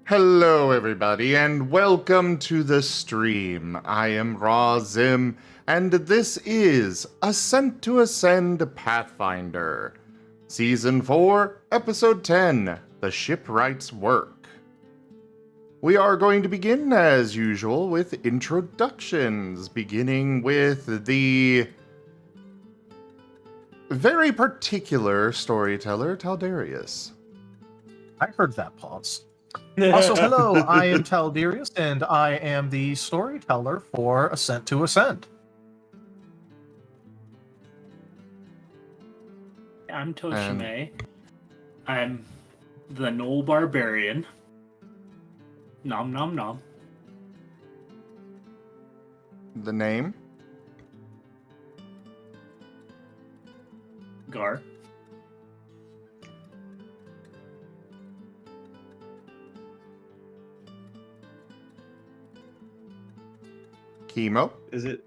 Hello, everybody, and welcome to the stream. I am Zim, and this is Ascent to Ascend Pathfinder, Season 4, Episode 10, The Shipwright's Work. We are going to begin, as usual, with introductions, beginning with the very particular storyteller, Taldarius. I heard that pause. Also, hello, I am Taldarius, and I am the storyteller for Ascent to Ascend. I'm Tochemay. I'm the Knoll Barbarian. Nom nom nom. The name? Gar. Kemo? Is it?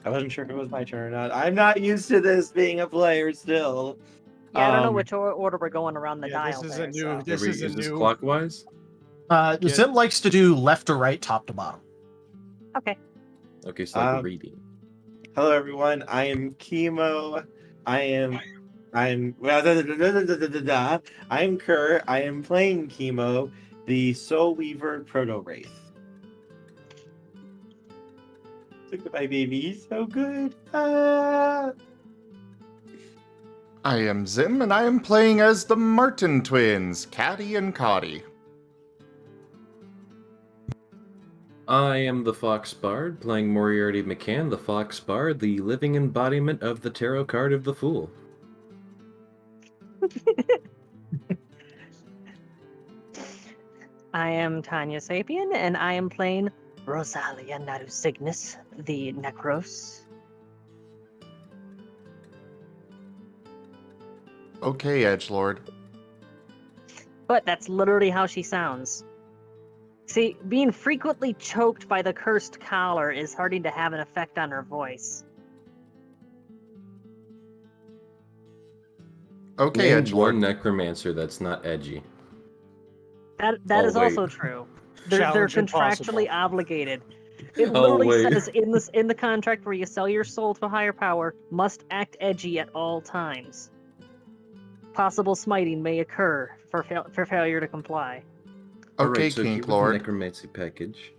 I wasn't sure if it was my turn or not. I'm not used to this being a player still. Yeah, I don't know which order we're going around the dial. This there, isn't new. so. This isn't is this new. clockwise? Zim likes to do left to right, top to bottom. Okay. Okay, so like reading. Hello, everyone. I am Kemo. I'm Kerr. I am playing Kemo, the Soul Weaver Proto Wraith. Look at my baby. He's so good. Ah. I am Zim, and I am playing as the Marten twins, Caddy and Coddy. I am the Fox Bard, playing Moriarty McCann, the Fox Bard, the living embodiment of the tarot card of the Fool. I am Tanya Sapien, and I am playing Rosalia Narusignus, the Necros. Okay, Edgelord. But that's literally how she sounds. See, being frequently choked by the cursed collar is starting to have an effect on her voice. Okay, Name Edgelord. one necromancer that's not edgy. That Oh, is wait. also true. They're Challenge contractually impossible. obligated. It Oh, literally wait. says in the contract where you sell your soul to a higher power, must act edgy at all times. Possible smiting may occur for failure to comply. Okay, Alright, so here Kink with the Lord. necromancy package.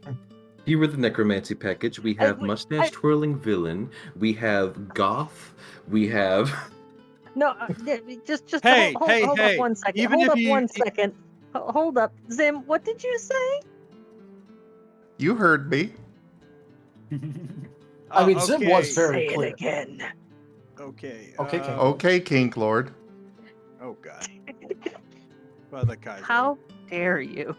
Here with the necromancy package, we have mustache twirling villain, we have goth, we have No, just Hey, hold up hey, one second. even Hold if up you- one second. Hold up, Zim. What did you say? You heard me. I mean, Zim was very Say clear. it again. Okay. Okay, King. Okay, Kink Lord. Oh God. Father Kaiser. How dare you?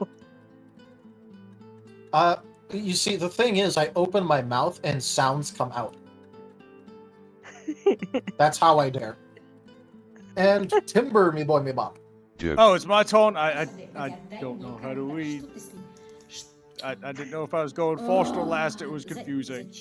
You see, the thing is, I open my mouth and sounds come out. That's how I dare. And Timber, me boy, me bop. Oh, it's my turn. I don't know how to read. I didn't know if I was going first or last. It was confusing.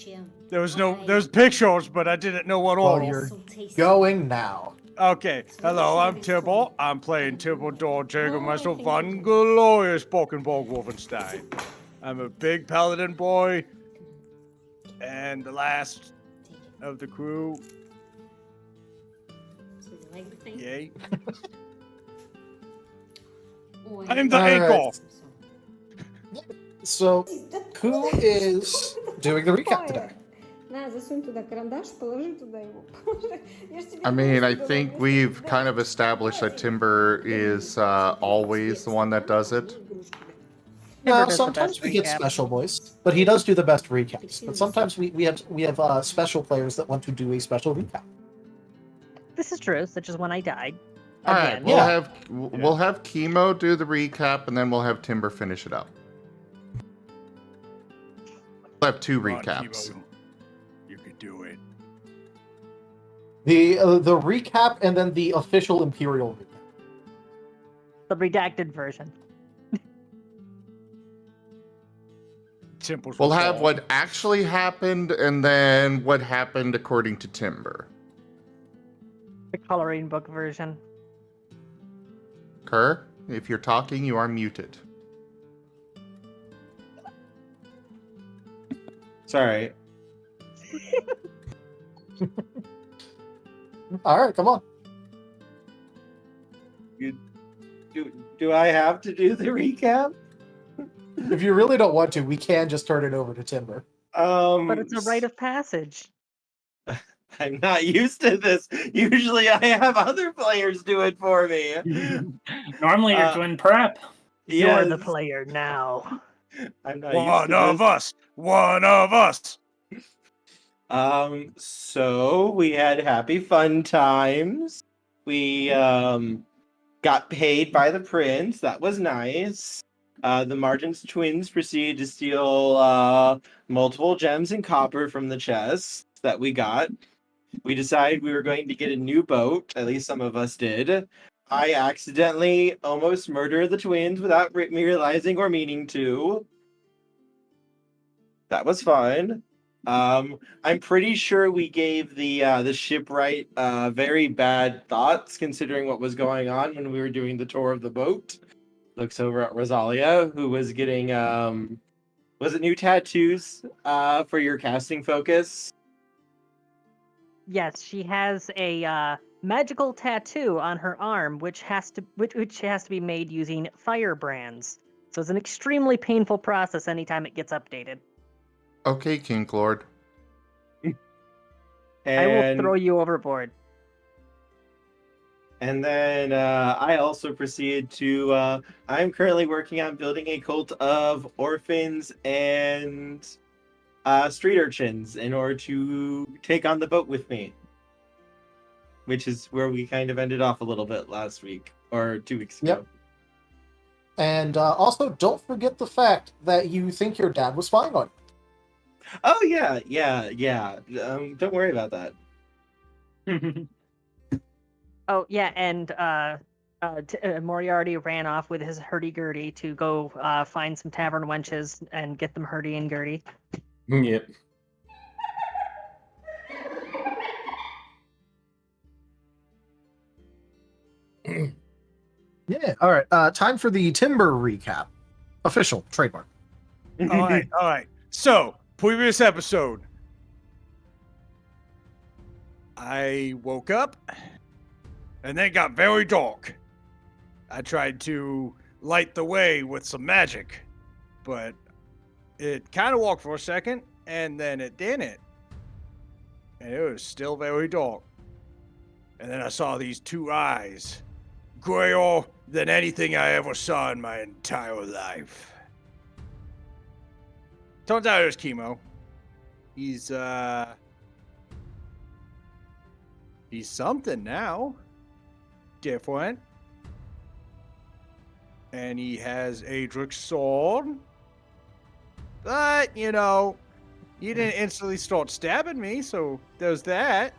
There's pictures, but I didn't know what Well, order. you're going now. Okay. Hello, I'm Tibble. I'm playing Tibble Dorjigger myself van glorious Bokenborg Wolfenstein. I'm a big paladin boy and the last of the crew. Yay. I'm the Alright. ankle. So, who is doing the recap today? I mean, I think we've kind of established that Timber is always the one that does it. Timber does the Sometimes best we get recap. special voice, but he does do the best recaps. But sometimes we have special players that want to do a special recap. This is true, such as when I died. All right, Again. Yeah. we'll have Kemo do the recap, and then we'll have Timber finish it up. We'll have two Come on, recaps. Kemo. You can do it. The recap and then the official Imperial recap. The redacted version. Temples We'll will have fall. what actually happened, and then what happened according to Timber. The coloring book version. Kerr, if you're talking, you are muted. Sorry. All right, come on. Do I have to do the recap? If you really don't want to, we can just turn it over to Timber. But it's a rite of passage. I'm not used to this. Usually I have other players do it for me. Normally you're doing prep. You're the Yes. player now. I'm not used One to of this. us. One of us. So we had happy fun times. We got paid by the prince. That was nice. The Marten's twins proceeded to steal multiple gems and copper from the chests that we got. We decided we were going to get a new boat. At least some of us did. I accidentally almost murdered the twins without me realizing or meaning to. That was fun. I'm pretty sure we gave the shipwright very bad thoughts considering what was going on when we were doing the tour of the boat. Looks over at Rosalia, who was getting was it new tattoos for your casting focus? Yes, she has a magical tattoo on her arm, which has to be made using firebrands. So it's an extremely painful process anytime it gets updated. Okay, King Lord. I will throw you overboard. And then I also proceeded to. I'm currently working on building a cult of orphans and street urchins in order to take on the boat with me. Which is where we kind of ended off a little bit last week or 2 weeks ago. Yep. And also, don't forget the fact that you think your dad was spying on you. Oh, yeah. Don't worry about that. Oh yeah, and Moriarty ran off with his hurdy-gurdy to go find some tavern wenches and get them hurdy and gurdy. Yep. Yeah. All right. Time for the Timber recap. Official trademark. All right. So, previous episode. I woke up, and then it got very dark. I tried to light the way with some magic, but it kind of walked for a second, and then it didn't. And it was still very dark. And then I saw these two eyes, grayer than anything I ever saw in my entire life. Turns out it was Kemo. He's something now. Different. And he has Adric's sword. But, you know, he didn't instantly start stabbing me, so there's that.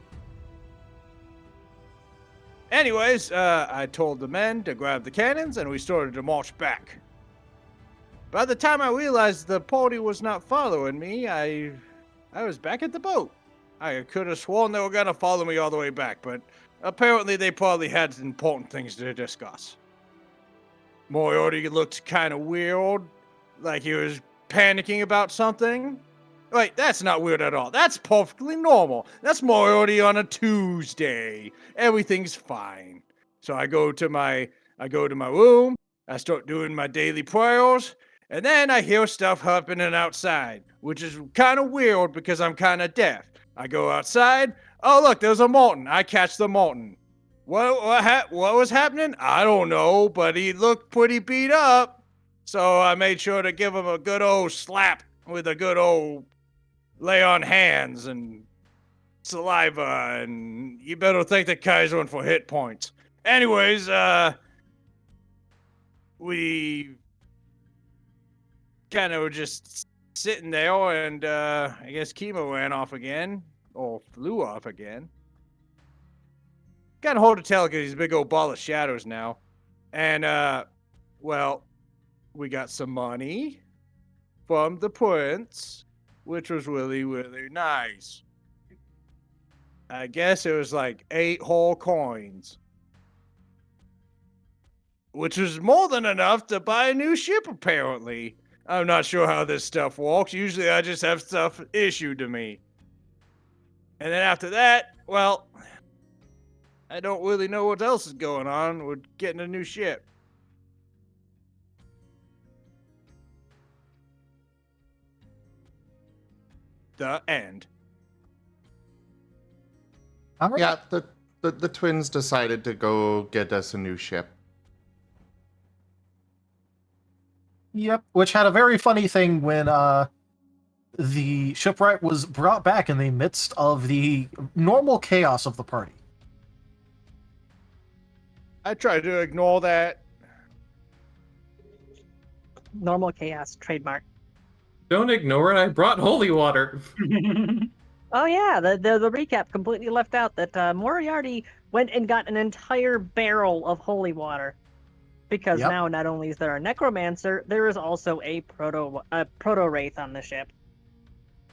Anyways, I told the men to grab the cannons, and we started to march back. By the time I realized the party was not following me, I was back at the boat. I could have sworn they were going to follow me all the way back, but apparently they probably had important things to discuss. Moriarty looked kind of weird, like he was panicking about something. Wait, that's not weird at all. That's perfectly normal. That's Moriarty on a Tuesday. Everything's fine. So I go to my room, I start doing my daily prayers, and then I hear stuff happening outside, which is kind of weird because I'm kind of deaf. I go outside. Oh, look, there's a Marten. I catch the Marten. What was happening? I don't know, but he looked pretty beat up. So I made sure to give him a good old slap with a good old lay on hands and saliva, and you better thank the Kaiser for hit points. Anyways, we kind of were just sitting there, and I guess Kemo ran off again, or flew off again. Kind of hard to tell because he's a big old ball of shadows now. And, well, we got some money from the prince, which was really, really nice. I guess it was like 8 whole coins. Which was more than enough to buy a new ship, apparently. I'm not sure how this stuff works. Usually I just have stuff issued to me. And then after that, well, I don't really know what else is going on with getting a new ship. The end. All right. Yeah, the twins decided to go get us a new ship. Yep, which had a very funny thing when the Shipwright was brought back in the midst of the normal chaos of the party. I tried to ignore that. Normal chaos trademark. Don't ignore it. I brought holy water. Oh yeah, the recap completely left out that Moriarty went and got an entire barrel of holy water, because Yep. now not only is there a necromancer, there is also a proto wraith on the ship.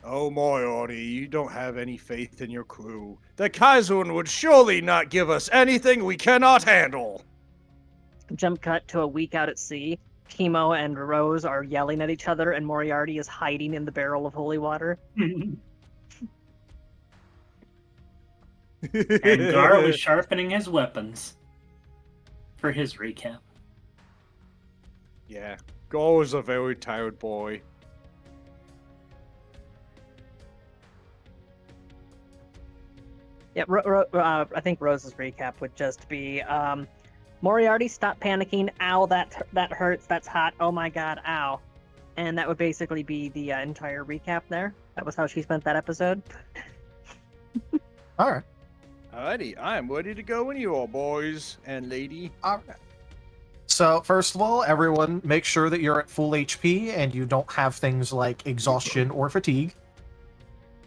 Oh, Moriarty, you don't have any faith in your crew. The Kaiserun would surely not give us anything we cannot handle. Jump cut to a week out at sea. Kemo and Rose are yelling at each other, and Moriarty is hiding in the barrel of holy water. And Gar was sharpening his weapons for his recap. Yeah, Gar was a very tired boy. Yeah, I think Rose's recap would just be Moriarty, stop panicking. Ow, that hurts. That's hot. Oh my god, ow. And that would basically be the entire recap there. That was how she spent that episode. All right. Alrighty, I'm ready to go when you are, boys and lady. All right. So, first of all, everyone make sure that you're at full HP and you don't have things like exhaustion or fatigue.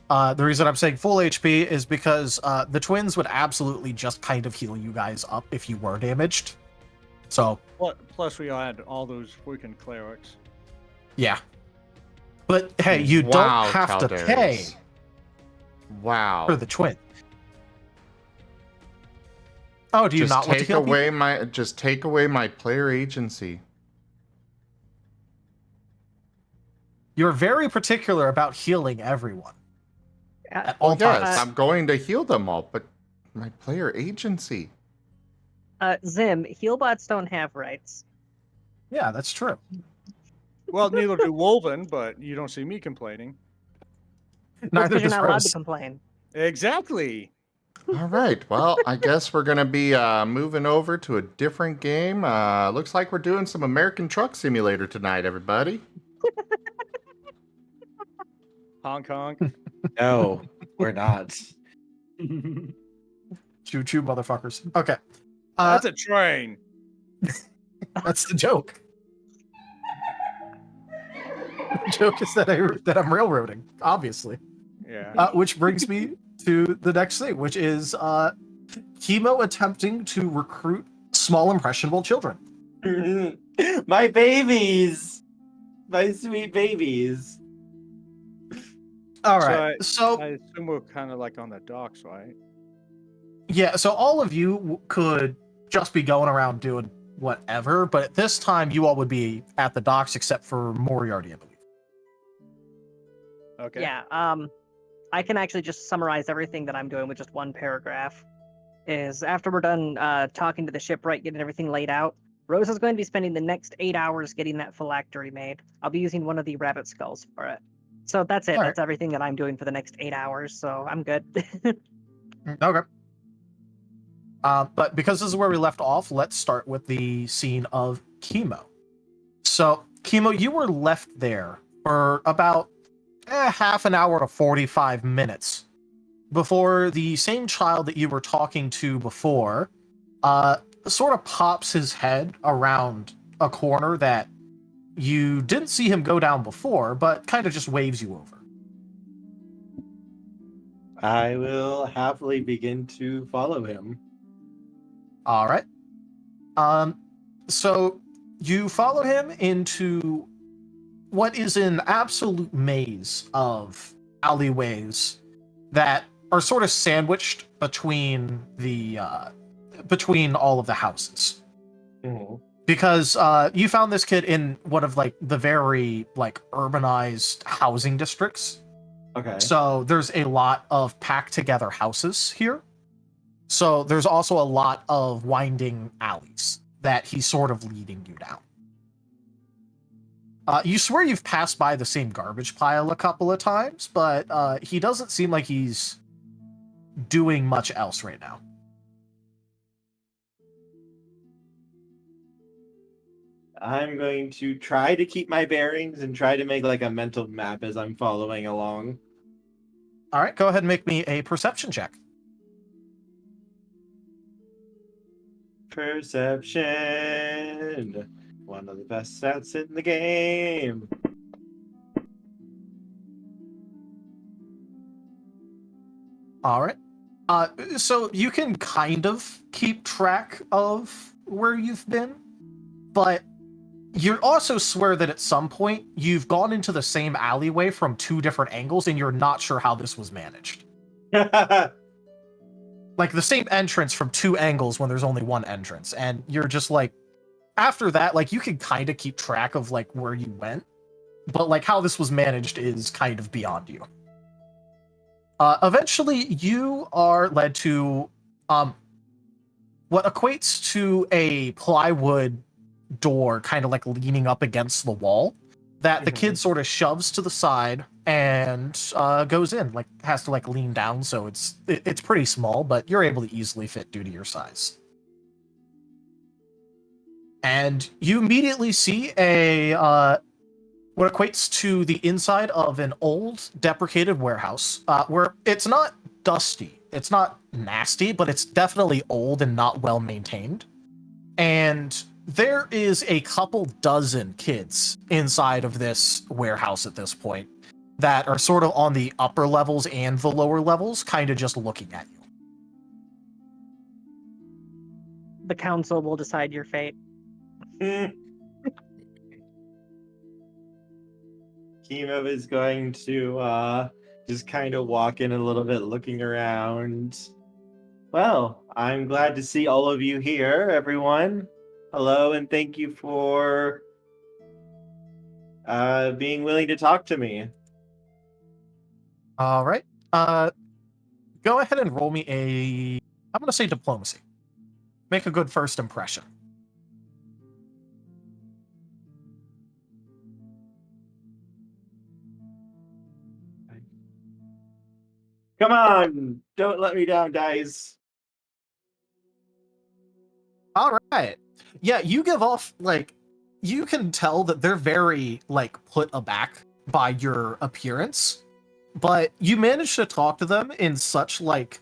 The reason I'm saying full HP is because the twins would absolutely just kind of heal you guys up if you were damaged. So, Plus, we had all those freaking clerics. yeah. But hey, you Wow, don't have to Caldarius. pay Wow. for the twin. Oh, do you Just not want to take heal away just take away my player agency. You're very particular about healing everyone at all Well, yes, times. I'm going to heal them all, but my player agency. Zim, healbots don't have rights. Yeah, that's true. Well, neither do Woven, but you don't see me complaining. Neither Because you're does not allowed Rose. to complain. Exactly. All right. Well, I guess we're going to be moving over to a different game. Looks like we're doing some American Truck Simulator tonight, everybody. Honk honk. No, we're not. Choo choo, motherfuckers. Okay. That's a train. That's the joke. The joke is that I'm railroading, obviously. Yeah. Which brings me to the next thing, which is Kemo attempting to recruit small impressionable children. My babies! My sweet babies. All right. So, I assume we're kind of like on the docks, right? yeah, so all of you could just be going around doing whatever, but at this time you all would be at the docks except for Moriarty, I believe. Okay. Yeah, I can actually just summarize everything that I'm doing with just one paragraph. Is after we're done talking to the shipwright, getting everything laid out, Rose is going to be spending the next 8 hours getting that phylactery made. I'll be using one of the rabbit skulls for it. So that's it. All right. That's everything that I'm doing for the next 8 hours, so I'm good. Okay. But because this is where we left off, let's start with the scene of Kemo. So, Kemo, you were left there for about half an hour to 45 minutes before the same child that you were talking to before sort of pops his head around a corner that you didn't see him go down before, but kind of just waves you over. I will happily begin to follow him. All right. So you follow him into what is an absolute maze of alleyways that are sort of sandwiched between the between all of the houses. Mhm. because you found this kid in one of like the very like urbanized housing districts. Okay. So there's a lot of packed together houses here. So there's also a lot of winding alleys that he's sort of leading you down. You swear you've passed by the same garbage pile a couple of times, but he doesn't seem like he's doing much else right now. I'm going to try to keep my bearings and try to make like a mental map as I'm following along. All right, go ahead and make me a perception check. Perception. One of the best stats in the game. All right. So you can kind of keep track of where you've been, but you also swear that at some point you've gone into the same alleyway from two different angles and you're not sure how this was managed. Like the same entrance from two angles when there's only one entrance. And you're just like, after that, like you can kind of keep track of like where you went, but like how this was managed is kind of beyond you. Eventually, you are led to what equates to a plywood door, kind of like leaning up against the wall, that the kid sort of shoves to the side and goes in. Like has to like lean down, so it's pretty small, but you're able to easily fit due to your size. And you immediately see a what equates to the inside of an old, deprecated warehouse, where it's not dusty, it's not nasty, but it's definitely old and not well maintained. And there is a couple dozen kids inside of this warehouse at this point that are sort of on the upper levels and the lower levels, kind of just looking at you. The council will decide your fate. Kemo is going to just kind of walk in a little bit, looking around. Well, I'm glad to see all of you here, everyone. Hello, and thank you for being willing to talk to me. All right. Go ahead and roll me I'm going to say diplomacy. Make a good first impression. Come on, don't let me down, guys. All right. Yeah, you give off, like, you can tell that they're very, like, put aback by your appearance, but you manage to talk to them in such, like,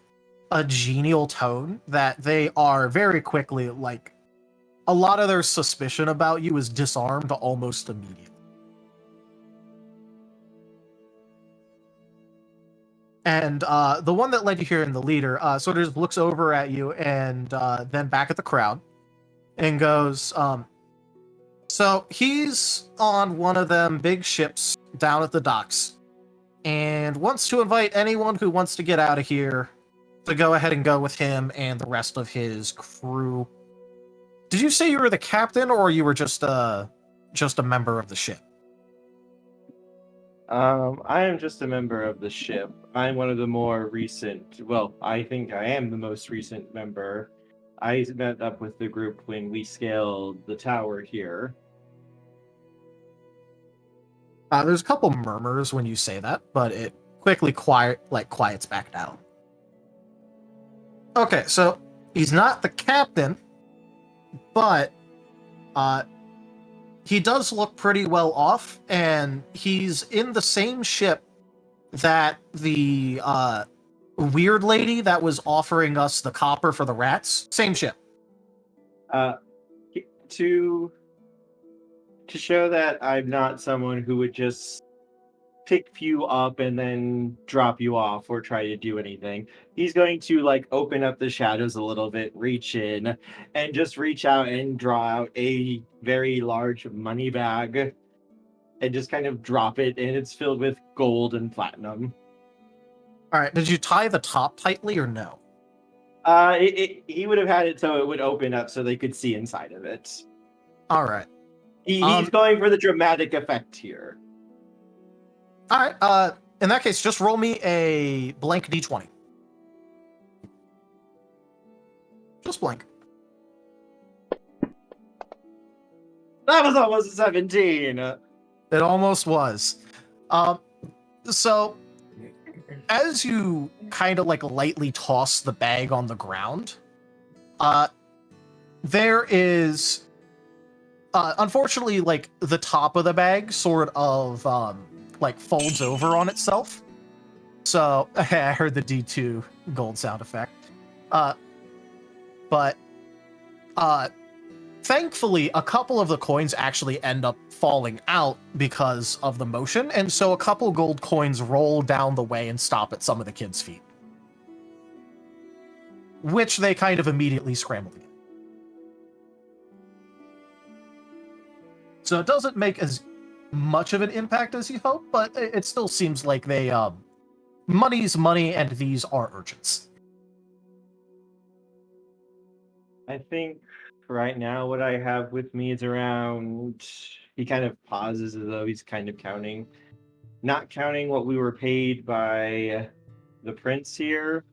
a genial tone that they are very quickly, like, a lot of their suspicion about you is disarmed almost immediately. And the one that led you here in the leader sort of just looks over at you and then back at the crowd and goes, so he's on one of them big ships down at the docks and wants to invite anyone who wants to get out of here to go ahead and go with him and the rest of his crew. Did you say you were the captain or you were just a member of the ship? I am just a member of the ship. I'm one of the more recent, well, I think I am the most recent member. I met up with the group when we scaled the tower here. There's a couple murmurs when you say that, but it quickly quiets back down. Okay, so he's not the captain, but he does look pretty well off, and he's in the same ship that the weird lady that was offering us the copper for the rats. Same ship. To show that I'm not someone who would just pick you up and then drop you off or try to do anything, he's going to like open up the shadows a little bit, reach in, and just reach out and draw out a very large money bag and just kind of drop it, and it's filled with gold and platinum. All right, did you tie the top tightly or no? He would have had it so it would open up so they could see inside of it. All right. He's going for the dramatic effect here. All right. In that case, just roll me a blank d20. Just blank. That was almost a 17. It almost was. So, as you kind of like lightly toss the bag on the ground, there is, unfortunately, like the top of the bag sort of like folds over on itself. So I heard the D2 gold sound effect. But thankfully, a couple of the coins actually end up falling out because of the motion, and so a couple gold coins roll down the way and stop at some of the kids' feet, which they kind of immediately scramble to get. So it doesn't make as much of an impact as you hope, but it still seems like they money's money, and these are urgents. I think right now what I have with me is around. He kind of pauses as though he's kind of counting. Not counting what we were paid by the prince here.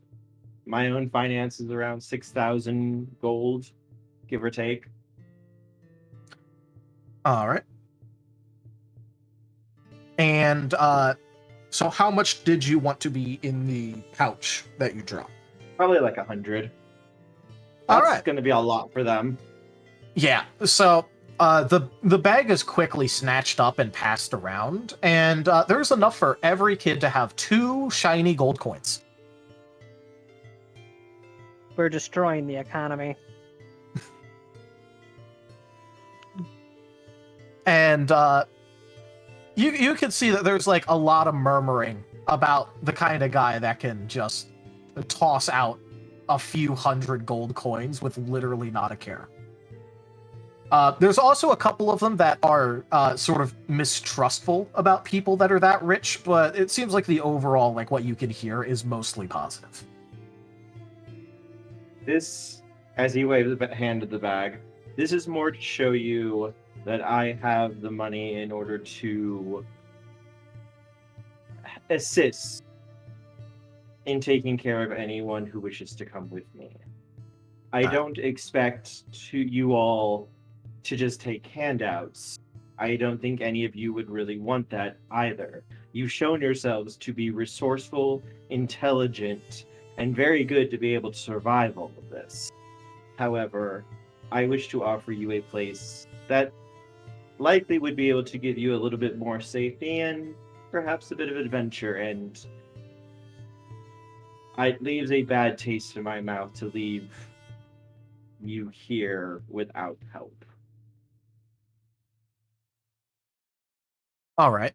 My own finance is around 6,000 gold, give or take. All right. And so how much did you want to be in the pouch that you dropped? Probably like 100. All That's right. going to be a lot for them. Yeah. So the bag is quickly snatched up and passed around, and there's enough for every kid to have 2 shiny gold coins. We're destroying the economy. And you can see that there's like a lot of murmuring about the kind of guy that can just toss out a few hundred gold coins with literally not a care. There's also a couple of them that are sort of mistrustful about people that are that rich, but it seems like the overall, like what you can hear, is mostly positive. This, as he waves a hand at the bag, this is more to show you that I have the money in order to assist in taking care of anyone who wishes to come with me. I don't expect you all to just take handouts. I don't think any of you would really want that either. You've shown yourselves to be resourceful, intelligent, and very good to be able to survive all of this. However, I wish to offer you a place that likely would be able to give you a little bit more safety and perhaps a bit of adventure, and it leaves a bad taste in my mouth to leave you here without help. All right.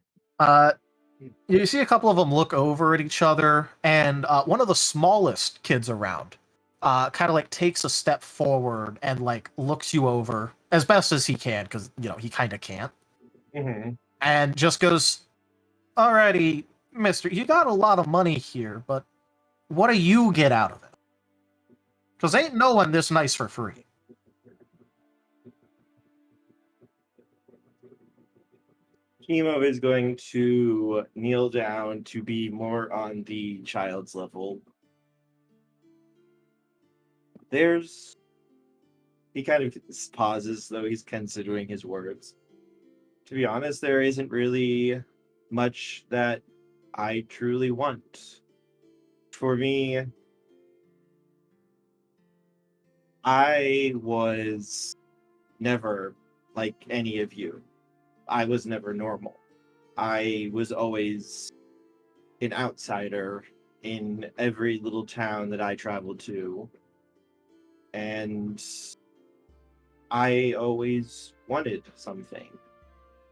You see a couple of them look over at each other, and one of the smallest kids around kind of like takes a step forward and like looks you over as best as he can, because he kind of can't, and just goes, "Alrighty, mister, you got a lot of money here, but what do you get out of it? Because ain't no one this nice for free." Kemo is going to kneel down to be more on the child's level. He kind of pauses, though he's considering his words. To be honest, there isn't really much that I truly want. For me, I was never like any of you. I was never normal. I was always an outsider in every little town that I traveled to. And I always wanted something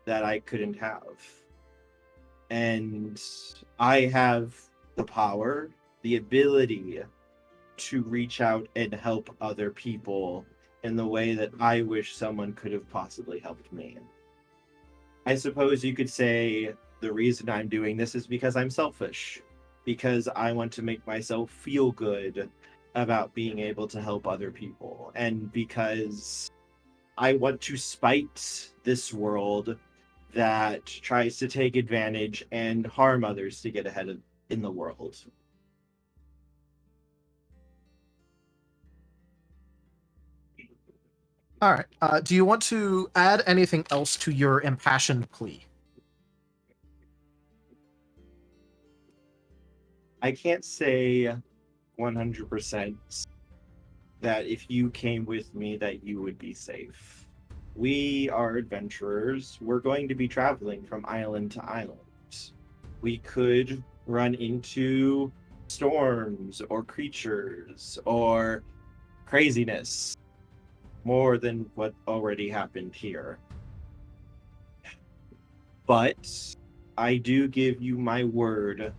that I couldn't have. And I have the power, the ability to reach out and help other people in the way that I wish someone could have possibly helped me. I suppose you could say the reason I'm doing this is because I'm selfish, because I want to make myself feel good about being able to help other people, and because I want to spite this world that tries to take advantage and harm others to get ahead in the world. All right. Do you want to add anything else to your impassioned plea? I can't say 100% that if you came with me that you would be safe. We are adventurers. We're going to be traveling from island to island. We could run into storms or creatures or craziness more than what already happened here. But I do give you my word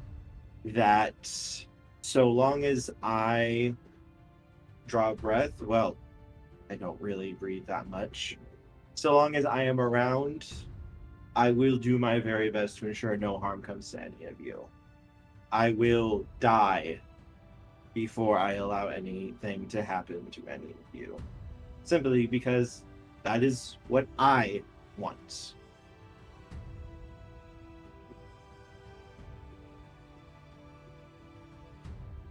that so long as I draw breath, well, I don't really breathe that much. So long as I am around, I will do my very best to ensure no harm comes to any of you. I will die before I allow anything to happen to any of you. Simply because that is what I want.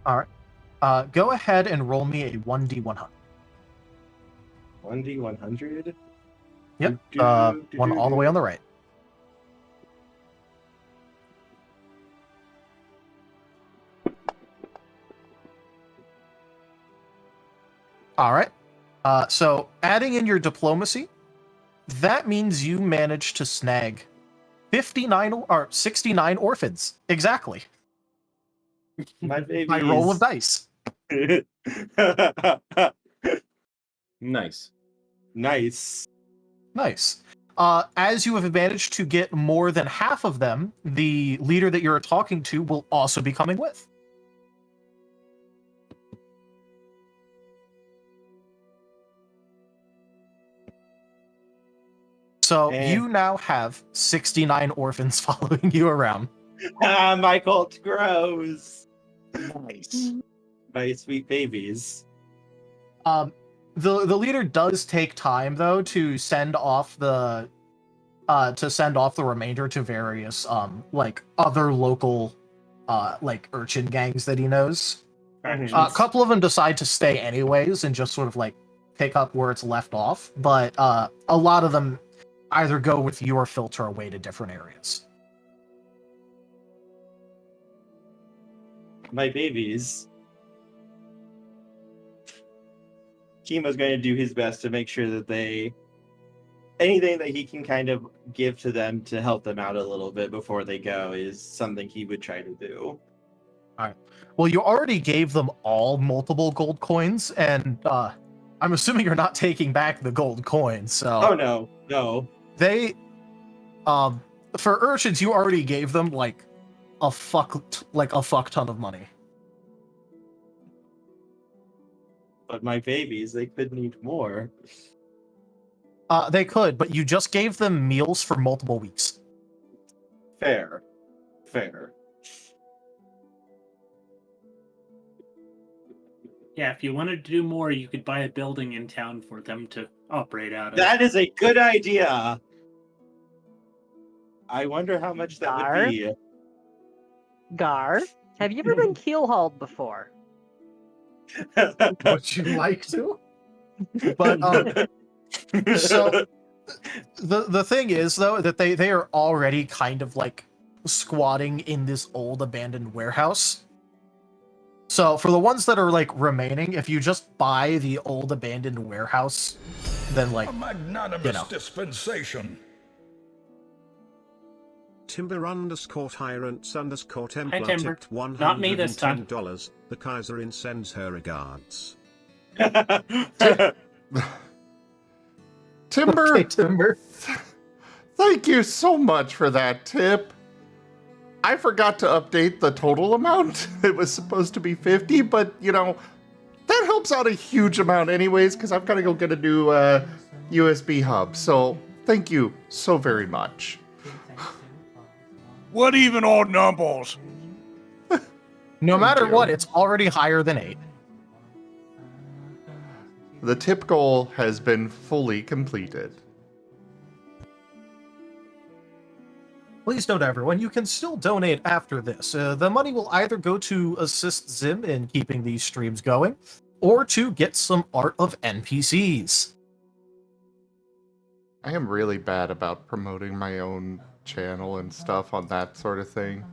All right. Go ahead and roll me a 1d100. 1d100? Yep. One all the way on the right. All right. So adding in your diplomacy, that means you managed to snag 59 or 69 orphans. Exactly. My babies. By roll of dice. Nice. Nice. Nice. As you have managed to get more than half of them, the leader that you're talking to will also be coming with. So you now have 69 orphans following you around. My cult grows. Nice. My sweet babies. The leader does take time though to send off the remainder to various like other local like urchin gangs that he knows. A couple of them decide to stay anyways and just sort of like pick up where it's left off, but a lot of them either go with your filter away to different areas. My babies. Kemo's going to do his best to make sure that anything that he can kind of give to them to help them out a little bit before they go is something he would try to do. All right. Well, you already gave them all multiple gold coins, and I'm assuming you're not taking back the gold coins. So. Oh no. They, for urchins, you already gave them like a fuck ton of money. But my babies, they could need more. They could, but you just gave them meals for multiple weeks. Fair. Yeah, if you wanted to do more, you could buy a building in town for them to operate out of. That is a good idea. I wonder how much that would be. Gar, have you ever been keel-hauled before? Would you like to? But so the thing is though that they are already kind of like squatting in this old abandoned warehouse. So for the ones that are like remaining, if you just buy the old abandoned warehouse, then like a magnanimous dispensation. Timber_tyrants_template tipped $110. Not me this time. The Kaiserin sends her regards. Timber, Okay, Timber. thank you so much for that tip. I forgot to update the total amount. It was supposed to be 50, but you know, that helps out a huge amount anyways, because I've got to go get a new USB hub. So thank you so very much. What even odd numbers? No matter what, it's already higher than 8. The tip goal has been fully completed. Please note, everyone, you can still donate after this. The money will either go to assist Zim in keeping these streams going, or to get some art of NPCs. I am really bad about promoting my own channel and stuff on that sort of thing.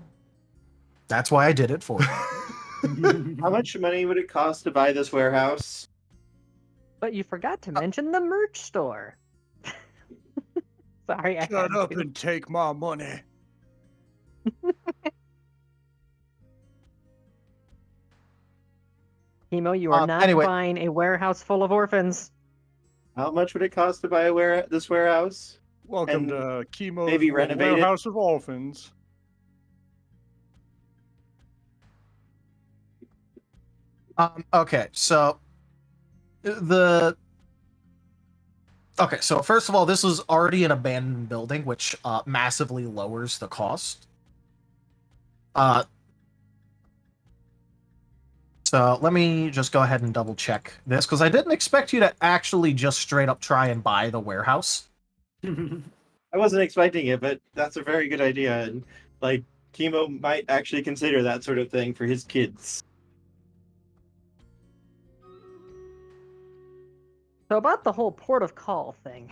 That's why I did it for you. How much money would it cost to buy this warehouse? But you forgot to mention the merch store. Sorry, I had Shut up to. and take my money. Kemo, you are not anyway. buying a warehouse full of orphans. How much would it cost to buy this warehouse? Welcome And to Chemo's maybe renovate it? Warehouse of Orphans. Okay, so first of all, this is already an abandoned building, which massively lowers the cost. So let me just go ahead and double check this, because I didn't expect you to actually just straight up try and buy the warehouse. I wasn't expecting it, but that's a very good idea. And like, Kemo might actually consider that sort of thing for his kids. So about the whole port of call thing.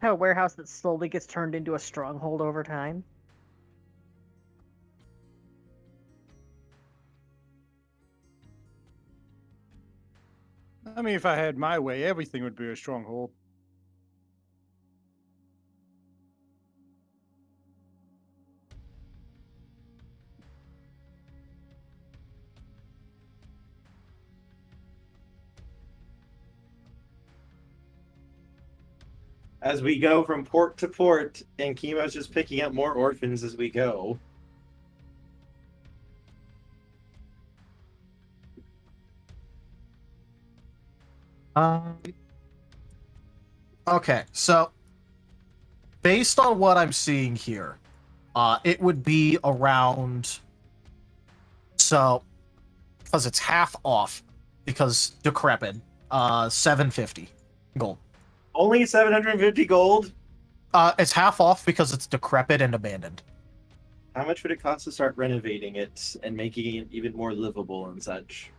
How a warehouse that slowly gets turned into a stronghold over time. I mean, if I had my way, everything would be a stronghold. As we go from port to port, and Kemo's just picking up more orphans as we go. Okay, so based on what I'm seeing here, it would be around, so because it's half off because decrepit, 750 gold. Only 750 gold? It's half off because it's decrepit and abandoned. How much would it cost to start renovating it and making it even more livable and such?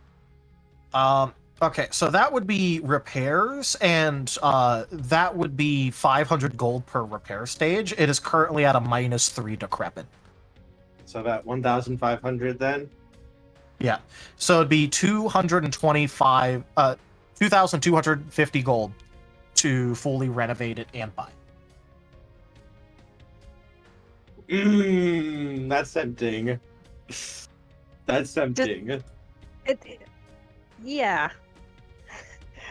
Okay, so that would be repairs, and that would be 500 gold per repair stage. It is currently at a -3 decrepit. So about 1,500 then? Yeah, so it'd be 2,250 gold to fully renovate it and buy. That's tempting. That's tempting. Yeah.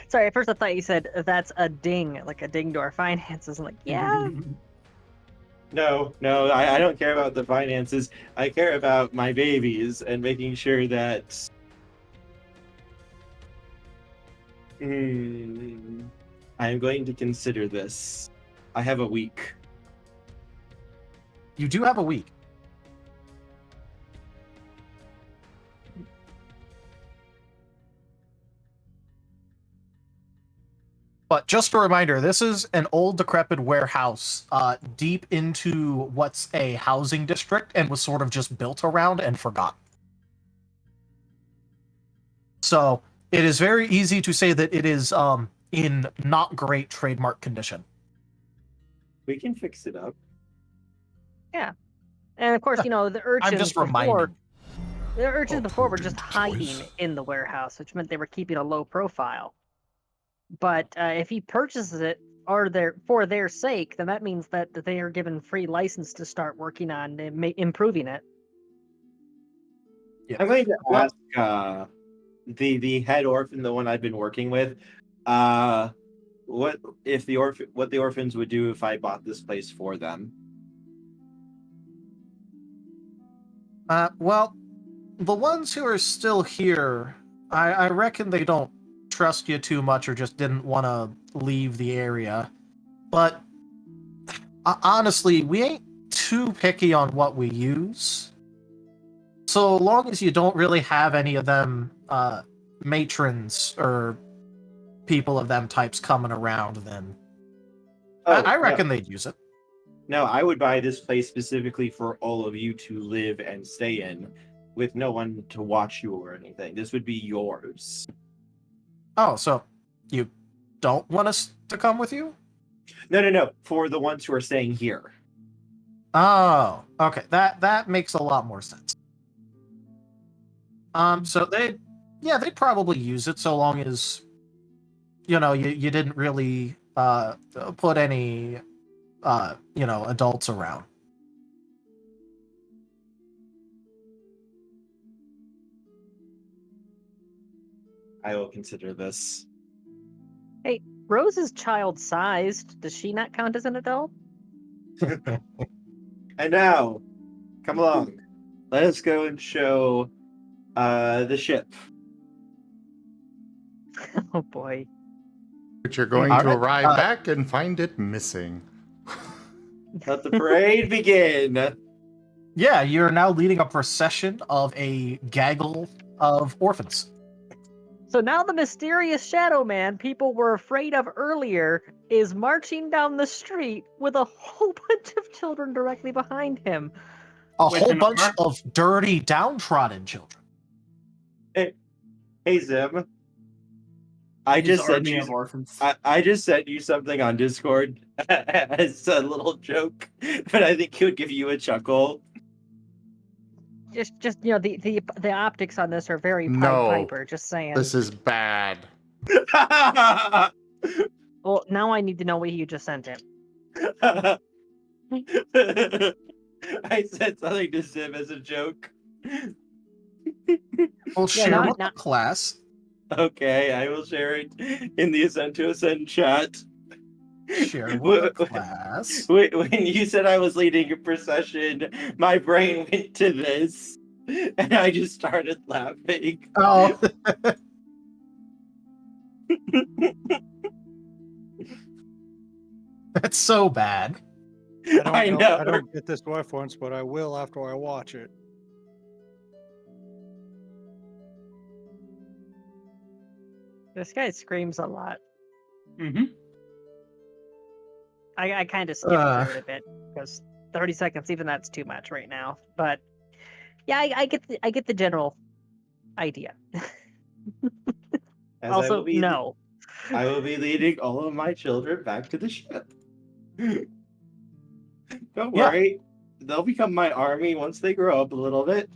Sorry, at first I thought you said that's a ding, like a ding to our finances. I'm like, yeah. No, I don't care about the finances. I care about my babies and making sure that... I am going to consider this. I have a week. You do have a week. But just a reminder, this is an old decrepit warehouse deep into what's a housing district and was sort of just built around and forgotten. So it is very easy to say that it is in not great trademark condition. We can fix it up. Yeah. And of course, you know, the urchins I'm just before, reminding. the urchins before were just hiding in the warehouse, which meant they were keeping a low profile. But if he purchases it for their sake, then that means that they are given free license to start working on improving it. Yeah. I'm going to ask the head orphan, the one I've been working with, what the orphans would do if I bought this place for them. Well, the ones who are still here, I reckon they don't trust you too much or just didn't want to leave the area. But honestly, we ain't too picky on what we use. So long as you don't really have any of them matrons or people of them types coming around, then Oh, I reckon they'd use it. No, I would buy this place specifically for all of you to live and stay in, with no one to watch you or anything. This would be yours. Oh, so you don't want us to come with you? No. For the ones who are staying here. Oh, okay. That makes a lot more sense. So they'd probably use it so long as you didn't really put any adults around. I will consider this. Hey, Rose is child-sized. Does she not count as an adult? And now, come along. Let us go and show the ship. Oh boy. But you're going All to right, arrive back and find it missing. Let the parade begin. Yeah, you're now leading a procession of a gaggle of orphans. So now the mysterious Shadow Man people were afraid of earlier is marching down the street with a whole bunch of children directly behind him. A With whole an bunch arm? of dirty, downtrodden children. Hey Zim. I His just sent army you. of orphans. I just sent you something on Discord as a little joke, but I think it would give you a chuckle. Just the optics on this are very Pied No. Piper. Just saying. This is bad. Well, now I need to know what you just sent him. I said something to Zim as a joke. Well, share not- with not- the class. Okay, I will share it in the Ascent to Ascend chat. Share with the class. When you said I was leading a procession, my brain went to this, and I just started laughing. Oh. That's so bad. I know. I don't get this reference, but I will after I watch it. This guy screams a lot. Mm-hmm. I kind of skipped through it a bit because 30 seconds, even that's too much right now. But yeah, I get the general idea. As Also, no. I will be leading all of my children back to the ship. Don't Yeah. worry. They'll become my army once they grow up a little bit.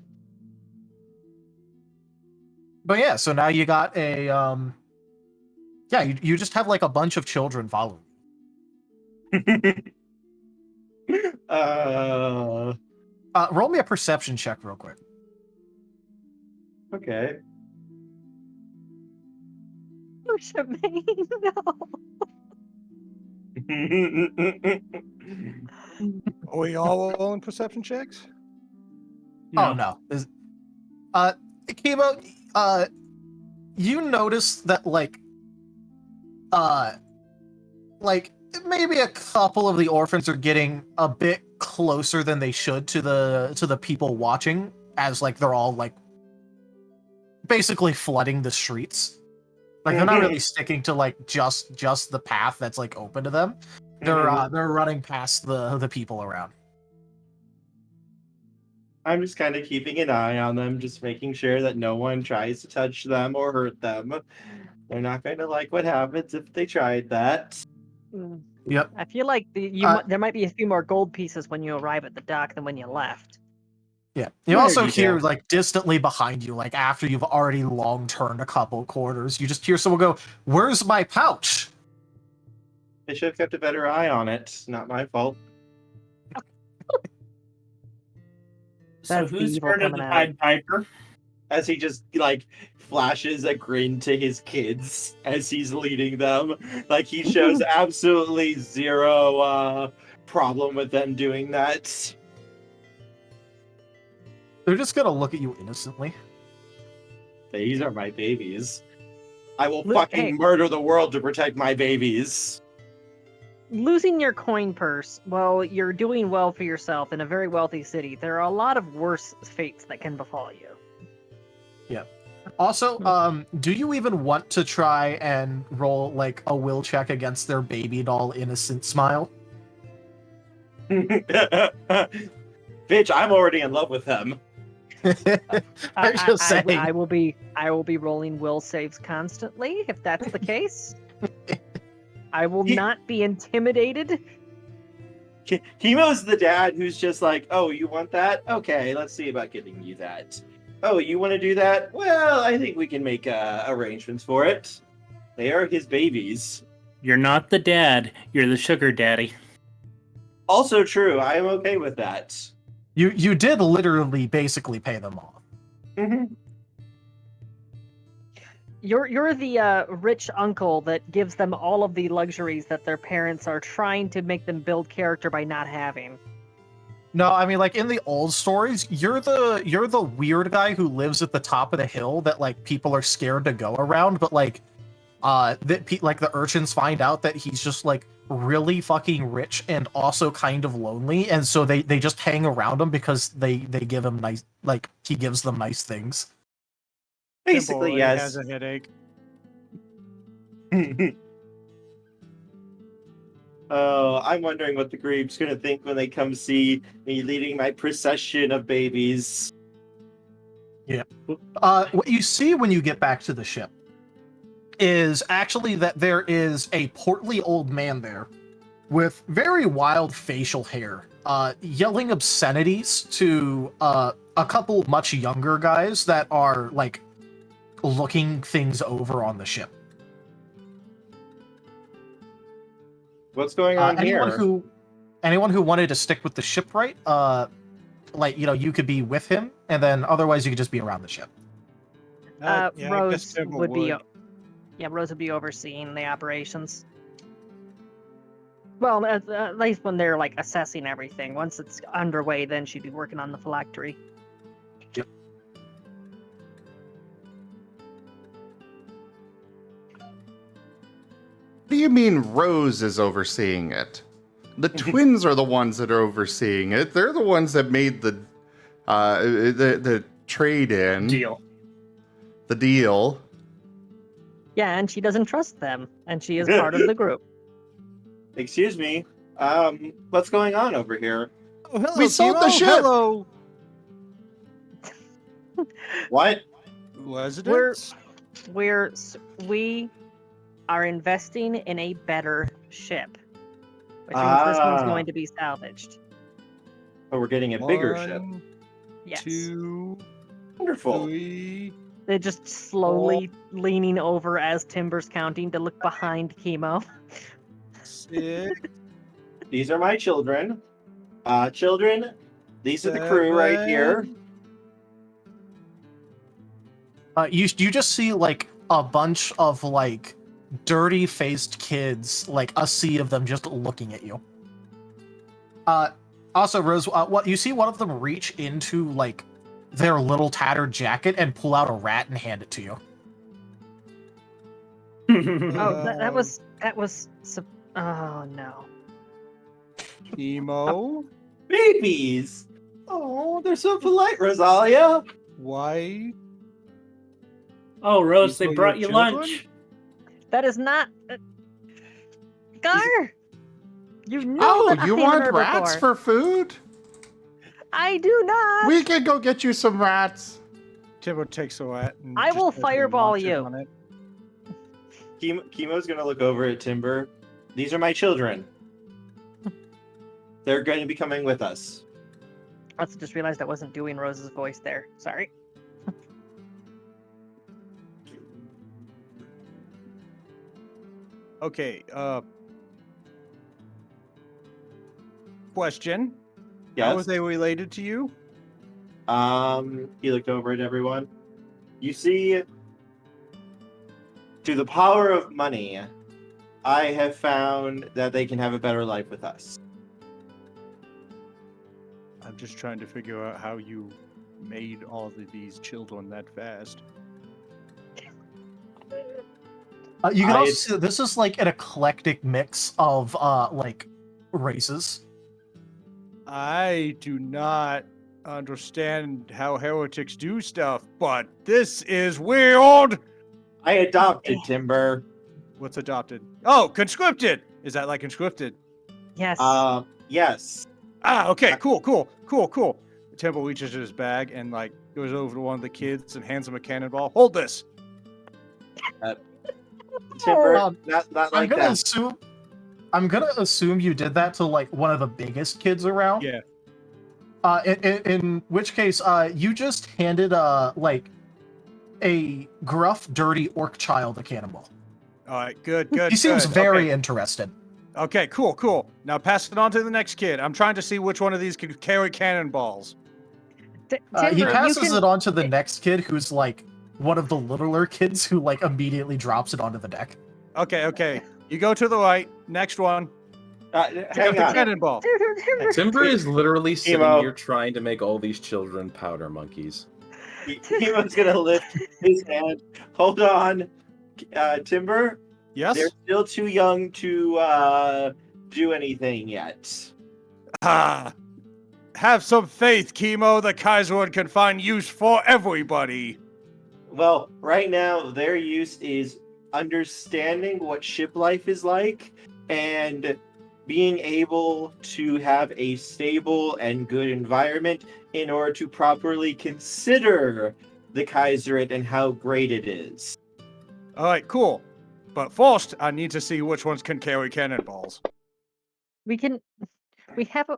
But yeah, so now you got a you just have like a bunch of children following. Roll me a perception check real quick. Okay. No. Are we all rolling perception checks? Oh no. Kemo, you notice that like maybe a couple of the orphans are getting a bit closer than they should to the people watching, as like they're all like basically flooding the streets. Like they're not really sticking to like just the path that's like open to them. They're running past the people around. I'm just kind of keeping an eye on them, just making sure that no one tries to touch them or hurt them. They're not going to like what happens if they tried that. Yep. I feel like there might be a few more gold pieces when you arrive at the dock than when you left. Yeah. You There also you hear go. like distantly behind you, like after you've already long turned a couple quarters, you just hear someone go, "Where's my pouch?" They should have kept a better eye on it. Not my fault. So That's the who's evil part of the coming out. Pied Piper? As he just like flashes a grin to his kids as he's leading them. Like he shows absolutely zero problem with them doing that. They're just gonna look at you innocently. These are my babies. I will Look, fucking hey. murder the world to protect my babies. Losing your coin purse while you're doing well for yourself in a very wealthy city, there are a lot of worse fates that can befall you. Also, do you even want to try and roll like a will check against their baby doll innocent smile? Bitch, I'm already in love with him. I'm just saying. I will be rolling will saves constantly if that's the case. I will not be intimidated. Kemo's the dad who's just like, oh, you want that? Okay, let's see about getting you that. Oh, you want to do that? Well, I think we can make arrangements for it. They are his babies. You're not the dad. You're the sugar daddy. Also true. I am okay with that. You did literally basically pay them off. Mm-hmm. You're the rich uncle that gives them all of the luxuries that their parents are trying to make them build character by not having. No, I mean, like in the old stories, you're the weird guy who lives at the top of the hill that like people are scared to go around, but like the urchins find out that he's just like really fucking rich and also kind of lonely, and so they just hang around him because they give him nice, like he gives them nice things. Basically, He yes. has a headache. Oh, I'm wondering what the Greeb's gonna think when they come see me leading my procession of babies. Yeah. What you see when you get back to the ship is actually that there is a portly old man there with very wild facial hair, yelling obscenities to a couple much younger guys that are like looking things over on the ship. What's going on anyone here? Anyone who wanted to stick with the Shipwright, like you could be with him, and then otherwise you could just be around the ship. Yeah, I guess Rose Timber would be. Yeah, Rose would be overseeing the operations. Well, at least when they're like assessing everything. Once it's underway, then she'd be working on the phylactery. Yep. What do you mean Rose is overseeing it? The twins are the ones that are overseeing it. They're the ones that made the trade in Deal. the deal. Yeah, and she doesn't trust them, and she is part of the group. Excuse me. What's going on over here? Oh, hello, We sold the Kemo. ship! Hello, What? residents. We are investing in a better ship, which means this one's going to be salvaged. Oh, we're getting a bigger ship. One, Yes. 2, Wonderful. 3. They're just slowly leaning over as Timber's counting to look behind Kemo. 6. These are my children. Children, these are the crew right here. You just see like a bunch of like dirty-faced kids, like a sea of them just looking at you. Also, Rose, what you see one of them reach into like their little tattered jacket and pull out a rat and hand it to you. Oh, that was. Oh no. Kemo. Babies! Oh, they're so polite, Rosalia. Why? Oh, Rose, These they were brought your you children? lunch. That is not. Gar! You know Oh, that you I am want an rats herbivore. for food? I do not. We can go get you some rats. Timber takes a rat. And I just will gently fireball launches you. on it. Kemo's gonna look over at Timber. These are my children. They're going to be coming with us. I also just realized I wasn't doing Rose's voice there. Sorry. Okay. Question. Yes. How are they related to you? He looked over at everyone. You see, through the power of money, I have found that they can have a better life with us. I'm just trying to figure out how you made all of these children that fast. You can also see that this is like an eclectic mix of like races. I do not understand how heretics do stuff, but this is weird. I adopted Timber. What's adopted? Oh, conscripted. Is that like conscripted? Yes. Yes. Ah, okay, cool. Temple reaches in his bag and like goes over to one of the kids and hands him a cannonball. Hold this. Timber, not like that. I'm gonna assume you did that to like one of the biggest kids around. Yeah. In which case, you just handed like a gruff, dirty orc child a cannonball. All right, good. He seems very Okay. interested. Okay, cool. Now pass it on to the next kid. I'm trying to see which one of these can carry cannonballs. He Timber, passes it on to the next kid, who's like one of the littler kids, who like immediately drops it onto the deck. Okay. You go to the right. Next one. Hang The on. cannonball. Timber is literally sitting Kemo. here trying to make all these children powder monkeys. Kemo's gonna lift his hand. Hold on, Timber. Yes? They're still too young to do anything yet. Ah. Have some faith, Kemo. The Kaiserwood can find use for everybody. Well, right now their use is understanding what ship life is like and being able to have a stable and good environment in order to properly consider the Kaiserate and how great it is. All right, cool. But first, I need to see which ones can carry cannonballs. we have a.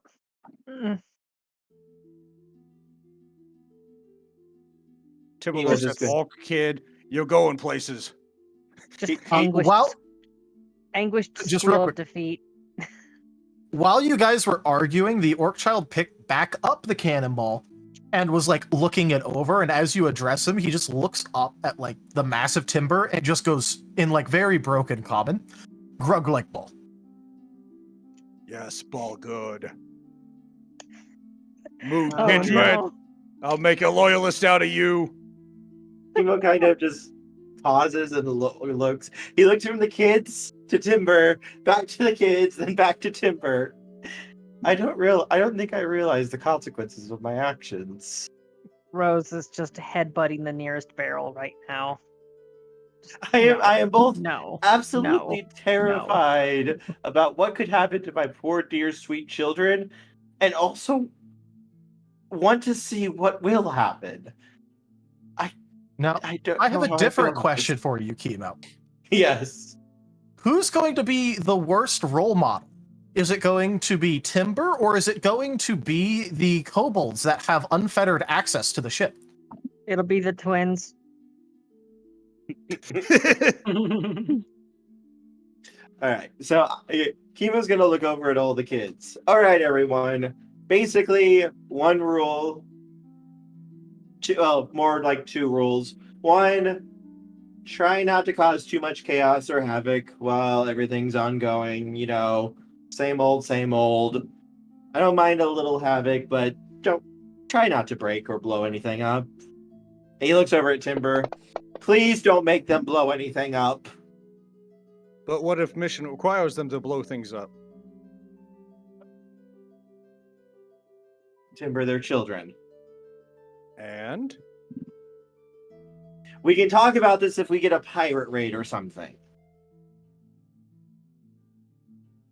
Timber He was looks just at good. Orc kid. You're going places. Just He- anguished. Well, Anguished just squeal real of quick. defeat. While you guys were arguing, the orc child picked back up the cannonball and was like looking it over. And as you address him, he just looks up at like the massive Timber and just goes in like very broken common, "Grug like ball." Yes, ball good. Move, Oh Kindred. no. I'll make a loyalist out of you. Kimo kind of just pauses and looks. He looks from the kids to Timber, back to the kids, then back to Timber. I don't think I realize the consequences of my actions. Rose is just headbutting the nearest barrel right now. I am both No. absolutely terrified about what could happen to my poor dear sweet children, and also want to see what will happen. Now, I don't. I have know a how different feel about question this. for you, Kemo. Yes. Who's going to be the worst role model? Is it going to be Timber, or is it going to be the kobolds that have unfettered access to the ship? It'll be the twins. All right. So Kemo's gonna look over at all the kids. All right, everyone. Basically, one rule. More like two rules. One, try not to cause too much chaos or havoc while everything's ongoing. You know, same old, same old. I don't mind a little havoc, but don't try not to break or blow anything up. He looks over at Timber. Please don't make them blow anything up. But what if mission requires them to blow things up? Timber, they're children. And? We can talk about this if we get a pirate raid or something.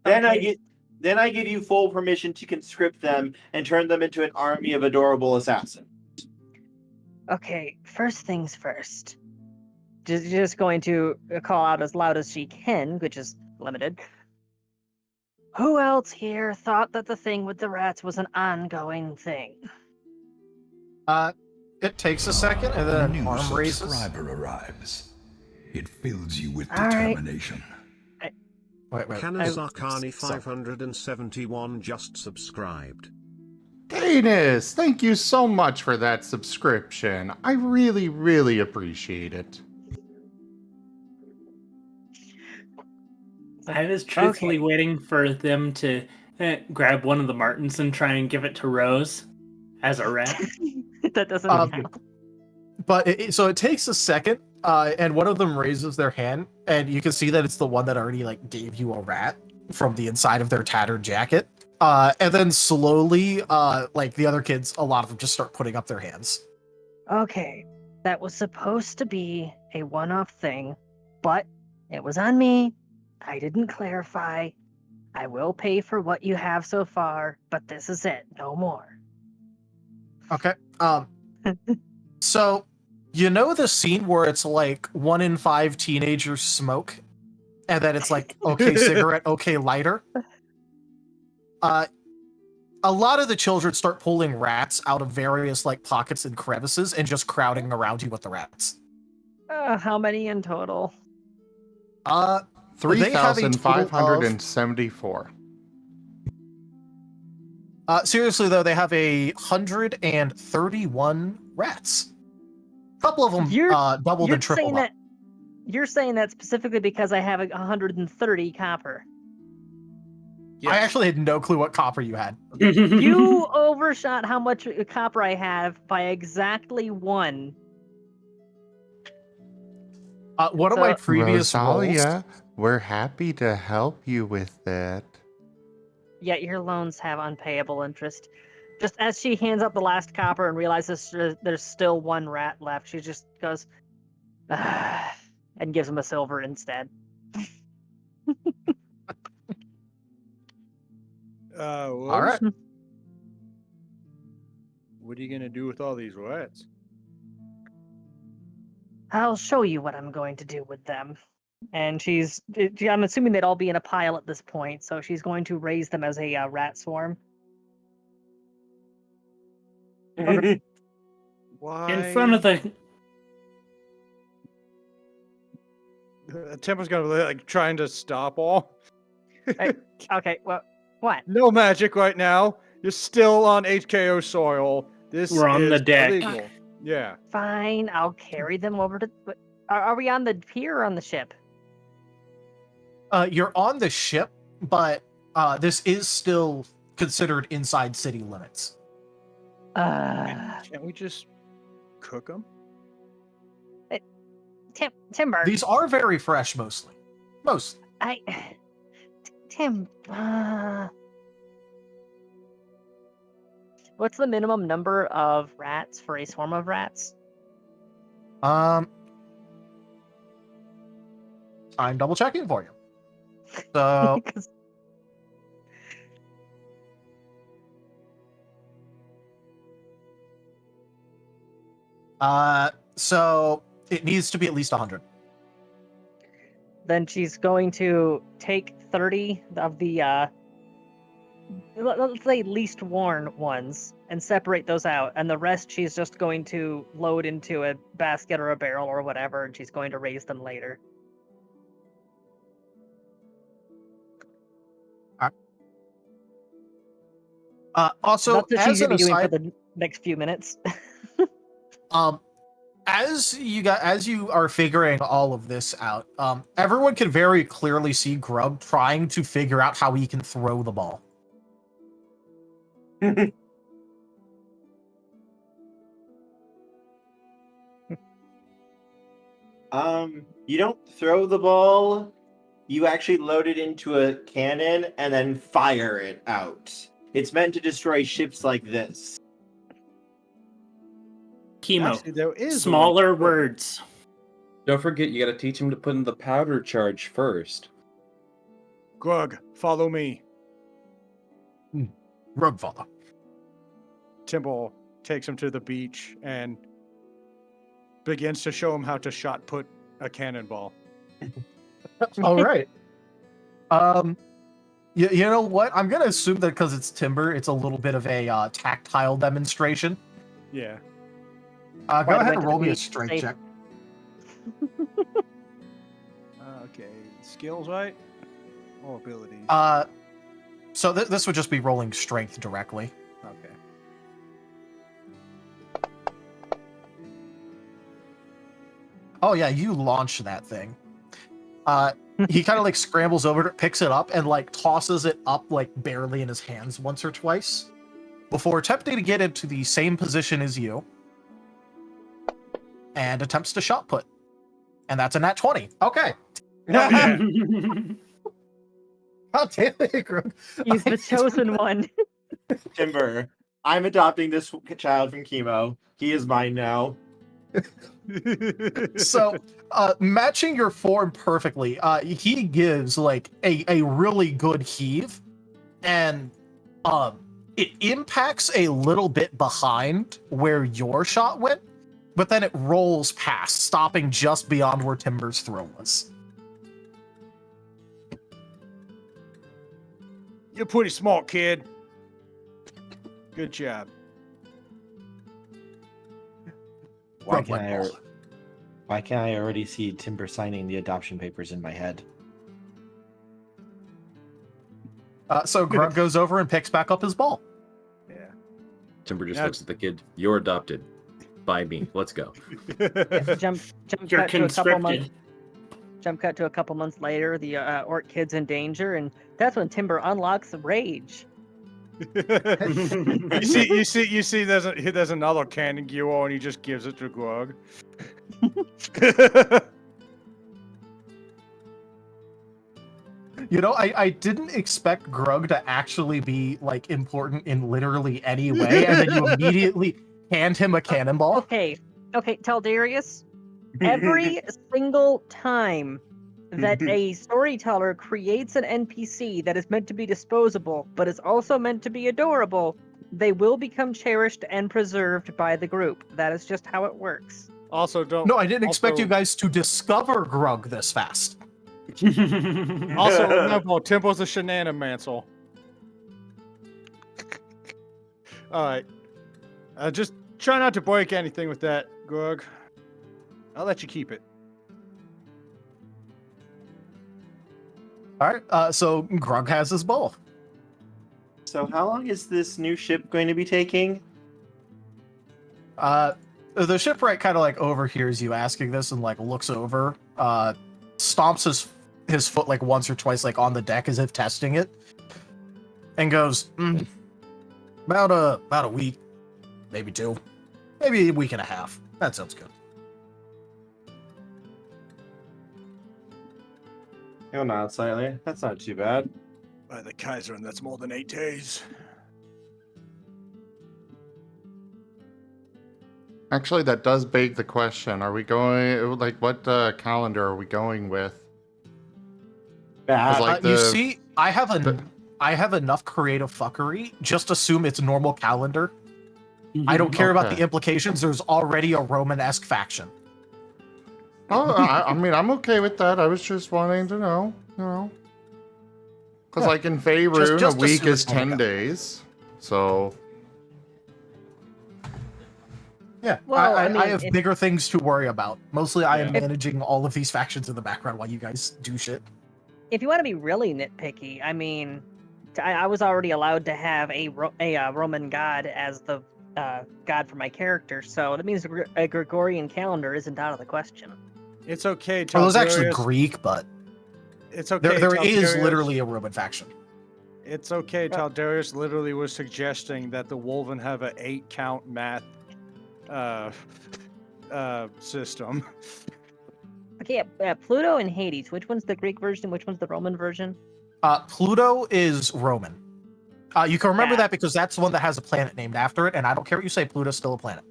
Then I give you full permission to conscript them and turn them into an army of adorable assassins. Okay, first things first. Just going to call out as loud as she can, which is limited. Who else here thought that the thing with the rats was an ongoing thing? It takes a second, and A then new an arm raises. subscriber arrives. It fills you with All right. determination. Wait. Kanazakani 571 just subscribed. Danis, thank you so much for that subscription. I really, really appreciate it. I was truthfully waiting for them to grab one of the Martens and try and give it to Rose as a rat. That doesn't count. But so it takes a second, and one of them raises their hand, and you can see that it's the one that already like gave you a rat from the inside of their tattered jacket. And then slowly, like the other kids, a lot of them just start putting up their hands. Okay, that was supposed to be a one-off thing, but it was on me. I didn't clarify. I will pay for what you have so far, but this is it. No more. Okay. So, you know the scene where it's like 1 in 5 teenagers smoke, and then it's like, okay, cigarette, okay, lighter? A lot of the children start pulling rats out of various like pockets and crevices and just crowding around you with the rats. How many in total? They have a total of 3,574. seriously though, they have 131 rats. A couple of them doubled and tripled up. You're saying that specifically because I have 130 copper. Yes. I actually had no clue what copper you had. You overshot how much copper I have by exactly 1. One of my previous Rosalia, rolls, we're happy to help you with that. Yeah, your loans have unpayable interest. Just as she hands up the last copper and realizes there's still 1 rat left, she just goes, and gives him a silver instead. all right. What are you gonna do with all these rats? I'll show you what I'm going to do with them. And I'm assuming they'd all be in a pile at this point, so she's going to raise them as a rat swarm. Why? In front of the. Tempo's gonna be like trying to stop all. Okay, well, what? No magic right now. You're still on HKO soil. We're on the deck. Illegal. Yeah. Fine, I'll carry them over to. Are we on the pier or on the ship? You're on the ship, but this is still considered inside city limits. Can't we just cook them? Timber. These are very fresh, mostly. Tim. What's the minimum number of rats for a swarm of rats? I'm double checking for you. So so it needs to be at least 100. Then she's going to take 30 of the let's say least worn ones and separate those out, and the rest she's just going to load into a basket or a barrel or whatever, and she's going to raise them later. Also, that's what she's as gonna an be doing for aside, the next few minutes. as you are figuring all of this out, everyone can very clearly see Grub trying to figure out how he can throw the ball. You don't throw the ball. You actually load it into a cannon and then fire it out. It's meant to destroy ships like this. Kemo. Actually, there is Smaller words. Don't forget, you gotta teach him to put in the powder charge first. Grug, follow me. Grub follow. Timble takes him to the beach and begins to show him how to shot put a cannonball. All right. You know what? I'm gonna assume that because it's timber, it's a little bit of a tactile demonstration. Yeah. Go ahead and roll me a strength check. Okay. Skills, right? Or abilities? So this would just be rolling strength directly. Okay. Oh yeah, you launch that thing. He kind of like scrambles over it, picks it up, and like tosses it up like barely in his hands once or twice before attempting to get into the same position as you and attempts to shot put. And that's a nat 20. Okay. God damn it, Grug. He's the chosen one. Timber, I'm adopting this child from Kemo. He is mine now. So, matching your form perfectly, he gives like a really good heave, and it impacts a little bit behind where your shot went, but then it rolls past, stopping just beyond where Timber's throw was. You're pretty smart, kid. Good job. Why Grug went ball. Why can't I already see Timber signing the adoption papers in my head? So Grug goes over and picks back up his ball. Yeah. Timber just Yeah. looks at the kid. You're adopted by me. Let's go. Jump You're cut to a couple months. conscripted. Jump cut to a couple months later. The orc kid's in danger, and that's when Timber unlocks rage. you see. There's another cannon gear, and he just gives it to Grug. You know, I didn't expect Grug to actually be like important in literally any way, and then you immediately hand him a cannonball. Okay, Taldarius. Every single time that a storyteller creates an NPC that is meant to be disposable, but is also meant to be adorable, they will become cherished and preserved by the group. That is just how it works. Also, don't. No, I didn't expect also- you guys to discover Grug this fast. Also, remember, Timber's a shenanimansel. All right. Just try not to break anything with that, Grug. I'll let you keep it. All right, so Grug has his ball. So how long is this new ship going to be taking? The shipwright kind of like overhears you asking this and like looks over, stomps his foot like once or twice like on the deck as if testing it, and goes, about a week, maybe 2, maybe a week and a half. That sounds good. He'll nod slightly. That's not too bad. By the Kaiser, and that's more than 8 days. Actually, that does beg the question. Are we going, like, what calendar are we going with? 'Cause, like, You see, I have enough creative fuckery. Just assume it's normal calendar. I don't care about the Okay. implications. There's already a Roman-esque faction. Oh, I mean, I'm okay with that. I was just wanting to know, you know. Because, Yeah. like, in Faerun, Just a week assume is it's normal 10 calendar. days. So, Yeah, Well, I I mean, have if- bigger things to worry about. Mostly, I am Yeah. managing all of these factions in the background while you guys do shit. If you want to be really nitpicky, I mean, I was already allowed to have a Roman god as the god for my character, so that means a Gregorian calendar isn't out of the question. It's okay, Well, it was actually Taldarius. Greek, but It's okay. there is Taldarius. literally a Roman faction. It's okay. Taldarius literally was suggesting that the Wolven have an 8-count math system. Okay, Pluto and Hades. Which one's the Greek version? Which one's the Roman version? Pluto is Roman. You can remember Yeah. that because that's the one that has a planet named after it, and I don't care what you say, Pluto's still a planet.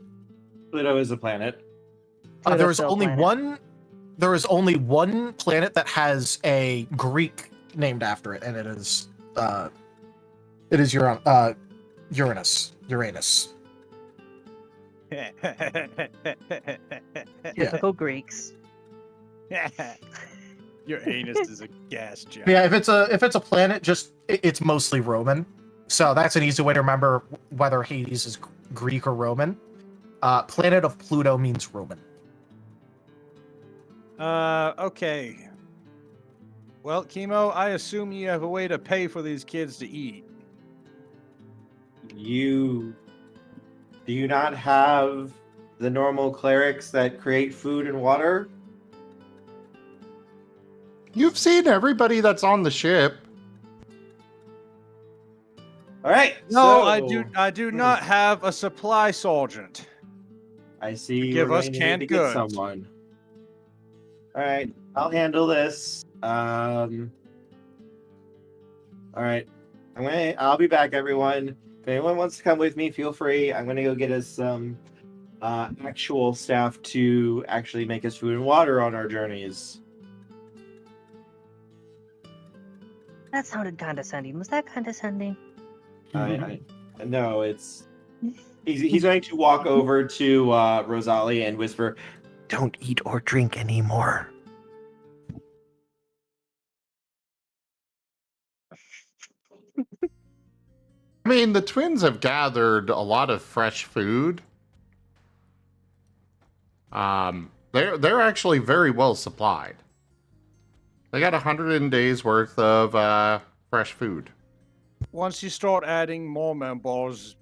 Pluto is a planet. Pluto's There is still a only planet. one. There is only one planet that has a Greek named after it, and it is Uranus. Uranus. Typical Greeks. Your anus is a gas jet. Yeah, if it's a planet, just it's mostly Roman. So that's an easy way to remember whether Hades is Greek or Roman. Planet of Pluto means Roman. Okay. Well, Kemo, I assume you have a way to pay for these kids to eat. Do you not have the normal clerics that create food and water? you've seen everybody that's on the ship. All right. No, so- I do not have a supply sergeant. I see. Give we're us going to need canned to get goods. someone. All right, I'll handle this. All right. I'll be back, everyone. If anyone wants to come with me, feel free. I'm gonna go get us some actual staff to actually make us food and water on our journeys. That sounded condescending. Was that condescending? I no, it's he's going to walk over to Rosalia and whisper, "Don't eat or drink anymore." I mean, the twins have gathered a lot of fresh food. They're actually very well supplied. They got 100 days worth of fresh food. Once you start adding more members,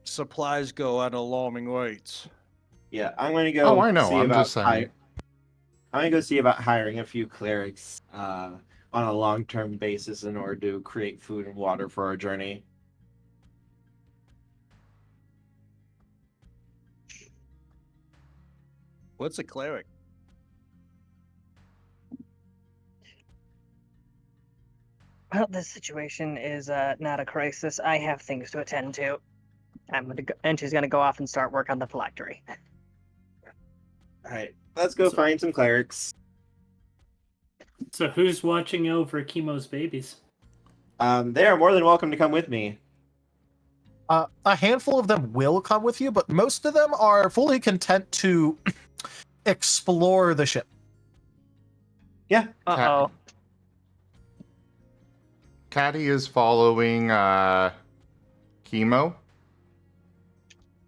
supplies go at alarming rates. Yeah, I'm going to go. Oh, I know. See I'm about just saying. I'm going to go see about hiring a few clerics on a long-term basis in order to create food and water for our journey. What's a cleric? Well, this situation is not a crisis. I have things to attend to. I'm gonna go, and she's gonna go off and start work on the phylactery. All right, let's go find some clerics. So who's watching over Kemo's babies? They are more than welcome to come with me. A handful of them will come with you, but most of them are fully content to explore the ship. Yeah. Uh-oh. Caddy is following Kemo.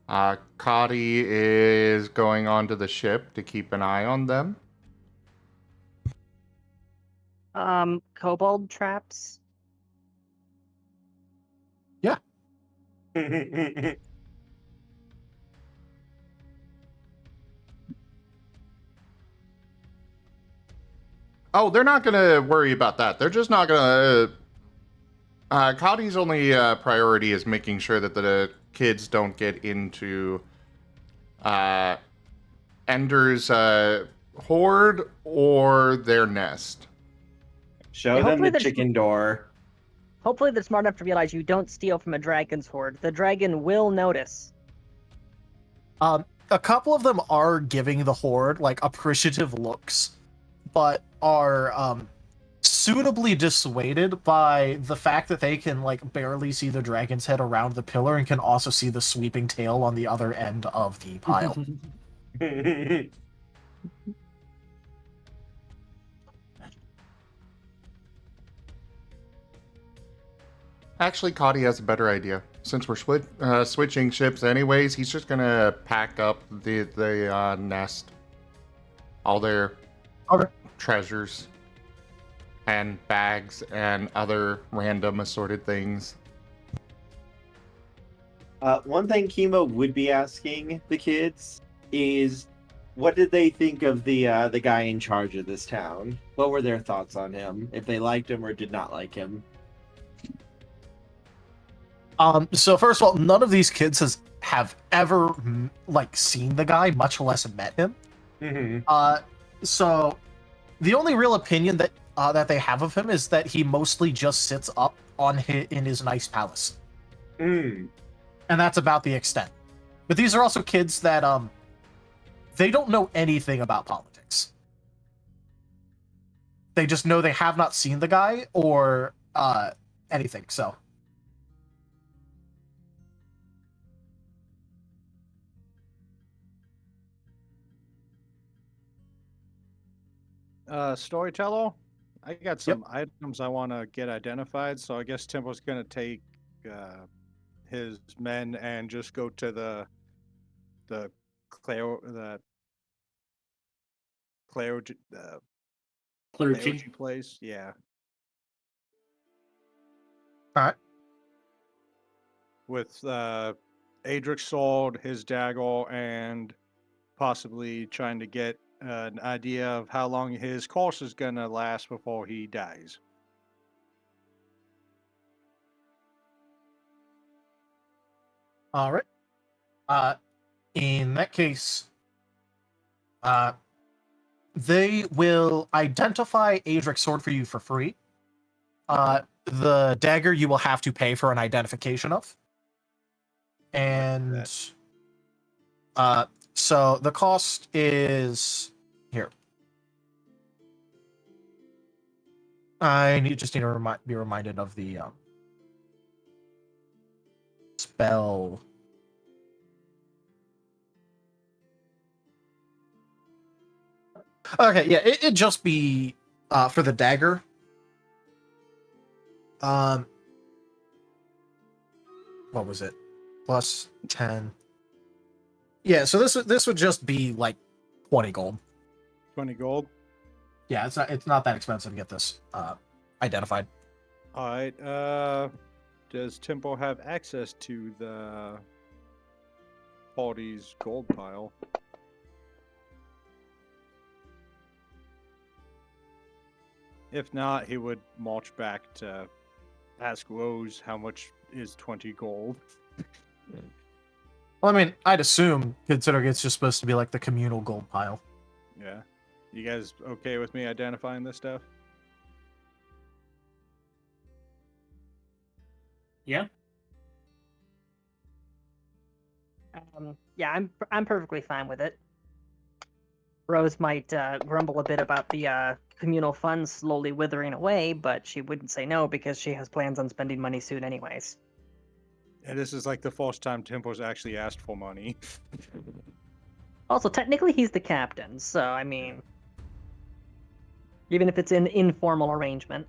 Cotty is going onto the ship to keep an eye on them. Kobold traps? Oh, they're not gonna worry about that. They're just not gonna. Cotty's only priority is making sure that the kids don't get into Ender's horde or their nest. Show Yeah, them hopefully the there's- chicken door. Hopefully they're smart enough to realize you don't steal from a dragon's horde. The dragon will notice. A couple of them are giving the horde like appreciative looks, but are suitably dissuaded by the fact that they can like barely see the dragon's head around the pillar and can also see the sweeping tail on the other end of the pile. Actually, Cotty has a better idea. Since we're switching ships anyways, he's just gonna pack up the nest, all their treasures and bags and other random assorted things. One thing Kemo would be asking the kids is, what did they think of the guy in charge of this town? What were their thoughts on him? If they liked him or did not like him? So first of all, none of these kids have ever like seen the guy, much less met him. Mm-hmm. So the only real opinion that that they have of him is that he mostly just sits up in his nice palace, Mm. and that's about the extent. But these are also kids that they don't know anything about politics. They just know they have not seen the guy or anything. So. Storyteller, I got some items I want to get identified, so I guess Tempo's going to take his men and just go to the clergy place. Yeah. All right. With Adric's sword, his dagger, and possibly trying to get an idea of how long his course is going to last before he dies. All right. In that case, they will identify Adric's sword for you for free. the dagger you will have to pay for an identification of. And so the cost is here. Just need to be reminded of the spell. Okay, yeah, it'd just be for the dagger. What was it? Plus 10. Yeah, so this would just be like 20 gold. 20 gold. Yeah, it's not that expensive to get this identified. All right. Does Tempo have access to the party's gold pile? If not, he would march back to ask Rose how much is 20 gold. Well, I mean, I'd assume, considering it's just supposed to be like the communal gold pile. Yeah. You guys okay with me identifying this stuff? Yeah. Yeah, I'm perfectly fine with it. Rose might grumble a bit about the communal funds slowly withering away, but she wouldn't say no because she has plans on spending money soon anyways. And this is like the first time Tempo's actually asked for money. Also, technically he's the captain, so I mean, even if it's an informal arrangement.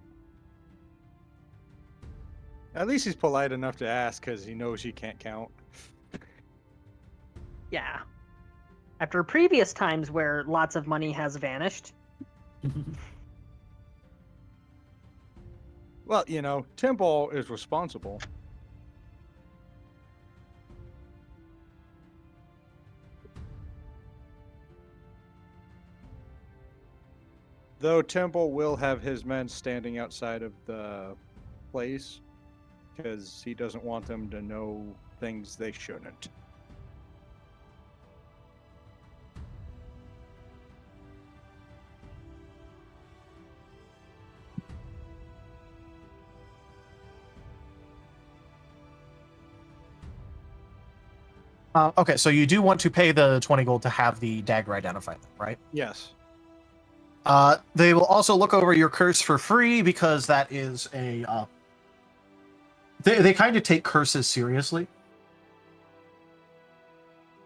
At least he's polite enough to ask because he knows he can't count. Yeah. After previous times where lots of money has vanished. Well, you know, Tempo is responsible. Though Tempo will have his men standing outside of the place because he doesn't want them to know things they shouldn't. Okay, so you do want to pay the 20 gold to have the dagger identified, right? Yes. They will also look over your curse for free because that is a... They kind of take curses seriously.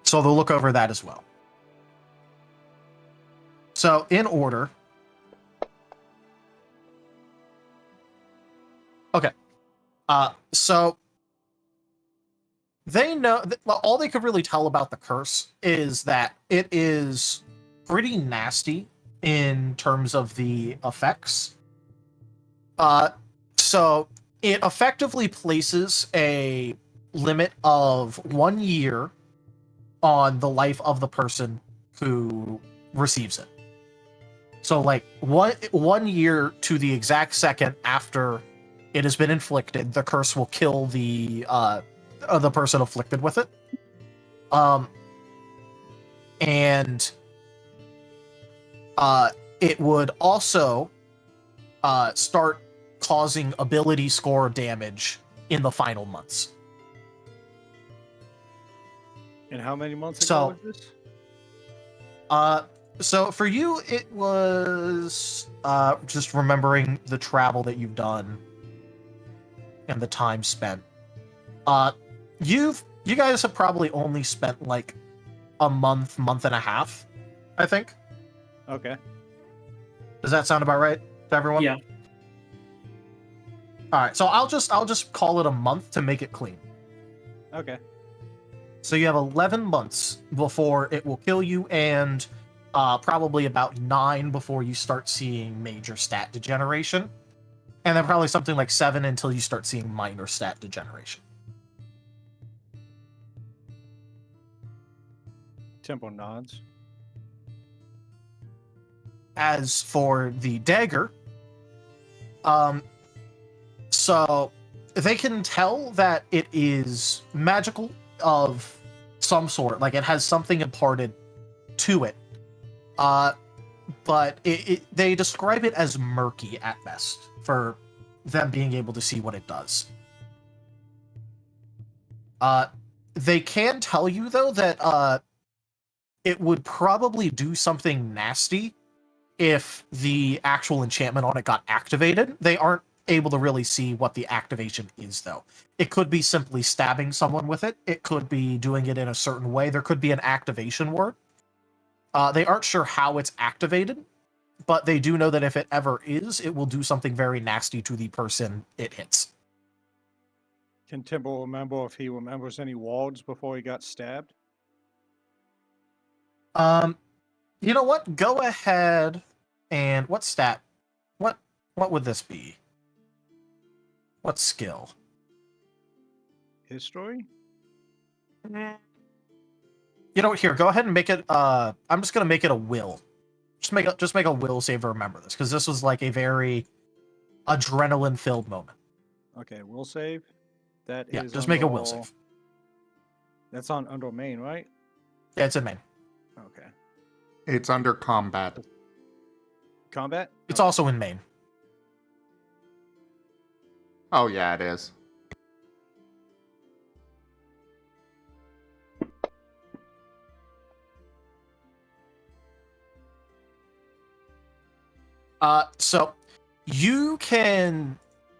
So they'll look over that as well. So, in order... Okay. So... They know... all they could really tell about the curse is that it is pretty nasty in terms of the effects. So it effectively places a limit of 1 year on the life of the person who receives it. So like one year to the exact second after it has been inflicted, the curse will kill the person afflicted with it. And it would also start causing ability score damage in the final months. And how many months So- ago was this? So for you, it was just remembering the travel that you've done and the time spent. You guys have probably only spent like a month and a half, I think. Okay. Does that sound about right to everyone? Yeah. All right, so I'll just call it a month to make it clean. Okay. So you have 11 months before it will kill you, and probably about 9 before you start seeing major stat degeneration, and then probably something like 7 until you start seeing minor stat degeneration. Tempo nods. As for the dagger, so they can tell that it is magical of some sort, like it has something imparted to it. But they describe it as murky at best for them being able to see what it does. They can tell you, though, that it would probably do something nasty if the actual enchantment on it got activated. They aren't able to really see what the activation is, though. It could be simply stabbing someone with it. It could be doing it in a certain way. There could be an activation word. They aren't sure how it's activated, but they do know that if it ever is, it will do something very nasty to the person it hits. Can Timbo remember if he remembers any wards before he got stabbed? You know what? Go ahead and what stat? What would this be? What skill? History? You know, here, go ahead and make it. I'm just gonna make it a will. Just make a will save to remember this, because this was like a very adrenaline-filled moment. Okay, will save. That Yeah, is just make a will under- save. That's on under main, right? Yeah, it's in main. Okay. It's under combat. Combat? It's also in main. Oh, yeah, it is. So you can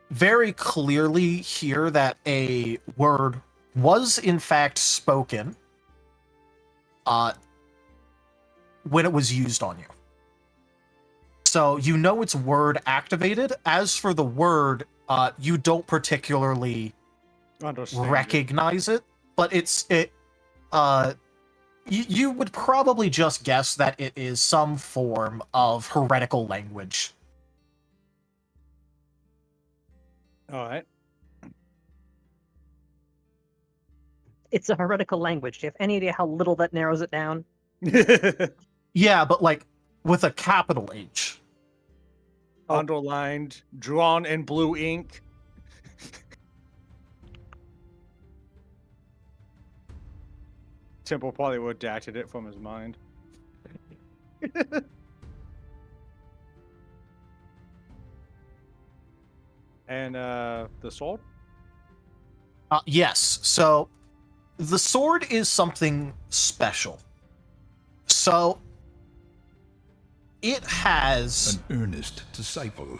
very clearly hear that a word was in fact spoken when it was used on you. So you know it's word activated. As for the word, you don't particularly Understand it. recognize it, but you would probably just guess that it is some form of heretical language. All right. It's a heretical language. Do you have any idea how little that narrows it down? Yeah, but like with a capital H. Underlined, drawn in blue ink. Temple probably redacted it from his mind. And the sword? Yes, so the sword is something special. So it has An earnest disciple.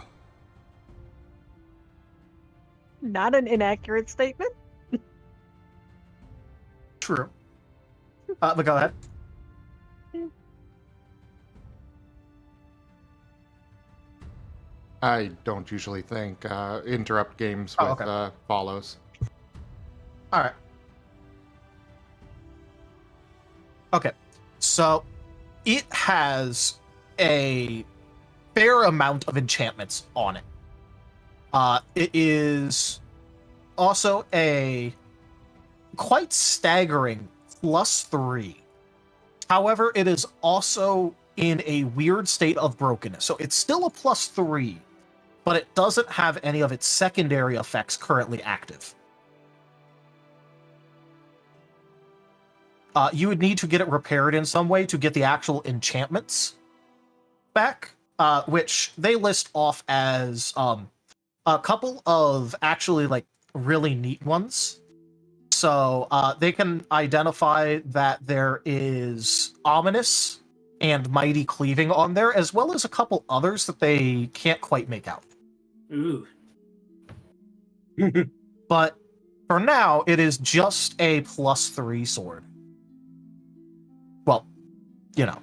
Not an inaccurate statement. true. But go ahead. I don't usually interrupt games Oh, with okay. follows. All right. Okay, so it has a fair amount of enchantments on it. It is also a quite staggering +3. However, it is also in a weird state of brokenness. So it's still a +3, but it doesn't have any of its secondary effects currently active. You would need to get it repaired in some way to get the actual enchantments back, which they list off as a couple of actually like really neat ones. So they can identify that there is ominous and mighty cleaving on there, as well as a couple others that they can't quite make out. Ooh. But for now, it is just a +3 sword. Well, you know.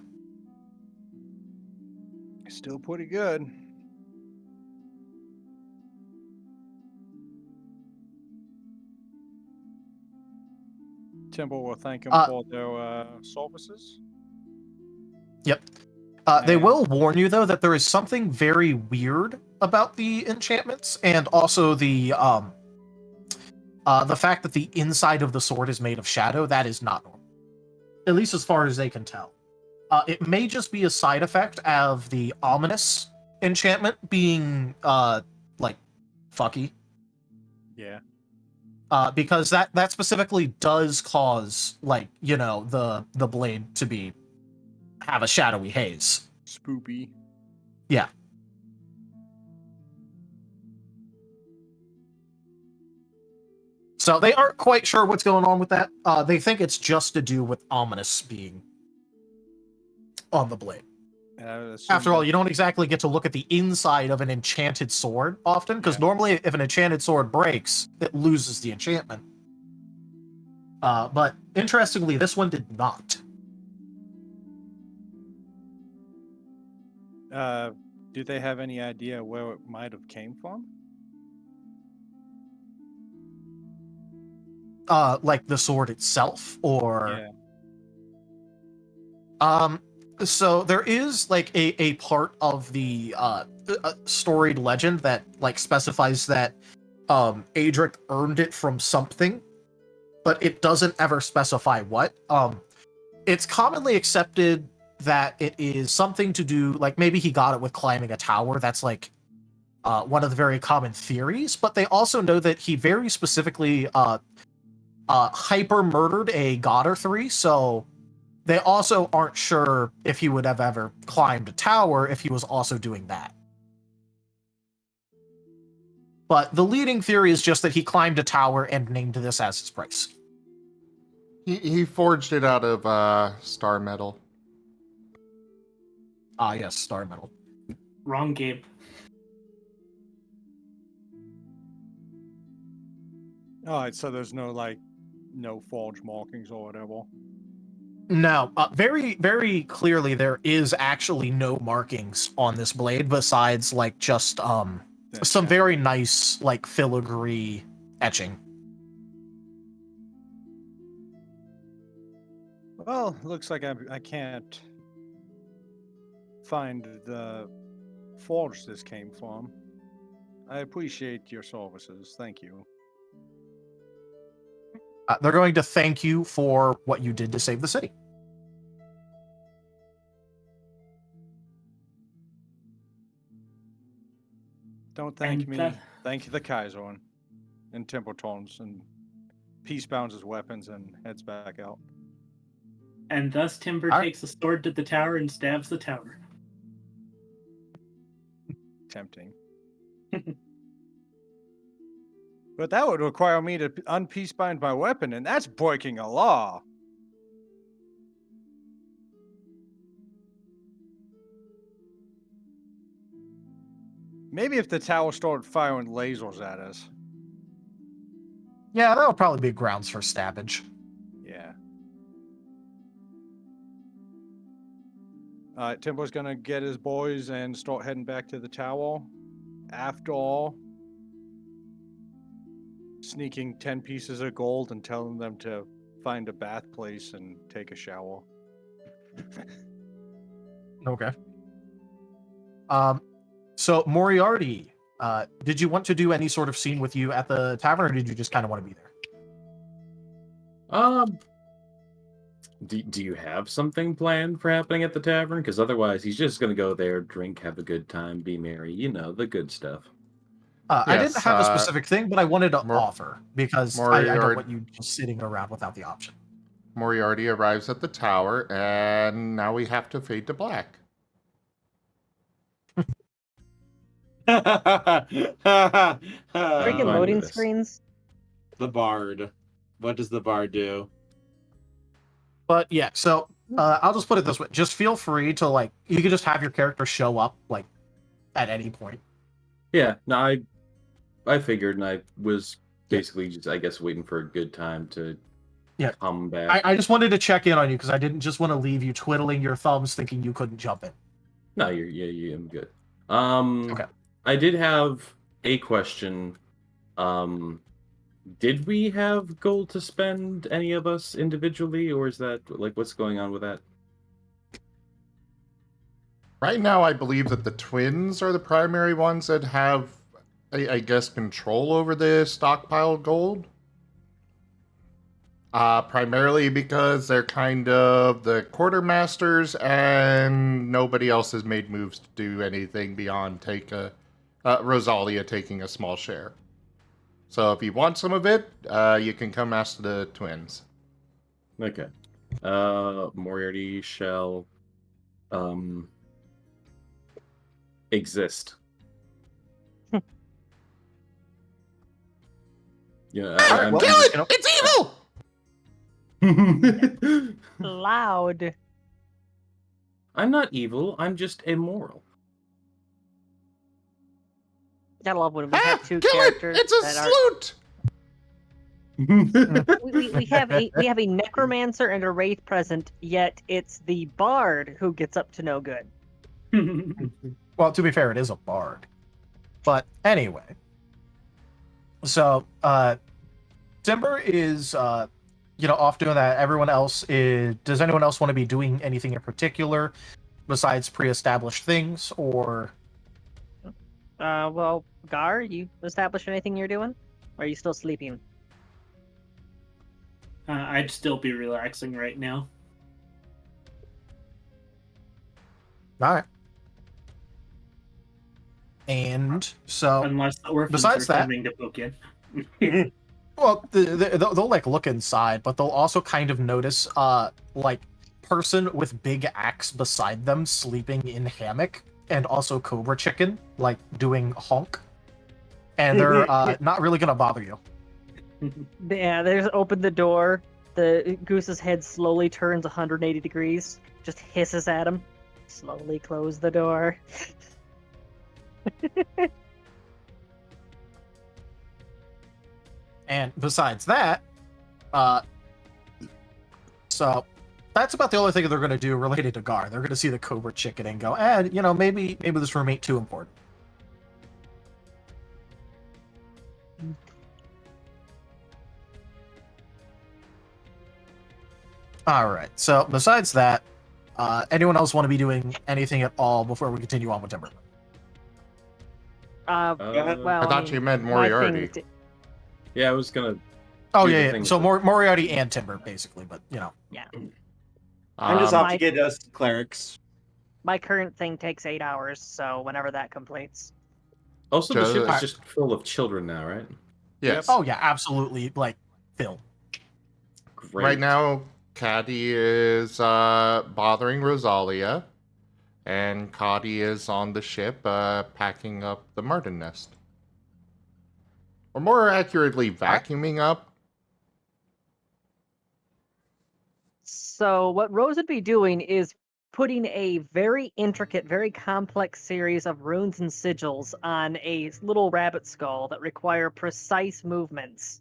Still pretty good. Temple will thank him for their services. Yep. They will warn you, though, that there is something very weird about the enchantments, and also the fact that the inside of the sword is made of shadow. That is not normal, at least as far as they can tell. It may just be a side effect of the ominous enchantment being like fucky. Yeah. Because that specifically does cause, like, you know, the blade to have a shadowy haze. Spoopy. Yeah. So they aren't quite sure what's going on with that. They think it's just to do with ominous being on the blade. After all, you don't exactly get to look at the inside of an enchanted sword often, because normally if an enchanted sword breaks, it loses the enchantment. But interestingly, this one did not. Do they have any idea where it might have came from? Like the sword itself, or Yeah. So there is like a part of the storied legend that like specifies that Adric earned it from something, but it doesn't ever specify what. It's commonly accepted that it is something to do, like maybe he got it with climbing a tower. That's like one of the very common theories, but they also know that he very specifically hyper murdered a god or three, so they also aren't sure if he would have ever climbed a tower if he was also doing that. But the leading theory is just that he climbed a tower and named this as his price. He forged it out of star metal. Ah, yes, star metal. Wrong game. Alright, so there's no forge markings or whatever. No, very, very clearly there is actually no markings on this blade besides like just some very nice like filigree etching. Well, looks like I can't find the forge this came from. I appreciate your services. Thank you. They're going to thank you for what you did to save the city. Don't thank And me. that- Thank the Kaiser and Templetones, and peace bounds his weapons and heads back out. And thus Timber takes a sword to the tower and stabs the tower. Tempting. But that would require me to unpeace bind my weapon, and that's breaking a law. Maybe if the tower started firing lasers at us. Yeah, that would probably be grounds for stabbage. Yeah. Timber's gonna get his boys and start heading back to the tower. After all, sneaking 10 pieces of gold and telling them to find a bath place and take a shower. Okay. So Moriarty, did you want to do any sort of scene with you at the tavern, or did you just kind of want to be there? Do you have something planned for happening at the tavern? Because otherwise, he's just gonna go there, drink, have a good time, be merry. You know, the good stuff. I didn't have a specific thing, but I wanted to offer because I don't want you just sitting around without the option. Moriarty arrives at the tower, and now we have to fade to black. Freaking loading this. screens. The bard. What does the bard do? But yeah, so I'll just put it this way: just feel free to like, you can just have your character show up like at any point. Yeah, no, I figured, and I was basically just, I guess, waiting for a good time to come back. I just wanted to check in on you because I didn't just want to leave you twiddling your thumbs thinking you couldn't jump in. No, I'm good. Okay. I did have a question. Did we have gold to spend, any of us individually, or is that like what's going on with that? Right now, I believe that the twins are the primary ones that have, I guess, control over the stockpiled gold. Primarily because they're kind of the quartermasters, and nobody else has made moves to do anything beyond Rosalia taking a small share. So if you want some of it, you can come ask the twins. Okay. Moriarty shall exist. Yeah, Alright, I'm well, Kill it! you know- It's evil! Loud. I'm not evil. I'm just immoral. Gotta love when we Ah, have two kill it! characters It's a that are. sloot! We have a necromancer and a wraith present, yet it's the bard who gets up to no good. Well, to be fair, it is a bard. But anyway. So, Timber is, off doing that. Everyone else is... Does anyone else want to be doing anything in particular besides pre-established things, or... Well, Gar, you established anything you're doing? Or are you still sleeping? I'd still be relaxing right now. Alright. And so... Unless the orphans besides are that- coming to book in. Well, they'll like look inside, but they'll also kind of notice, person with big axe beside them sleeping in hammock, and also Cobra Chicken, like, doing honk. And they're not really gonna bother you. Yeah, they just open the door. The goose's head slowly turns 180 degrees, just hisses at him. Slowly close the door. And besides that, so that's about the only thing they're gonna do related to Gar. They're gonna see the Cobra Chicken and go, maybe this room ain't too important. Alright, so besides that, anyone else want to be doing anything at all before we continue on with Timber? Well, I thought you meant my thing Moriarty. d- Yeah, I was gonna. Oh, do the yeah. thing So with Moriarty and Timber, basically, but, I'm just Um, off to get us clerics. My current thing takes 8 hours, so whenever that completes. Also, the ship Just- is just full of children now, right? yes. Oh, yeah, absolutely, like, Phil. Great. Right now, Caddy is bothering Rosalia, and Cody is on the ship packing up the Marten nest. Or more accurately, vacuuming up. So what Rose would be doing is putting a very intricate, very complex series of runes and sigils on a little rabbit skull that require precise movements.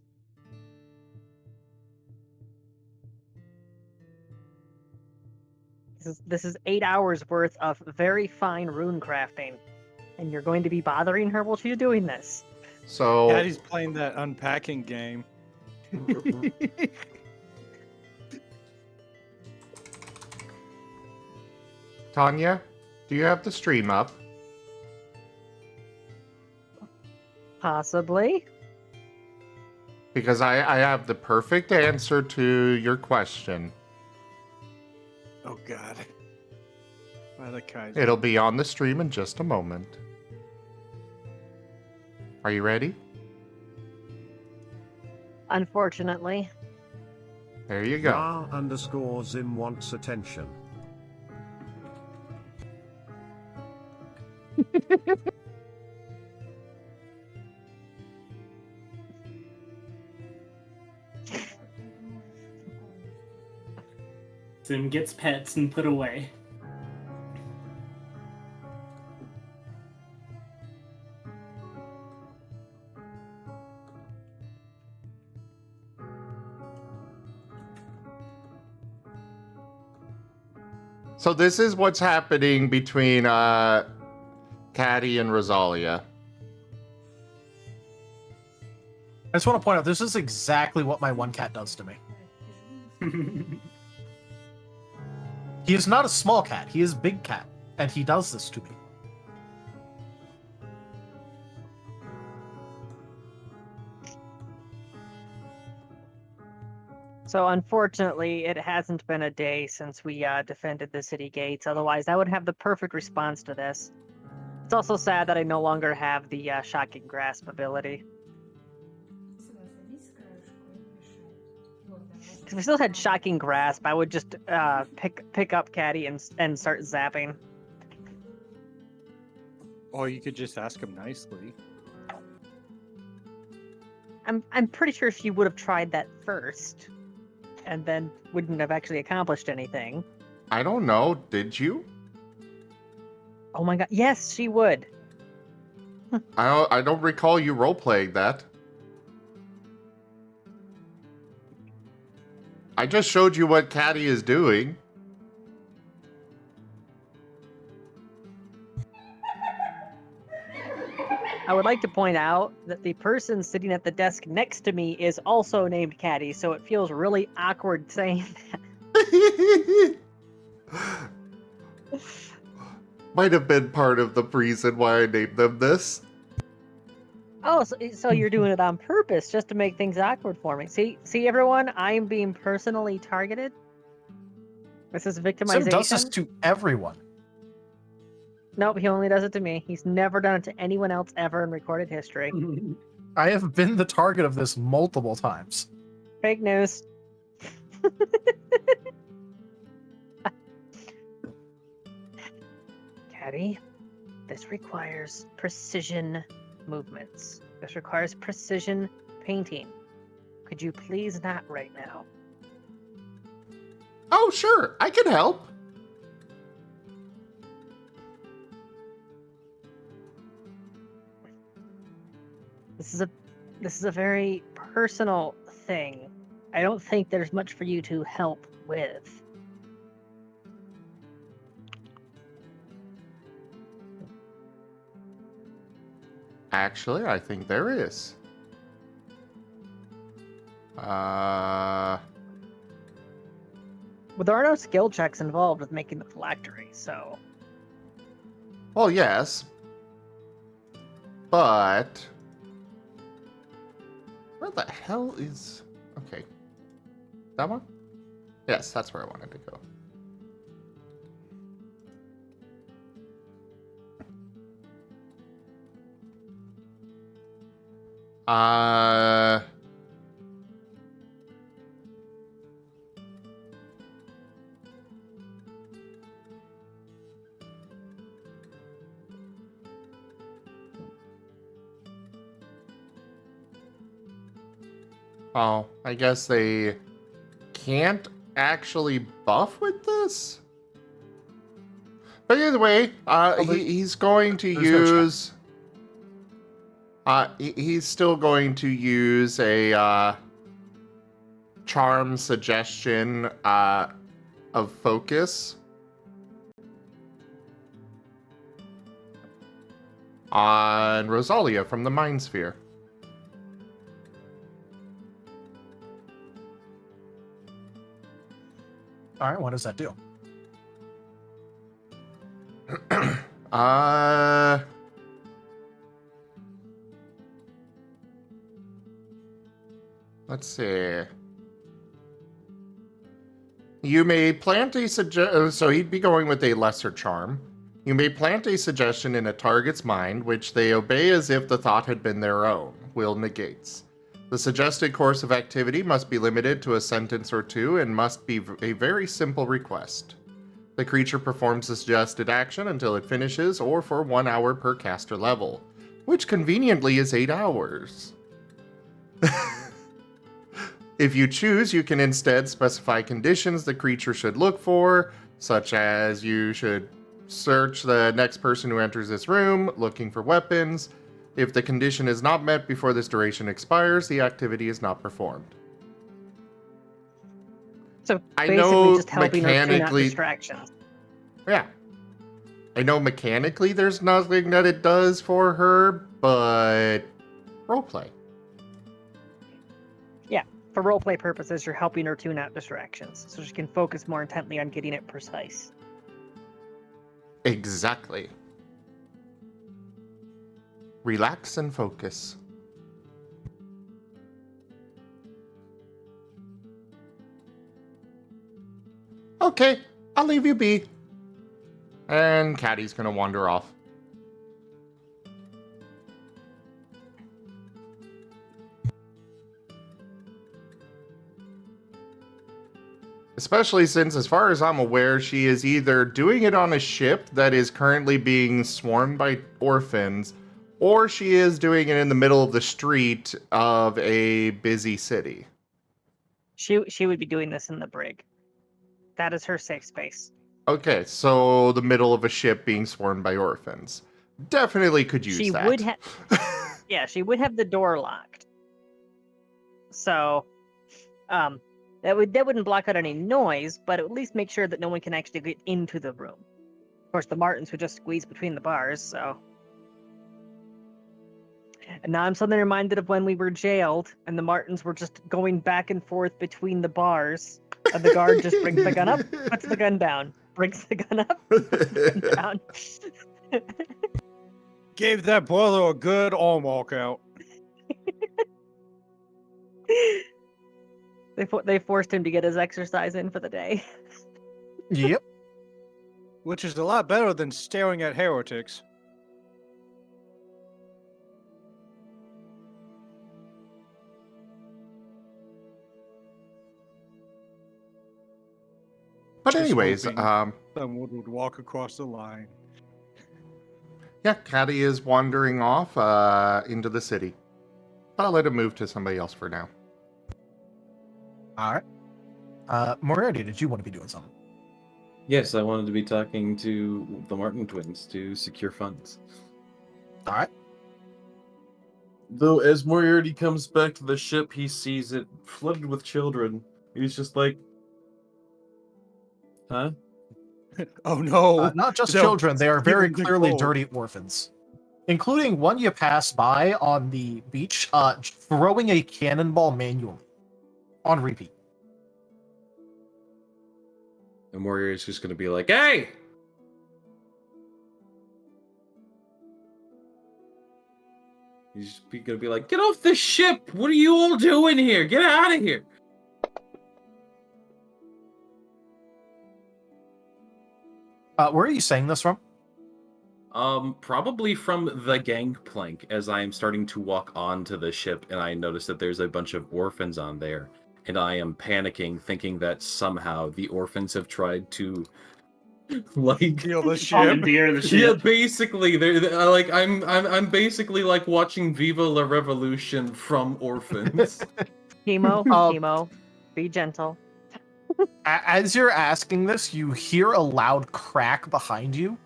This is 8 hours worth of very fine rune crafting, and you're going to be bothering her while she's doing this. So, Daddy's playing that unpacking game. Tanya, do you have the stream up? Possibly. Because I have the perfect answer to your question. Oh God. By the Kaiser. It'll be on the stream in just a moment. Are you ready? Unfortunately. There you go. _Zim wants attention. Sim gets pets and put away. So this is what's happening between Caddy and Rosalia. I just want to point out, this is exactly what my one cat does to me. He is not a small cat, he is a big cat, and he does this to me. So unfortunately, it hasn't been a day since we defended the city gates. Otherwise, I would have the perfect response to this. It's also sad that I no longer have the shocking grasp ability. If I still had shocking grasp, I would just pick up Caddy and start zapping. Or you could just ask him nicely. I'm pretty sure she would have tried that first, and then wouldn't have actually accomplished anything. I don't know. Did you? Oh my god, yes, she would. I don't recall you role-playing that. I just showed you what Caddy is doing. I would like to point out that the person sitting at the desk next to me is also named Caddy, so it feels really awkward saying that. Might have been part of the reason why I named them this. Oh, so you're doing it on purpose just to make things awkward for me. See, everyone, I am being personally targeted. This is victimization. Sim does this to everyone. Nope, he only does it to me. He's never done it to anyone else ever in recorded history. I have been the target of this multiple times. Fake news. Caddy, this requires precision movements. This requires precision painting. Could you please not right now? Oh, sure. I can help. This is a very personal thing. I don't think there's much for you to help with. Actually, I think there is. Well, there are no skill checks involved with making the phylactery, so... Well, yes. But... where the hell is... Okay. That one? Yes, that's where I wanted to go. Oh, I guess they can't actually buff with this? But either way, he's going to use... he's still going to use a charm suggestion of focus on Rosalia from the Mind Sphere. All right, what does that do? Let's see. You may plant a so he'd be going with a lesser charm. You may plant a suggestion in a target's mind, which they obey as if the thought had been their own. Will negates. The suggested course of activity must be limited to a sentence or two and must be a very simple request. The creature performs the suggested action until it finishes or for 1 hour per caster level, which conveniently is 8 hours. If you choose, you can instead specify conditions the creature should look for, such as you should search the next person who enters this room, looking for weapons. If the condition is not met before this duration expires, the activity is not performed. So I basically know just helping her tune out mechanically- distractions. Yeah. I know mechanically there's nothing that it does for her, but roleplay. Yeah, for roleplay purposes, you're helping her tune out distractions, so she can focus more intently on getting it precise. Exactly. Relax and focus. Okay, I'll leave you be. And Caddy's gonna wander off. Especially since, as far as I'm aware, she is either doing it on a ship that is currently being swarmed by orphans, or she is doing it in the middle of the street of a busy city. She would be doing this in the brig. That is her safe space. Okay, so the middle of a ship being swarmed by orphans. Definitely could use She that. would have, yeah, she would have the door locked. So, that wouldn't block out any noise, but at least make sure that no one can actually get into the room. Of course, the Martens would just squeeze between the bars. So, and now I'm suddenly reminded of when we were jailed, and the Martens were just going back and forth between the bars, and the guard just brings the gun up, puts the gun down, brings the gun up, puts the gun down. Gave that brother a good arm walkout. They forced him to get his exercise in for the day. Yep. Which is a lot better than staring at heretics. But Just anyways, hoping someone would walk across the line. yeah, Caddy is wandering off into the city. But I'll let him move to somebody else for now. All right. Moriarty, did you want to be doing something? Yes, I wanted to be talking to the Marten twins to secure funds. All right. Though, as Moriarty comes back to the ship, he sees it flooded with children. He's just like, huh? Oh no! Not just No, children, they are very give them clearly control. dirty orphans. Including one you pass by on the beach, throwing a cannonball manually. On repeat. And Moriarty's just gonna be like, hey! He's just gonna be like, get off the ship! What are you all doing here? Get out of here! Where are you saying this from? Probably from the gangplank, as I am starting to walk onto the ship, and I notice that there's a bunch of orphans on there, and I am panicking, thinking that somehow the orphans have tried to, like, Steal the ship. Commandeer the yeah, ship. basically, they're like, I'm basically like watching Viva la Revolution from orphans. Kemo, be gentle. As you're asking this, you hear a loud crack behind you.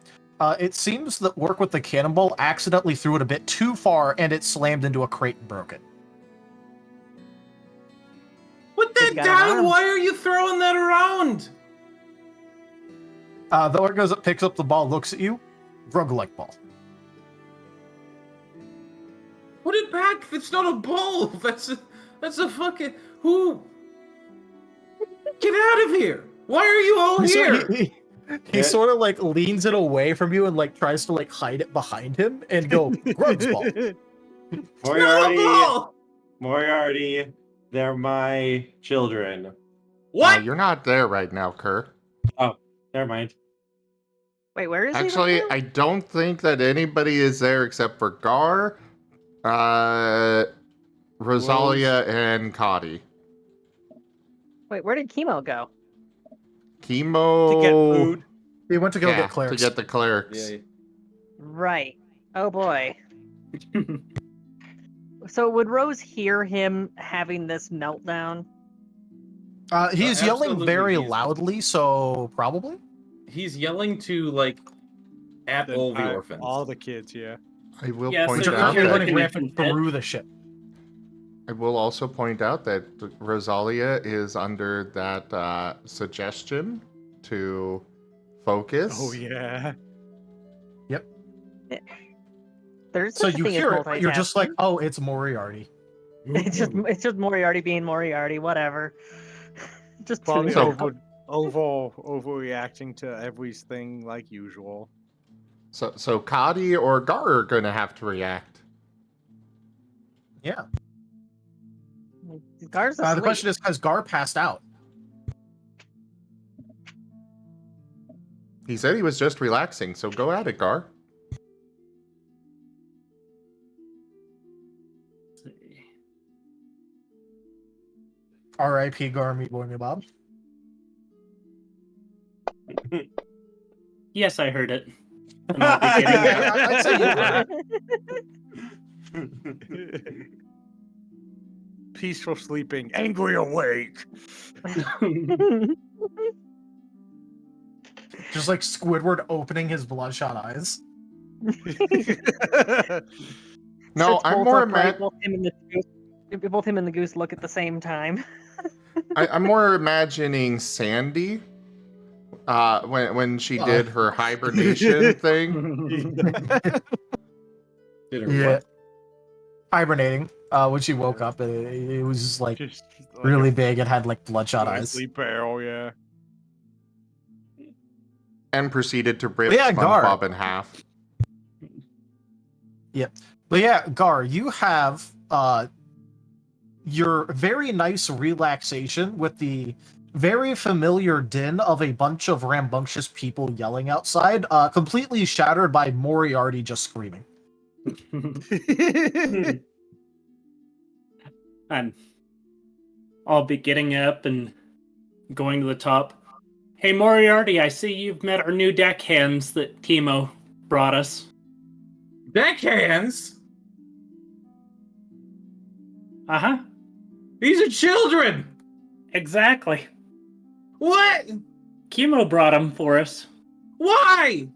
It seems that work with the cannonball accidentally threw it a bit too far, and it slammed into a crate and broke it. Put that Good guy, down! man. Why are you throwing that around? The orc goes up, picks up the ball, looks at you. Roguelike ball. Put it back! That's not a ball! That's a fucking... Who? Get out of here! Why are you all here? He sort of like leans it away from you and like tries to like hide it behind him and go, Grug's ball. Moriarty, No! Moriarty, they're my children. What? You're not there right now, Kerr. Never mind. Wait, where is he? Actually, right now? I don't think that anybody is there except for Gar, Rosalia, and Cotty. Wait, where did Kemo go? Kemo... To get food. He went to go Yeah, get clerics. to get the clerics. Yeah. Right. Oh boy. So would Rose hear him having this meltdown? He's yelling Absolutely, very he's- loudly, so probably. He's yelling to, like, at all the orphans. All the kids, yeah. I will Yeah, point so You're out you're currently that... running looking rampant at- through the ship. I will also point out that Rosalia is under that suggestion to focus. Oh yeah. There's So such a you thing as hear it, but you're just like, multitasking. oh, it's Moriarty. It's just Moriarty being Moriarty, whatever. Just Probably tuning So- out. overreacting to everything like usual. So Cotty or Gar are going to have to react. Yeah. Gar's asleep. The question is, has Gar passed out? He said he was just relaxing, so go at it, Gar. R.I.P. Gar, meet boy, me Bob. Yes, I heard it. I'm not beginning. I'd say you Peaceful sleeping, angry awake. Just like Squidward opening his bloodshot eyes. No, Sits I'm both more upright, both him and the goose look at the same time. I'm more imagining Sandy when she did her hibernation thing. Did her Yeah. what? Hibernating. When she woke up, it was just like Just like really a big. It had like bloodshot eyes. grizzly bear, yeah. And proceeded to rip Yeah, Gar. SpongeBob in half. But yeah, Gar, you have your very nice relaxation with the very familiar din of a bunch of rambunctious people yelling outside, completely shattered by Moriarty just screaming. And I'll be getting up and going to the top. Hey, Moriarty, I see you've met our new deckhands that Kemo brought us. Deckhands? Uh-huh. These are children! Exactly. What? Kemo brought them for us. Why?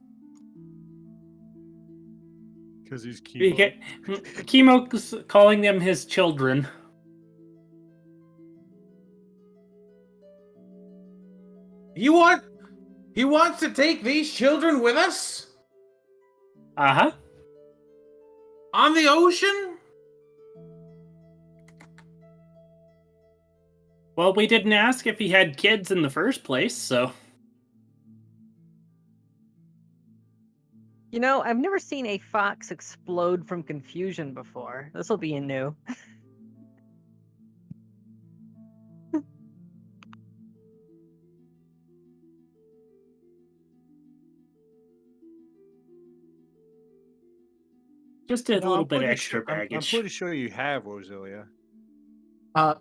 Because he's We Kemo. get Kemo's calling them his children. He wants to take these children with us? Uh-huh. On the ocean? Well, we didn't ask if he had kids in the first place, so... You know, I've never seen a fox explode from confusion before. This will be a new. Just a No, little I'm bit pretty extra sure- I'm baggage. pretty sure you have, Rosalia.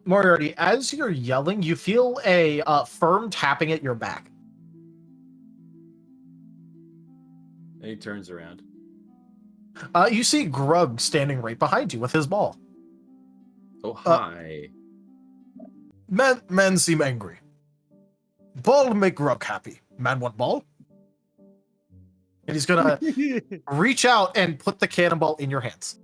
Moriarty, as you're yelling, you feel a firm tapping at your back. And he turns around. You see Grug standing right behind you with his ball. Oh, hi. Men seem angry. Ball make Grug happy. Man want ball? And he's gonna reach out and put the cannonball in your hands.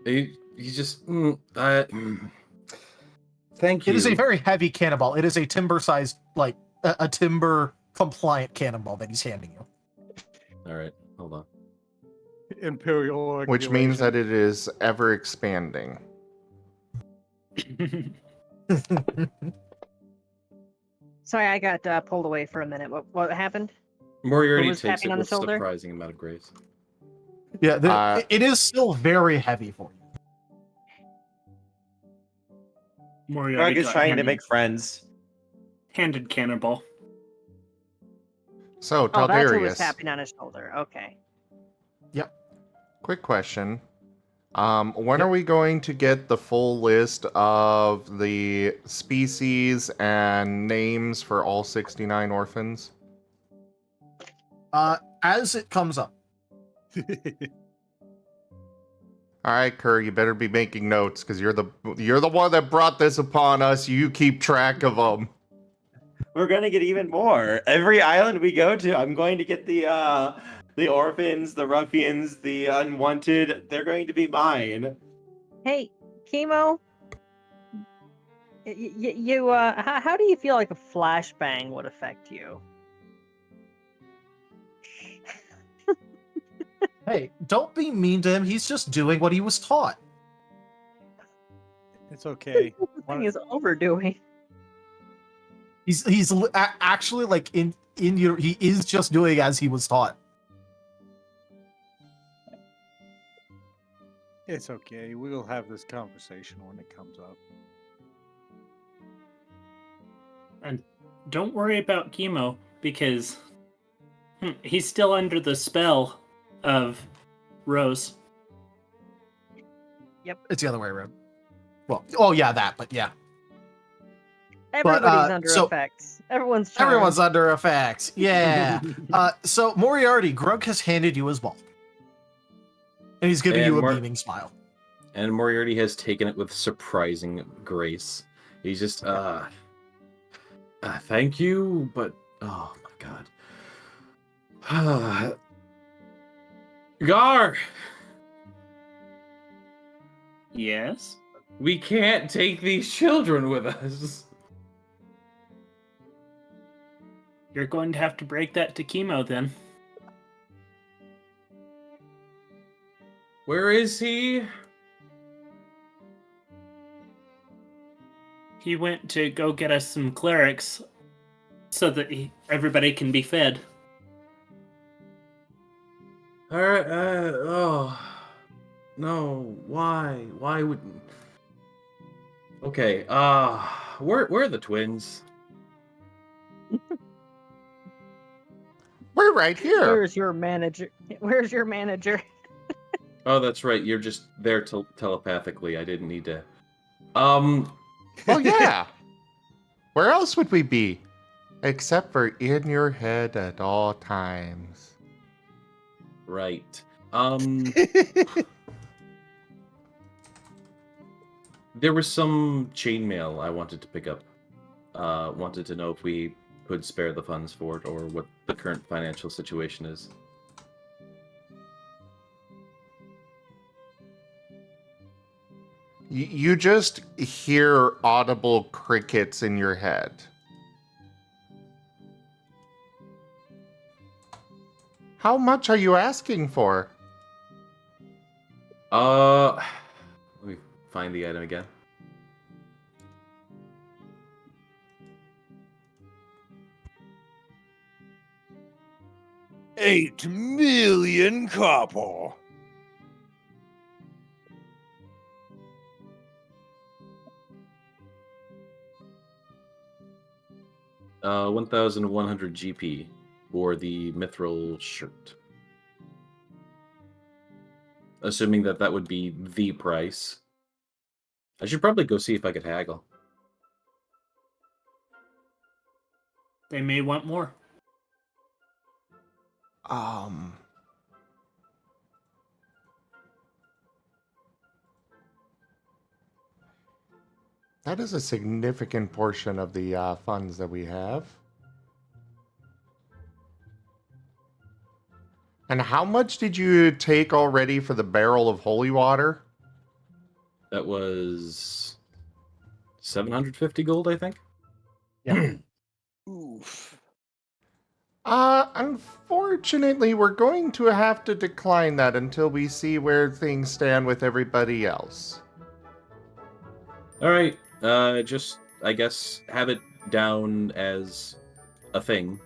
He just... Thank you. It is a very heavy cannonball. It is a timber-sized, like, a timber-compliant cannonball that he's handing you. Alright, hold on. Imperial Which means that regulation. it is ever expanding. Sorry, I got pulled away for a minute. What happened? Moriarty was takes tapping it on the with shoulder? surprising amount of grace. Yeah, it is still very heavy for you. Moriarty Grug is got trying to handed- make friends. handed cannonball. So, Oh, that's who was Taldarius, tapping on his shoulder. Okay. quick question. When are we going to get the full list of the species and names for all 69 orphans? As it comes up. All right, Kerr, you better be making notes because you're the one that brought this upon us. You keep track of them. We're gonna get even more. Every island we go to, I'm going to get the orphans, the ruffians, the unwanted. They're going to be mine. Hey, Kemo. How do you feel like a flashbang would affect you? Hey, don't be mean to him. He's just doing what he was taught. It's okay. The thing is overdoing. He's actually like in your. He is just doing as he was taught. It's okay. We'll have this conversation when it comes up. And don't worry about Kemo, because he's still under the spell of Rose. It's the other way around. Well, oh yeah, that, but yeah. Everybody's under so- effects. Everyone's charmed. Everyone's under effects. Yeah. So Moriarty, Grug has handed you his ball. And he's giving And you a beaming smile. And Moriarty has taken it with surprising grace. He's just, thank you, but, oh my god. Gar! Yes? We can't take these children with us. You're going to have to break that to Kemo then. Where is he? He went to go get us some clerics so that everybody can be fed. Alright, oh. No, why? Why would... Okay, where are the twins? We're right here. Where's your manager? Where's your manager? Oh, that's right, you're just there telepathically. I didn't need to... Well, yeah. Where else would we be? Except for in your head at all times. Right. There was some chainmail I wanted to pick up. Wanted to know if we could spare the funds for it or what the current financial situation is. You just hear audible crickets in your head. How much are you asking for? Let me find the item again. $8 million copper. Uh, 1,100 GP for the mithril shirt. Assuming that that would be the price. I should probably go see if I could haggle. They may want more. That is a significant portion of the funds that we have. And how much did you take already for the barrel of holy water? That was 750 gold, I think. Yeah. Oof. Unfortunately, we're going to have to decline that until we see where things stand with everybody else. All right. Just, I guess, have it down as a thing.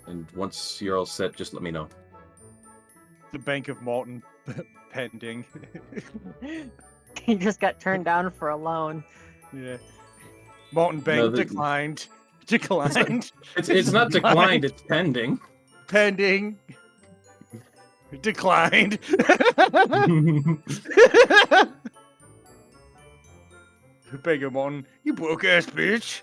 And once you're all set, just let me know. The Bank of Marten pending. He just got turned down for a loan. Yeah. Marten Bank No, declined. Declined. It's not declined, it's pending. Pending. Declined. Bank of Marten, you broke ass bitch.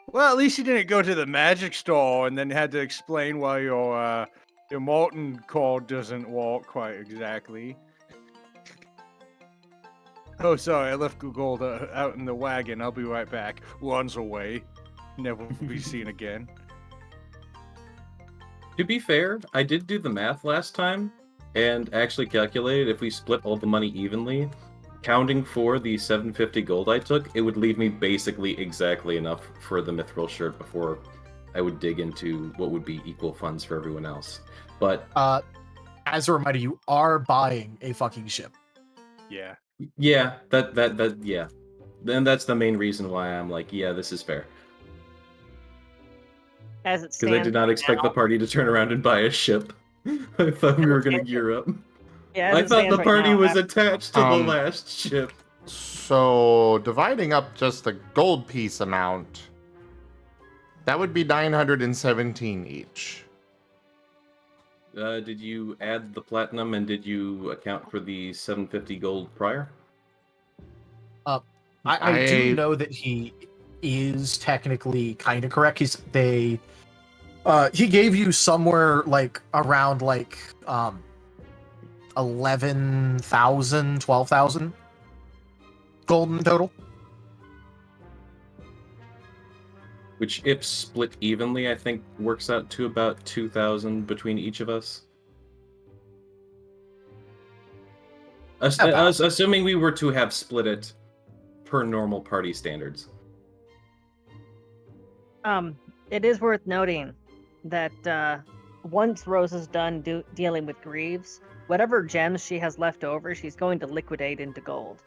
Well, at least you didn't go to the magic store and then had to explain why your Marten card doesn't work quite exactly. Oh, sorry, I left Google out in the wagon. I'll be right back. Runs away. Never will be seen again. To be fair, I did do the math last time and actually calculated if we split all the money evenly, counting for the 750 gold I took, it would leave me basically exactly enough for the mithril shirt before I would dig into what would be equal funds for everyone else. But As a reminder, you are buying a fucking ship. Yeah. yeah, yeah. Then that's the main reason why I'm like, yeah, this is fair. As it Because stands I did not right expect now, the party to turn around and buy a ship. I thought we were going to gear up. yeah, as I it thought stands the right party now, was attached to the last ship. So, dividing up just the gold piece amount, that would be 917 each. Did you add the platinum and did you account for the 750 gold prior? I do I- know that he is technically kind of correct. He gave you somewhere like around 11,000, 12,000 gold in total. Which, if split evenly, I think works out to about 2,000 between each of us. Assuming we were to have split it per normal party standards. It is worth noting that once Rose is done dealing with Greaves, whatever gems she has left over, she's going to liquidate into gold.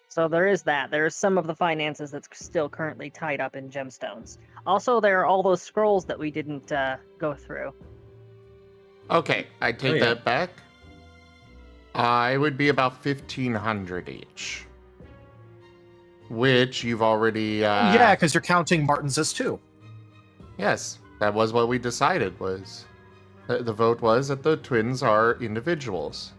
So there is that. There is some of the finances that's still currently tied up in gemstones. Also, there are all those scrolls that we didn't go through. Okay, I take that back. I would be about 1,500 each. Which you've already... Yeah, because you're counting Marten's as 2. Yes, that was what we decided was... The vote was that the twins are individuals.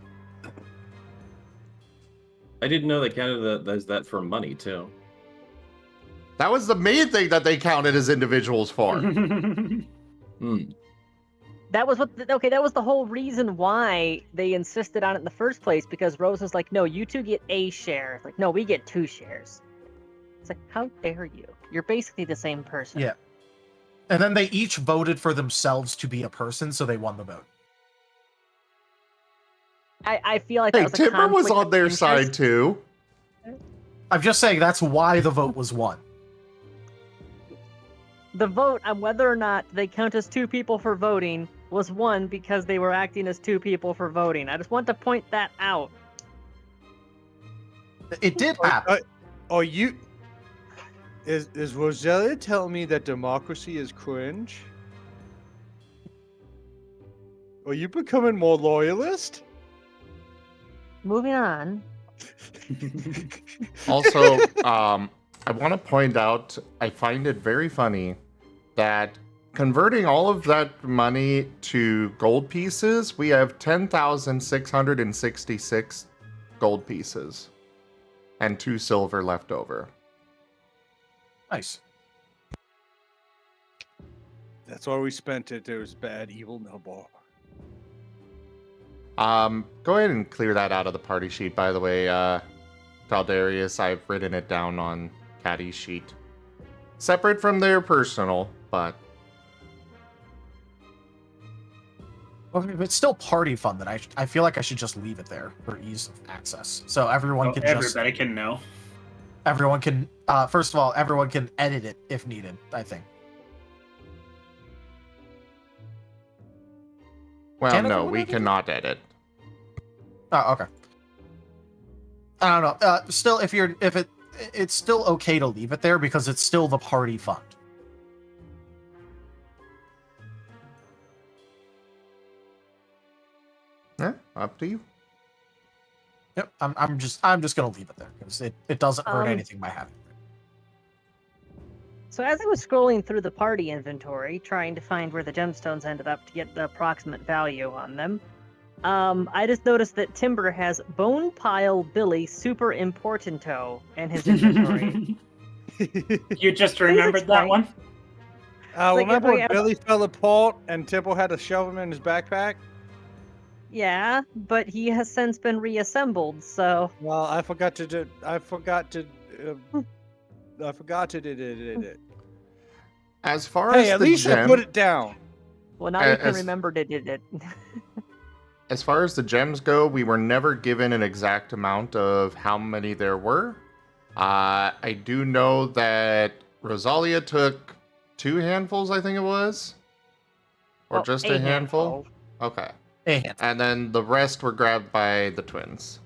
I didn't know they counted that for money, too. That was the main thing that they counted as individuals for. That was that was the whole reason why they insisted on it in the first place, because Rose was like, no, you two get a share. It's like, no, we get 2 shares. It's like, how dare you? You're basically the same person. Yeah. And then they each voted for themselves to be a person, so they won the vote. I feel like Hey, that was a Timber was conflict on of their interest. side too. I'm just saying that's why the vote was won. The vote on whether or not they count as 2 people for voting was won because they were acting as 2 people for voting. I just want to point that out. It did happen. Is Rosalia telling me that democracy is cringe? Are you becoming more loyalist? Moving on. Also, I want to point out, I find it very funny that converting all of that money to gold pieces, we have 10,666 gold pieces and 2 silver left over. Nice. That's why we spent it. There was bad, evil noble. Go ahead and clear that out of the party sheet, by the way, Caldarius. I've written it down on Caddy's sheet. Separate from their personal, but... Well, if it's still party fun, then I feel like I should just leave it there for ease of access. So everyone can everybody can know. Everyone can... first of all, everyone can edit it if needed, I think. Well, no, we cannot edit. Oh, okay. I don't know. Still, it's still okay to leave it there because it's still the party fund. Yeah, up to you. Yep, I'm just gonna leave it there because it doesn't hurt anything by having it. So as I was scrolling through the party inventory, trying to find where the gemstones ended up to get the approximate value on them, I just noticed that Timber has Bone Pile Billy Super Importanto in his inventory. You just remembered that one? Remember when Billy fell apart and Temple had to shove him in his backpack? Yeah, but he has since been reassembled, so... Well, I forgot to do it. As far Hey, as at the least I gem, put it down. Well, now you can remember to did it. as far as the gems go, we were never given an exact amount of how many there were. I do know that Rosalia took 2 handfuls, I think it was? Or just a handful? Okay. A handful. And then the rest were grabbed by the twins.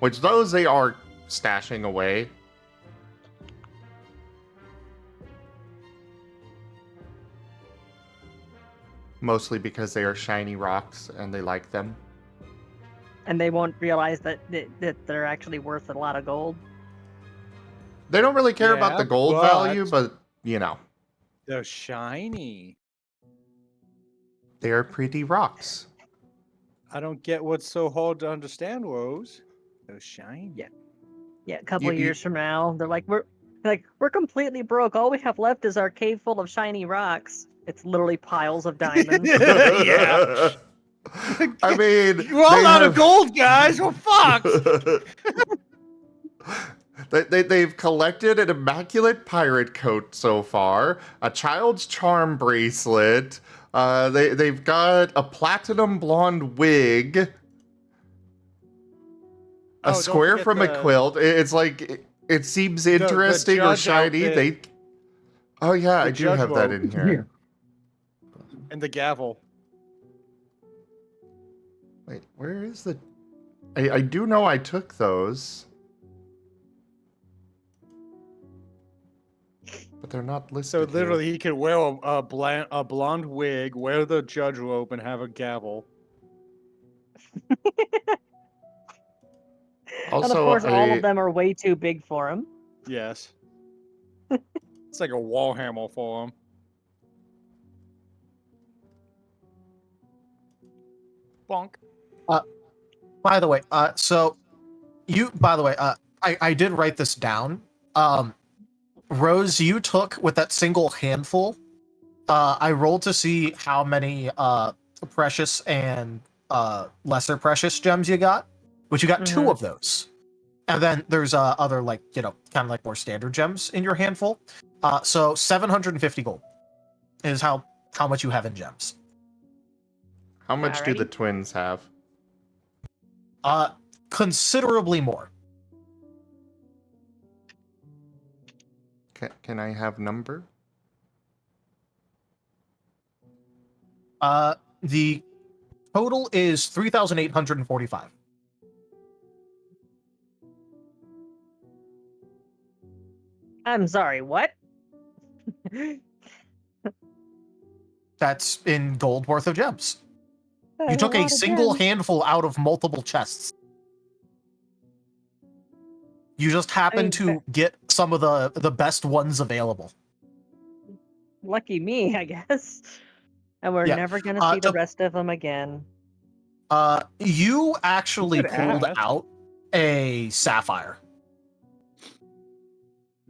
Which those they are stashing away. Mostly because they are shiny rocks and they like them. And they won't realize that they're actually worth a lot of gold. They don't really care about the gold value, but, you know. They're shiny. They are pretty rocks. I don't get what's so hard to understand, Rose. Those shiny. Yeah, a couple You- of you- years from now, they're like, we're completely broke. All we have left is our cave full of shiny rocks. It's literally piles of diamonds. Yeah. I mean, We're all they out of have- gold, guys. We're fucked. They've collected an immaculate pirate coat so far, a child's charm bracelet. They've got a platinum blonde wig, a Oh, don't square forget from a the- quilt. It's like it seems the interesting or judge shiny. outfit. Oh yeah, The I do judge have that robe. in here. And the gavel. Wait, where is the? I do know I took those, but they're not listed. So here. literally, he could wear a blonde wig, wear the judge robe, and have a gavel. Also, and of course, all of them are way too big for him. Yes. It's like a wall hammer for him. Bonk. By the way, I did write this down. Rose, you took with that single handful. I rolled to see how many precious and lesser precious gems you got, which you got two Mhm. of those. And then there's other kind of like more standard gems in your handful. So 750 gold is how much you have in gems. how much do the Alrighty. twins have? Considerably more. Can I have number? The total is 3,845. I'm sorry, what? That's in gold worth of gems. You That's took lot a of single gems. handful out of multiple chests. You just happened to get some of the best ones available. Lucky me, I guess. And we're Yeah. never gonna see the the- rest of them again. You actually Good pulled ass. out a sapphire.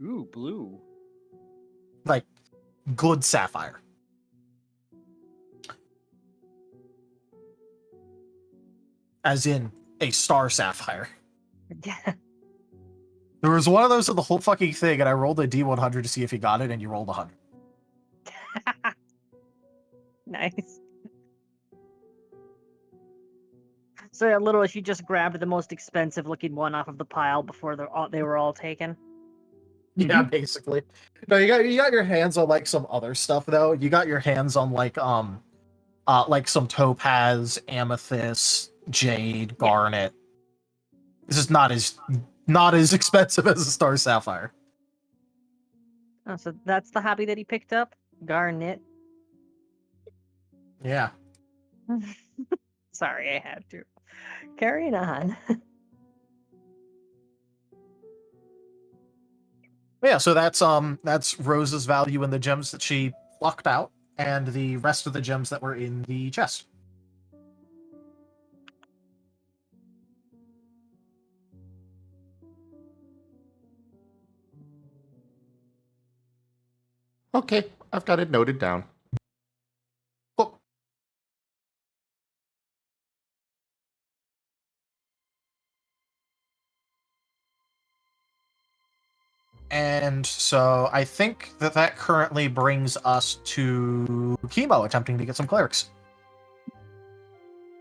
Ooh, blue. Like, good sapphire. As in a star sapphire. Yeah. There was one of those in the whole fucking thing, and I rolled a D100 to see if you got it, and you rolled 100. Nice. So yeah, literally, she just grabbed the most expensive looking one off of the pile before they were all taken. Yeah, basically. No, you got your hands on like some other stuff though. You got your hands on like some topaz, amethyst, jade, garnet. This is not as expensive as a star sapphire. Oh, so that's the hobby that he picked up? Garnet. Yeah. Sorry, I had to. Carrying on. Yeah, so that's Rose's value in the gems that she plucked out, and the rest of the gems that were in the chest. Okay, I've got it noted down. Cool. And so I think that currently brings us to Kemo attempting to get some clerics.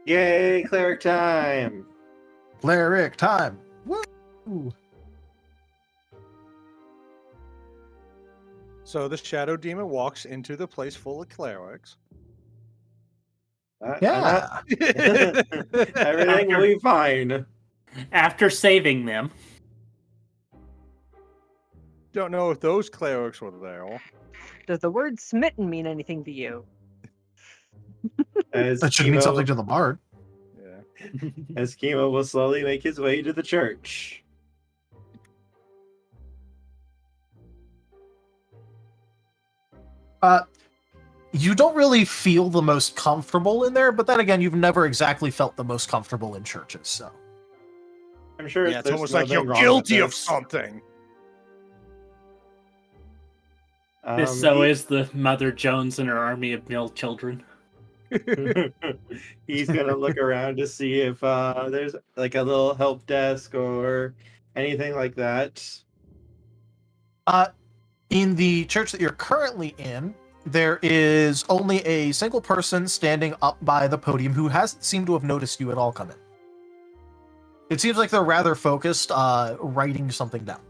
Yay, cleric time! Cleric time. Woo! So the shadow demon walks into the place full of clerics. Yeah. Everything will be fine. After saving them. Don't know if those clerics were there. Does the word smitten mean anything to you? As That should mean Kemo- something to the bard. Yeah. As Kemo will slowly make his way to the church. you don't really feel the most comfortable in there, but then again, you've never exactly felt the most comfortable in churches, so. I'm sure Yeah, it's there's almost like nothing you're wrong guilty with of this. something. This so is the Mother Jones and her army of male children. He's gonna look around to see if there's like a little help desk or anything like that. In the church that you're currently in, there is only a single person standing up by the podium who hasn't seemed to have noticed you at all come in. It seems like they're rather focused, writing something down.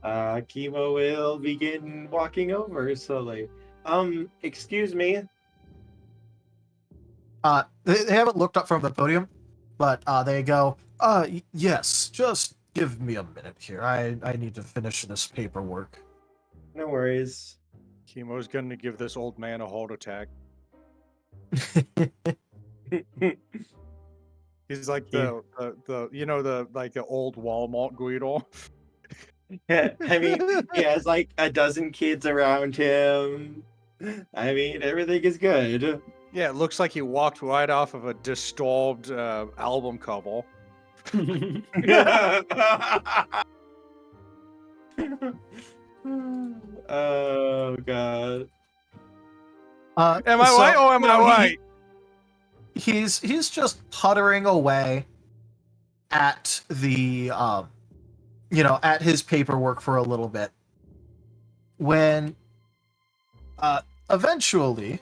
Kemo will begin walking over slowly. Excuse me. They haven't looked up from the podium, but they go, yes, just give me a minute here. I need to finish this paperwork. No worries. Chemo's gonna give this old man a heart attack. He's like the old Walmart Guido. Yeah, I mean, he has like a dozen kids around him. I mean, everything is good. Yeah, it looks like he walked right off of a disturbed album cover. Oh god. Am I right or am I right? He's just puttering away at the at his paperwork for a little bit. When eventually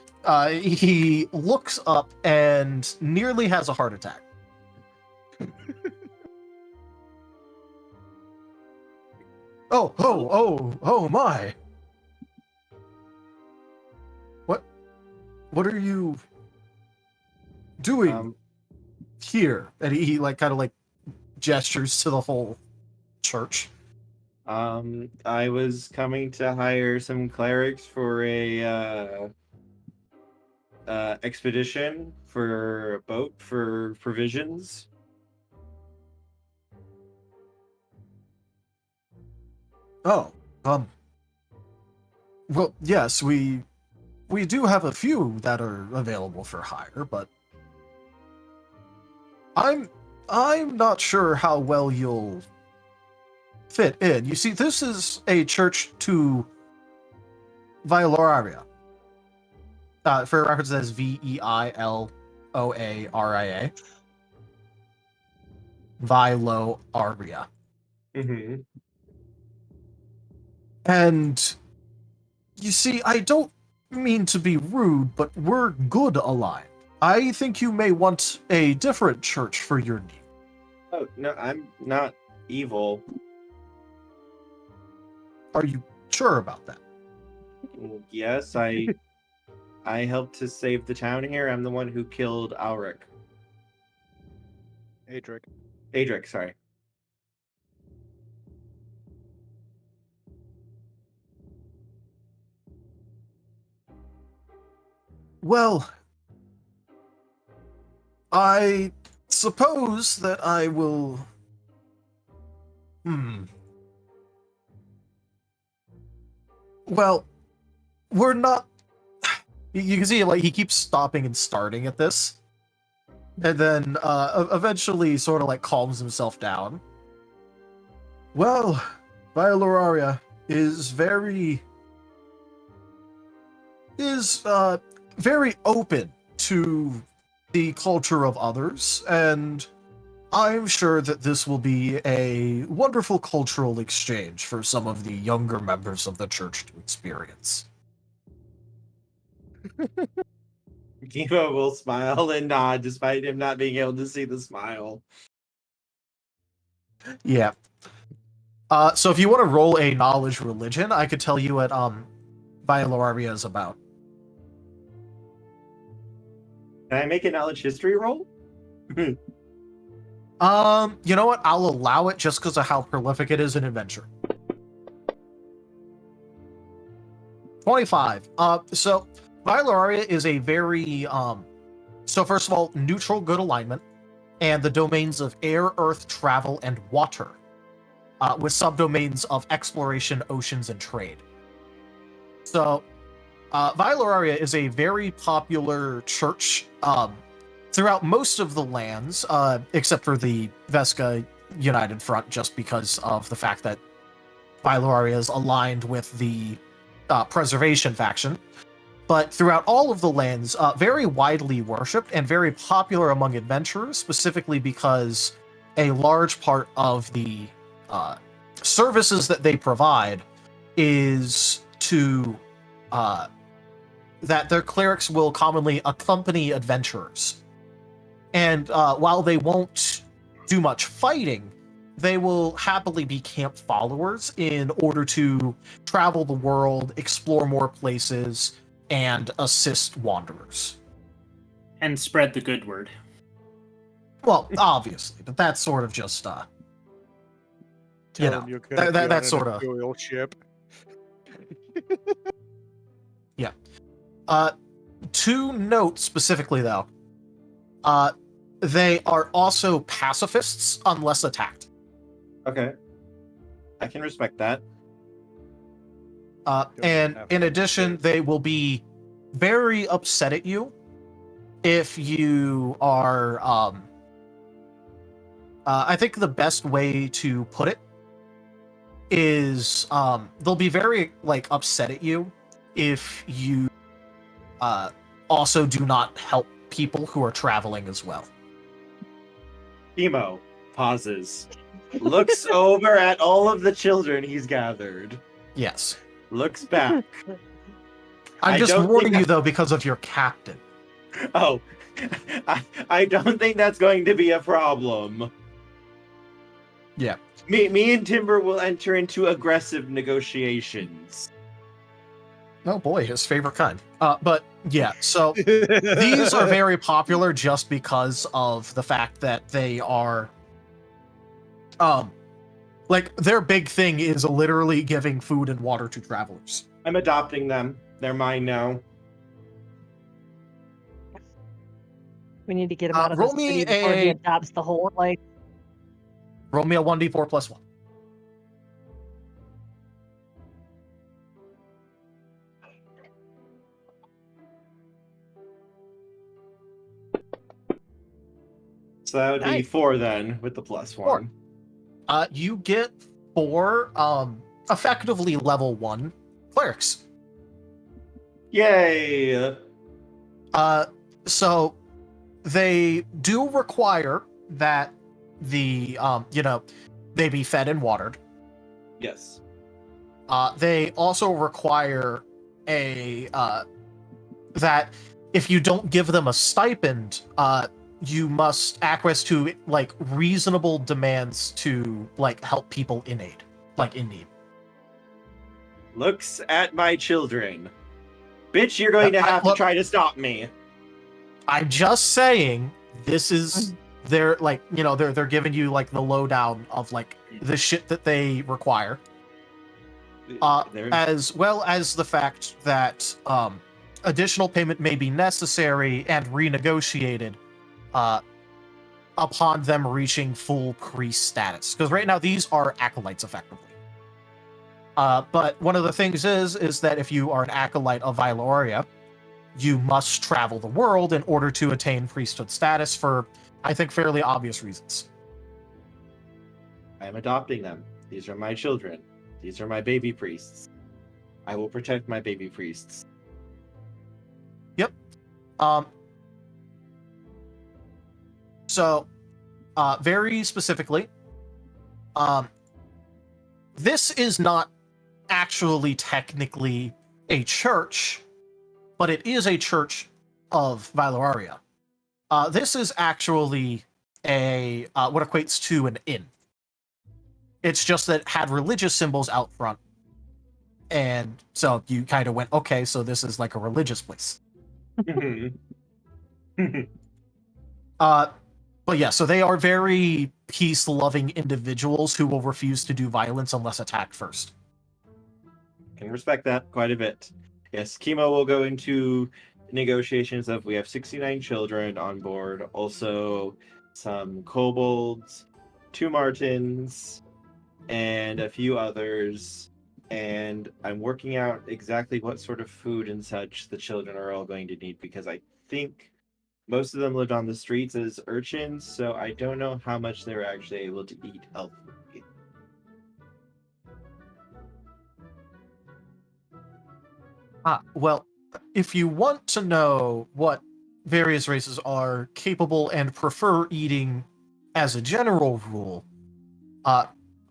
he looks up and nearly has a heart attack. Oh my. What are you doing here? And he like kind of like gestures to the whole church. I was coming to hire some clerics for a expedition for a boat for provisions. Oh, well, yes, we do have a few that are available for hire, but I'm not sure how well you'll fit in. You see, this is a church to Vailoraria. For reference, that's Veiloaria. Vailoaria. Mm-hmm. And you see, I don't mean to be rude, but we're good aligned. I think you may want a different church for your need. Oh no, I'm not evil. Are you sure about that? Yes, I helped to save the town here. I'm the one who killed Alric. Adric, sorry. Well, I suppose that I will... Well, we're not... You can see, like, he keeps stopping and starting at this. And then, eventually sort of, like, calms himself down. Well, Vailoraria is very open to the culture of others, and I'm sure that this will be a wonderful cultural exchange for some of the younger members of the church to experience. Kemo will smile and nod despite him not being able to see the smile. Yeah. So if you want to roll a knowledge religion, I could tell you what Vailoraria is about. Can I make a knowledge history roll? You know what? I'll allow it just because of how prolific it is in adventure. 25. So Vailoraria is a very so first of all, neutral good alignment, and the domains of air, earth, travel, and water, with subdomains of exploration, oceans, and trade. So Viloraria is a very popular church throughout most of the lands, except for the Vesca United Front, just because of the fact that Viloraria is aligned with the Preservation faction. But throughout all of the lands, very widely worshipped and very popular among adventurers, specifically because a large part of the services that they provide is to that their clerics will commonly accompany adventurers. And while they won't do much fighting, they will happily be camp followers in order to travel the world, explore more places, and assist wanderers. And spread the good word. Well, obviously, but that's sort of just Tell you know, them you're gonna be that on that's an sort of Imperial ship. yeah. To note specifically, though, they are also pacifists unless attacked. Okay. I can respect that. And in addition, they will be very upset at you if you are. I think the best way to put it is they'll be very upset at you if you also do not help people who are traveling as well. Kemo pauses, looks over at all of the children he's gathered, Yes. looks back. I'm I just don't warning think you, though, because of your captain. Oh, I don't think that's going to be a problem. Yeah. Me and Timber will enter into aggressive negotiations. Oh boy, his favorite kind. But yeah, so these are very popular just because of the fact that they are their big thing is literally giving food and water to travelers. I'm adopting them. They're mine now. We need to get him out of roll this me city before he a- adopts the whole Roll me a 1d4 plus 1. So that would be Nice. 4 then, with the plus 1. You get 4 effectively level 1 clerics. Yay! So they do require that the they be fed and watered. Yes. They also require a that if you don't give them a stipend, you must acquiesce to reasonable demands to help people in need. Looks at my children. Bitch, you're going to have to look- try to stop me. I'm just saying this is they're giving you the lowdown of the shit that they require. They're- As well as the fact that additional payment may be necessary and renegotiated upon them reaching full priest status. Because right now these are acolytes effectively. But one of the things is that if you are an acolyte of Viloria, you must travel the world in order to attain priesthood status for, I think, fairly obvious reasons. I am adopting them. These are my children. These are my baby priests. I will protect my baby priests. So, very specifically, this is not actually technically a church, but it is a church of Viloria. This is actually a what equates to an inn. It's just that it had religious symbols out front, and so you kind of went, okay, so this is like a religious place. But yeah, so they are very peace-loving individuals who will refuse to do violence unless attacked first. Can respect that quite a bit. Yes, Kemo will go into negotiations of we have 69 children on board, also some kobolds, 2 Martens, and a few others. and I'm working out exactly what sort of food and such the children are all going to need, because I think most of them lived on the streets as urchins, so I don't know how much they're actually able to eat healthily. Well, if you want to know what various races are capable and prefer eating as a general rule,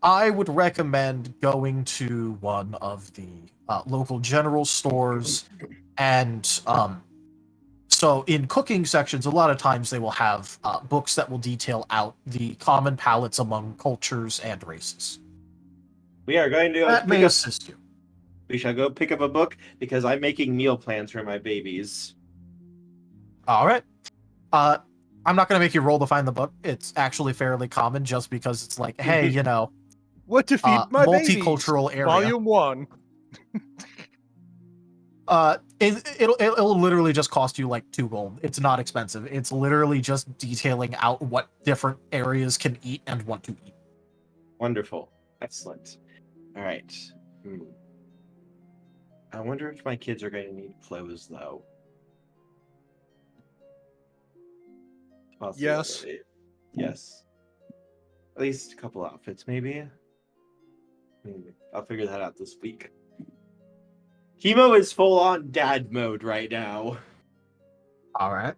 I would recommend going to one of the local general stores. And so in cooking sections, a lot of times they will have books that will detail out the common palates among cultures and races. We are going to go That may pick up. assist you. We shall go pick up a book because I'm making meal plans for my babies. All right. I'm not going to make you roll to find the book. It's actually fairly common just because it's like, hey, you know, What to feed my multicultural babies? area. Volume 1. It'll literally just cost you like 2 gold. It's not expensive. It's literally just detailing out what different areas can eat and want to eat. Wonderful. Excellent. All right. I wonder if my kids are going to need clothes, though. Yes. Yes. At least a couple outfits, maybe. I'll figure that out this week. Kemo is full on dad mode right now. All right.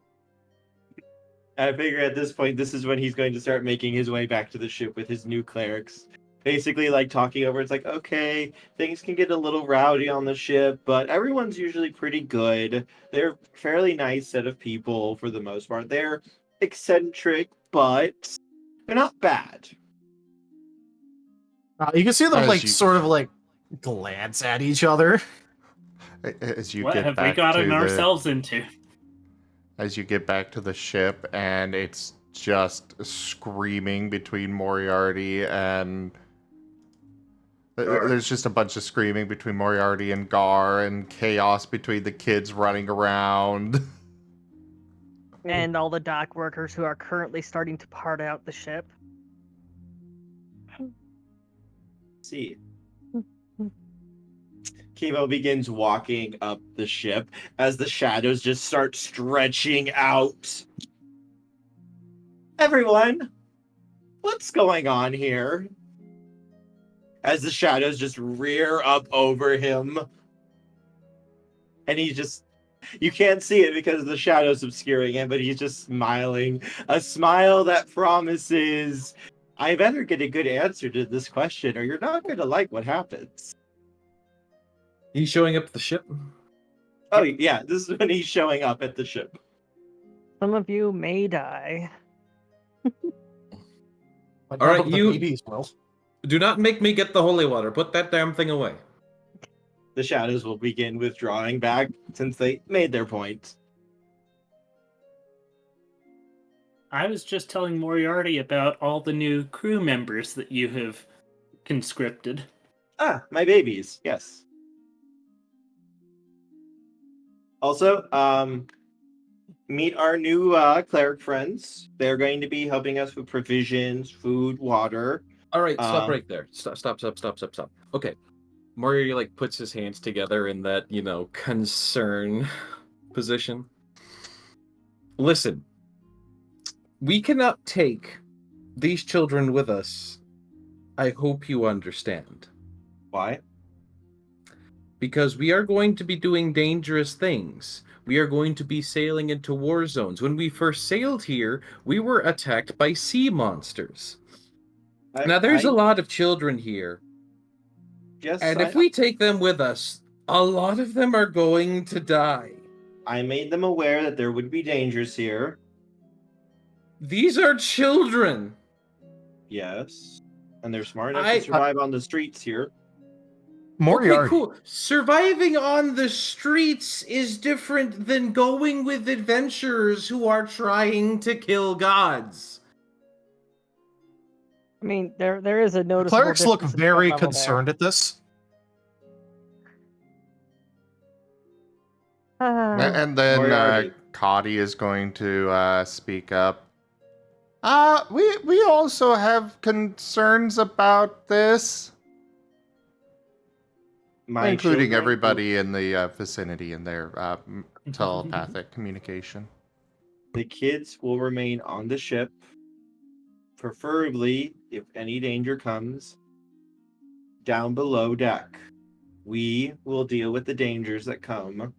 I figure at this point, this is when he's going to start making his way back to the ship with his new clerics. Basically, like, talking over, it's like, okay, things can get a little rowdy on the ship, but everyone's usually pretty good. They're a fairly nice set of people for the most part. They're eccentric, but they're not bad. You can see them, As like, you- sort of, like, glance at each other. As you What get have we back gotten to ourselves into? as you get back to the ship, and it's just screaming between Moriarty and there's just a bunch of screaming between Moriarty and Gar, and chaos between the kids running around. And all the dock workers who are currently starting to part out the ship. See. Kemo begins walking up the ship as the shadows just start stretching out. Everyone, what's going on here? As the shadows just rear up over him. And he just... You can't see it because of the shadows obscuring him, but he's just smiling. A smile that promises, I better get a good answer to this question or you're not going to like what happens. He's showing up at the ship. Oh, yeah, this is when he's showing up at the ship. Some of you may die. But All none right, of the you- babies will. Do not make me get the holy water. Put that damn thing away. The shadows will begin withdrawing back since they made their point. I was just telling Moriarty about all the new crew members that you have conscripted. Ah, my babies, yes. Also, meet our new cleric friends. They're going to be helping us with provisions, food, water. All right, stop Um, right there. Stop. Okay. Moriarty like puts his hands together in that, concern position. Listen. We cannot take these children with us. I hope you understand. Why? Because we are going to be doing dangerous things. We are going to be sailing into war zones. When we first sailed here, we were attacked by sea monsters. Now, there's a lot of children here. Yes, And if we take them with us, a lot of them are going to die. I made them aware that there would be dangers here. These are children. Yes. And they're smart enough to survive on the streets here. Moriarty. Okay, cool. Surviving on the streets is different than going with adventurers who are trying to kill gods. I mean, there is a noticeable Clerics look difference in very threat level concerned at this. there. And then Moriarty. Cotty is going to speak up. We also have concerns about this. My including children everybody in the vicinity in their telepathic communication. The kids will remain on the ship. Preferably, if any danger comes, down below deck. We will deal with the dangers that come,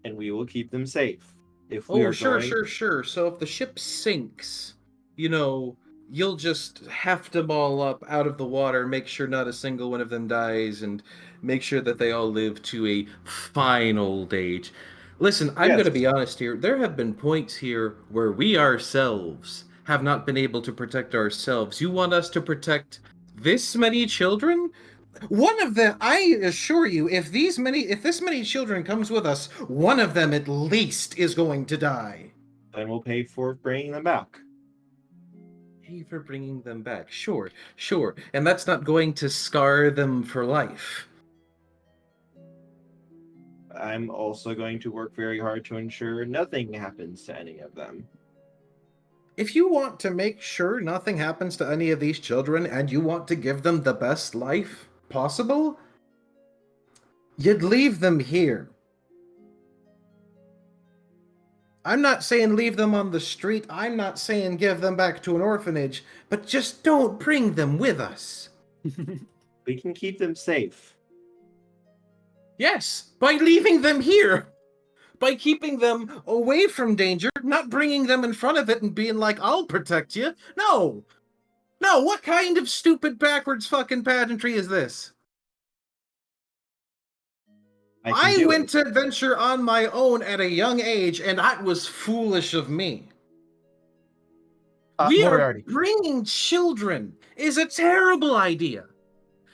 and we will keep them safe. If we Oh, are sure, going, sure, sure. So if the ship sinks, you know, you'll just heft them all up out of the water, make sure not a single one of them dies, and make sure that they all live to a fine old age. Listen, I'm Yes. going to be honest here. There have been points here where we ourselves have not been able to protect ourselves. You want us to protect this many children? One of them, I assure you, if this many children comes with us, one of them at least is going to die. then we'll pay for bringing them back. Pay for bringing them back. Sure, sure. And that's not going to scar them for life. I'm also going to work very hard to ensure nothing happens to any of them. If you want to make sure nothing happens to any of these children and you want to give them the best life possible, you'd leave them here. I'm not saying leave them on the street. I'm not saying give them back to an orphanage, but just don't bring them with us. We can keep them safe. Yes, by leaving them here. By keeping them away from danger, not bringing them in front of it and being like, I'll protect you. No. No, what kind of stupid backwards fucking pageantry is this? I went to adventure on my own at a young age, and that was foolish of me. Moriarty. Bringing children is a terrible idea.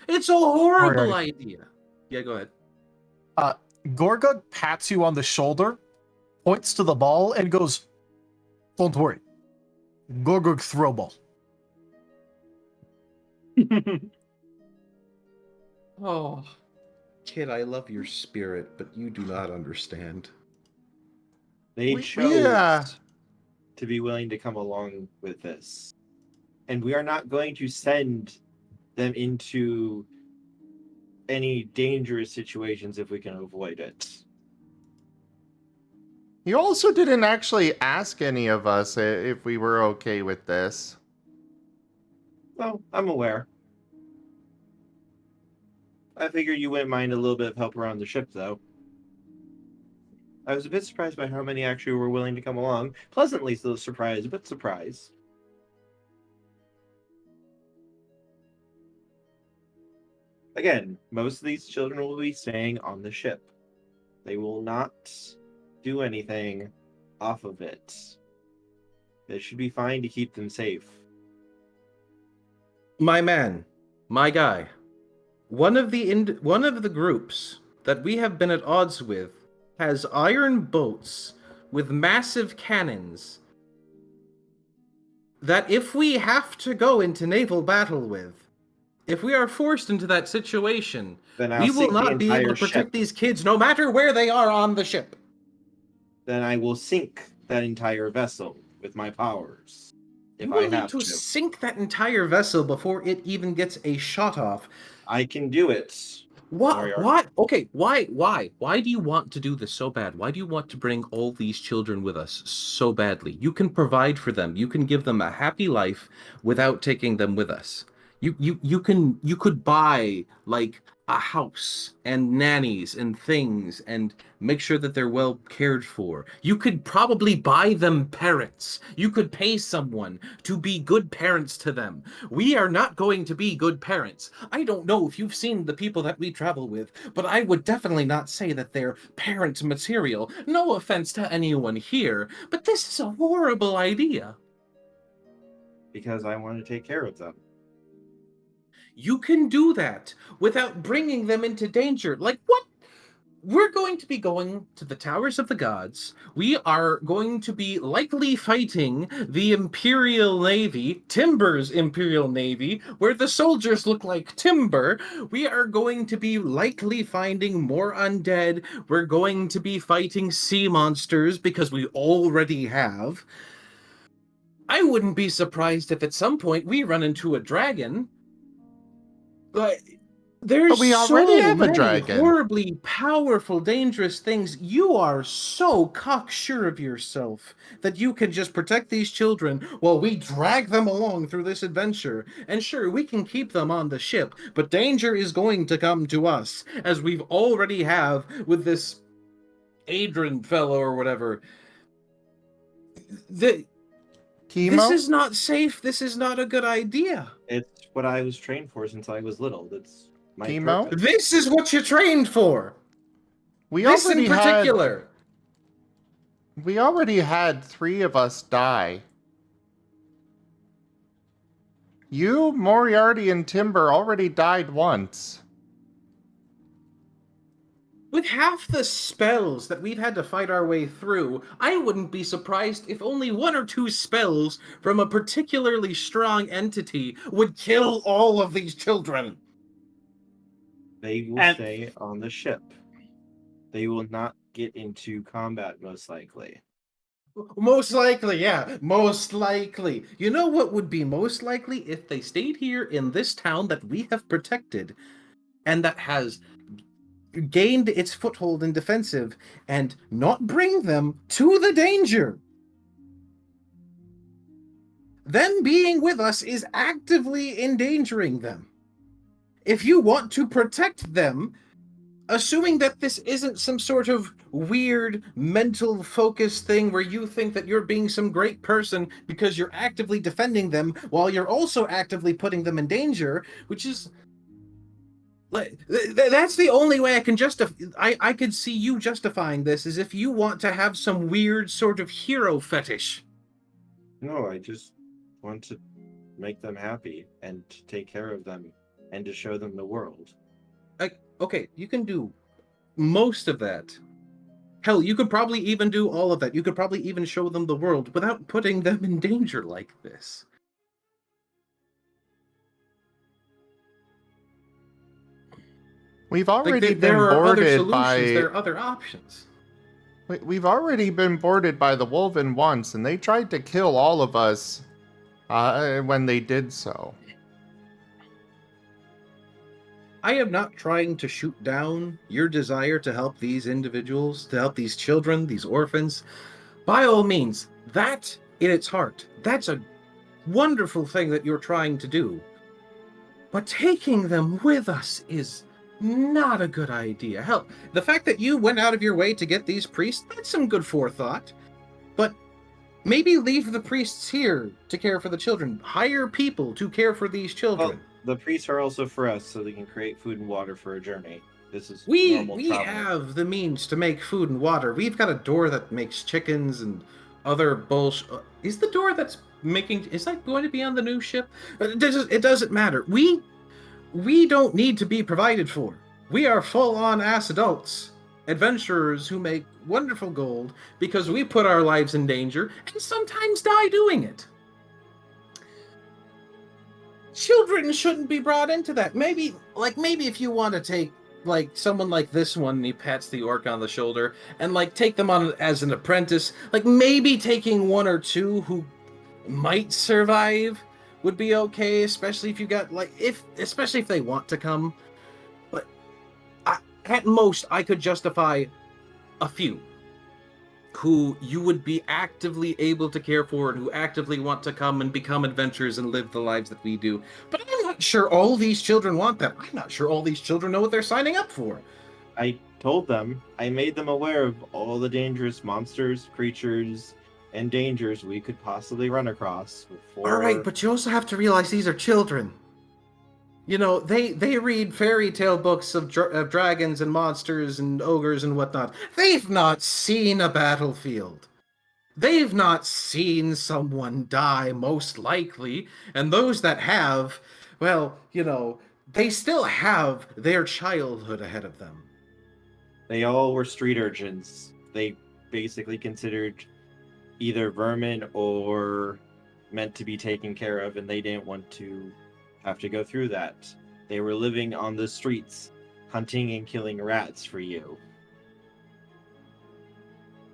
It's a horrible idea. Yeah, go ahead. Gorgug pats you on the shoulder, points to the ball, and goes, "Don't worry. Gorgug throw ball." Oh, kid, I love your spirit, but you do not understand. They chose to be willing to come along with this. And we are not going to send them into any dangerous situations if we can avoid it. You also didn't actually ask any of us if we were okay with this. Well, I'm aware. I figure you wouldn't mind a little bit of help around the ship, though. I was a bit surprised by how many actually were willing to come along. Pleasantly so surprised, but surprised. Again, most of these children will be staying on the ship. They will not do anything off of it. It should be fine to keep them safe. My man, my guy, one of the groups that we have been at odds with has iron boats with massive cannons that if we have to go into naval battle with, if we are forced into that situation, we will not be able to protect these kids no matter where they are on the ship. Then I will sink that entire vessel with my powers. You will need to sink that entire vessel before it even gets a shot off. I can do it. What? Okay, why? Why do you want to do this so bad? Why do you want to bring all these children with us so badly? You can provide for them. You can give them a happy life without taking them with us. You could buy like a house and nannies and things and make sure that they're well cared for. You could probably buy them parents. You could pay someone to be good parents to them. We are not going to be good parents. I don't know if you've seen the people that we travel with, but I would definitely not say that they're parent material. No offense to anyone here, but this is a horrible idea. Because I want to take care of them. You can do that without bringing them into danger. Like, what? We're going to be going to the Towers of the Gods. We are going to be likely fighting the Imperial Navy, Timber's Imperial Navy, where the soldiers look like timber. We are going to be likely finding more undead. We're going to be fighting sea monsters because we already have. I wouldn't be surprised if at some point we run into a dragon. But There's But we already so have a many dragon. horribly powerful, dangerous things. You are so cocksure of yourself that you can just protect these children while we drag them along through this adventure. And sure, we can keep them on the ship, but danger is going to come to us, as we've already have with this Adrian fellow or whatever. This Kemo? is not safe. This is not a good idea. It's what I was trained for since I was little. That's my Kemo? purpose. This is what you're trained for. We This already in particular. we already had 3 of us die. You, Moriarty, and Timber already died once. With half the spells that we've had to fight our way through, I wouldn't be surprised if only 1 or 2 spells from a particularly strong entity would kill all of these children. They will And- stay on the ship. They will not get into combat, most likely. Most likely, yeah, most likely. You know what would be most likely? If they stayed here in this town that we have protected and that has gained its foothold in defensive and not bring them to the danger. Them being with us is actively endangering them. If you want to protect them, assuming that this isn't some sort of weird mental focus thing where you think that you're being some great person because you're actively defending them while you're also actively putting them in danger, which is like that's the only way I can justify. I could see you justifying this is if you want to have some weird sort of hero fetish. No, I just want to make them happy and to take care of them and to show them the world. Okay, you can do most of that. Hell, you could probably even do all of that. You could probably even show them the world without putting them in danger like this. We've already There been are other boarded solutions. by. There are other options. We've already been boarded by the Wolven once, and they tried to kill all of us when they did so. I am not trying to shoot down your desire to help these individuals, to help these children, these orphans. By all means, that in its heart, that's a wonderful thing that you're trying to do. But taking them with us is not a good idea. Hell, the fact that you went out of your way to get these priests, that's some good forethought. But maybe leave the priests here to care for the children. Hire people to care for these children. Well, the priests are also for us, so they can create food and water for a journey. This is We normal travel. have the means to make food and water. We've got a door that makes chickens and other bullshit. Is the door that's making, is that going to be on the new ship? It doesn't matter. We don't need to be provided for. We are full-on ass adults, adventurers who make wonderful gold because we put our lives in danger and sometimes die doing it. Children shouldn't be brought into that. Maybe if you want to take like someone like this one, and he pats the orc on the shoulder, and like take them on as an apprentice, like maybe taking 1 or 2 who might survive would be okay, especially if you got especially if they want to come. But at most, I could justify a few who you would be actively able to care for and who actively want to come and become adventurers and live the lives that we do. But I'm not sure all these children want that. I'm not sure all these children know what they're signing up for. I told them, I made them aware of all the dangerous monsters, creatures, and dangers we could possibly run across before. All right, but you also have to realize these are children. You know, they read fairy tale books of dragons and monsters and ogres and whatnot. They've not seen a battlefield. They've not seen someone die, most likely. And those that have, well, you know, they still have their childhood ahead of them. They all were street urchins. They basically considered either vermin or meant to be taken care of, and they didn't want to have to go through that. They were living on the streets, hunting and killing rats for you.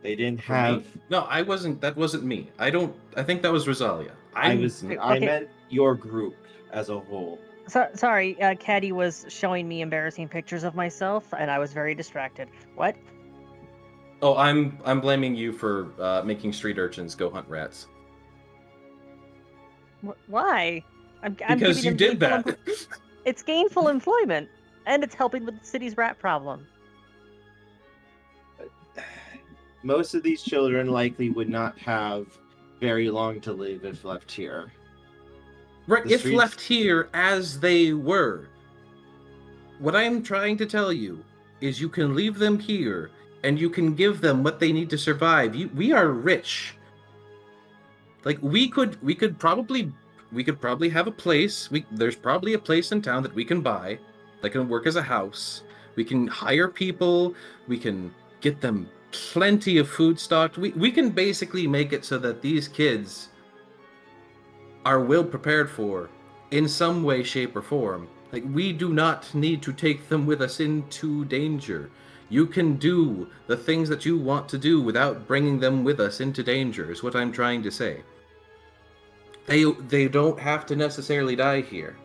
They didn't For have. me? No, I wasn't. That wasn't me. I think that was Rosalia. I Okay. meant your group as a whole. Sorry, Caddy was showing me embarrassing pictures of myself, and I was very distracted. What? Oh, I'm blaming you for making street urchins go hunt rats. Why? I'm Because giving you them did gainful that. It's gainful employment, and it's helping with the city's rat problem. Most of these children likely would not have very long to live if left here. Right, The if streets- left here as they were. What I'm trying to tell you is you can leave them here and you can give them what they need to survive. We are rich. Like we could probably have a place. There's probably a place in town that we can buy that can work as a house. We can hire people, we can get them plenty of food stocked. We can basically make it so that these kids are well prepared for in some way, shape, or form. Like, we do not need to take them with us into danger. You can do the things that you want to do without bringing them with us into danger, is what I'm trying to say. They don't have to necessarily die here.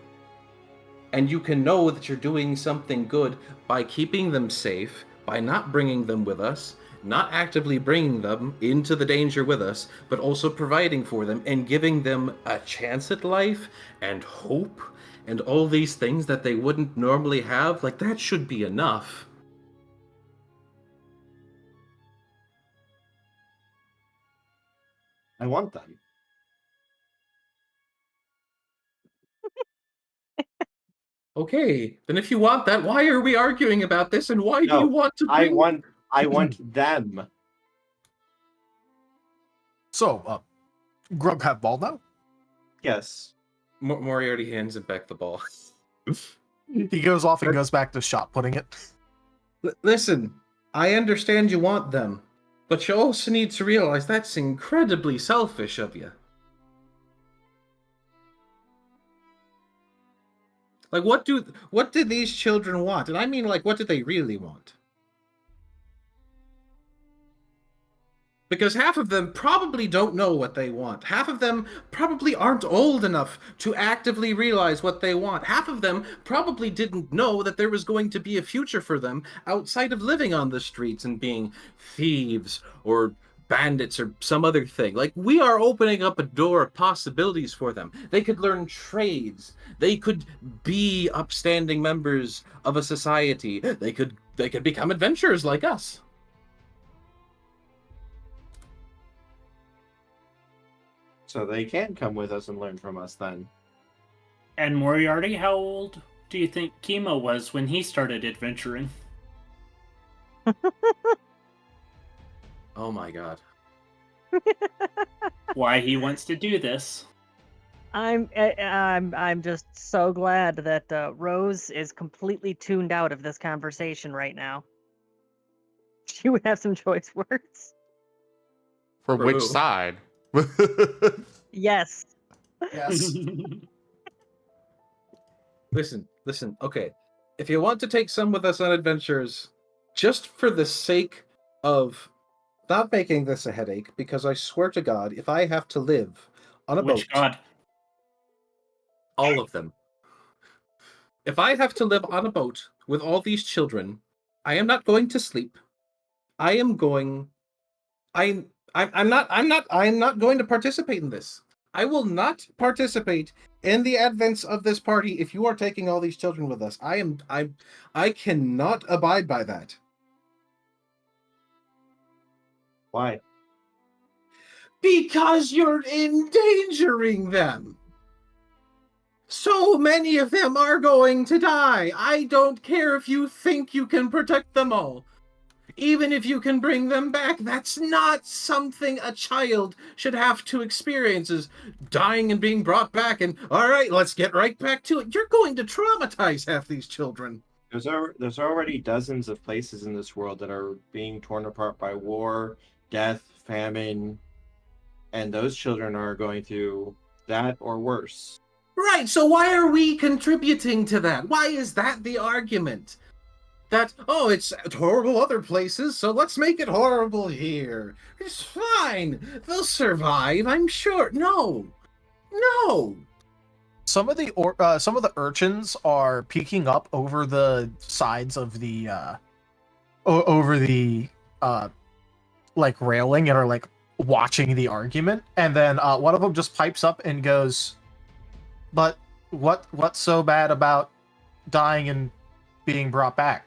And you can know that you're doing something good by keeping them safe, by not bringing them with us, not actively bringing them into the danger with us, but also providing for them and giving them a chance at life and hope and all these things that they wouldn't normally have. Like, that should be enough. I want them. Okay, then if you want that, why are we arguing about this, and why do No, you want to I bring... want them. So, Grug have ball now? Yes. Moriarty hands him back the ball. He goes off and goes back to shot putting it. Listen, I understand you want them, but you also need to realize that's incredibly selfish of you. Like, what do these children want? And I mean, like, what do they really want? Because half of them probably don't know what they want. Half of them probably aren't old enough to actively realize what they want. Half of them probably didn't know that there was going to be a future for them outside of living on the streets and being thieves or bandits or some other thing. Like, we are opening up a door of possibilities for them. They could learn trades. They could be upstanding members of a society. They could become adventurers like us. So they can come with us and learn from us then. And Moriarty, how old do you think Kemo was when he started adventuring? Oh my god. Why he wants to do this? I'm just so glad that Rose is completely tuned out of this conversation right now. She would have some choice words. For For which who? side? Yes. Yes. Listen, okay. If you want to take some with us on adventures, just for the sake of not making this a headache, because I swear to God, if I have to live on a Which boat, god? all of them. If I have to live on a boat with all these children, I am not going to sleep. I'm not going to participate in this. I will not participate in the advents of this party if you are taking all these children with us. I cannot abide by that. Why? Because you're endangering them. So many of them are going to die. I don't care if you think you can protect them all. Even if you can bring them back, that's not something a child should have to experience, is dying and being brought back and, all right, let's get right back to it. You're going to traumatize half these children. There's already dozens of places in this world that are being torn apart by war, death, famine, and those children are going through that or worse. Right, so why are we contributing to that? Why is that the argument? That, oh, it's horrible other places, so let's make it horrible here. It's fine. They'll survive, I'm sure. No. some of the urchins are peeking up over the sides of the over the like railing and are like watching the argument, and then one of them just pipes up and goes, "But what's so bad about dying and being brought back?"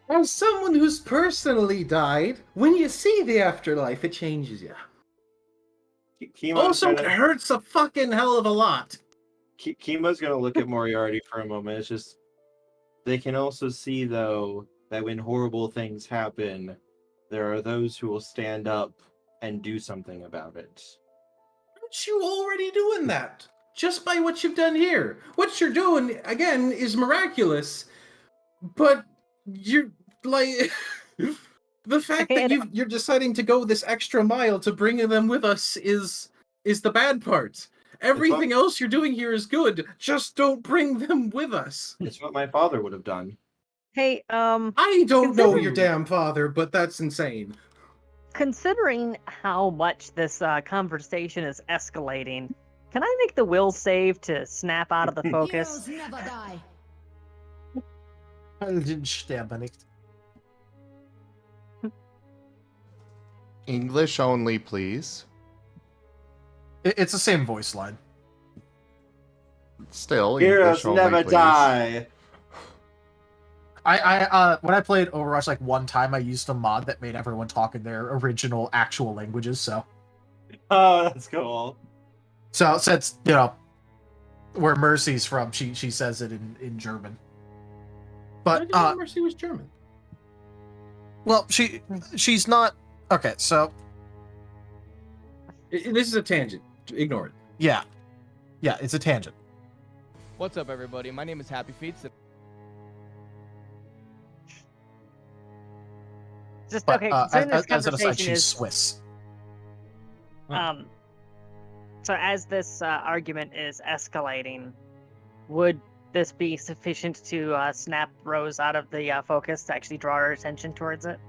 As someone who's personally died, when you see the afterlife, it changes you. Also, it hurts a fucking hell of a lot. Kemo's gonna look at Moriarty for a moment. It's just they can also see, though, that when horrible things happen, there are those who will stand up and do something about it. Aren't you already doing that? Just by what you've done here. What you're doing, again, is miraculous. But you're like... the fact that you're deciding to go this extra mile to bring them with us is the bad part. Everything else you're doing here is good. Just don't bring them with us. It's what my father would have done. Hey, I don't know your damn father, but that's insane. Considering how much this conversation is escalating, can I make the will save to snap out of the focus? Heroes never die. English only, please. It's the same voice line. Still, Heroes English only, never please. die. I when I played Overwatch like one time, I used a mod that made everyone talk in their original actual languages. So, Oh, that's cool. so since where Mercy's from, she says it in German. I But didn't know Mercy was German. well, she's not. Okay, so This is a tangent. Ignore it. yeah, it's a tangent. What's up, everybody? My name is Happy Feet. Just But okay. So this as an aside, conversation she's is Swiss. So as this argument is escalating, would this be sufficient to snap Rose out of the focus to actually draw her attention towards it?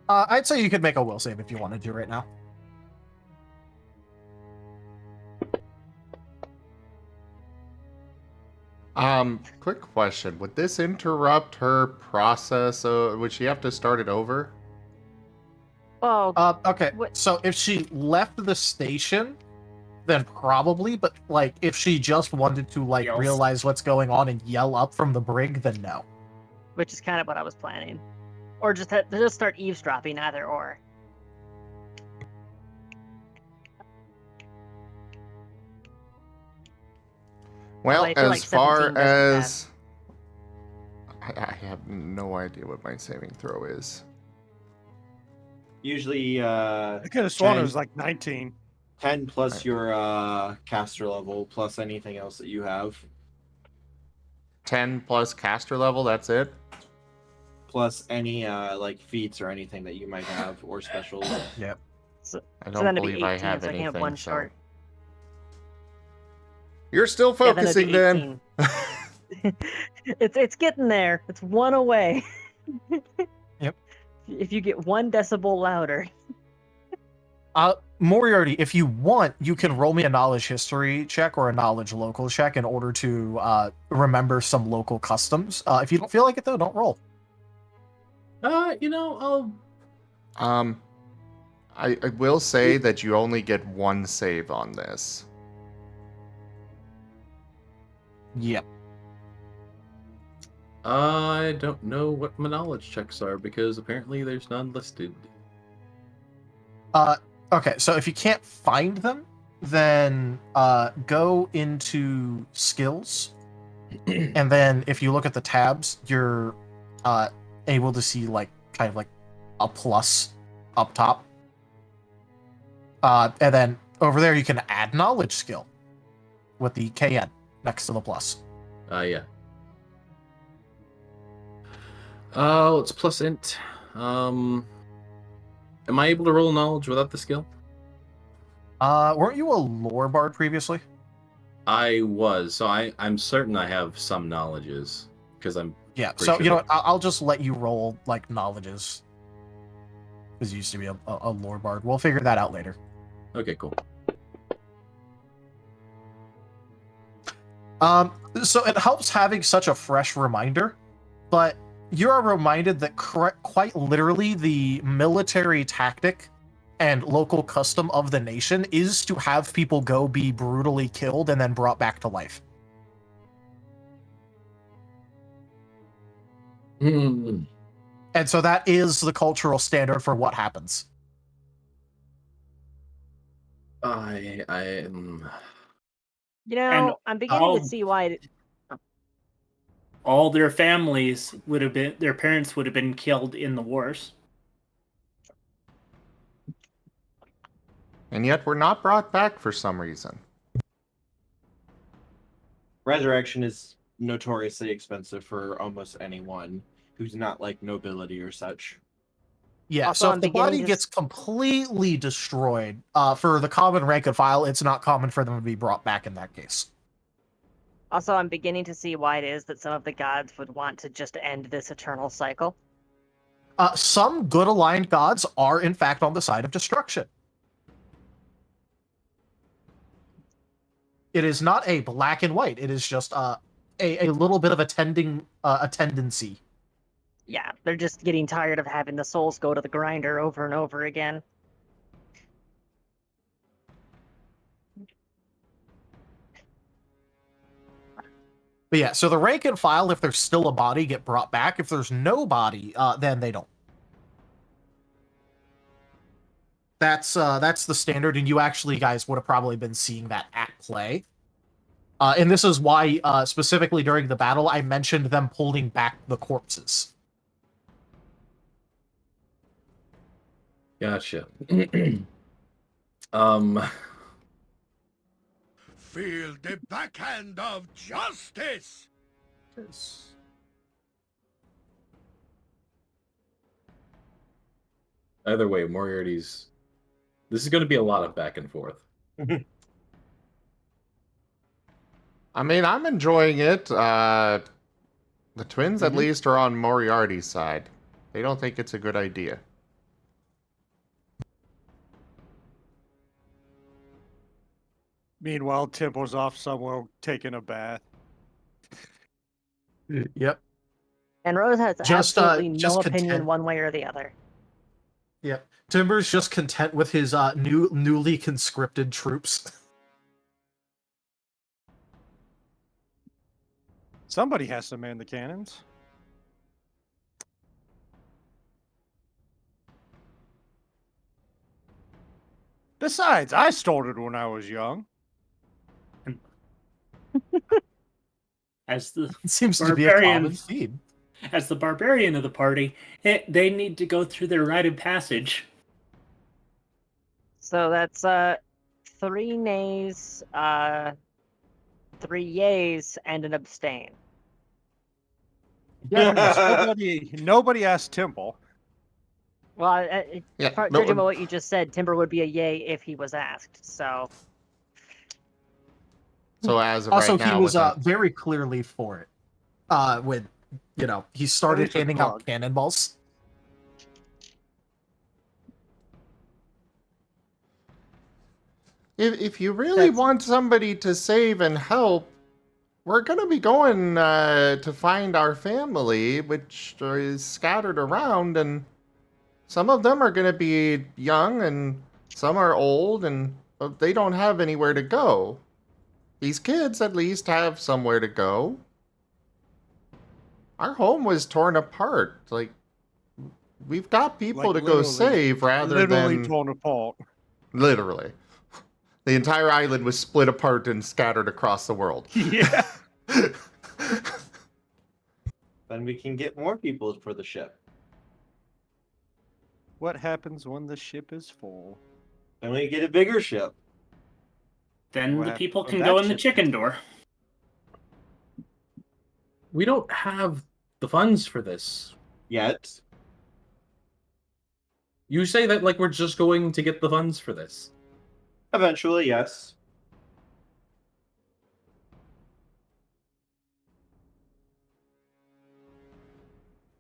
I'd say you could make a will save if you wanted to right now. Quick question. Would this interrupt her process? Would she have to start it over? Well, Okay, what- so if she left the station, then probably, but like if she just wanted to like Yes. realize what's going on and yell up from the brig, then no. which is kind of what I was planning, or just start eavesdropping, either or. Well, I feel like as far 17 doesn't as I have no idea what my saving throw is. Usually, I could have sworn it 10. was like 19. 10 plus your caster level plus anything else that you have. 10 plus caster level, that's it? Plus any like feats or anything that you might have or specials. Yep. So, I so don't then it'd be believe 18, I have so I can anything. have one so- short. You're still Yeah, then it'd focusing be then. 18. It's getting there. It's one away. Yep. If you get 1 decibel louder. Moriarty, if you want, you can roll me a knowledge history check or a knowledge local check in order to remember some local customs. If you don't feel like it though, don't roll. I'll... I will say that you only get 1 save on this. Yep. I don't know what my knowledge checks are because apparently there's none listed. Okay, so if you can't find them, then go into skills, and then if you look at the tabs, you're able to see like kind of like a plus up top, and then over there you can add knowledge skill with the KN next to the plus. Yeah. It's plus int. Am I able to roll knowledge without the skill? Weren't you a lore bard previously? I was, so I'm certain I have some knowledges because I'm. Yeah. Pretty So sure you know that- what? I'll just let you roll like knowledges, because you used to be a lore bard. We'll figure that out later. Okay, cool. So it helps having such a fresh reminder, but you are reminded that quite literally the military tactic and local custom of the nation is to have people go be brutally killed and then brought back to life. Hmm. And so that is the cultural standard for what happens. I You know, And I'm beginning to I'll- see why. All their families would have been, their parents would have been killed in the wars. And yet we're not brought back for some reason. Resurrection is notoriously expensive for almost anyone who's not like nobility or such. Yeah, Also, so I'm if the beginning body to gets completely destroyed, for the common rank and file, it's not common for them to be brought back in that case. Also, I'm beginning to see why it is that some of the gods would want to just end this eternal cycle. Some good aligned gods are, in fact, on the side of destruction. It is not a black and white. It is just a little bit of a tendency. Yeah, they're just getting tired of having the souls go to the grinder over and over again. But yeah, so the rank and file, if there's still a body, get brought back. If there's no body, then they don't. That's the standard, and you actually guys would have probably been seeing that at play. And this is why, specifically during the battle, I mentioned them pulling back the corpses. Gotcha. Feel the backhand of justice! Either way, Moriarty's. This is going to be a lot of back and forth. I mean, I'm enjoying it. The twins, at least, are on Moriarty's side. They don't think it's a good idea. Meanwhile, Temple's off somewhere taking a bath. Yep. And Rose has Just, absolutely no just opinion content. one way or the other. Yep. Timber's just content with his newly conscripted troops. Somebody has to man the cannons. Besides, I started when I was young. As the It seems to be a common Barbarians. theme. as the barbarian of the party, they need to go through their rite of passage. So that's 3 nays, 3 yays, and an abstain. Yeah, nobody asked Temple. Well, Yeah, judging by what you just said, Timber would be a yay if he was asked. So So as of Also, right now, he was with very clearly for it. When he started He's a handing out bug. cannonballs. if you really want somebody to save and help, we're gonna be going to find our family, which is scattered around, and some of them are gonna be young, and some are old, and they don't have anywhere to go. These kids at least have somewhere to go. Our home was torn apart. Like, we've got people Like, to go literally- save rather Literally than torn apart. literally. The entire island was split apart and scattered across the world. Yeah. Then we can get more people for the ship. What happens when the ship is full? Then we get a bigger ship. Then What the happened people when can that go in the ship chicken door. We don't have the funds for this. Yet. You say that like we're just going to get the funds for this. Eventually, yes.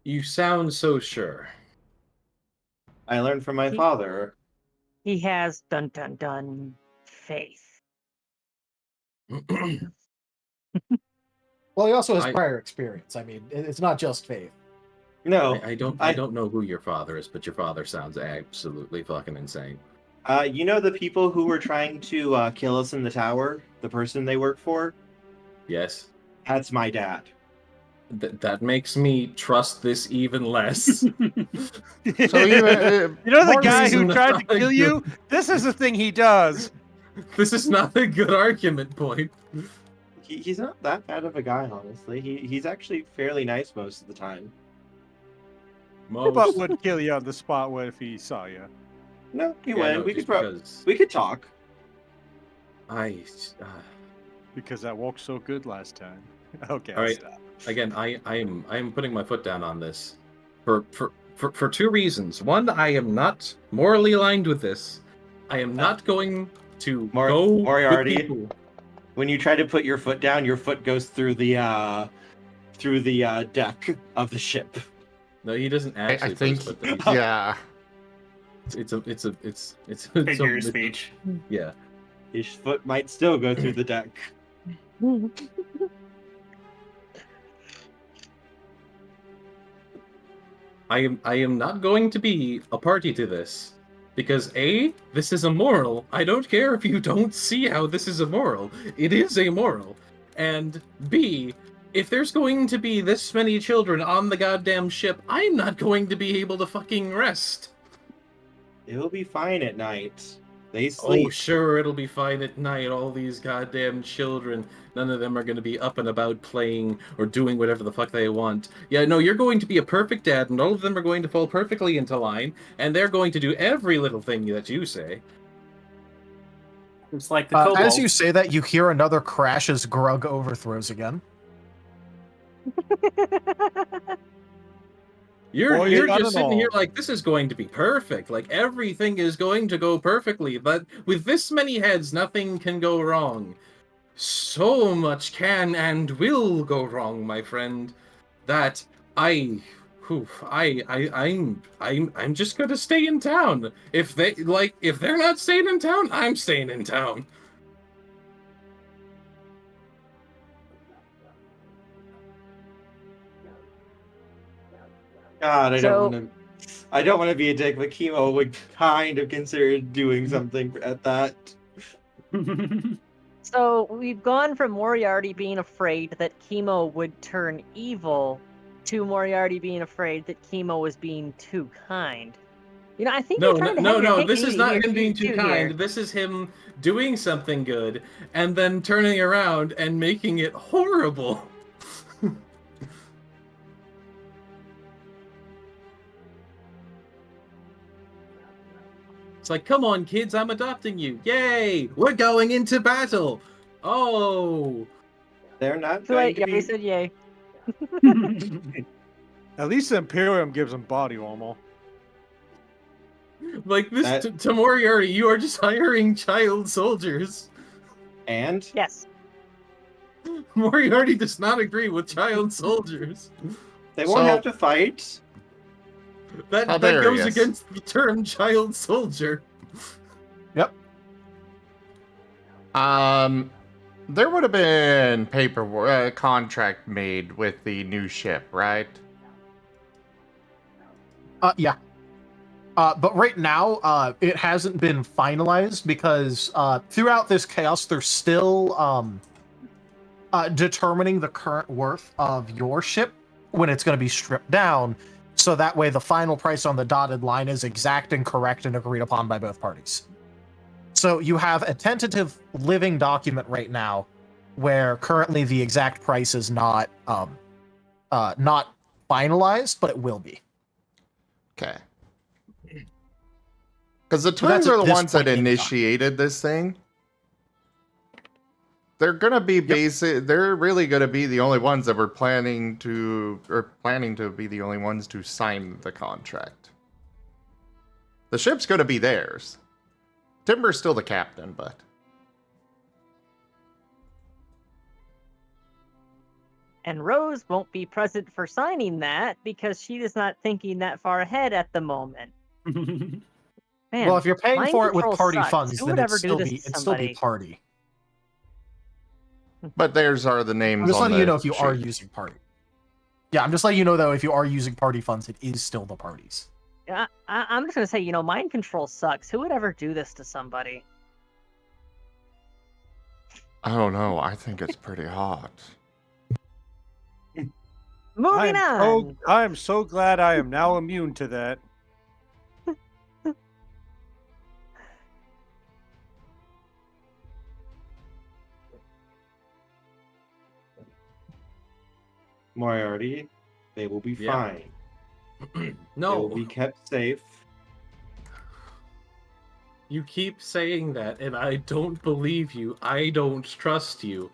You sound so sure. I learned from my He- father. he has faith. Well, he also has I- prior experience. I mean, it's not just faith. No, I don't know who your father is, but your father sounds absolutely fucking insane. you know the people who were trying to kill us in the tower? The person they work for? Yes. That's my dad. That makes me trust this even less. So you, You know the Marten guy is who not tried to a kill you? This is the thing he does. This is not a good argument point. He's not that bad of a guy, honestly. He's actually fairly nice most of the time. But would kill you on the spot if he saw you. No, he Yeah, wouldn't. no, we just could because we could talk. Because that walked so good last time. Okay. All right. Stop. Again, I am putting my foot down on this for two reasons. One, I am not morally aligned with this. I am not going to go Moriarty. with people. When you try to put your foot down, your foot goes through the deck of the ship. No, he doesn't actually. I think, put his foot down. yeah. It's Figure of speech. Yeah. His foot might still go through the deck. I am not going to be a party to this. Because A, this is immoral. I don't care if you don't see how this is immoral. It is immoral. And B, if there's going to be this many children on the goddamn ship, I'm not going to be able to fucking rest. It'll be fine at night. They sleep. Oh, sure, it'll be fine at night. All these goddamn children, none of them are going to be up and about playing or doing whatever the fuck they want. Yeah, no, you're going to be a perfect dad, and all of them are going to fall perfectly into line, and they're going to do every little thing that you say. It's like the kobold. As you say that, you hear another crash as Grug overthrows again. You're just sitting here like, this is going to be perfect. Like, everything is going to go perfectly. But with this many heads, nothing can go wrong. So much can and will go wrong, my friend, that I'm just gonna stay in town. If they're not staying in town, I'm staying in town. God, I So- don't want to be a dick, but Kemo would kind of consider doing something at that. So we've gone from Moriarty being afraid that Kemo would turn evil to Moriarty being afraid that Kemo was being too kind. You know, I think you're trying to have your This cake is and not eat him your being cake too too kind. here. This is him doing something good and then turning around and making it horrible. It's like, come on, kids, I'm adopting you. Yay! We're going into battle. Oh, They're not So going wait, to you be. already said yay. At least the Imperium gives him body armor. like this That- to Moriarty, you are just hiring child soldiers. And Yes. Moriarty does not agree with child soldiers. they won't So- have to fight. That there he goes is. against the term child soldier. There would have been paperwork, contract made with the new ship, right? Yeah. But right now, it hasn't been finalized because throughout this chaos, they're still determining the current worth of your ship when it's going to be stripped down. So that way, the final price on the dotted line is exact and correct and agreed upon by both parties. So you have a tentative living document right now where currently the exact price is not finalized, but it will be. Okay. Because the So that's twins at are the this ones that point in time. initiated this thing. They're gonna be basic. They're really gonna be the only ones that were planning to be the only ones to sign the contract. The ship's gonna be theirs. Timber's still the captain, but And Rose won't be present for signing that because she is not thinking that far ahead at the moment. Man, Well, if you're paying mind for it with control party sucks. funds, Who then would it'd ever do still this be to somebody? party. But theirs are the I'm names just on letting the you know if you are sheet. using party. Yeah, I'm just letting you know though if you are using party funds, it is still the party's. I'm just gonna say, mind control sucks. Who would ever do this to somebody? I don't know. I think it's pretty hot. Moving on. I am so glad I am now immune to that. Moriarty, they will be Yeah. fine. They No, will be kept safe. you keep saying that, and I don't believe you. I don't trust you.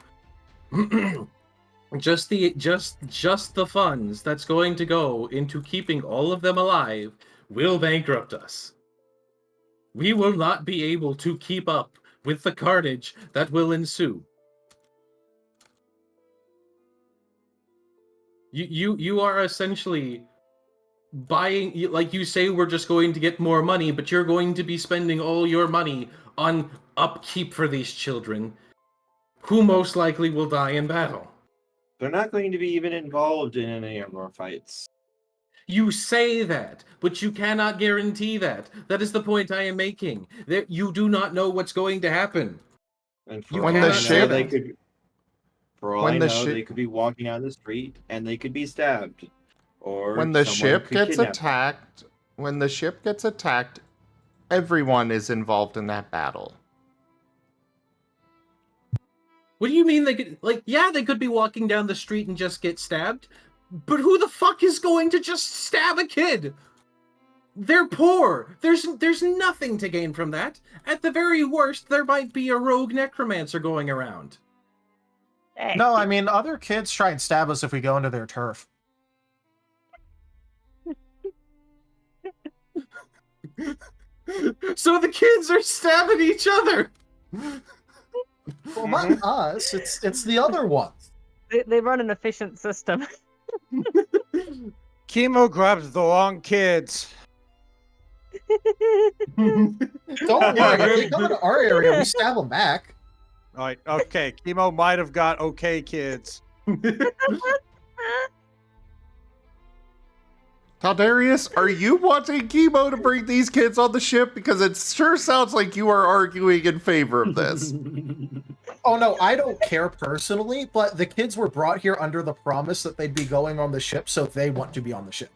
just the funds that's going to go into keeping all of them alive will bankrupt us. We will not be able to keep up with the carnage that will ensue. You are essentially buying, like you say, we're just going to get more money, but you're going to be spending all your money on upkeep for these children, who most likely will die in battle. They're not going to be even involved in any of our fights. You say that, but you cannot guarantee that. That is the point I am making. That you do not know what's going to happen. And for You all cannot I know, say they that. could. For all When I the know, shi- they could be walking down the street and they could be stabbed, or When the someone ship could gets kidnap them. attacked, everyone is involved in that battle. What do you mean they could, they could be walking down the street and just get stabbed? But who the fuck is going to just stab a kid? They're poor. There's nothing to gain from that. At the very worst, there might be a rogue necromancer going around. Hey, No, I mean other kids try and stab us if we go into their turf. So the kids are stabbing each other. Well, not us. It's the other ones. they run an efficient system. Kemo grabbed the wrong kids. Don't worry, if they come into our area, we stab them back. All right, okay. Kemo might have got okay kids. Taldarius, are you wanting Kemo to bring these kids on the ship? Because it sure sounds like you are arguing in favor of this. Oh no, I don't care personally, but the kids were brought here under the promise that they'd be going on the ship, so they want to be on the ship.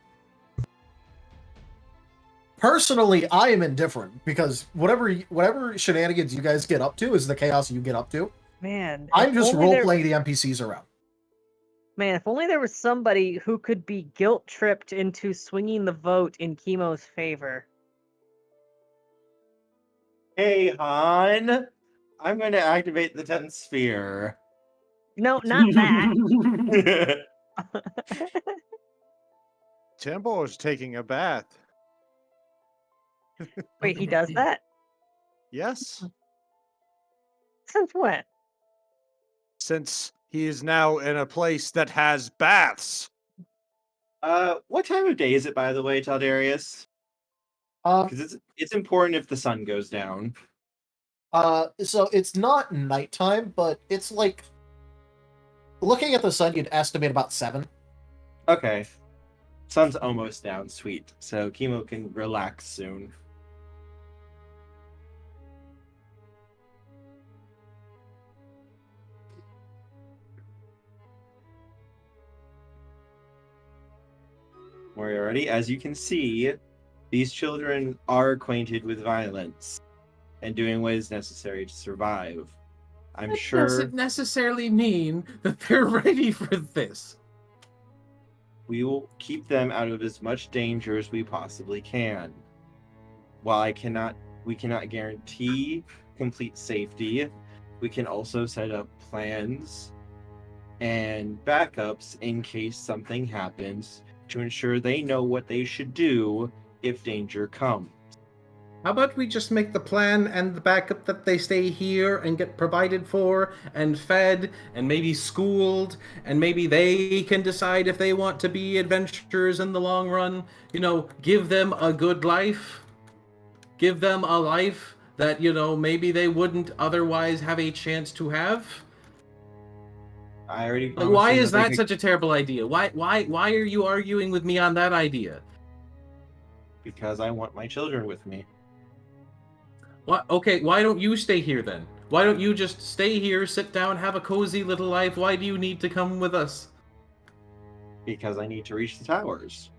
Personally, I am indifferent because whatever shenanigans you guys get up to is the chaos you get up to. Man, I'm if just only role there- playing the NPCs around. Man, if only there was somebody who could be guilt tripped into swinging the vote in Kemo's favor. Hey, Han, I'm going to activate the 10th sphere. No, not that. Timbo is taking a bath. Wait, he does that? Yes, Since when? since he is now in a place that has baths. What time of day is it, by the way, Taldarius? Um, Because it's important if the sun goes down. so it's not nighttime, but it's like looking at the sun, you'd estimate about 7. Okay. Sun's almost down, sweet. So Kemo can relax soon. Moriarty, as you can see, these children are acquainted with violence and doing what is necessary to survive. I'm That sure doesn't necessarily mean that they're ready for this. we will keep them out of as much danger as we possibly can. While we cannot guarantee complete safety, we can also set up plans and backups in case something happens to ensure they know what they should do if danger comes. How about we just make the plan and the backup that they stay here and get provided for and fed and maybe schooled, and maybe they can decide if they want to be adventurers in the long run. You know, give them a good life. Give them a life that, maybe they wouldn't otherwise have a chance to have. I already Like, promised why them is they that could- such a terrible idea? Why are you arguing with me on that idea? Because I want my children with me. What? Okay, why don't you stay here then? Why don't you just stay here, sit down, have a cozy little life? Why do you need to come with us? Because I need to reach the towers.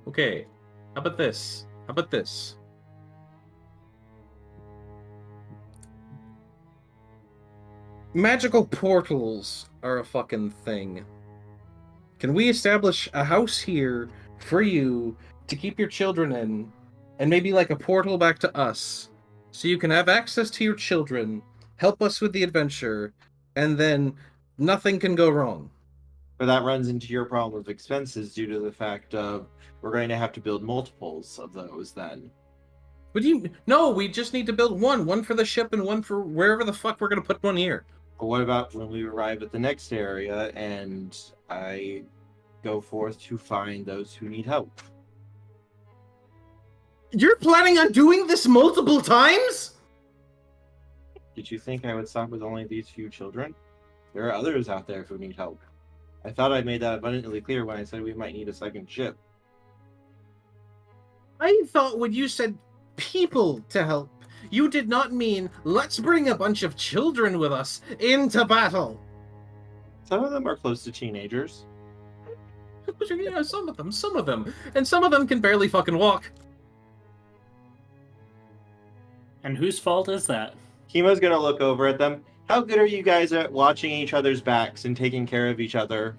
Okay, how about this? How about this? Magical portals are a fucking thing. Can we establish a house here for you to keep your children in, and maybe like a portal back to us, so you can have access to your children, help us with the adventure, and then nothing can go wrong? But that runs into your problem of expenses due to the fact of we're going to have to build multiples of those then. But no, we just need to build one for the ship and one for wherever the fuck we're gonna put one here. But what about when we arrive at the next area and I go forth to find those who need help? You're planning on doing this multiple times? Did you think I would stop with only these few children? There are others out there who need help. I thought I made that abundantly clear when I said we might need a second ship. I thought when you said people to help, you did not mean let's bring a bunch of children with us into battle. Some of them are close to teenagers. Yeah, some of them, and some of them can barely fucking walk. And whose fault is that? Kemo's gonna look over at them. How good are you guys at watching each other's backs and taking care of each other?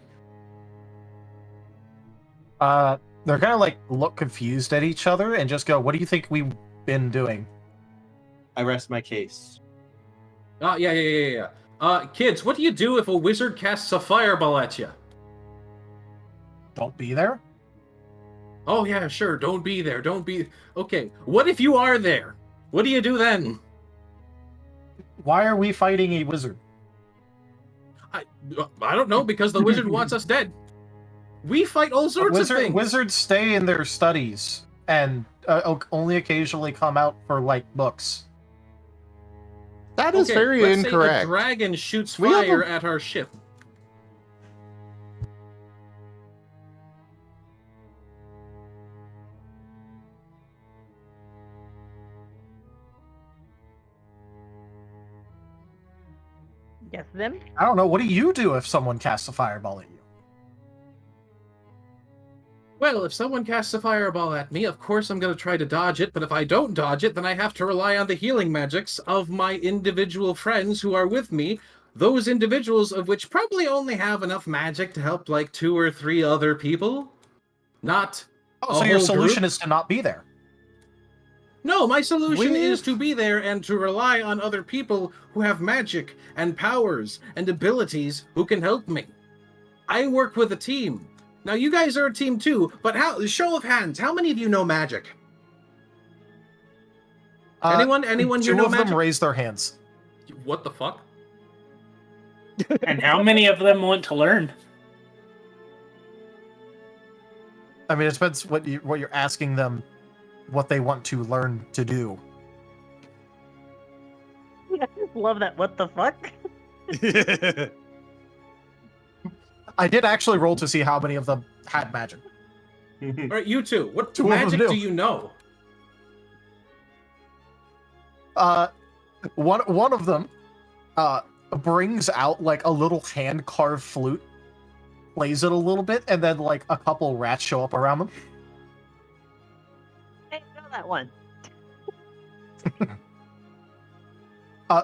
They're gonna like look confused at each other and just go, "What do you think we've been doing?" I rest my case. Yeah. Kids, what do you do if a wizard casts a fireball at you? Don't be there. Oh yeah, sure. Don't be there. Don't be. Okay. What if you are there? What do you do then? Why are we fighting a wizard? I don't know, because the wizard wants us dead. We fight all sorts of things. Wizards stay in their studies and only occasionally come out for like books. That is very let's incorrect. Say a dragon shoots We have fire at our ship. Yes, them. I don't know. What do you do if someone casts a fireball at you? Well, if someone casts a fireball at me, of course I'm going to try to dodge it, but if I don't dodge it, then I have to rely on the healing magics of my individual friends who are with me, those individuals of which probably only have enough magic to help like 2 or 3 other people. Not Oh, so your solution is to not be there. No, my solution is to be there and to rely on other people who have magic and powers and abilities who can help me. I work with a team. Now, you guys are a team too, but show of hands, how many of you know magic? Anyone here know magic? 2 of them raise their hands. What the fuck? And how many of them want to learn? I mean, it depends what you're asking them, what they want to learn to do. Love that. What the fuck? I did actually roll to see how many of them had magic. All right, you two. What 2 of them magic do. do you know? One of them brings out like a little hand carved flute, plays it a little bit, and then like a couple rats show up around them. I know that one.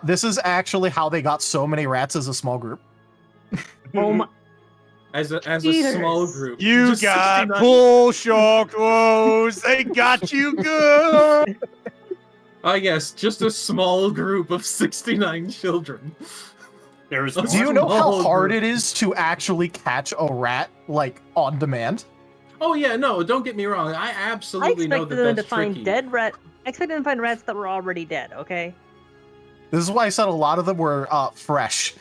This is actually how they got so many rats as a small group. Oh my. As a Cheaters. small group. You Just got 69 pull shock woes. They got you good. yes, just a small group of 69 children. There was Do you know how Small hard group. it is to actually catch a rat like on demand? Oh yeah, no, don't get me wrong. I I absolutely know expected that them that's to find tricky. dead rat. I expected them to find rats that were already dead. Okay. This is why I said a lot of them were fresh.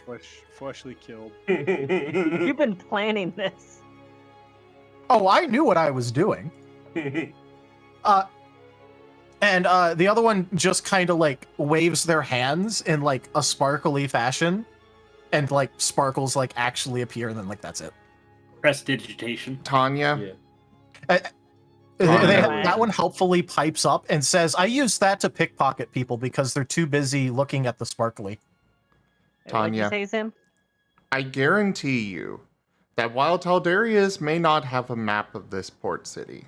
Freshly killed. You've been planning this. Oh, I knew what I was doing. And the other one just kind of like waves their hands in like a sparkly fashion, and like sparkles like actually appear, and then like that's it. Prestidigitation. Tanya, That one helpfully pipes up and says, "I use that to pickpocket people because they're too busy looking at the sparkly." What'd you Tanya. say, Zim? I guarantee you that while Taldarius may not have a map of this port city,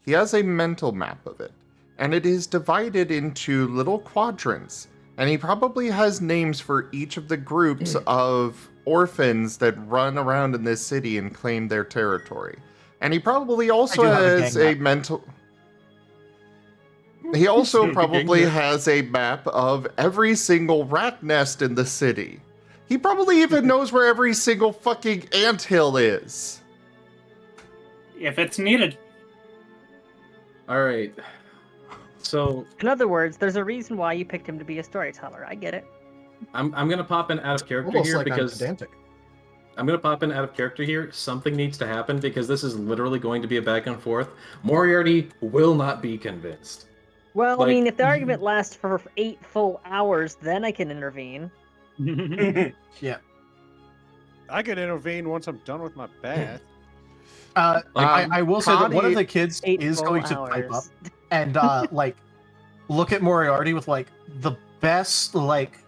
he has a mental map of it, and it is divided into little quadrants, and he probably has names for each of the groups of orphans that run around in this city and claim their territory. And he probably also has a mental... He also probably has a map of every single rat nest in the city. He probably even knows where every single fucking anthill is. If it's needed. All right. So In other words, there's a reason why you picked him to be a storyteller. I get it. I'm gonna pop in out of character Almost here like because I'm pedantic. I'm gonna pop in out of character here. Something needs to happen because this is literally going to be a back and forth. Moriarty will not be convinced. Well, Like- I mean, if the argument lasts for 8 full hours, then I can intervene. I could intervene once I'm done with my bath. I will say that one of the kids 8 is full going to pipe up hours. and like look at Moriarty with like the best like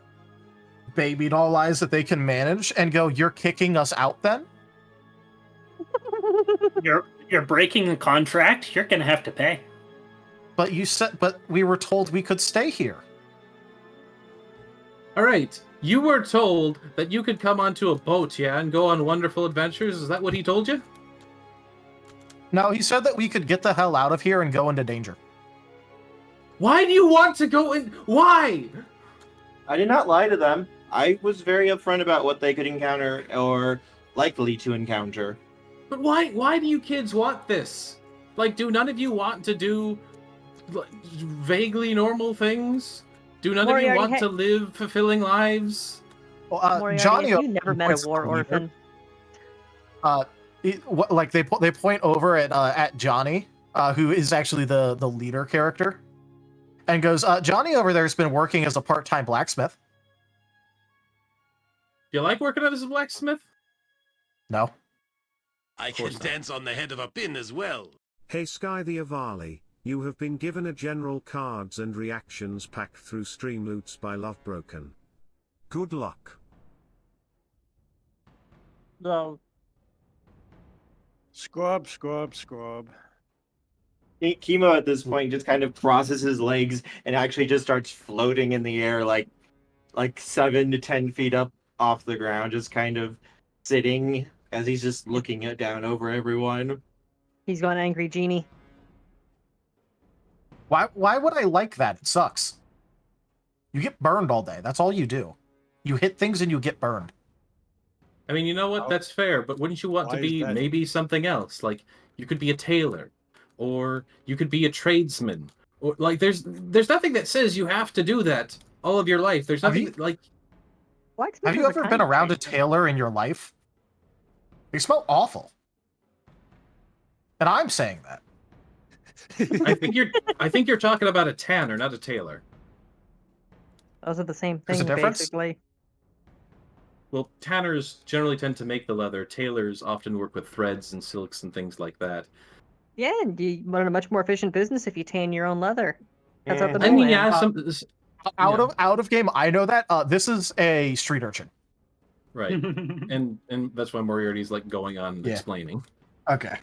baby doll eyes that they can manage and go, "You're kicking us out then?" You're breaking the contract. You're gonna have to pay. But we were told we could stay here. All right. You were told that you could come onto a boat, yeah, and go on wonderful adventures. Is that what he told you? No, he said that we could get the hell out of here and go into danger. Why do you want to go in? Why? I did not lie to them. I was very upfront about what they could encounter or likely to encounter. But why do you kids want this? Like, do none of you want to do like, vaguely normal things? Do none of you want to live fulfilling lives? Well, Moriarty, Johnny, have you never met points a war at the leader. orphan? Like they point over at Johnny, who is actually the leader character, and goes, "Johnny over there has been working as a part-time blacksmith." You like working as a blacksmith? No. I can dance on the head of a pin as well. Hey Sky the Avali, you have been given a general cards and reactions pack through Streamloots by Lovebroken. Good luck. No. Scrub, scrub, scrub. Kemo at this point just kind of crosses his legs and actually just starts floating in the air like 7 to 10 feet up off the ground, just kind of sitting as he's just looking down over everyone. He's going angry genie. Why would I like that? It sucks. You get burned all day. That's all you do. You hit things and you get burned. I mean, you know what? That's fair, but wouldn't you want Why to is be that? maybe something else? Like, you could be a tailor, or you could be a tradesman, or like, there's nothing that says you have to do that all of your life. There's Have nothing you- like. Have you ever been around a tailor in your life? They smell awful. And I'm saying that. I think you're talking about a tanner, not a tailor. Those are the same There's a thing, difference? basically. Well, tanners generally tend to make the leather. Tailors often work with threads and silks and things like that. Yeah, and you run a much more efficient business if you tan your own leather. That's out the I mean, middleman. yeah, Out of game, I know that. This is a street urchin. right, and that's why Moriarty's like going on and Yeah. explaining. Okay.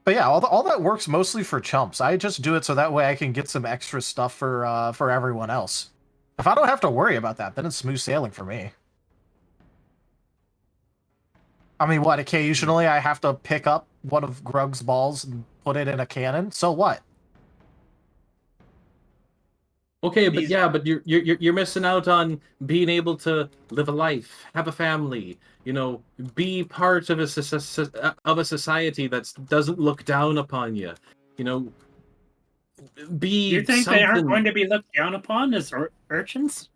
But yeah, all that works mostly for chumps. I just do it so that way I can get some extra stuff for everyone else. If I don't have to worry about that, then it's smooth sailing for me. I mean, what? Occasionally I have to pick up one of Grug's balls and put it in a cannon. So what? Okay, but you're missing out on being able to live a life, have a family, be part of a society that doesn't look down upon you, be. You think something... they aren't going to be looked down upon as urchins?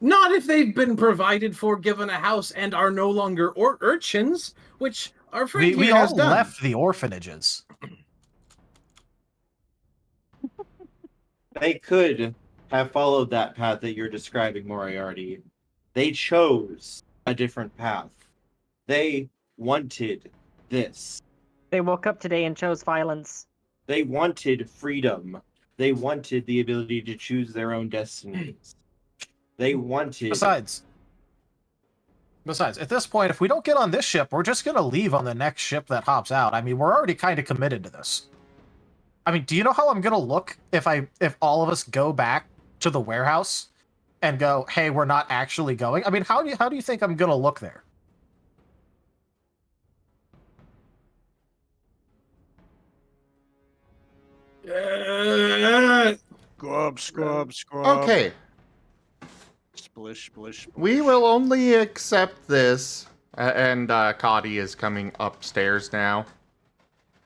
Not if they've been provided for, given a house, and are no longer urchins, which our friend We here has all done. left the orphanages. They could have followed that path that you're describing, Moriarty. They chose a different path. They wanted this. They woke up today and chose violence. They wanted freedom. They wanted the ability to choose their own destinies. They wanted... Besides, at this point, if we don't get on this ship, we're just going to leave on the next ship that hops out. I mean, we're already kind of committed to this. I mean, do you know how I'm going to look if all of us go back to the warehouse and go, hey, we're not actually going? I mean, how do you think I'm going to look there? Scrub. Okay, Splish, splish. we will only accept this. And Cody is coming upstairs now,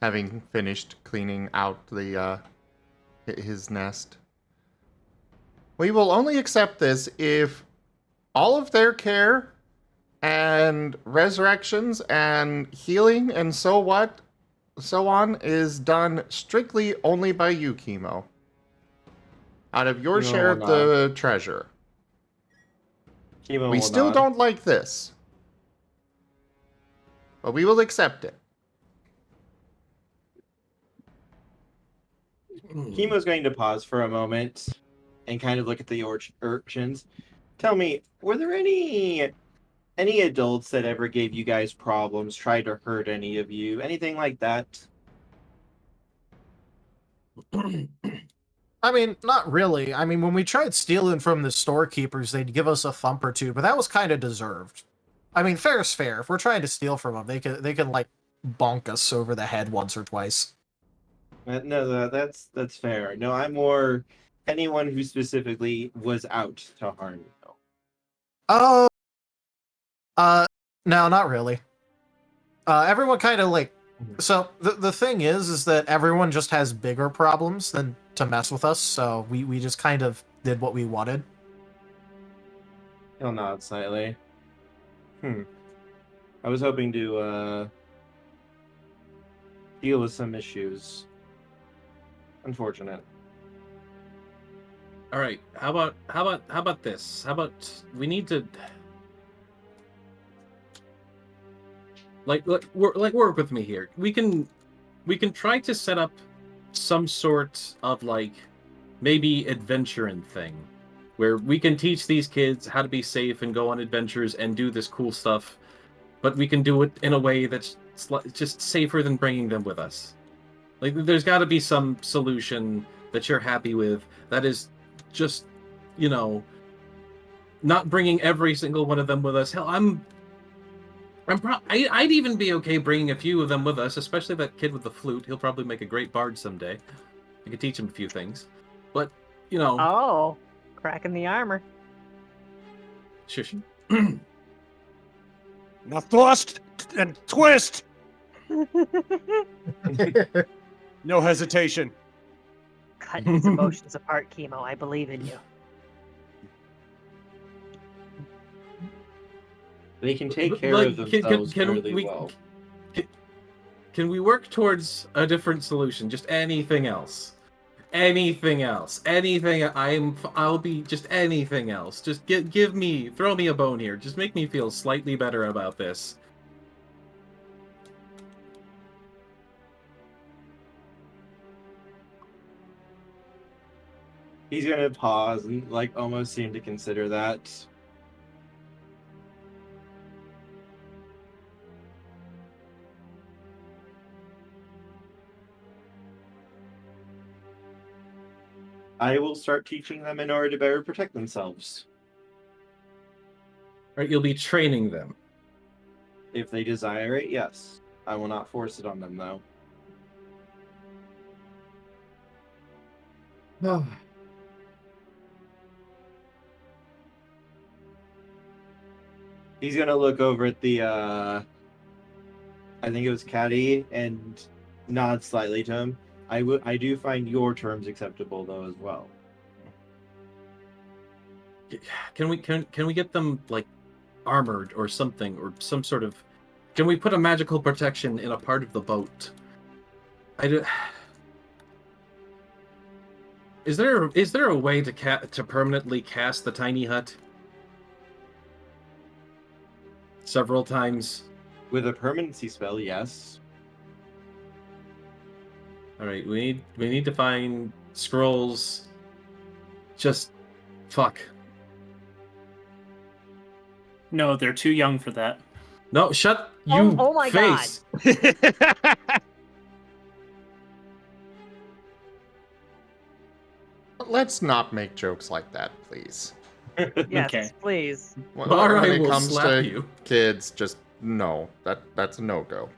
having finished cleaning out his nest. We will only accept this if all of their care and resurrections and healing and so on is done strictly only by you, Kemo. Out of your share of the treasure. Kemo We will still nod. don't like this, but we will accept it. Kemo's going to pause for a moment and kind of look at the urchins. Tell me, were there any adults that ever gave you guys problems, tried to hurt any of you, anything like that? I mean, not really. I mean, when we tried stealing from the storekeepers, they'd give us a thump or two, but that was kind of deserved. I mean, fair is fair. If we're trying to steal from them, they can like bonk us over the head once or twice. No, that's fair. No, I'm more anyone who specifically was out to harm you. Oh, no, not really. Everyone kind of like. So the thing is that everyone just has bigger problems than to mess with us. So we just kind of did what we wanted. He'll nod slightly. I was hoping to deal with some issues. Unfortunate. All right. How about this? How about we need to work with me here. We can try to set up some sort of like maybe adventuring thing where we can teach these kids how to be safe and go on adventures and do this cool stuff, but we can do it in a way that's just safer than bringing them with us. Like, there's got to be some solution that you're happy with that is just, not bringing every single one of them with us. Hell, I'd even be okay bringing a few of them with us, especially that kid with the flute. He'll probably make a great bard someday. I could teach him a few things. But, Oh, cracking the armor. Shush. Now thrust and twist! No hesitation. Cutting his emotions apart, Kemo. I believe in you. They can take care of themselves fairly well. Can we work towards a different solution? Just anything else. Anything else. I'll be just anything else. Just throw me a bone here. Just make me feel slightly better about this. He's gonna pause and almost seem to consider that. I will start teaching them in order to better protect themselves. Right, you'll be training them. If they desire it, yes. I will not force it on them, though. He's gonna look over at the, I think it was Caddy, and nod slightly to him. I do find your terms acceptable, though, as well. Can we get them like armored or something, or some sort of? Can we put a magical protection in a part of the boat? Is there a way to permanently cast the tiny hut several times? With a permanency spell, yes. All right, we need to find scrolls. Just fuck. No, they're too young for that. No, shut you oh my face. Let's not make jokes like that, please. Yes, Okay. please. When Alright, it we'll comes slap to you. kids, just no. That's a no-go.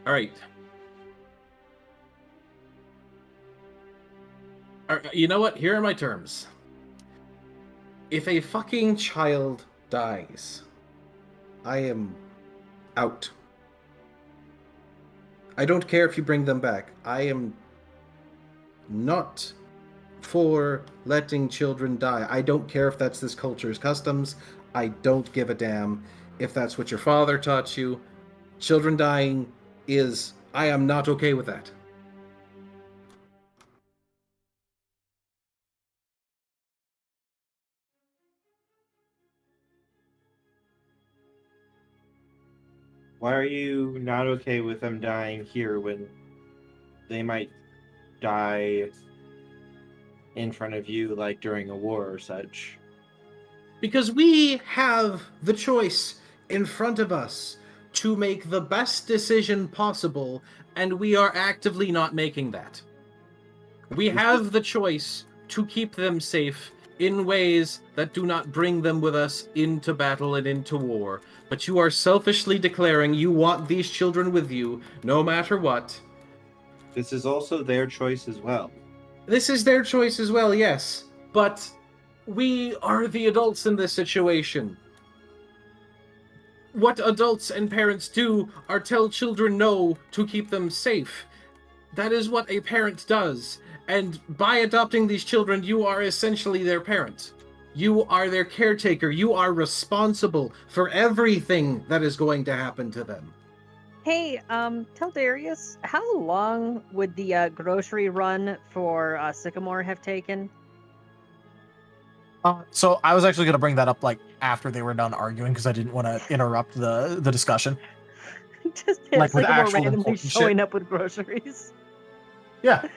All right. You know what? Here are my terms. If a fucking child dies, I am out. I don't care if you bring them back. I am not for letting children die. I don't care if that's this culture's customs. I don't give a damn if that's what your father taught you. Children dying is... I am not okay with that. Why are you not okay with them dying here when they might die in front of you, like during a war or such? Because we have the choice in front of us to make the best decision possible, and we are actively not making that. We have the choice to keep them safe in ways that do not bring them with us into battle and into war. But you are selfishly declaring you want these children with you, no matter what. This is also their choice as well. This is their choice as well, yes. But we are the adults in this situation. What adults and parents do are tell children no to keep them safe. That is what a parent does. And by adopting these children, you are essentially their parent. You are their caretaker. You are responsible for everything that is going to happen to them. Hey, tell Darius, how long would the grocery run for Sycamore have taken? So I was actually going to bring that up like after they were done arguing because I didn't want to interrupt the discussion. Just Like with Sycamore actual randomly important showing shit. up with groceries. Yeah.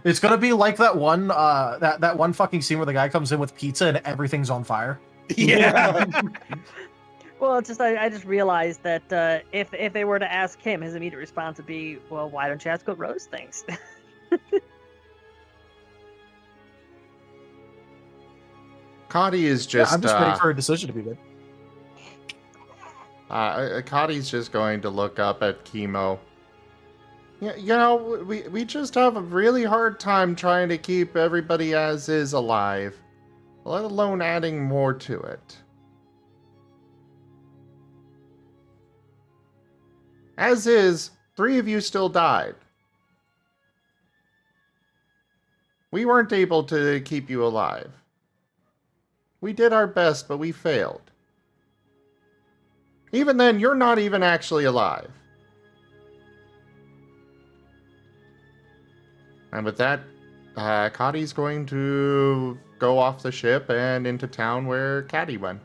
It's gonna be like that one that one fucking scene where the guy comes in with pizza and everything's on fire. Yeah. Well, it's just I just realized that if they were to ask him, his immediate response would be, "Well, why don't you ask what Rose thinks?" Cotty is just. I'm just waiting for a decision to be made. Cotty's just going to look up at Kemo. Yeah, you know, we just have a really hard time trying to keep everybody as is alive, let alone adding more to it. As is, 3 of you still died. We weren't able to keep you alive. We did our best, but we failed. Even then, you're not even actually alive. And with that, Cotty's going to go off the ship and into town where Caddy went.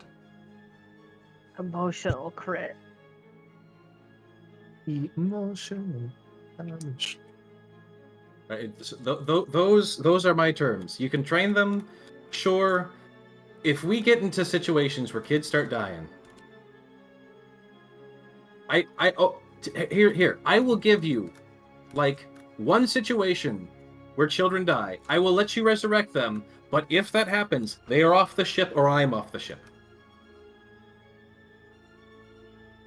Emotional crit. Emotional damage. Right, those are my terms. You can train them, sure. If we get into situations where kids start dying, here, I will give you, like, one situation where children die. I will let you resurrect them, but if that happens, they are off the ship or I'm off the ship.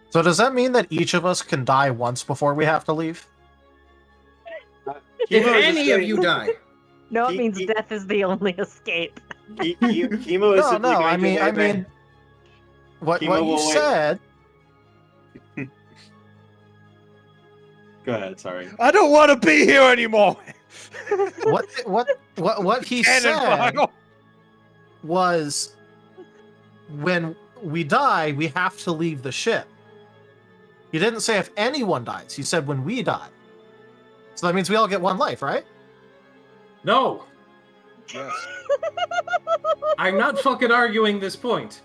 So does that mean that each of us can die once before we have to leave? If any of you die. No, it means death is the only escape. Kemo is No, I mean, what Kemo you will wait. said. Go ahead. Sorry. I don't want to be here anymore. What he Cannon said file. was, when we die, we have to leave the ship. He didn't say if anyone dies. He said when we die. So that means we all get one life, right? No, Yes. I'm not fucking arguing this point.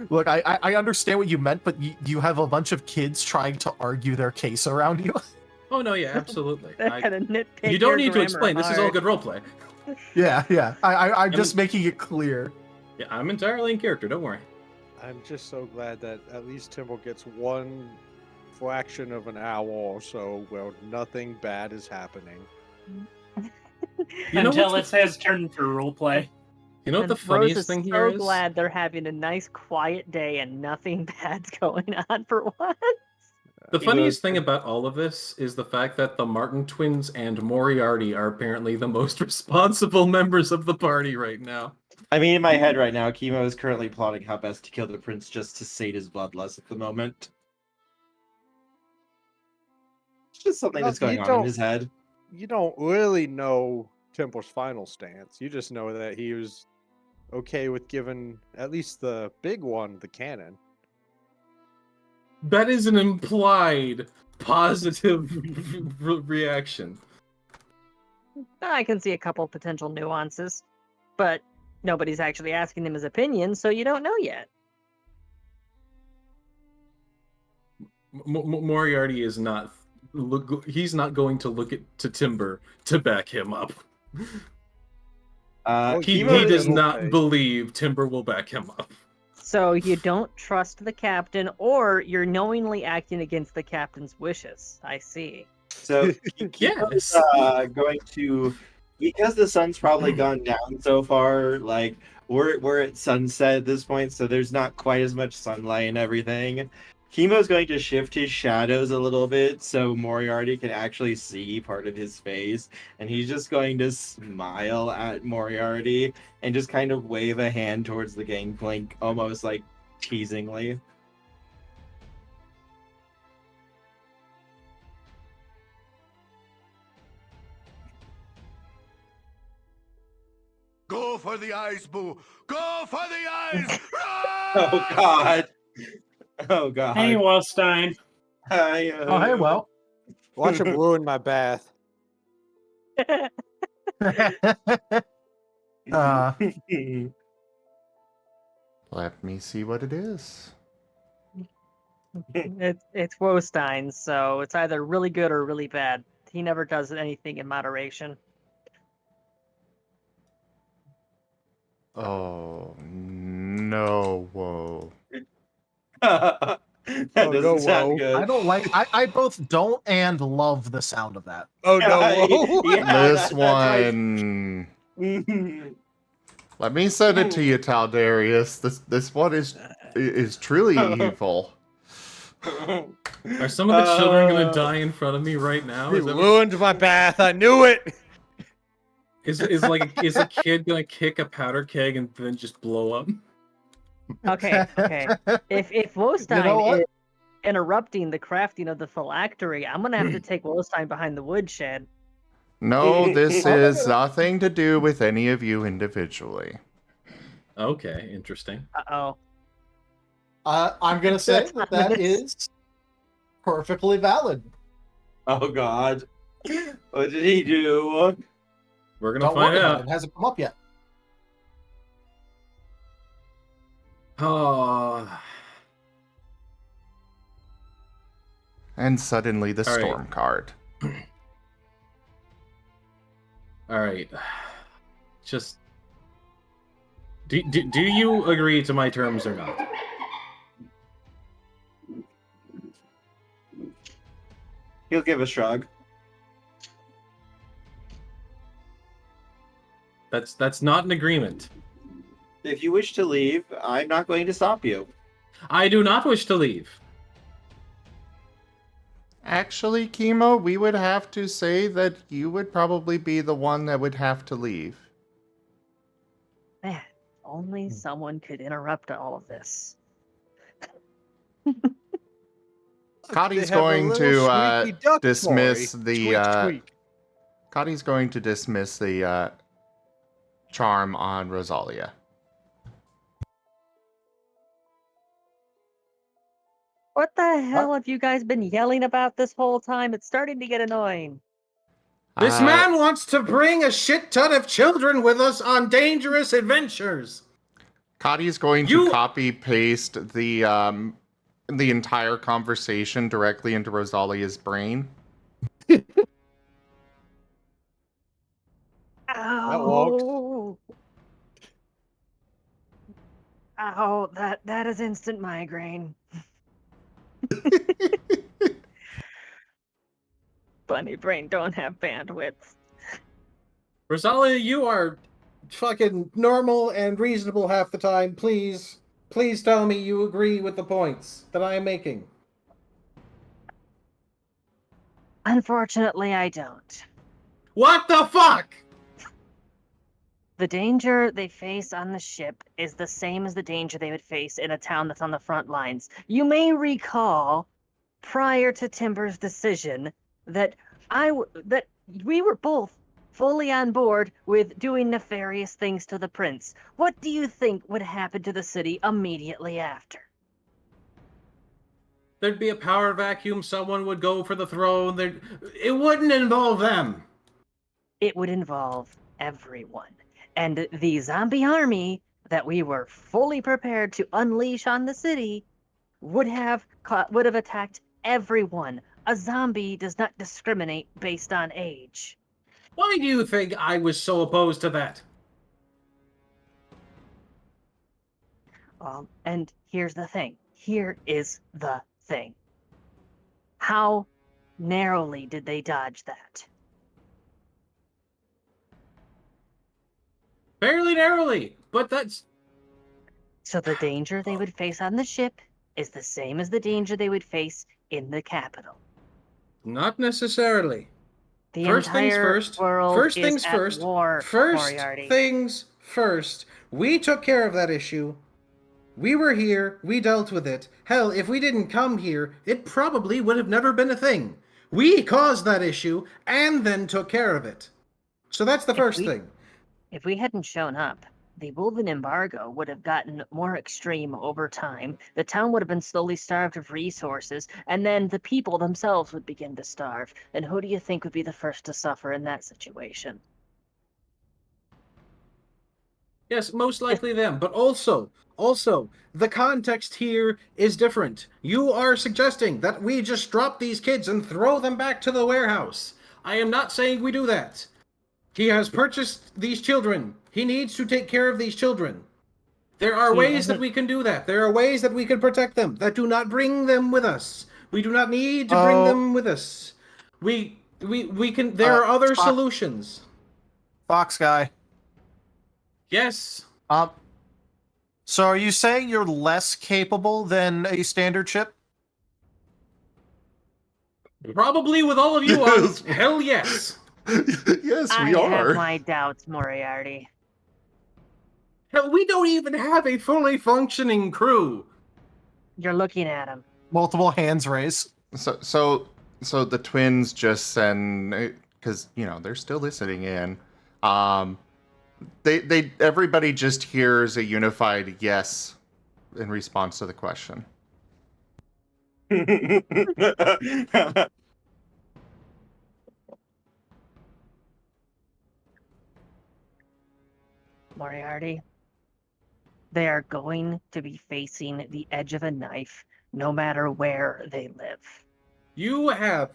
Look, I understand what you meant, but you have a bunch of kids trying to argue their case around you. Oh no, yeah, absolutely. That kind of nitpick. You don't your need to grammar explain. This is all hard. good roleplay. Yeah. I'm just making it clear. Yeah, I'm entirely in character. Don't worry. I'm just so glad that at least Timble gets one fraction of an hour or so where nothing bad is happening. You know Until what's it's his turn for roleplay. You know what the And Rose funniest is thing here so is? glad they're having a nice, quiet day and nothing bad's going on for once. The funniest thing about all of this is the fact that the Marten twins and Moriarty are apparently the most responsible members of the party right now. I mean, in my head right now, Kemo is currently plotting how best to kill the prince just to sate his bloodlust at the moment. It's just something Well, that's going you on in don't- his head. You don't really know Temple's final stance. You just know that he was okay with giving at least the big one the cannon. That is an implied positive reaction. I can see a couple potential nuances, but nobody's actually asking him his opinion, so you don't know yet. Moriarty is not. He's not going to look to Timber to back him up. He Kemo does is- not believe Timber will back him up. So you don't trust the captain, or you're knowingly acting against the captain's wishes. I see. So Yes. going to, because the sun's probably gone down so far. Like we're at sunset at this point, so there's not quite as much sunlight and everything. Kemo's going to shift his shadows a little bit so Moriarty can actually see part of his face, and he's just going to smile at Moriarty and just kind of wave a hand towards the gangplank, almost like teasingly. Go for the eyes, Boo! Go for the eyes! Oh God! Oh God! Hey, Wallstein. Hi, Oh, hey, well. Watch him ruin my bath. Let me see what it is. It's Wostein, so it's either really good or really bad. He never does anything in moderation. Oh, no, whoa. That Oh, doesn't no, sound whoa. good. I don't like. I both don't and love the sound of that. Oh no! Whoa. Yeah, This that's right. one. Let me send it to you, Taldarius. This one is truly evil. Are some of the children going to die in front of me right now? He Is, that what- ruined my bath. I knew it. is a kid going to kick a powder keg and then just blow up? Okay. If Wostein You know what? is interrupting the crafting of the phylactery, I'm gonna have to take Wostein behind the woodshed. No, this is nothing to do with any of you individually. Okay, interesting. Uh-oh. I'm gonna say that is perfectly valid. Oh God! What did he do? We're going to Don't find worry about out. it. It hasn't come up yet. Oh. And suddenly the All right. storm card. All right. Just do you agree to my terms or not? He'll give a shrug. That's not an agreement. If you wish to leave, I'm not going to stop you. I do not wish to leave. Actually, Kemo, we would have to say that you would probably be the one that would have to leave. Man, only someone could interrupt all of this. Cotty's They have a going little to squeaky duck dismiss toy. the Squeak, squeak. Cotty's going to dismiss the charm on Rosalia. What the hell have you guys been yelling about this whole time? It's starting to get annoying. This man wants to bring a shit ton of children with us on dangerous adventures. Cotty's going to copy paste the entire conversation directly into Rosalia's brain. Ow. Ow, that is instant migraine. Bunny brain don't have bandwidth. Rosalia, you are fucking normal and reasonable half the time. Please tell me you agree with the points that I am making. Unfortunately, I don't. What the fuck? The danger they face on the ship is the same as the danger they would face in a town that's on the front lines. You may recall, prior to Timber's decision, that we were both fully on board with doing nefarious things to the prince. What do you think would happen to the city immediately after? There'd be a power vacuum, someone would go for the throne. It wouldn't involve them. It would involve everyone. And the zombie army that we were fully prepared to unleash on the city would have attacked everyone. A zombie does not discriminate based on age. Why do you think I was so opposed to that? And here's the thing. Here is the thing. How narrowly did they dodge that? Fairly narrowly, but that's... So the danger they would face on the ship is the same as the danger they would face in the capital. Not necessarily. The First things entire first. world First is things at first. war, First Moriarty. things first. We took care of that issue. We were here. We dealt with it. Hell, if we didn't come here, it probably would have never been a thing. We caused that issue and then took care of it. So that's the first thing. If we hadn't shown up, the Wolven embargo would have gotten more extreme over time. The town would have been slowly starved of resources, and then the people themselves would begin to starve. And who do you think would be the first to suffer in that situation? Yes, most likely them. But also, the context here is different. You are suggesting that we just drop these kids and throw them back to the warehouse. I am not saying we do that. He has purchased these children. He needs to take care of these children. There are ways that we can do that. There are ways that we can protect them, that do not bring them with us. We do not need to bring them with us. We can, there are other solutions. Fox guy. Yes. So are you saying you're less capable than a standard ship? Probably with all of you on, hell yes. Yes, I have my doubts, Moriarty. Hell, we don't even have a fully functioning crew. You're looking at him. Multiple hands raised. So the twins just send, because they're still listening in. Everybody just hears a unified yes in response to the question. Moriarty, they are going to be facing the edge of a knife no matter where they live. You have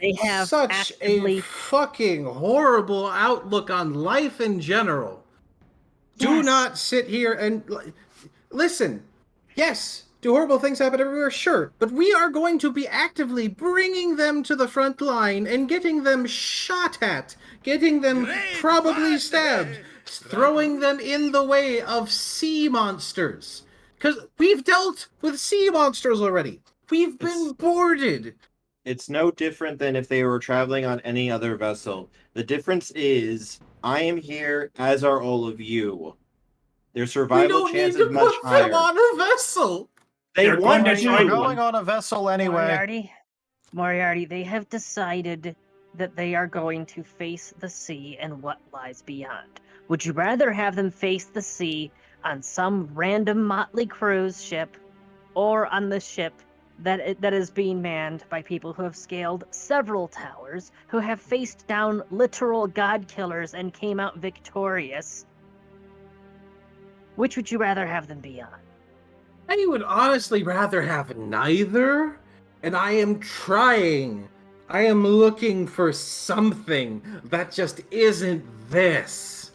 such a fucking horrible outlook on life in general. Yes. Do not sit here and... Listen, yes, do horrible things happen everywhere? Sure. But we are going to be actively bringing them to the front line and getting them shot at, getting them probably stabbed, throwing them in the way of sea monsters. Because we've dealt with sea monsters already. We've been boarded. It's no different than if they were traveling on any other vessel. The difference is, I am here, as are all of you. Their We survival don't need chance to is much put them higher. on a vessel. They They're want going to We're find to. going on a vessel anyway. Moriarty, they have decided that they are going to face the sea and what lies beyond. Would you rather have them face the sea on some random motley cruise ship or on the ship that is being manned by people who have scaled several towers, who have faced down literal god killers and came out victorious? Which would you rather have them be on? I would honestly rather have neither, and I am trying. I am looking for something that just isn't this.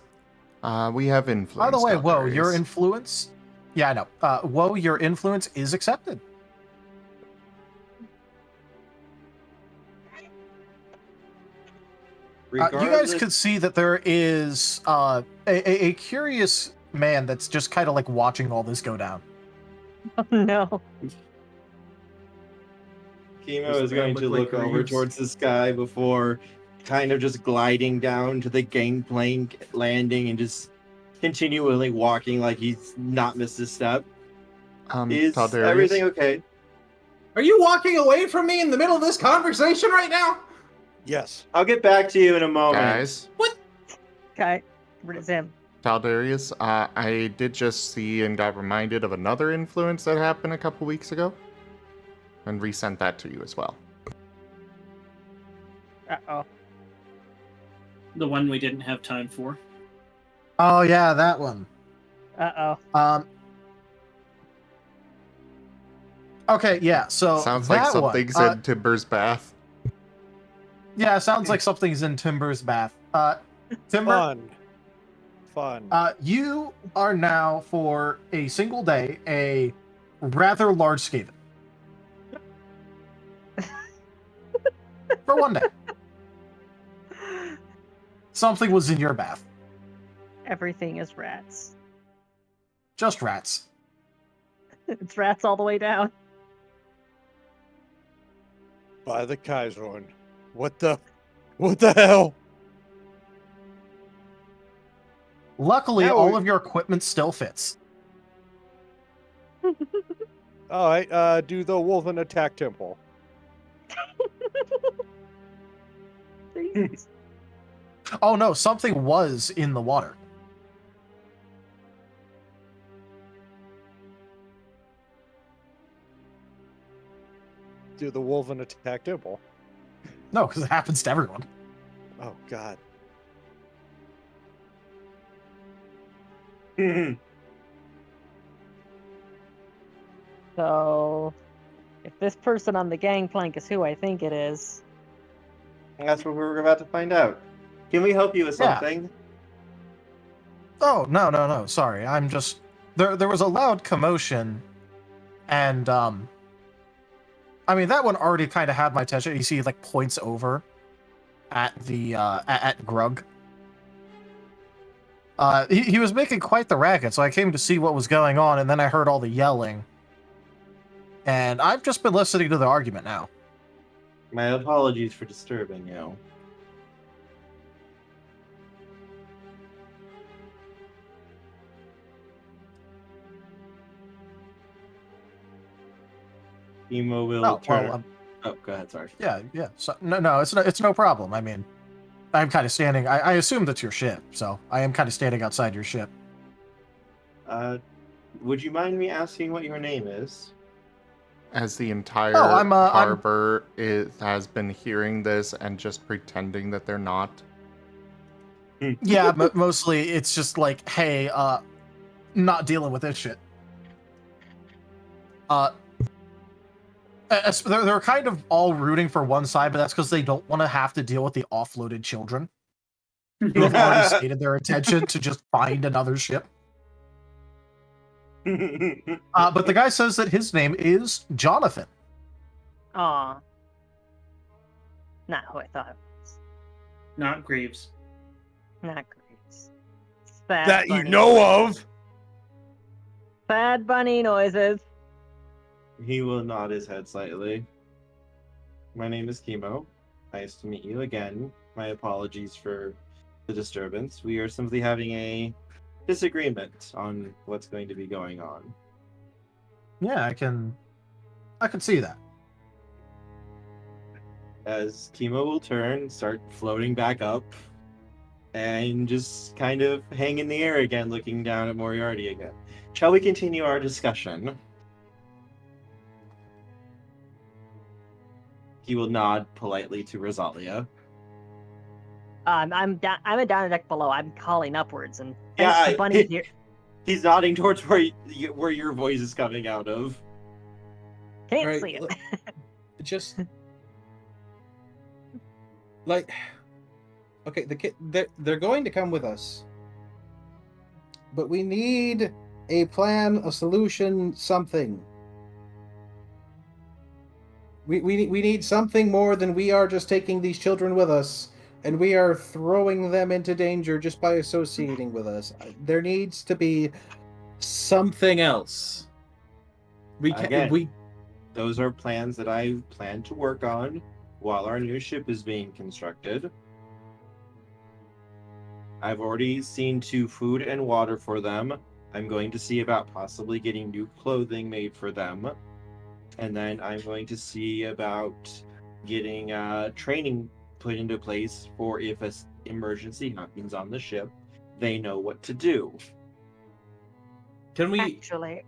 We have influence. By the way, whoa, your Darius. influence. Yeah, I know. Whoa, your influence is accepted. You guys Regardless- could see that there is a curious man that's just kind of like watching all this go down. Oh no. Kemo is going to look over towards the sky before kind of just gliding down to the gangplank landing and just continually walking like he's not missed a step. Is Taldarius? everything okay? Are you walking away from me in the middle of this conversation right now? Yes. I'll get back to you in a moment. Guys, Okay, where's him? Taldarius, I did just see and got reminded of another influence that happened a couple weeks ago, and resent that to you as well. Uh-oh. The one we didn't have time for. Oh yeah, that one. Uh-oh. Okay, yeah. So Sounds like that something's one, in Timber's bath. Yeah, sounds like something's in Timber's bath. Timber, Fun. you are now for a single day a rather large skaven. For one day. Something was in your bath. Everything is rats. Just rats. It's rats all the way down. By the Kaiserhorn. What the hell? Luckily, Now all we- of your equipment still fits. All right, do the Wolven attack temple. Please. Oh no, something was in the water. Do the Wolven attack temple. No, because it happens to everyone. Oh God. So, if this person on the gangplank is who I think it is, That's what we were about to find out. Can we help you with Yeah. something? Oh, no. Sorry. I'm just there was a loud commotion and I mean that one already kind of had my attention. You see he like points over at the at Grug. He was making quite the racket, so I came to see what was going on, and then I heard all the yelling. And I've just been listening to the argument now. My apologies for disturbing you. Emo will Oh, turn. well, Oh, go ahead. Sorry. yeah. So, no, it's no problem. I mean, I'm kind of standing. I assume that's your ship, so I am kind of standing outside your ship. Would you mind me asking what your name is? As the entire I'm harbor has been hearing this and just pretending that they're not. Yeah, mostly it's just like, hey, not dealing with this shit. They're kind of all rooting for one side, but that's because they don't want to have to deal with the offloaded children who have already stated their intention to just find another ship. But the guy says that his name is Jonathan. aw. Not who I thought it was. Not Greaves. Not Greaves. Sad That you bunny know noises. of. Sad bunny noises. He will nod his head slightly. My name is Kemo. Nice to meet you again. My apologies for the disturbance. We are simply having a disagreement on what's going to be going on. Yeah, I can see that. As Kemo will turn, start floating back up, and just kind of hang in the air again, looking down at Moriarty again. Shall we continue our discussion? He will nod politely to Rosalia. I'm I'm a down deck below. I'm calling upwards, and Yeah, the bunny here. He's nodding towards where your voice is coming out of. Can't Right, see it. Just like, okay, the kid, they're going to come with us, but we need a plan, a solution, something. We need something more than we are just taking these children with us, and we are throwing them into danger just by associating with us. There needs to be something else. Again, those are plans that I plan to work on while our new ship is being constructed. I've already seen to food and water for them. I'm going to see about possibly getting new clothing made for them. And then I'm going to see about getting training put into place for if an emergency happens on the ship, they know what to do. Can we... Actually,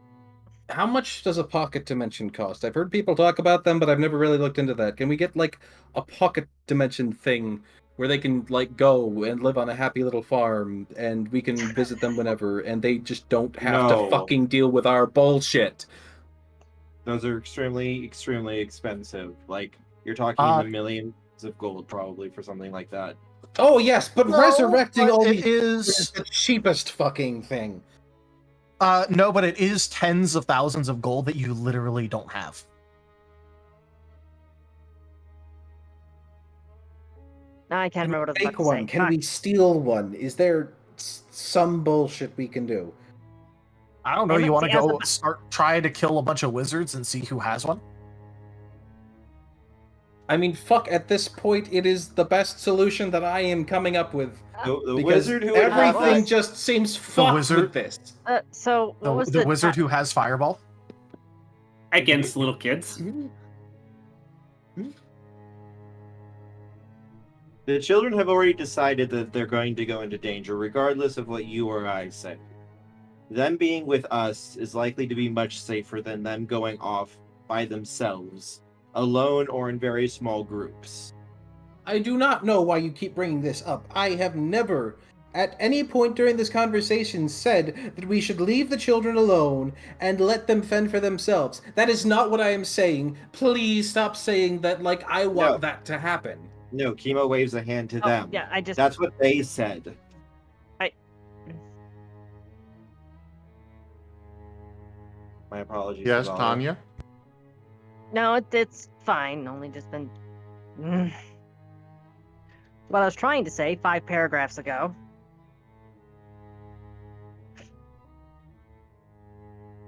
How much does a pocket dimension cost? I've heard people talk about them, but I've never really looked into that. Can we get, like, a pocket dimension thing where they can, like, go and live on a happy little farm, and we can visit them whenever, and they just don't have to fucking deal with our bullshit? Those are extremely, extremely expensive. Like, you're talking in the millions of gold, probably, for something like that. Oh, yes, but No, resurrecting but all it these is the cheapest fucking thing. No, but it is tens of thousands of gold that you literally don't have. I can't remember what I was about Take to one. say. Can we steal one? Is there some bullshit we can do? I don't know. And You want to see, as go a- start try to kill a bunch of wizards and see who has one? I mean, fuck, at this point, it is the best solution that I am coming up with. The Because wizard who would have everything that- just seems fucked wizard- with this. So what was The wizard who has fireball? Against little kids. The children have already decided that they're going to go into danger, regardless of what you or I say. Them being with us is likely to be much safer than them going off by themselves, alone or in very small groups. I do not know why you keep bringing this up. I have never, at any point during this conversation, said that we should leave the children alone and let them fend for themselves. That is not what I am saying. Please stop saying that like I want that to happen. No, Kemo waves a hand to them. Yeah, I just... That's what they said. My apologies. Yes, Rosalia. Tanya? No, it's fine. Only just been... What I was trying to say 5 paragraphs ago.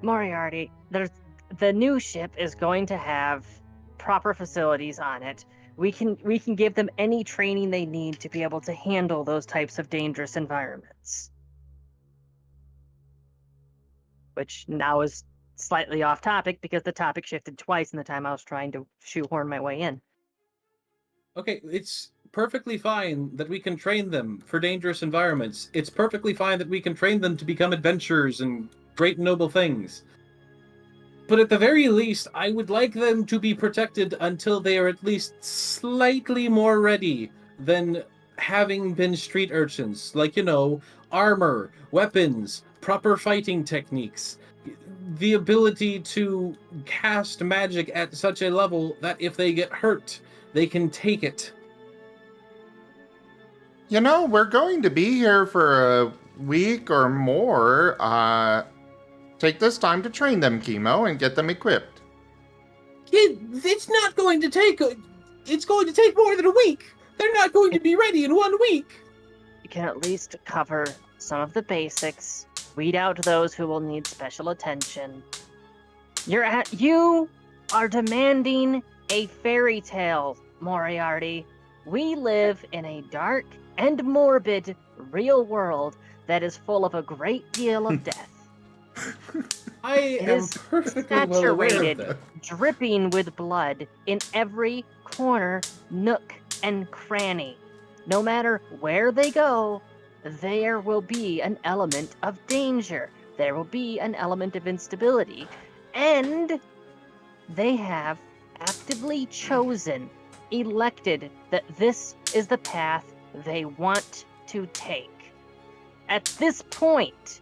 Moriarty, the new ship is going to have proper facilities on it. We can give them any training they need to be able to handle those types of dangerous environments. Which now is slightly off topic because the topic shifted twice in the time I was trying to shoehorn my way in. Okay, it's perfectly fine that we can train them for dangerous environments. It's perfectly fine that we can train them to become adventurers and great and noble things. But at the very least, I would like them to be protected until they are at least slightly more ready than having been street urchins. Like, you know, armor, weapons, proper fighting techniques, the ability to cast magic at such a level that if they get hurt, they can take it. You know, we're going to be here for a week or more. Take this time to train them, Kemo, and get them equipped. It's not going to take... It's going to take more than a week. They're not going to be ready in 1 week. You can at least cover some of the basics, weed out those who will need special attention. You are demanding a fairy tale, Moriarty. We live in a dark and morbid real world that is full of a great deal of death. I It am is perfectly well aware of saturated, that. dripping with blood in every corner, nook, and cranny. No matter where they go, there will be an element of danger. There will be an element of instability. And they have actively chosen, elected that this is the path they want to take. At this point,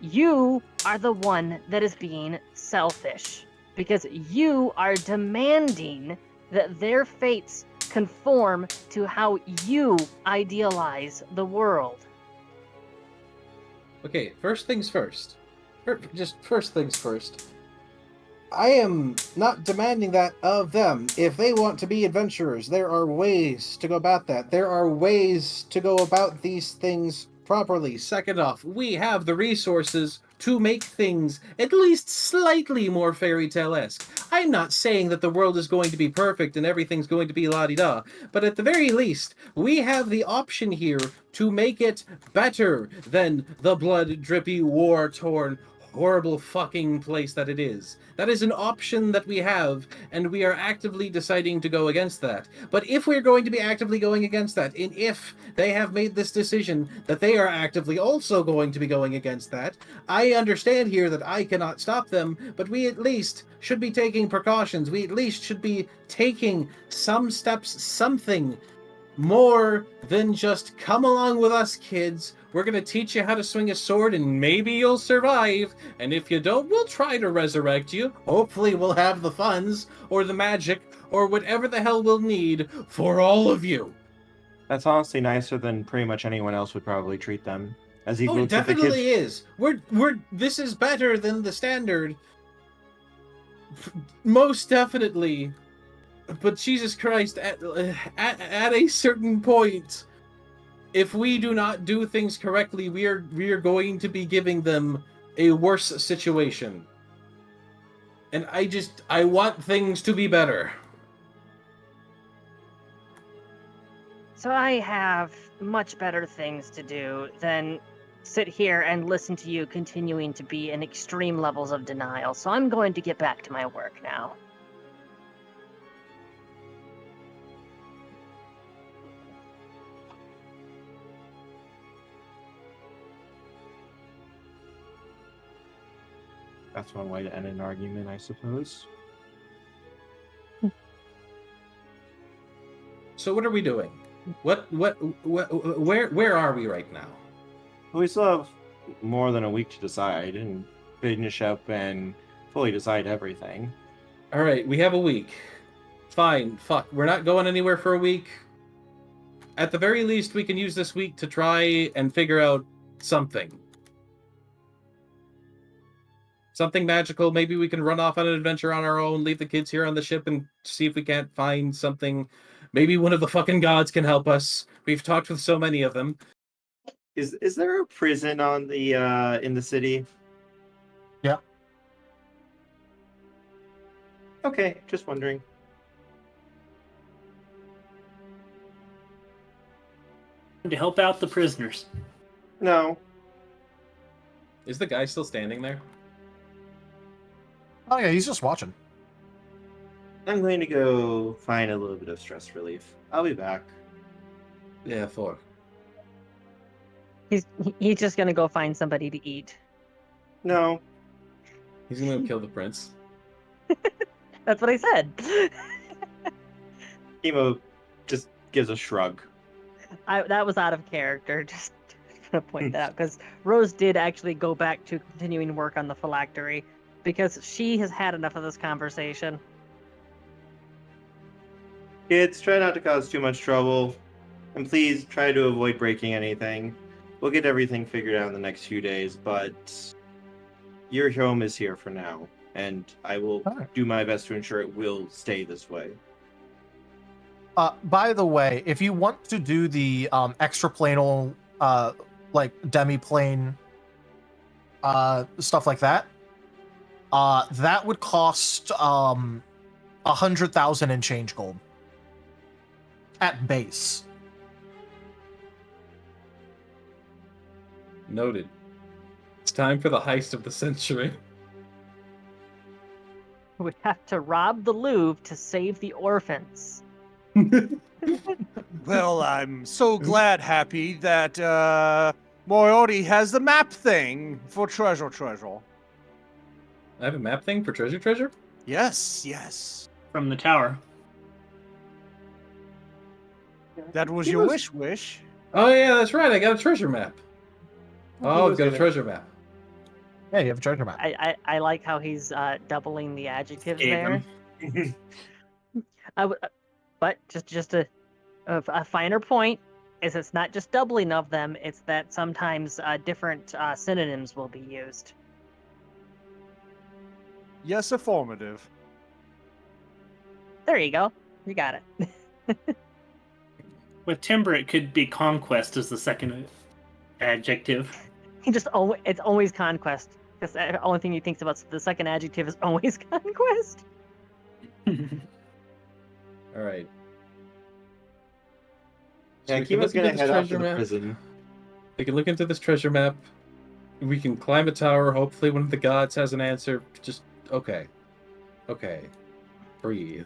you are the one that is being selfish because you are demanding that their fates conform to how you idealize the world. Okay, first things first. Just first things first. I am not demanding that of them. If they want to be adventurers, there are ways to go about that. There are ways to go about these things properly. Second off, we have the resources to make things at least slightly more fairy tale-esque. I'm not saying that the world is going to be perfect and everything's going to be la-di-da, but at the very least, we have the option here to make it better than the blood-drippy, war-torn, horrible fucking place that it is. That is an option that we have, and we are actively deciding to go against that. But if we're going to be actively going against that, and if they have made this decision that they are actively also going to be going against that, I understand here that I cannot stop them, but we at least should be taking precautions. We at least should be taking some steps, something more than just come along with us, kids. We're gonna teach you how to swing a sword and maybe you'll survive. And if you don't, we'll try to resurrect you. Hopefully we'll have the funds or the magic or whatever the hell we'll need for all of you. That's honestly nicer than pretty much anyone else would probably treat them. As he Oh, it looks at the definitely kids. is. This is better than the standard. Most definitely. But Jesus Christ, at a certain point, if we do not do things correctly, we are going to be giving them a worse situation. And I want things to be better. So I have much better things to do than sit here and listen to you continuing to be in extreme levels of denial. So I'm going to get back to my work now. That's one way to end an argument, I suppose. So what are we doing? Where are we right now? We still have more than a week to decide and finish up and fully decide everything. All right, we have a week. Fine, fuck. We're not going anywhere for a week. At the very least, we can use this week to try and figure out something. Something magical. Maybe we can run off on an adventure on our own, leave the kids here on the ship, and see if we can't find something. Maybe one of the fucking gods can help us. We've talked with so many of them. Is there a prison on the in the city? Yeah. Okay, just wondering. To help out the prisoners. No. Is the guy still standing there? Oh yeah, he's just watching. I'm going to go find a little bit of stress relief. I'll be back. Yeah, 4. He's just gonna go find somebody to eat. No. He's gonna kill the prince. That's what I said. Kemo just gives a shrug. That was out of character. Just to point that out, because Rose did actually go back to continuing work on the phylactery because she has had enough of this conversation. Kids, try not to cause too much trouble. And please try to avoid breaking anything. We'll get everything figured out in the next few days, but your home is here for now. And I will do my best to ensure it will stay this way. By the way, if you want to do the extraplanal, like demiplane, stuff like that, that would cost 100,000 and change gold at base. Noted. It's time for the heist of the century. We have to rob the Louvre to save the orphans. Well, I'm so glad, Happy, that Moriarty has the map thing for treasure. I have a map thing for treasure? Yes. From the tower. That was your wish. Oh yeah, that's right. I got a treasure map. Oh, I've got a treasure map. Yeah, you have a treasure map. I like how he's doubling the adjectives Gave there. them. But just a finer point is it's not just doubling of them; it's that sometimes different synonyms will be used. Yes, affirmative. There you go. You got it. With timber, it could be conquest as the second adjective. He just it's always conquest. Because the only thing he thinks about the second adjective is always conquest. All right. Yeah, we can Kemo's look into gonna this head off to treasure the map. prison. We can look into this treasure map. We can climb a tower. Hopefully, one of the gods has an answer. Just okay. Breathe.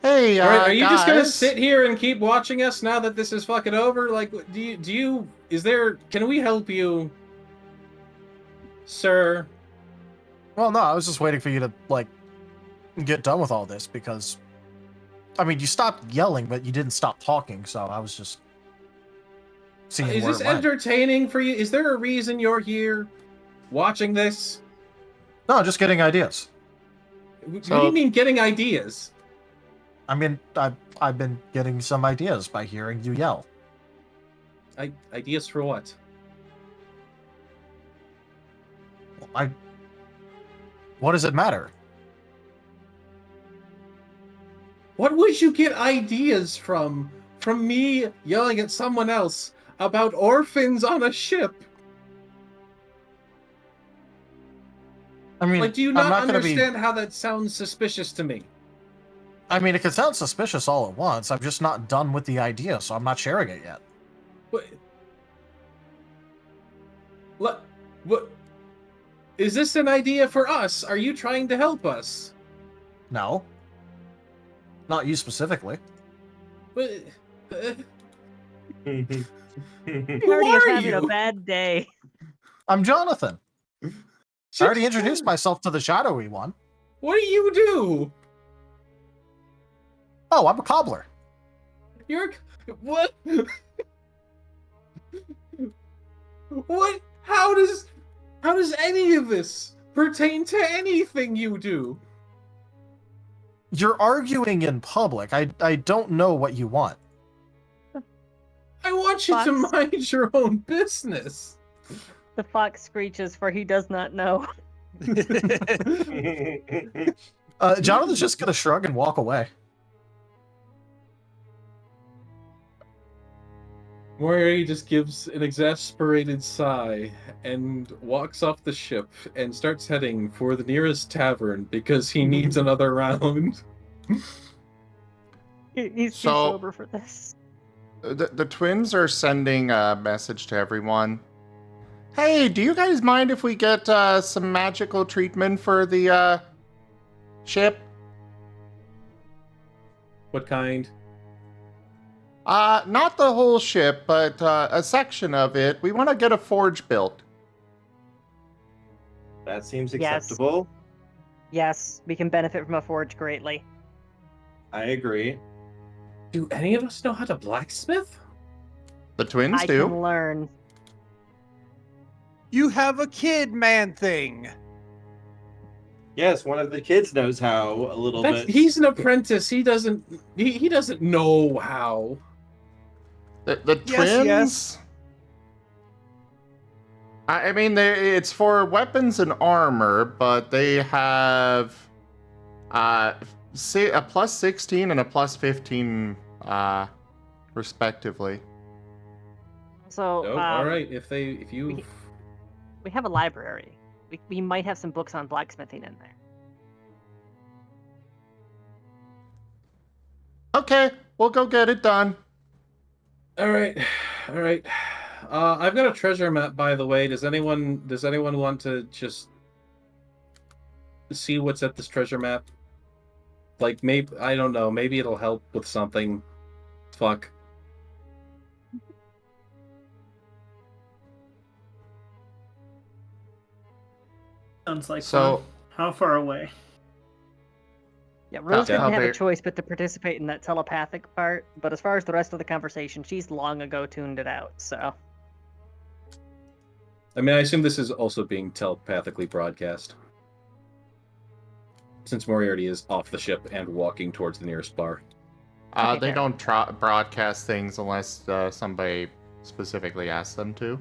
Hey, All right, are you just gonna guys. sit here and keep watching us now that this is fucking over? Like, can we help you, sir? Well, no, I was just waiting for you to, get done with all this because, I mean, you stopped yelling, but you didn't stop talking, so I was just seeing Is where this it went. entertaining for you? Is there a reason you're here watching this? No, just getting ideas. What do you mean getting ideas? I mean, I've been getting some ideas by hearing you yell. Ideas for what? What does it matter? What would you get ideas from? From me yelling at someone else about orphans on a ship? I mean, Like, do you I'm not gonna understand how that sounds suspicious to me? I mean, it could sound suspicious all at once. I'm just not done with the idea, so I'm not sharing it yet. What? Is this an idea for us? Are you trying to help us? No. Not you specifically. Marty Who is are having a you? bad day. I'm Jonathan. I already introduced myself to the shadowy one. What do you do? Oh, I'm a cobbler. What? What? How does any of this pertain to anything you do? You're arguing in public. I don't know what you want. I want you to mind your own business. The fox screeches, for he does not know. Jonathan's just gonna shrug and walk away. Moriarty just gives an exasperated sigh and walks off the ship and starts heading for the nearest tavern because he needs another round. He's too So- sober for this. The twins are sending a message to everyone. Hey, do you guys mind if we get some magical treatment for the ship? What kind? Not the whole ship, but a section of it. We want to get a forge built. That seems Yes. acceptable. Yes, we can benefit from a forge greatly. I agree. Do any of us know how to blacksmith? The twins I do. can learn. You have a kid man thing. Yes, one of the kids knows how a little bit. He's an apprentice. He doesn't know how. The Yes, twins. yes. I mean, it's for weapons and armor, but they have a plus 16 and a plus 15, respectively. So, Oh, all right. If you we have a library. We might have some books on blacksmithing in there. Okay, we'll go get it done. all right, All right. I've got a treasure map, by the way. Does anyone want to just see what's at this treasure map? Like, maybe, I don't know. Maybe it'll help with something. Fuck. Sounds like So- fun. How far away? Yeah, Rose Yeah. didn't have How a choice but to participate in that telepathic part, but as far as the rest of the conversation, she's long ago tuned it out, so... I mean, I assume this is also being telepathically broadcast. Since Moriarty is off the ship and walking towards the nearest bar. Okay, They fair. don't broadcast things unless somebody specifically asks them to.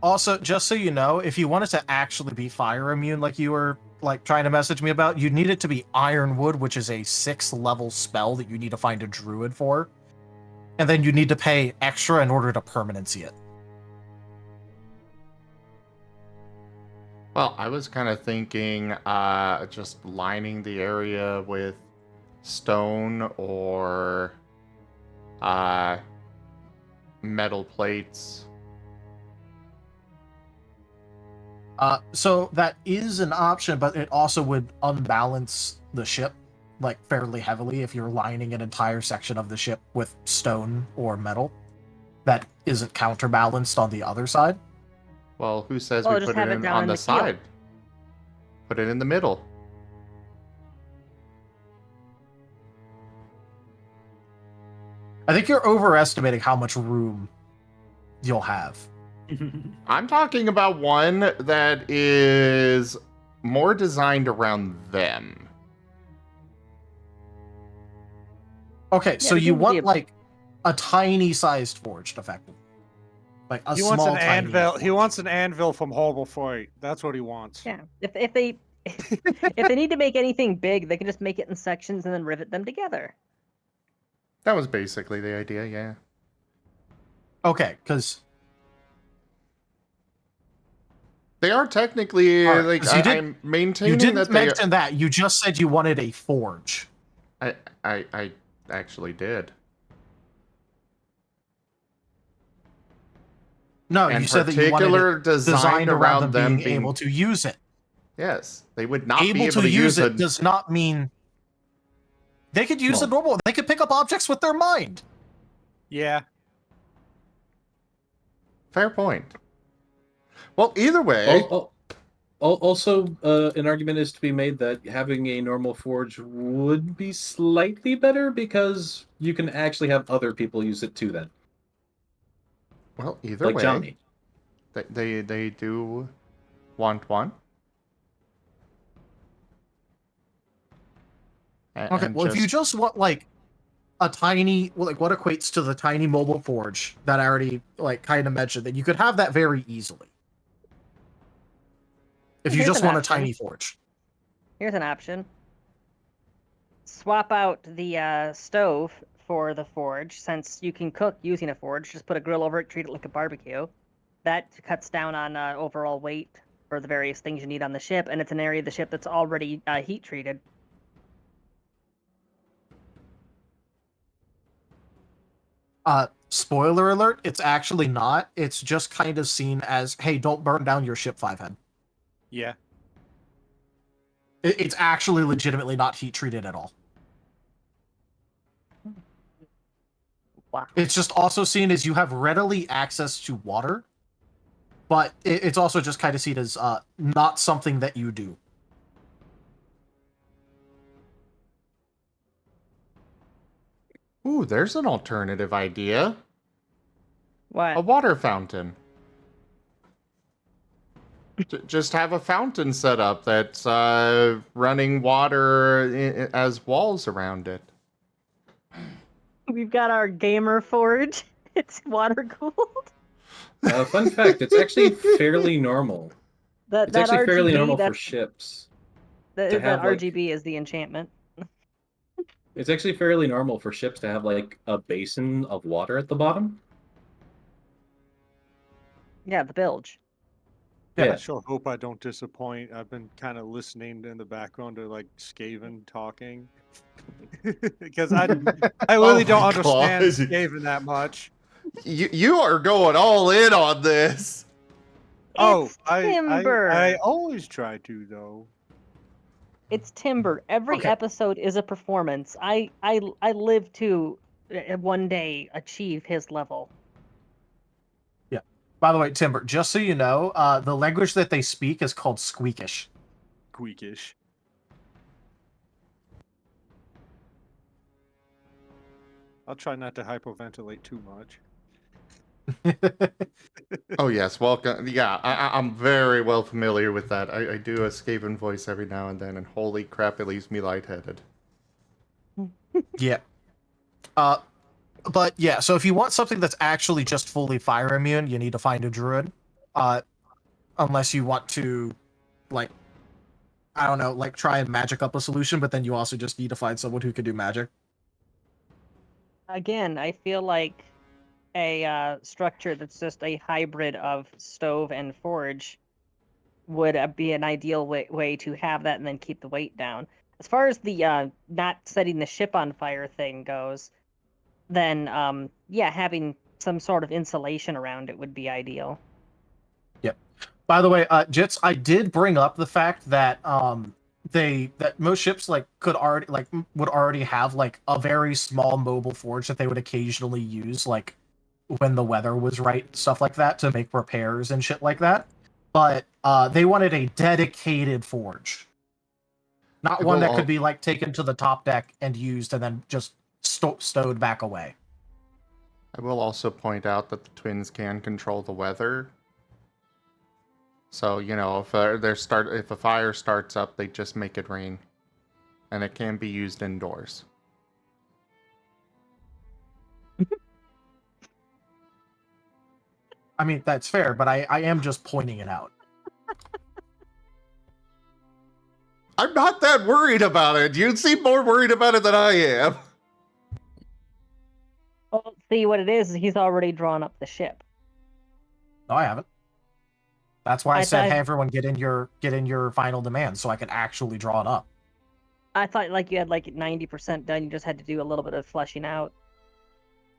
Also, just so you know, if you wanted to actually be fire immune, like you were like trying to message me about, you need it to be Ironwood, which is a 6th level spell that you need to find a druid for, and then you need to pay extra in order to permanency it. Well, I was kind of thinking just lining the area with stone or metal plates. So that is an option, but it also would unbalance the ship like fairly heavily if you're lining an entire section of the ship with stone or metal that isn't counterbalanced on the other side. Well, who says Well, we just put have it it in down on in the the keel. side? Put it in the middle. I think you're overestimating how much room you'll have. I'm talking about one that is more designed around them. Okay, so it you seems to be want a- like a tiny sized forged, effectively, like a He small wants an tiny anvil. forge. He wants an anvil from Horrible Freight. That's what he wants. Yeah, if they if they need to make anything big, they can just make it in sections and then rivet them together. That was basically the idea, yeah. Okay, because They are technically Alright, like 'cause you I'm maintaining you didn't that they. mention that. You just said you wanted a forge. I actually did. No, And you said that you wanted particular it designed designed around them them being able to use it. Yes, they would not be Able able to use it it. does not mean they could use Well- it normal. They could pick up objects with their mind. Yeah. Fair point. Well, either way, Also, an argument is to be made that having a normal forge would be slightly better because you can actually have other people use it too. Then, well, either like way, Johnny. they do want one. Okay, well, if you just want like a tiny, well, like what equates to the tiny mobile forge that I already like kind of mentioned, then you could have that very easily. If you Here's just an want a option. tiny forge. Here's an option. Swap out the stove for the forge, since you can cook using a forge. Just put a grill over it, treat it like a barbecue. That cuts down on overall weight for the various things you need on the ship, and it's an area of the ship that's already heat treated. Spoiler alert, it's actually not. It's just kind of seen as, hey, don't burn down your ship, Fivehead. Yeah. It's actually legitimately not heat treated at all. Wow. It's just also seen as you have readily access to water, but it's also just kind of seen as not something that you do. Ooh, there's an alternative idea. What? A water fountain. Just have a fountain set up that's running water as walls around it. We've got our gamer forge. It's water cooled. Fun fact: it's actually fairly normal. That It's actually fairly RGB, normal for that's- ships. That to have, like- RGB is the enchantment. It's actually fairly normal for ships to have like a basin of water at the bottom. Yeah, the bilge. I sure hope I don't disappoint. I've been kind of listening in the background to like Skaven talking because I really don't understand Skaven that much. You are going all in on this. It's Timber. I always try to though. It's Timber. Every episode is a performance. I live to one day achieve his level. Yeah. By the way, Timber, just so you know, the language that they speak is called Squeakish. Squeakish. I'll try not to hyperventilate too much. Oh yes, welcome. Yeah, I'm very well familiar with that. I do a Skaven voice every now and then, and holy crap, it leaves me lightheaded. Yeah. But yeah, so if you want something that's actually just fully fire immune, you need to find a druid. Unless you want to, like, I don't know, like try and magic up a solution, but then you also just need to find someone who can do magic. Again, I feel like a structure that's just a hybrid of stove and forge would be an ideal way to have that and then keep the weight down. As far as the not setting the ship on fire thing goes, then yeah, having some sort of insulation around it would be ideal. Yep. By the way, Jits, I did bring up the fact that that most ships would already have like a very small mobile forge that they would occasionally use like when the weather was right, stuff like that, to make repairs and shit like that. But they wanted a dedicated forge. Not one that could be like taken to the top deck and used and then just stowed back away. I will also point out that the twins can control the weather. So, you know, if a fire starts up, they just make it rain. And it can be used indoors. I mean, that's fair, but I am just pointing it out. I'm not that worried about it. You seem more worried about it than I am. Well, see, what it is he's already drawn up the ship. No, I haven't. That's why I said, hey, everyone, get in your final demand so I can actually draw it up. I thought like you had like 90% done. You just had to do a little bit of fleshing out.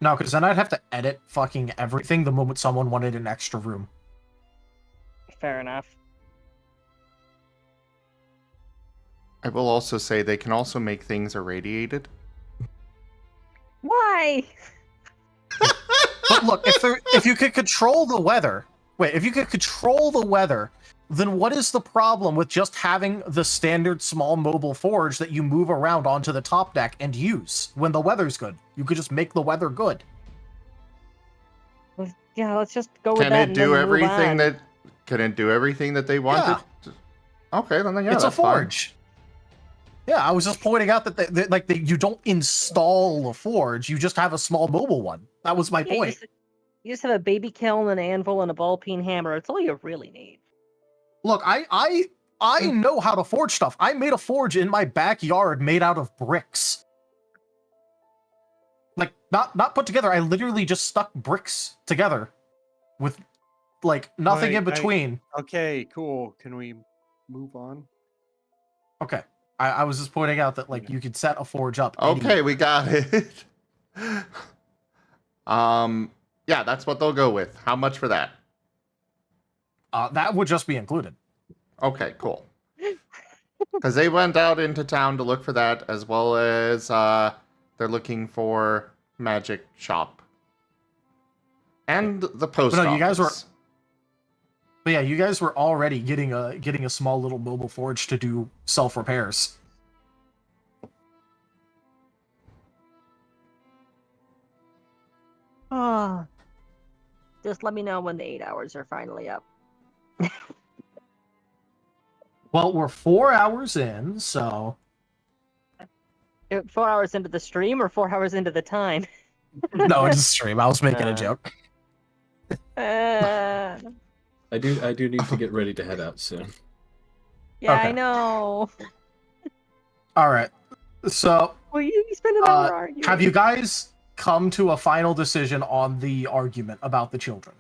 No, because then I'd have to edit fucking everything the moment someone wanted an extra room. Fair enough. I will also say they can also make things irradiated. Why? But look, if you could control the weather, then what is the problem with just having the standard small mobile forge that you move around onto the top deck and use when the weather's good? You could just make the weather good. Yeah, let's just go with that. Can it do everything that they wanted? Yeah. Okay, then yeah, it's a forge. Fine. Yeah, I was just pointing out that you don't install a forge; you just have a small mobile one. That was my point. You just have a baby kiln, an anvil, and a ball peen hammer. It's all you really need. Look, I know how to forge stuff. I made a forge in my backyard made out of bricks. Like, not put together. I literally just stuck bricks together with, like, nothing in between. Okay, cool. Can we move on? Okay. I was just pointing out that, like, you could set a forge up. Okay, we got it. Yeah, that's what they'll go with. How much for that? That would just be included. Okay, cool. Because they went out into town to look for that, as well as they're looking for magic shop and the post office. You guys were already getting a small little mobile forge to do self repairs. Ah. Just let me know when the 8 hours are finally up. Well, we're 4 hours in, so... 4 hours into the stream or 4 hours into the time? No, it's a stream. I was making a joke. I do need to get ready to head out soon. Yeah, okay. I know. All right. So... Will you spend an hour arguing? Have you guys come to a final decision on the argument about the children?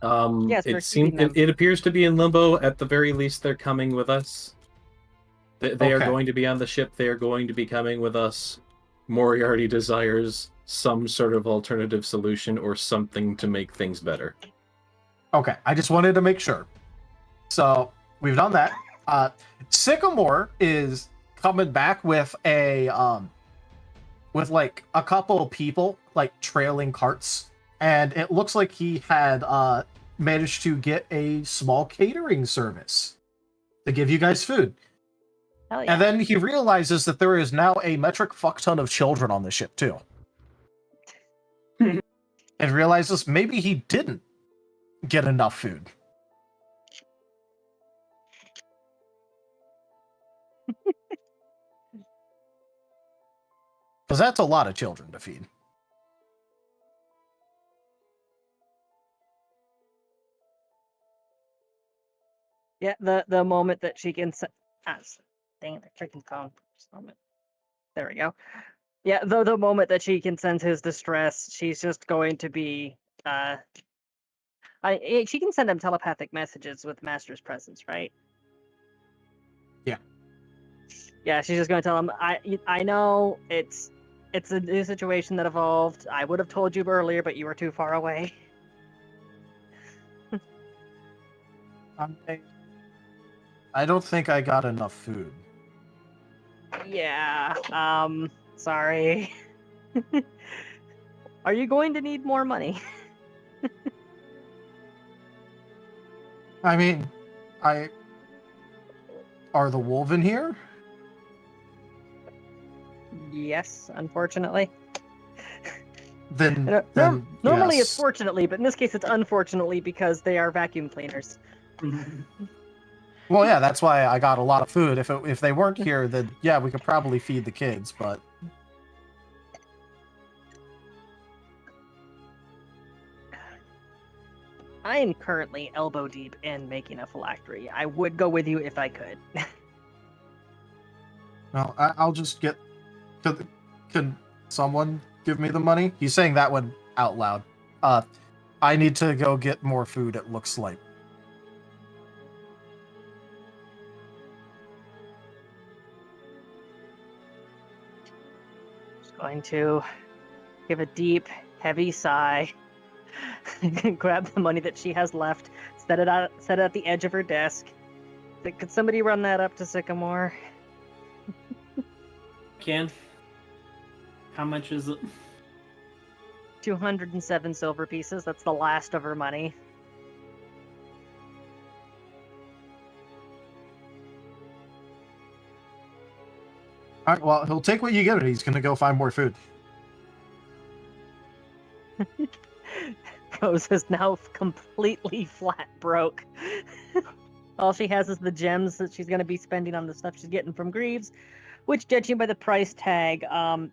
Yes, we're keeping them. It appears to be in limbo. At the very least, they're coming with us. They are Okay. going to be on the ship. They are going to be coming with us. Moriarty desires some sort of alternative solution or something to make things better. Okay, I just wanted to make sure. So we've done that. Sycamore is coming back with like a couple of people like trailing carts, and it looks like he had managed to get a small catering service to give you guys food. Hell yeah. And then he realizes that there is now a metric fuck ton of children on the ship too. And realizes maybe he didn't get enough food. Because that's a lot of children to feed. Yeah, the moment that she can dang it, the freaking phone. Just a moment. There we go. Yeah, the moment that she can sense his distress, she's just going to be she can send him telepathic messages with Master's presence, right? Yeah. Yeah, she's just going to tell him, I know it's a new situation that evolved. I would have told you earlier, but you were too far away. I don't think I got enough food. Yeah, sorry. Are you going to need more money? I mean, are the Wolven here? Yes, unfortunately. Then Normally yes. it's fortunately, but in this case it's unfortunately because they are vacuum cleaners. Well, yeah, that's why I got a lot of food. If they weren't here, then yeah, we could probably feed the kids, but I am currently elbow deep in making a phylactery. I would go with you if I could. well, I'll just get. Can someone give me the money? He's saying that one out loud. I need to go get more food. It looks like. Just going to give a deep, heavy sigh. Grab the money that she has left, set it at the edge of her desk. Could somebody run that up to Sycamore? Can. How much is it? 207 silver pieces. That's the last of her money. All right, well, he'll take what you give it. He's gonna go find more food. Rose is now completely flat broke. All she has is the gems that she's going to be spending on the stuff she's getting from Greaves, which, judging by the price tag,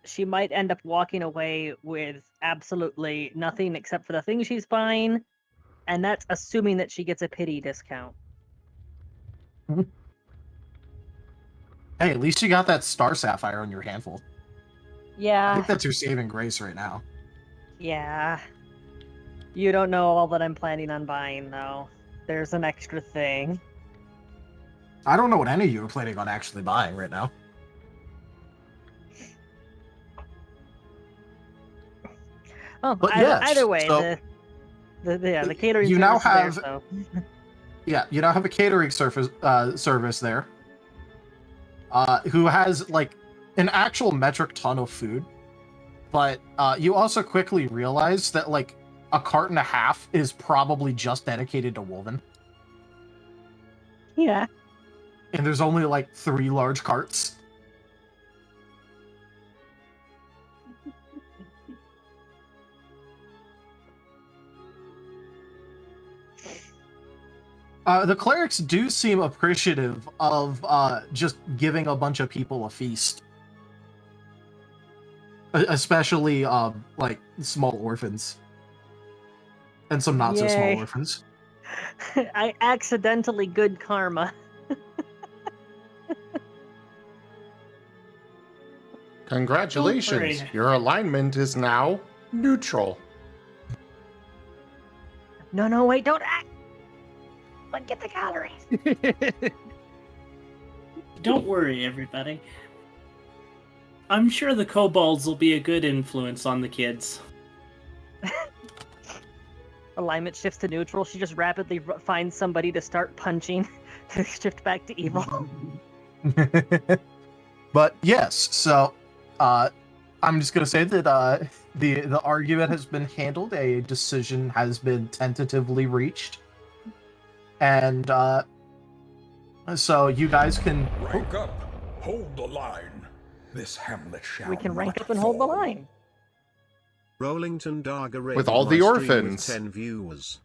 she might end up walking away with absolutely nothing except for the things she's buying, and that's assuming that she gets a pity discount. Hey, at least you got that star sapphire on your handful. I Yeah, think that's your saving grace right now. yeah. You don't know all that I'm planning on buying, though. There's an extra thing. I don't know what any of you are planning on actually buying right now. Oh, But yes, either way, so the catering you now service is have there, so. yeah, you now have a catering service there, who has like an actual metric ton of food. But you also quickly realize that like a cart and a half is probably just dedicated to Wolven. Yeah. And there's only like 3 large carts. The clerics do seem appreciative of just giving a bunch of people a feast. Especially like small orphans. And some not so small Yay. orphans. I accidentally good karma. Congratulations, Furry. your alignment is now neutral. No, wait, don't act. But get the calories. Don't worry, everybody. I'm sure the kobolds will be a good influence on the kids. Alignment shifts to neutral. She just rapidly finds somebody to start punching to shift back to evil. But yes, so I'm just gonna say that the argument has been handled. A decision has been tentatively reached, and so you guys can rank up, hold the line. This hamlet shall We can rank not up and hold the fall. line. Rollington Darga With all the orphans. 10 viewers.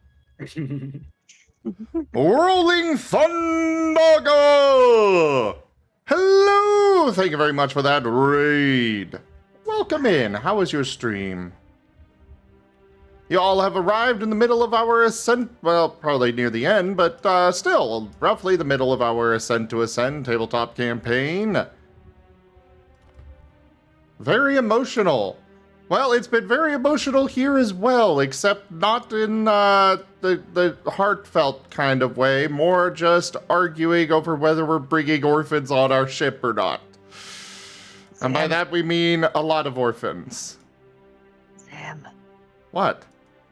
Rolling Thunder! Hello! Thank you very much for that raid. Welcome in. How was your stream? You all have arrived in the middle of our Ascent, well, probably near the end, but still, roughly the middle of our Ascent to Ascend tabletop campaign. Very emotional. Well, it's been very emotional here as well, except not in the heartfelt kind of way, more just arguing over whether we're bringing orphans on our ship or not. And by that we mean a lot of orphans. Sam, What?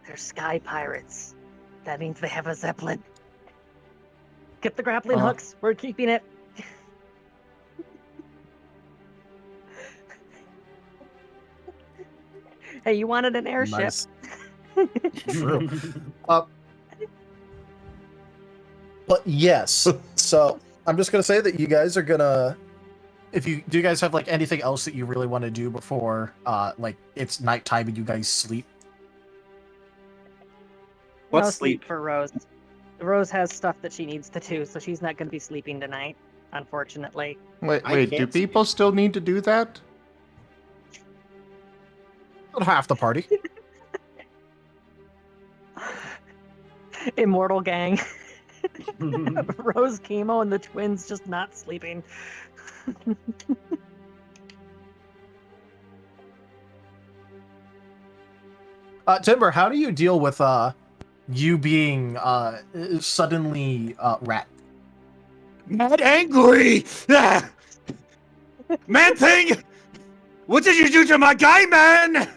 they're sky pirates. That means they have a zeppelin. Get the grappling hooks. We're keeping it. Hey, you wanted an airship. Nice. True. But yes, so I'm just gonna say that you guys are gonna. Do you guys have like anything else that you really want to do before like it's nighttime and you guys sleep? What's No sleep? for Rose. Rose has stuff that she needs to do, so she's not going to be sleeping tonight, unfortunately. Wait, I wait, do can't sleep. people still need to do that? Not half the party. Immortal gang. Rose, Kemo, and the twins just not sleeping. Timber, how do you deal with you being suddenly rat? Mad angry! Ah! Man thing! What did you do to my guy, man?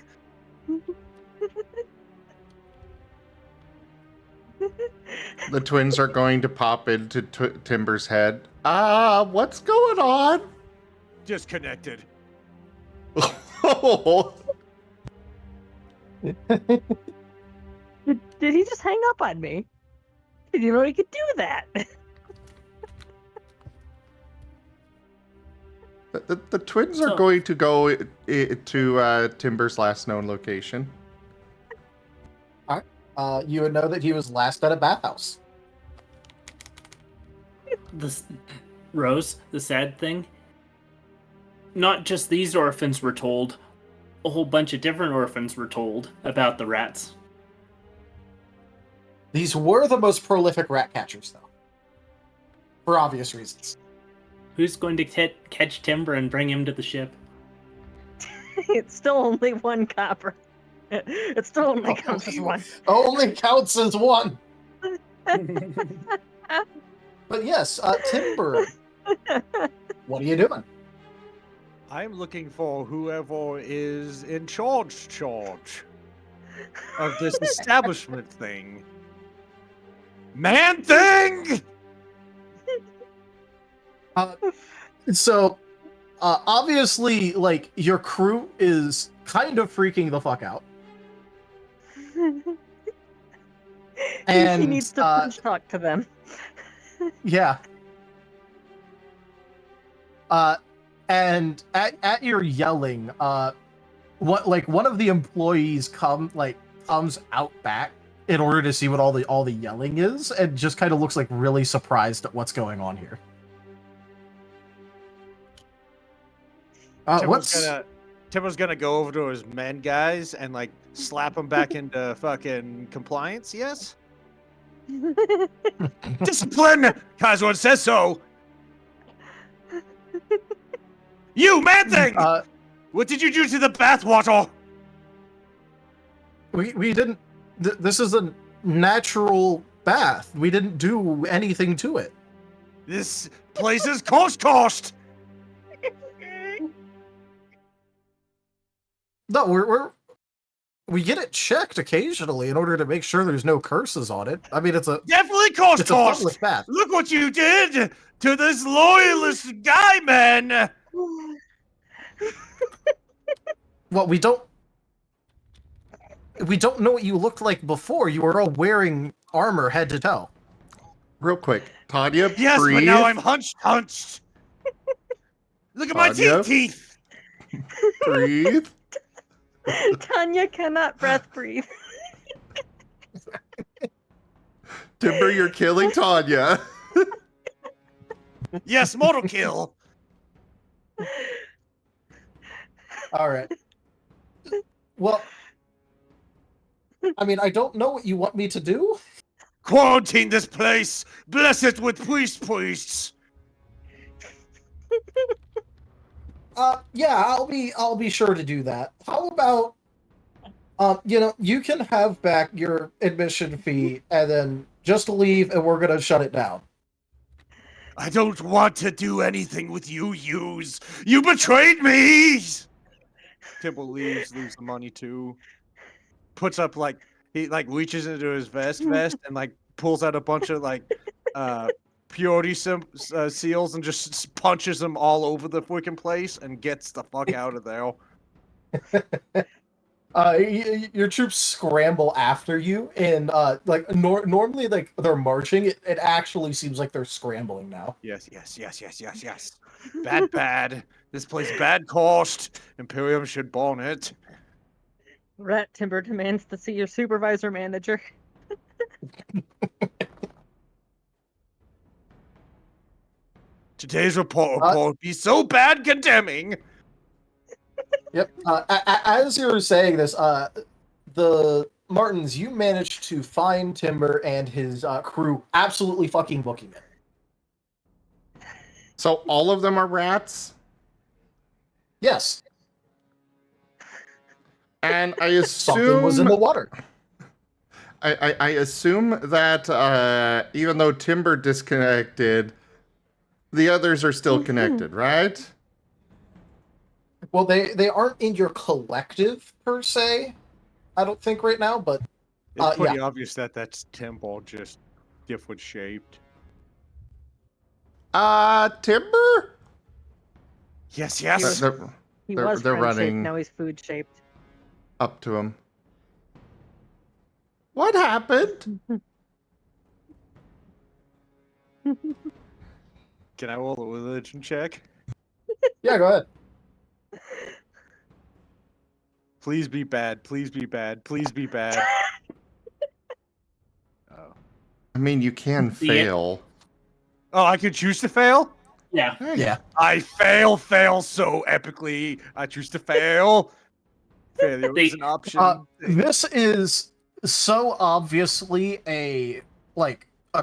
The twins are going to pop into Timber's head. What's going on? Disconnected. Oh, Did he just hang up on me? Did you know he could do that? the twins are going to go to Timber's last known location. You would know that he was last at a bathhouse. Rose, the sad thing, not just these orphans were told, a whole bunch of different orphans were told about the rats. These were the most prolific rat catchers, though. For obvious reasons. Who's going to catch Timber and bring him to the ship? It's still only one copper. It still only counts as one. Only counts as one. But yes, Timber, what are you doing? I'm looking for whoever is in charge of this establishment thing. Man thing! So, obviously, like, your crew is kind of freaking the fuck out. And he needs to punch talk to them. Yeah. And at your yelling, one of the employees comes out back in order to see what all the yelling is, and just kind of looks like really surprised at what's going on here. Timber's gonna go over to his men guys and like slap them back into fucking compliance. Yes. Discipline! Kazwan says so! You, man thing! What did you do to the bathwater? We didn't... This is an natural bath. We didn't do anything to it. This place is cost. No, we get it checked occasionally in order to make sure there's no curses on it. I mean, Definitely it's a public bath. Look what you did to this loyalist guy, man. Well, we don't know what you looked like before. You were all wearing armor head to toe. Real quick, Tanya, Yes, breathe. but now I'm hunched. Look at my Tanya? teeth. Breathe. Tanya cannot breathe. Timber, you're killing Tanya. Yes, mortal kill. All right. Well, I mean, I don't know what you want me to do. Quarantine this place. Bless it with priests. Yeah, I'll be sure to do that. How about, you can have back your admission fee and then just leave, and we're gonna shut it down. I don't want to do anything with you, yous. You betrayed me. Temple leaves the money too. Puts up he reaches into his vest and pulls out a bunch of purity seals and just punches them all over the freaking place and gets the fuck out of there. Your troops scramble after you, and normally they're marching. It actually seems like they're scrambling now. Yes. Bad. This place bad cost. Imperium should burn it. Rat Timber demands to see your supervisor manager. Today's report will be so bad condemning. Yep. As you were saying this, the Martens, you managed to find Timber and his crew absolutely fucking booking it. So all of them are rats? Yes. And I assume Something was in the water. I assume that even though Timber disconnected, the others are still connected, right? Well, they aren't in your collective per se, I don't think right now, but It's pretty yeah. obvious that that's Temple, just different shaped. Timber? Yes. He was They're friend-shaped, running now he's food-shaped. up to him. What happened? Can I roll a religion check? Yeah, go ahead. Please be bad. Please be bad. Please be bad. Oh. I mean, you can fail. Oh, I could choose to fail? Yeah. Yeah. I fail so epically. I choose to fail. Failure is an option. This is so obviously a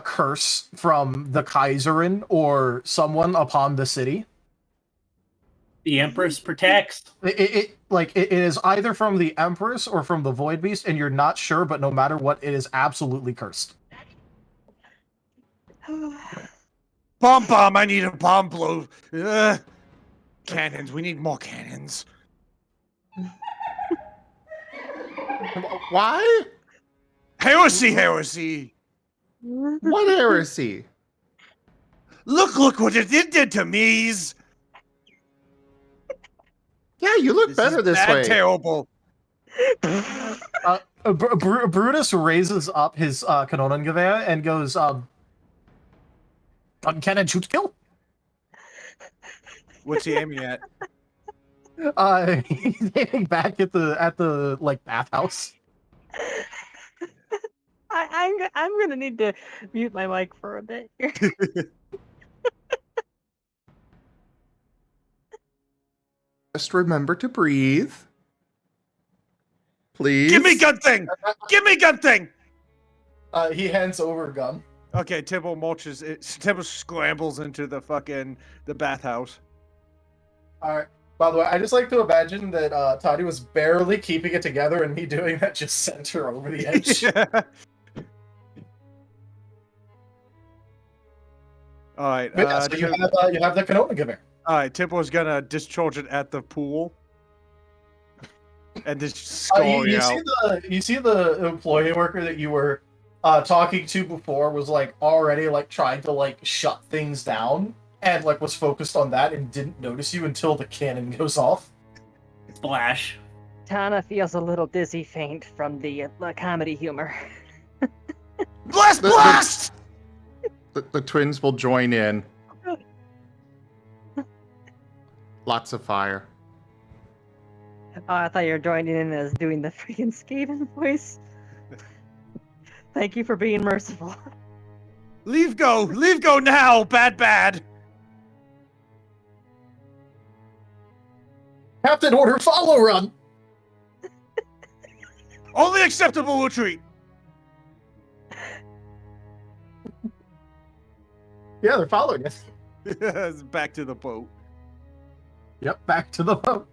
curse from the Kaiserin or someone upon the city. The Empress protects. It is either from the Empress or from the Void Beast, and you're not sure, but no matter what, it is absolutely cursed. Bomb! I need a bomb blow. Cannons. We need more cannons. Why? Heresy! What heresy? Look what it did to me's. Yeah, you look better this way. Terrible. Brutus raises up his Kanonengewehr and goes, gun cannon shoot kill? What's he aiming at? He's aiming back at the bathhouse. I'm gonna need to mute my mic for a bit here. Just remember to breathe. Please. Give me gun thing! Give me gun thing! He hands over a gun. Okay, Temple marches. Temple scrambles into the bathhouse. Alright. By the way, I just like to imagine that Tanya was barely keeping it together and me doing that just sent her over the edge. All right. So you have the canola giver. All right. Timbo's gonna discharge it at the pool, and just scoring out. You see the employee worker that you were talking to before was like already like trying to like shut things down and like was focused on that and didn't notice you until the cannon goes off. Splash. Tana feels a little dizzy faint from the comedy humor. Blast! The twins will join in. Lots of fire. Oh, I thought you were joining in as doing the freaking Skaven voice. Thank you for being merciful. Leave go now, bad. Captain, order follow run. Only acceptable retreat. Yeah, they're following us. Back to the boat. Yep, back to the boat.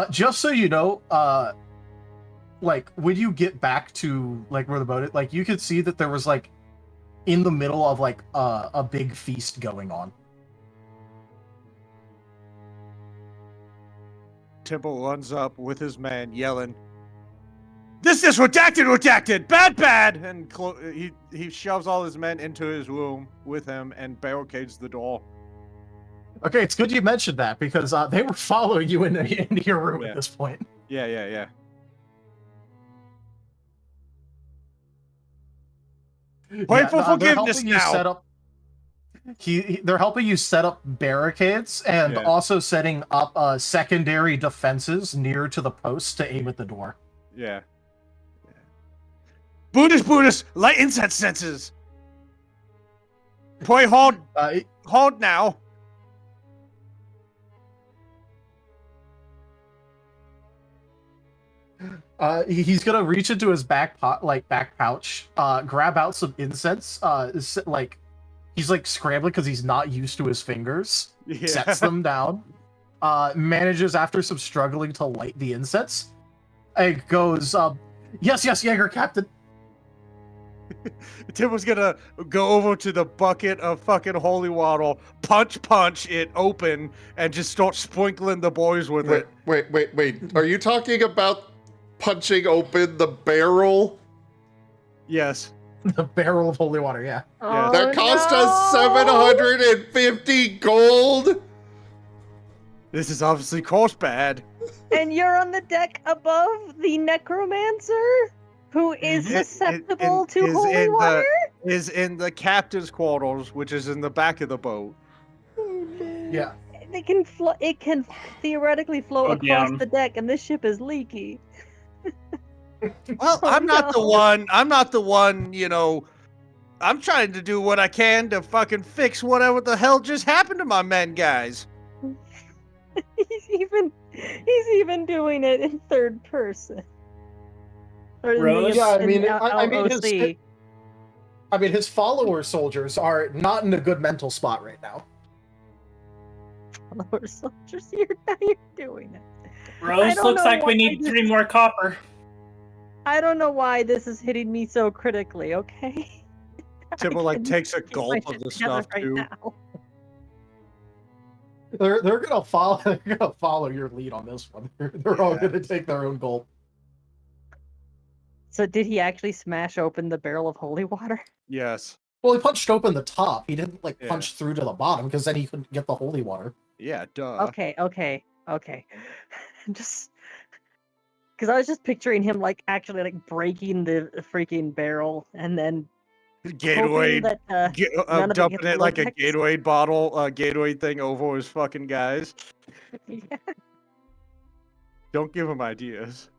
Just so you know, like when you get back to like where the boat is, like you could see that there was like in the middle of like a big feast going on. Temple runs up with his man yelling, "This is redacted, bad!" And he shoves all his men into his room with him and barricades the door. Okay, it's good you mentioned that because they were following you into your room at this point. Yeah. Pray for forgiveness now. They're helping you set up barricades and also setting up secondary defenses near to the posts to aim at the door. Yeah. Buddhist, light incense senses. Pray hold now. He's gonna reach into his back pouch, grab out some incense. Like he's like scrambling because he's not used to his fingers. Yeah. Sets them down. Manages after some struggling to light the incense. And goes, yes, Jaeger Captain. Tim was gonna go over to the bucket of fucking holy water, punch it open, and just start sprinkling the boys with it. Wait. Are you talking about punching open the barrel? Yes. The barrel of holy water, yeah. Oh, that cost us 750 gold. This is obviously cost bad. And you're on the deck above the necromancer, who is susceptible to holy water? Is in the captain's quarters, which is in the back of the boat. Yeah. It can theoretically float across the deck, and this ship is leaky. Well, I'm not the one, you know. I'm trying to do what I can to fucking fix whatever the hell just happened to my men, guys. He's even doing it in third person. Rose? Yeah, I mean, his follower soldiers are not in a good mental spot right now. Follower soldiers, you're doing it. Rose, looks like we need 3 more copper. I don't know why this is hitting me so critically, okay? Timber like takes a gulp of the stuff too. Now. They're gonna follow your lead on this one. They're all gonna take their own gulp. So did he actually smash open the barrel of holy water? Yes. Well, he punched open the top. He didn't punch through to the bottom because then he couldn't get the holy water. Yeah, duh. Okay. Just because I was just picturing him like actually like breaking the freaking barrel and then Gatorade, dumping it like a Gatorade bottle, Gatorade thing over his fucking guys. Yeah. Don't give him ideas.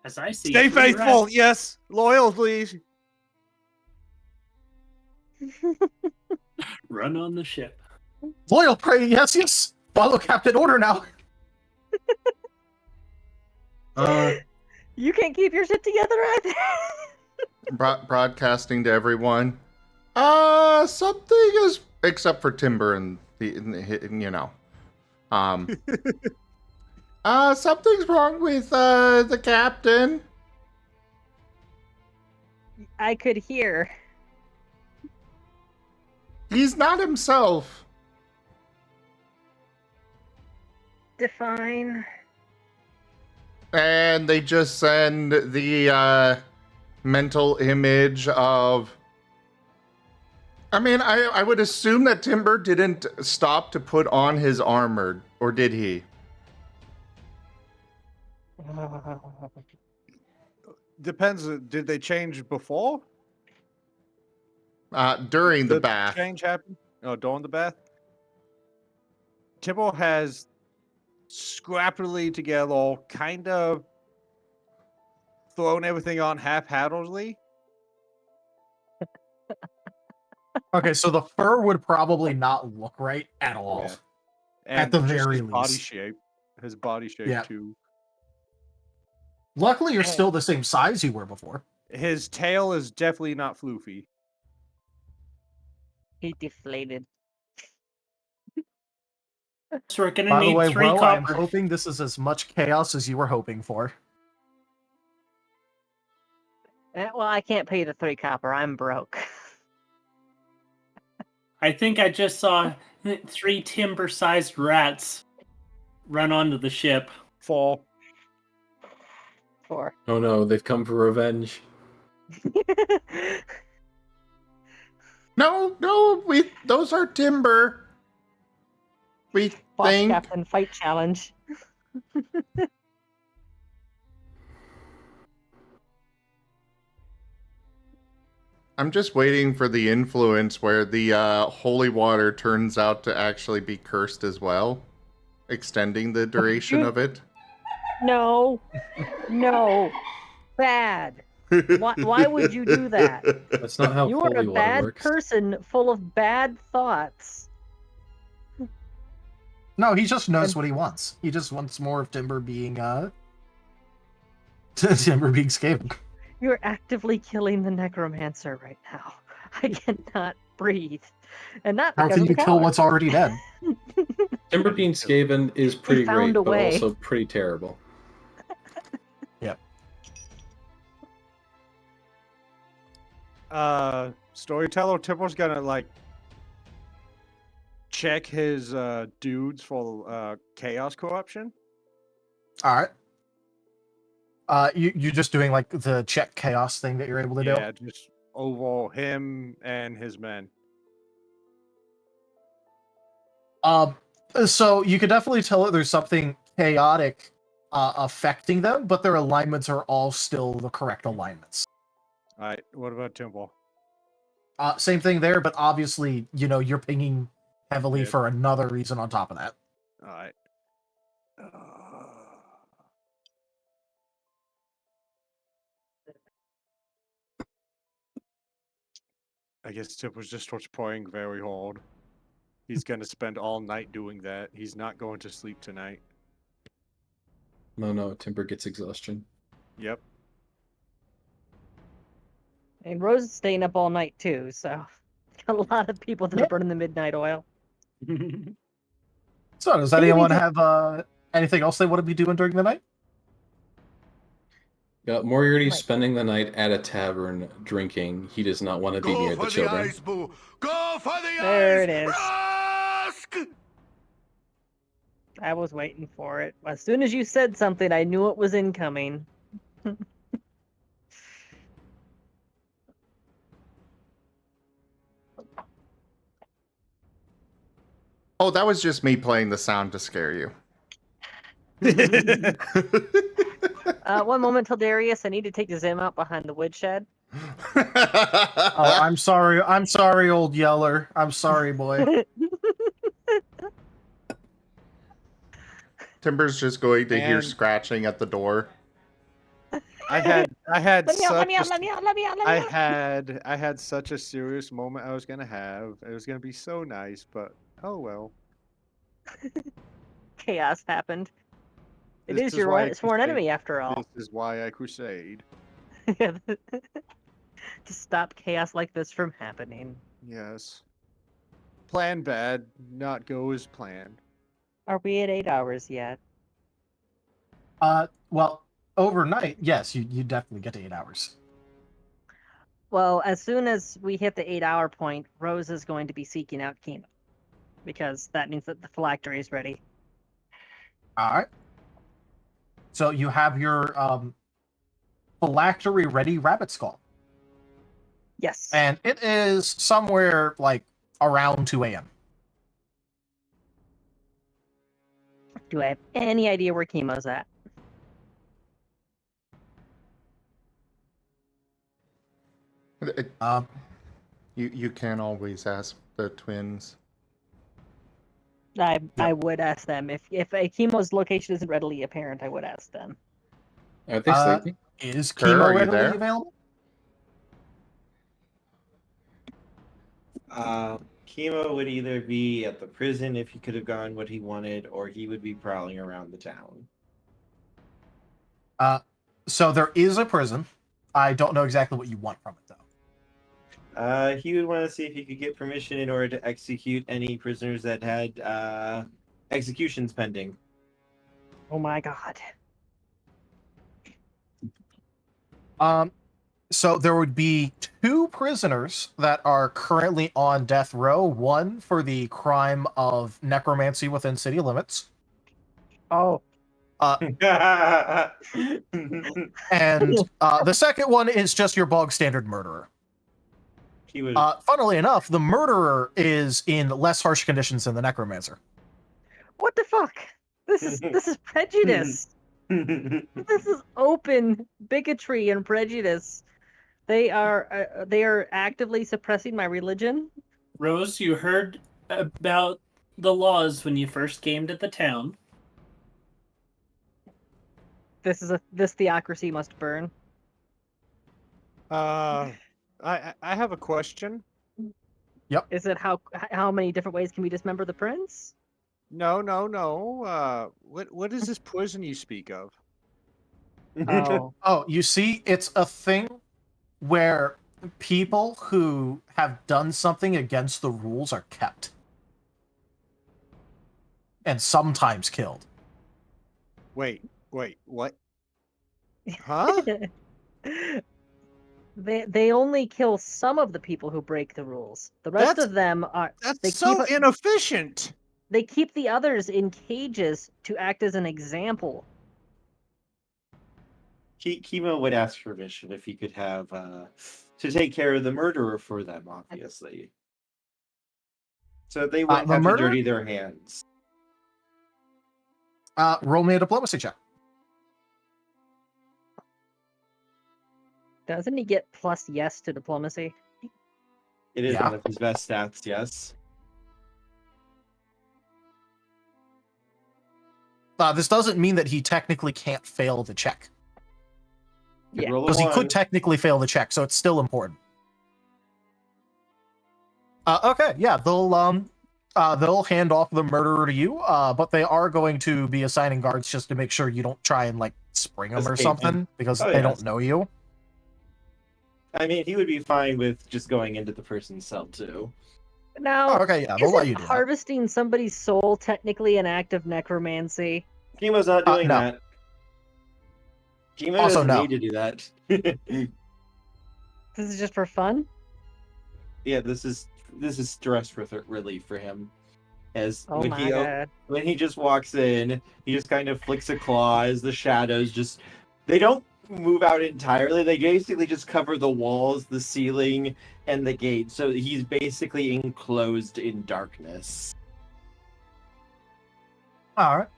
As I see, stay faithful. Yes, loyal, please. Run on the ship. Loyal, pray. Yes. Follow Captain Order now. You can't keep your shit together either. Broadcasting to everyone. Something is, except for Timber and the you know. Something's wrong with the captain. I could hear. He's not himself. Define. And they just send the mental image of... I mean, I would assume that Timber didn't stop to put on his armor, or did he? Depends. Did they change before? During the Did bath. change happen? Oh, during the bath? Timber has scrappily together, kind of thrown everything on haphazardly. Okay, so the fur would probably not look right at all. Yeah. At the just very his body least. shape. His body shape Yeah. too. Luckily, you're still the same size you were before. His tail is definitely not floofy. He deflated. So we're gonna By the need way, 3 Ro, I'm copper. hoping this is as much chaos as you were hoping for. Well, I can't pay the 3 copper. I'm broke. I think I just saw 3 timber-sized rats run onto the ship. 4. 4. Oh no, they've come for revenge. No, those are Timber. We Boss think... Captain fight challenge. I'm just waiting for the influence where the holy water turns out to actually be cursed as well, extending the duration of it. No. No. Bad. Why would you do that? That's not how You are a holy water bad works. person full of bad thoughts. No, he just knows what he wants. He just wants more of Timber being, Timber being Skaven. You're actively killing the necromancer right now. I cannot breathe. And not How because can of you the kill color. what's already dead? Timber being Skaven is pretty found great, a but way. also pretty terrible. Yep. Storyteller Timber's gonna like check his dudes for chaos corruption. Alright. You just doing like the check chaos thing that you're able to do? Yeah, just over him and his men. So you could definitely tell that there's something chaotic affecting them, but their alignments are all still the correct alignments. Alright, what about Timber? Same thing there, but obviously, you're pinging heavily Yeah. for another reason on top of that. Alright. I guess Tip was just starts praying very hard. He's gonna spend all night doing that. He's not going to sleep tonight. No, Timber gets exhaustion. Yep. And Rose is staying up all night too, so got a lot of people that are burning the midnight oil. So, does Maybe anyone just- have anything else they want to be doing during the night? Yeah, Moriarty's Right. spending the night at a tavern drinking. He does not want to be Go near for the children. ice, boo! Go for the There ice! it is. Rusk! I was waiting for it. As soon as you said something, I knew it was incoming. Oh, that was just me playing the sound to scare you. One moment till Darius. I need to take Zim out behind the woodshed. Oh, I'm sorry, old Yeller. I'm sorry, boy. Timber's just going to hear And- scratching at the door. I had Let me out, let me out, such let me out, let me out, let I me out. had such a serious moment I was gonna have. It was gonna be so nice, but oh well. Chaos happened. It This is is your why I sworn crusade. enemy after all. This is why I crusade. To stop chaos like this from happening. Yes. Plan bad, not go as planned. Are we at 8 hours yet? Well, overnight, yes, you definitely get to 8 hours. Well, as soon as we hit the 8-hour point, Rose is going to be seeking out Kemo, because that means that the phylactery is ready. All right. So you have your phylactery ready rabbit skull. Yes. And it is somewhere like around 2 a.m. Do I have any idea where Kemo's at? You can always ask the twins. I would ask them. If Kemo's location isn't readily apparent, I would ask them. Are they sleeping? Is Kerr, Kemo are you readily there? available? Kemo would either be at the prison if he could have gotten what he wanted, or he would be prowling around the town. So there is a prison. I don't know exactly what you want from it, though. He would want to see if he could get permission in order to execute any prisoners that had executions pending. Oh my god. So there would be 2 prisoners that are currently on death row. One for the crime of necromancy within city limits. Oh. And the second one is just your bog standard murderer. He would. Funnily enough, the murderer is in less harsh conditions than the necromancer. What the fuck? This is prejudice. This is open bigotry and prejudice. They are actively suppressing my religion. Rose, you heard about the laws when you first came to the town. This theocracy must burn. I have a question. Yep. Is it how many different ways can we dismember the prince? No. What is this poison you speak of? Oh, you see, it's a thing where people who have done something against the rules are kept. And sometimes killed. Wait, what? Huh? They only kill some of the people who break the rules. The rest of them are. That's so inefficient. They keep the others in cages to act as an example. Kemo would ask permission if he could have to take care of the murderer for them, obviously. So they wouldn't have to dirty their hands. Roll me a diplomacy check. Doesn't he get plus yes to diplomacy? It is one of his best stats, yes. This doesn't mean that he technically can't fail the check. Yeah, because he could technically fail the check, so it's still important. Okay, yeah, they'll hand off the murderer to you, but they are going to be assigning guards just to make sure you don't try and like spring them or something, because they don't know you. I mean, he would be fine with just going into the person's cell too. Now, okay, yeah, they'll let you do that. Harvesting somebody's soul technically an act of necromancy? Kemo's not doing that. Kemo Also, doesn't no. need to do that. This is just for fun? Yeah, this is stress relief for him. As Oh my god. when he just walks in, he just kind of flicks a claw as the shadows they don't move out entirely. They basically just cover the walls, the ceiling, and the gate. So he's basically enclosed in darkness. All right.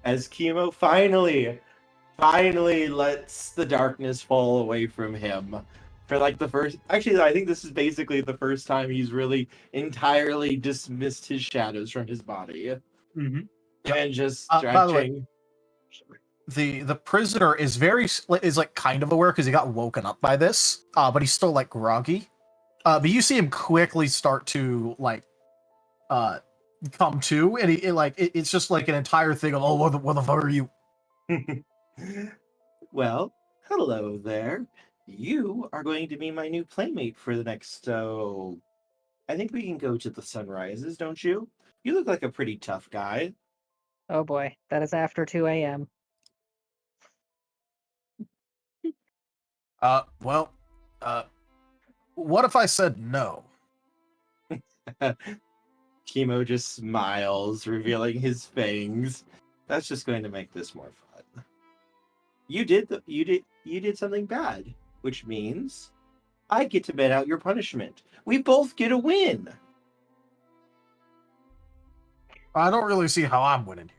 As Kemo finally lets the darkness fall away from him. For like the first, actually, I think this is basically the first time he's really entirely dismissed his shadows from his body. Mm-hmm. And just by the way, stretching. the prisoner is like kind of aware because he got woken up by this, but he's still like groggy. But you see him quickly start to like come to, and it's just like an entire thing of, oh, what the fuck are you? Well, hello there. You are going to be my new playmate for the next, I think we can go to the sunrises, don't you? You look like a pretty tough guy. Oh boy, that is after 2 a.m. Well, what if I said no? Kemo just smiles, revealing his fangs. That's just going to make this more fun. You did something bad, which means I get to bet out your punishment. We both get a win. I don't really see how I'm winning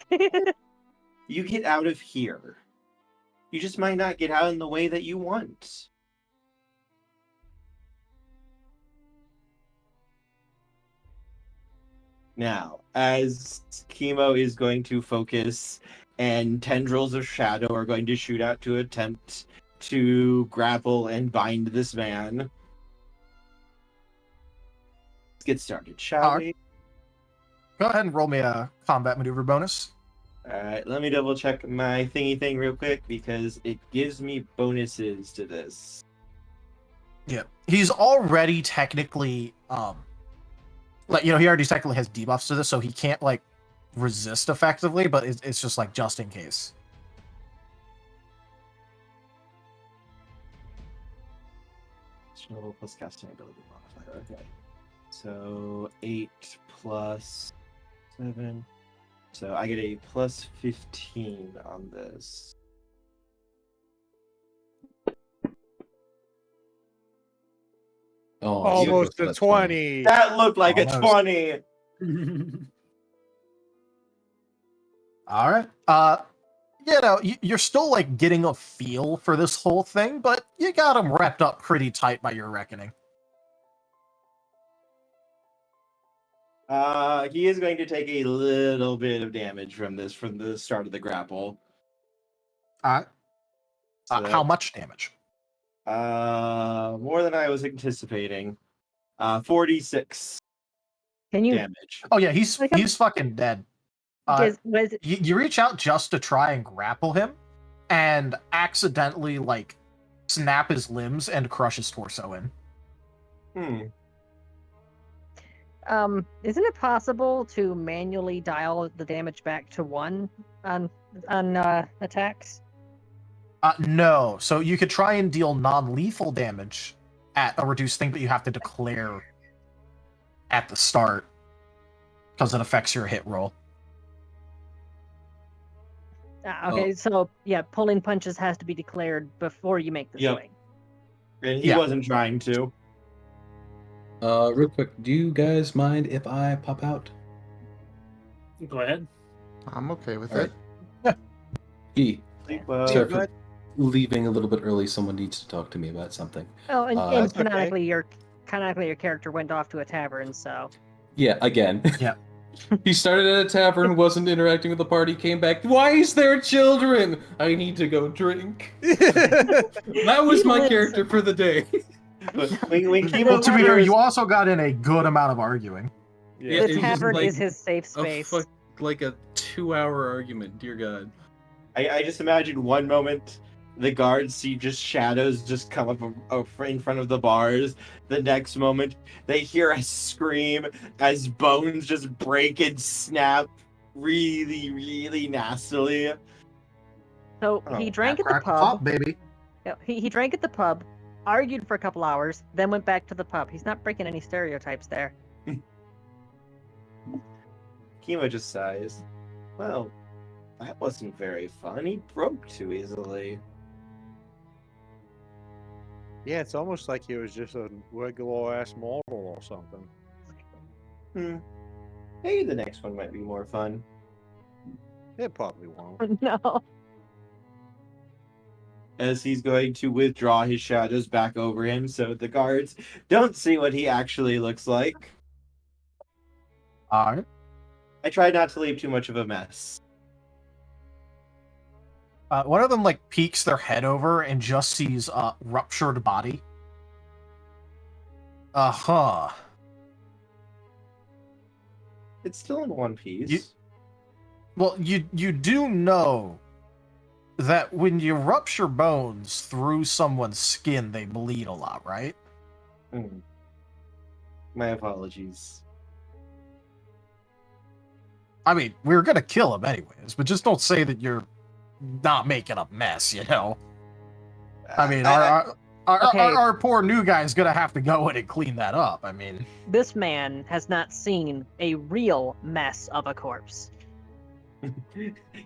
here. You get out of here. You just might not get out in the way that you want. Now, as Kemo is going to focus and tendrils of shadow are going to shoot out to attempt to grapple and bind this man. Let's get started, shall we? Go ahead and roll me a combat maneuver bonus. Alright, let me double check my thingy thing real quick because it gives me bonuses to this. Yeah. He's already technically like, he already technically has debuffs to this, so he can't like resist effectively, but it's just like just in case. Skill plus casting ability modifier. Okay. So 8 plus 7. So I get a plus 15 on this. Oh, Almost a 20. That looked like a Almost. 20. All right. You're still like getting a feel for this whole thing, but you got him wrapped up pretty tight by your reckoning. He is going to take a little bit of damage from this from the start of the grapple. All right. So How much damage? more than I was anticipating. 46 Can you? damage. Oh yeah, he's fucking dead. You reach out just to try and grapple him, and accidentally like snap his limbs and crush his torso in. Isn't it possible to manually dial the damage back to 1 on attacks? No. So you could try and deal non-lethal damage at a reduced thing, but you have to declare at the start because it affects your hit roll. Okay, so yeah, pulling punches has to be declared before you make the swing. And he wasn't trying to. Real quick, do you guys mind if I pop out? Go ahead. I'm okay with All it. right. E. Well, Sorry for leaving a little bit early. Someone needs to talk to me about something. Oh, and That's canonically, your character went off to a tavern, so. Yeah, again. Yeah. He started at a tavern, wasn't interacting with the party, came back. Why is there children? I need to go drink. That was my character for the day. Well, to be fair, you also got in a good amount of arguing. Yeah, the tavern is his safe space. Like a 2-hour argument, dear God. I just imagine one moment the guards see just shadows just come up in front of the bars. The next moment they hear a scream as bones just break and snap really, really nastily. So he drank at the pub. Baby. Yeah, he drank at the pub, argued for a couple hours, then went back to the pub. He's not breaking any stereotypes there. Kemo just sighs. Well, that wasn't very fun. He broke too easily. Yeah, it's almost like he was just a regular ass mortal or something. Maybe the next one might be more fun. It probably won't. No. As he's going to withdraw his shadows back over him so the guards don't see what he actually looks like. Alright. I try not to leave too much of a mess. One of them like peeks their head over and just sees a ruptured body. Uh-huh. It's still in one piece. You do know that when you rupture bones through someone's skin, they bleed a lot, right? My apologies. I mean, we were gonna kill him anyways, but just don't say that you're not making a mess, you know? I mean, Okay. our poor new guy's gonna have to go in and clean that up. I mean, This man has not seen a real mess of a corpse.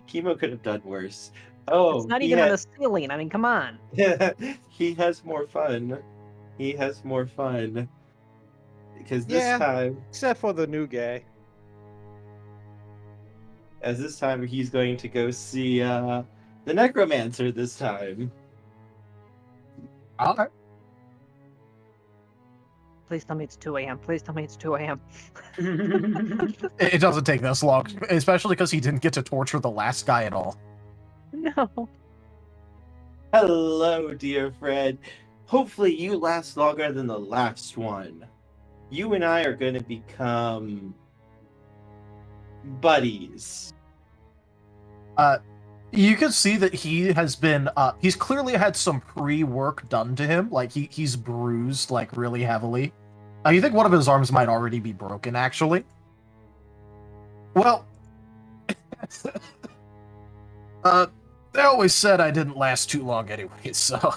Kemo could have done worse. Oh, It's not he even on had- the ceiling. I mean, come on. he has more fun. He has more fun. Because this Yeah. time, Except for the new guy. this time he's going to go see the necromancer this time. all right. Please tell me it's 2 a.m. Please tell me it's 2 a.m. It doesn't take this long, especially because he didn't get to torture the last guy at all. No. Hello, dear Fred. Hopefully you last longer than the last one. You and I are going to become buddies. You can see that he has been, he's clearly had some pre-work done to him. Like, he's bruised, like, really heavily. You think one of his arms might already be broken, actually? Well, they always said I didn't last too long anyway, so...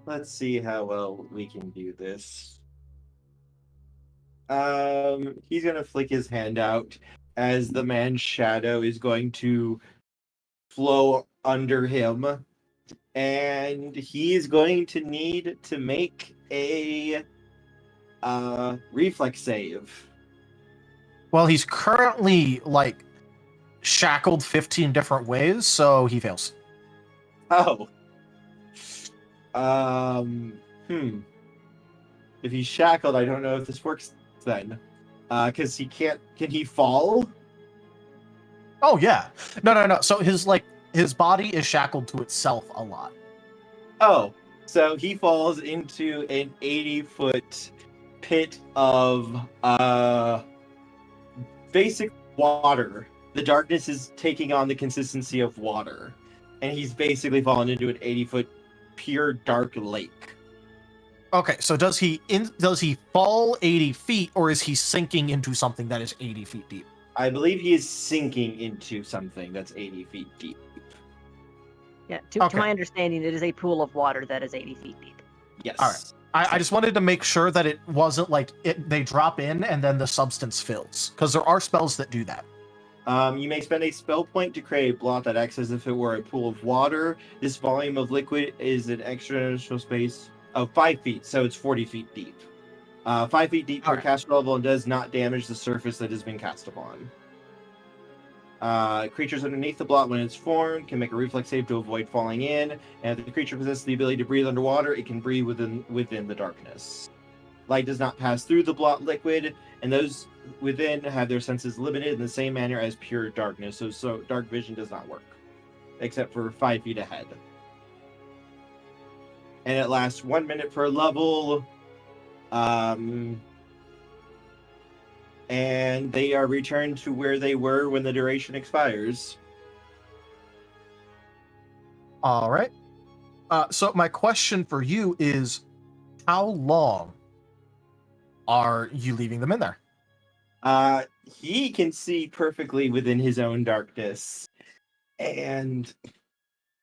Let's see how well we can do this. He's gonna flick his hand out as the man's shadow is going to flow under him, and he is going to need to make a reflex save. Well, he's currently, like, shackled 15 different ways, so he fails. Oh. If he's shackled, I don't know if this works then. Because he can't... Can he fall? Oh, yeah. No. So his body is shackled to itself a lot. Oh. So he falls into an 80-foot pit of basic water. The darkness is taking on the consistency of water. And he's basically fallen into an 80-foot pure dark lake. Okay, so does he fall 80 feet, or is he sinking into something that is 80 feet deep? I believe he is sinking into something that's 80 feet deep. Yeah, to Okay. my understanding, it is a pool of water that is 80 feet deep. Yes. All right. I just wanted to make sure that it wasn't like they drop in and then the substance fills, because there are spells that do that. You may spend a spell point to create a blot that acts as if it were a pool of water. This volume of liquid is an extra space of 5 feet, so it's 40 feet deep. 5 feet deep per Alright. caster level and does not damage the surface that has been cast upon. Creatures underneath the blot when it's formed can make a reflex save to avoid falling in, and if the creature possesses the ability to breathe underwater, it can breathe within the darkness. Light does not pass through the blot liquid, and those within have their senses limited in the same manner as pure darkness, so dark vision does not work, except for 5 feet ahead. And it lasts 1 minute per level, and they are returned to where they were when the duration expires. All right. So my question for you is, how long are you leaving them in there? He can see perfectly within his own darkness, and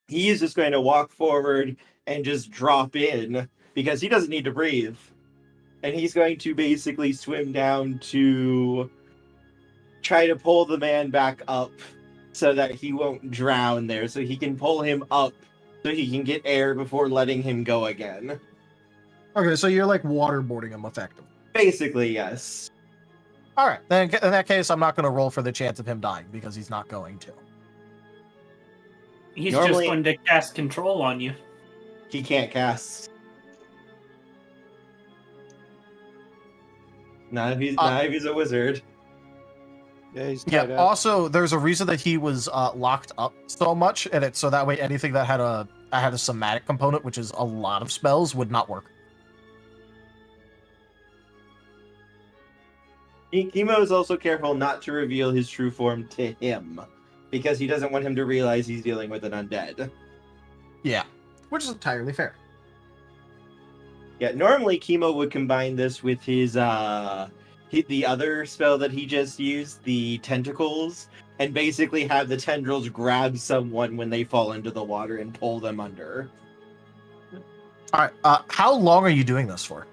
he is just going to walk forward and just drop in because he doesn't need to breathe. And he's going to basically swim down to try to pull the man back up so that he won't drown there, so he can pull him up so he can get air before letting him go again. Okay, so you're like waterboarding him effectively. Basically, yes. All right, then in that case, I'm not going to roll for the chance of him dying because he's not going to. He's Normally- just going to cast control on you. He can't cast. Not if he's a wizard. Yeah, he's Yeah. tied up. Also, there's a reason that he was locked up so much, and it's so that way anything that had a somatic component, which is a lot of spells, would not work. Kemo is also careful not to reveal his true form to him, because he doesn't want him to realize he's dealing with an undead. Yeah, which is entirely fair. Yeah, normally Kemo would combine this with his the other spell that he just used, the tentacles, and basically have the tendrils grab someone when they fall into the water and pull them under. All right. How long are you doing this for?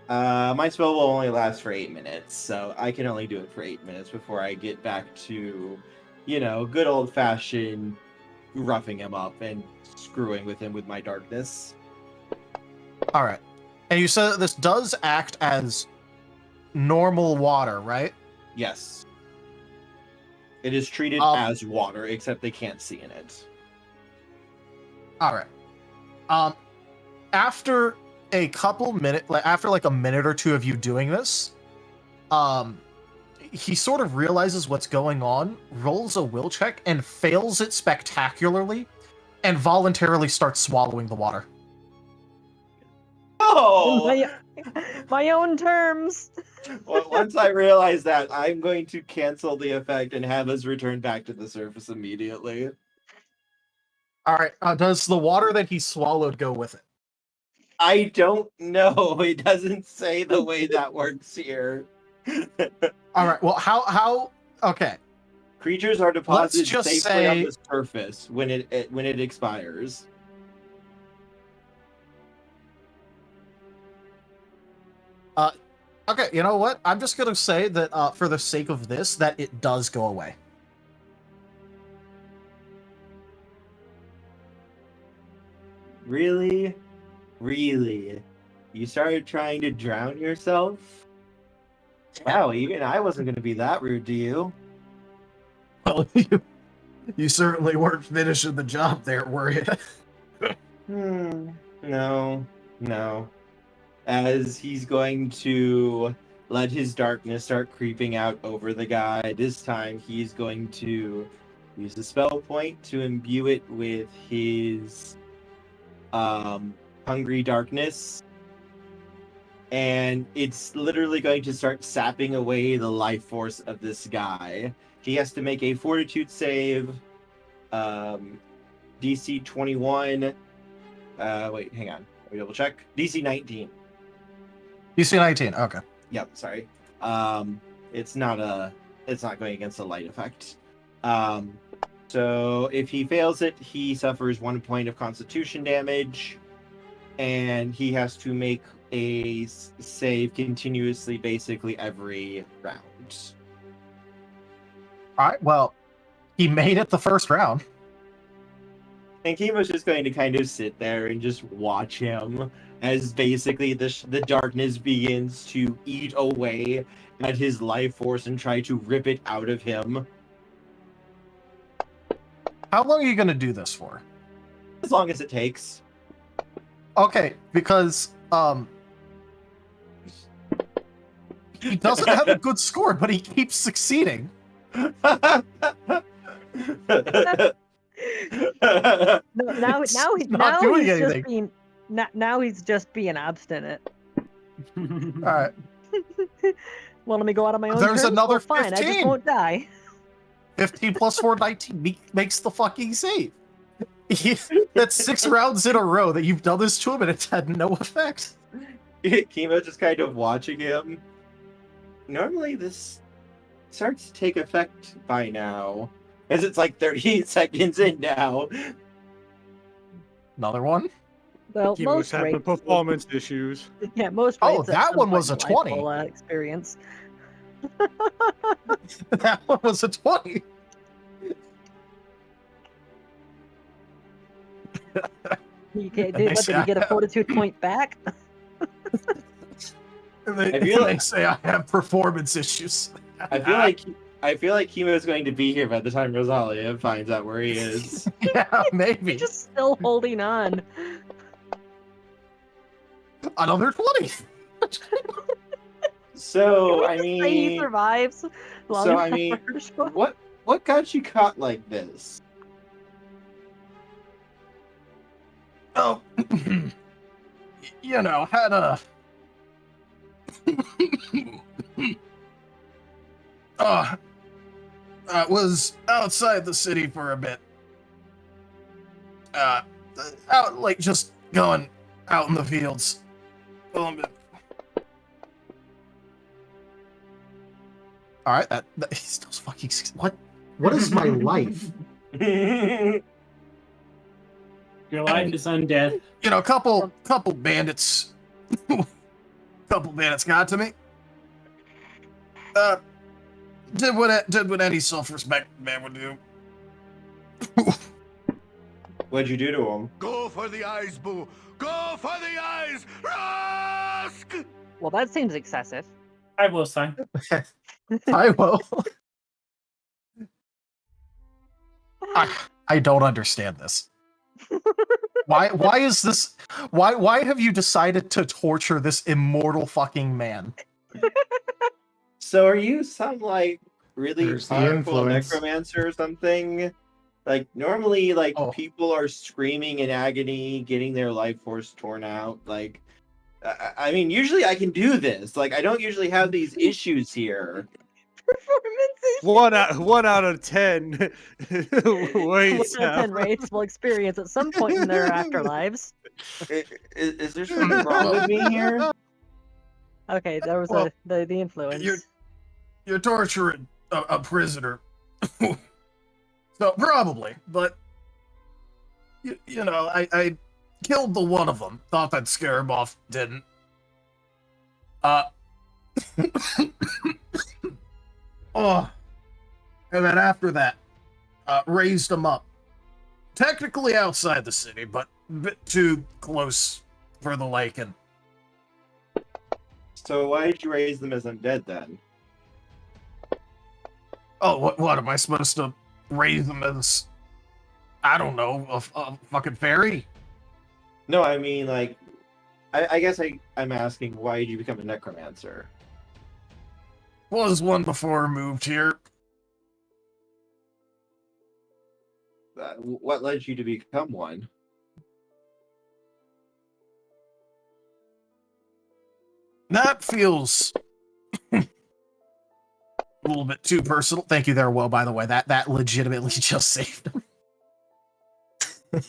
My spell will only last for 8 minutes, so I can only do it for 8 minutes before I get back to, good old-fashioned roughing him up and screwing with him with my darkness. All right. And you said that this does act as normal water, right? Yes. It is treated as water, except they can't see in it. All right. After a couple minutes, after like a minute or two of you doing this, he sort of realizes what's going on, rolls a will check, and fails it spectacularly, and voluntarily starts swallowing the water. Oh! My own terms. Well, once I realize that, I'm going to cancel the effect and have us return back to the surface immediately. All right. Does the water that he swallowed go with it? I don't know. It doesn't say the way that works here. All right. Well, how? Okay. Creatures are deposited Let's just safely on say- the surface when it expires. Okay, you know what? I'm just gonna say that for the sake of this, that it does go away. Really? Really? You started trying to drown yourself? Wow, even I wasn't going to be that rude to you. Well, you certainly weren't finishing the job there, were you? No. As he's going to let his darkness start creeping out over the guy, this time he's going to use the spell point to imbue it with his hungry darkness. And it's literally going to start sapping away the life force of this guy. He has to make a fortitude save, DC 21. Wait, hang on. Let me double check. DC 19. DC 19. Okay. Yep, sorry. It's not going against a light effect. So if he fails it, he suffers 1 point of constitution damage, and he has to make a save continuously, basically every round. All right. Well, he made it the first round. And Kemo's just going to kind of sit there and just watch him as basically the darkness begins to eat away at his life force and try to rip it out of him. How long are you gonna do this for? As long as it takes. Okay, because he doesn't have a good score, but he keeps succeeding. Now he's just being obstinate. All right. Well, let me go out on my own. There's terms? another Well, fine. 15. I just won't die. 15 plus 4, 19 makes the fucking save. That's 6 rounds in a row that you've done this to him and it's had no effect. Kemo's just kind of watching him. Normally this starts to take effect by now, as it's like 30 seconds in now. Another one? Well, Kemo's most having rates, performance issues. yeah, most Oh, rates at that some one point was in a life 20. will, experience. That one was a 20. You can't do, but did you get a fortitude point back? And they, I feel they like- say I have performance issues. I feel like Kemo's going to be here by the time Rosalia finds out where he is. Yeah, maybe. You're just still holding on. Another 20. So Can I we just say he mean, survives. long so I enough mean, for her to show up? what got you caught like this? Oh, you know, had a was outside the city for a bit. Out like just going out in the fields. All right, that he still fucking what is my life? Your life is undead. You know, couple bandits, couple bandits got to me. Did what any self-respecting man would do. What'd you do to him? Go for the eyes, Boo! Go for the eyes! Rusk! Well, that seems excessive. I will sign. I will. I don't understand this. Why is this? Why have you decided to torture this immortal fucking man? So are you some like really There's the powerful influence. necromancer or something? Like normally, like Oh. people are screaming in agony, getting their life force torn out. Like, I mean, usually I can do this. Like, I don't usually have these issues here. Performances. 1 out of 10. Wait, 1 out of 10 rates will experience at some point in their afterlives. Is there something wrong with me here? Okay, there was Well, the influence. You're torturing a prisoner. So probably, but you know, I killed the one of them. Thought that'd scare him off. Didn't. Oh, and then after that, raised him up. Technically outside the city, but a bit too close for the lichen. So why did you raise them as undead then? Oh, what am I supposed to raise them as? I don't know, a fucking fairy? No, I mean like, I guess I'm asking why did you become a necromancer? Was one before I moved here. What led you to become one? That feels a little bit too personal. Thank you there, Will, by the way. That legitimately just saved him.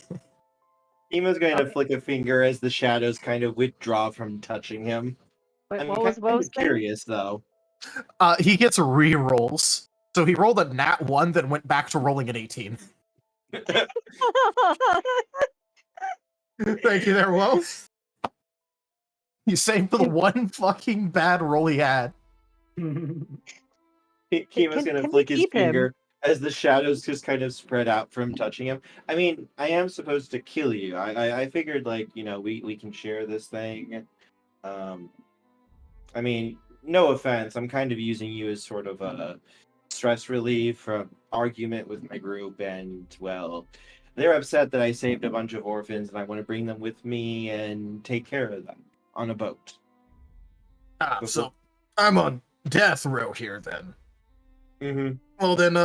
Emo's going to flick a finger as the shadows kind of withdraw from touching him. Wait, I'm what was kind Wo's of thing? curious though. He gets re-rolls. So he rolled a nat 1, then went back to rolling an 18. Thank you there, Will. You saved the one fucking bad roll he had. Kemo's going to can flick we his keep him? finger as the shadows just kind of spread out from touching him. I mean, I am supposed to kill you. I figured, like, you know, we can share this thing. I mean, no offense. I'm kind of using you as sort of a stress relief from argument with my group, and, well, they're upset that I saved a bunch of orphans, and I want to bring them with me and take care of them on a boat. So I'm on death row here then. Mm-hmm. Well then,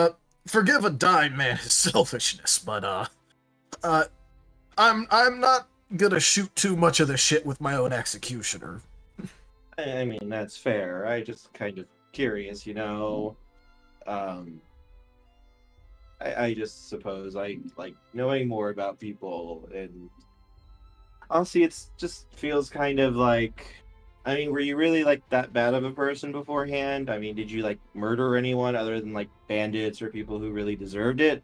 forgive a dying man his selfishness, but I'm not gonna shoot too much of the shit with my own executioner. I mean, that's fair. I just kind of curious, you know. I just suppose I like knowing more about people, and honestly, it's just feels kind of like. I mean, were you really like that bad of a person beforehand? I mean, did you like murder anyone other than like bandits or people who really deserved it?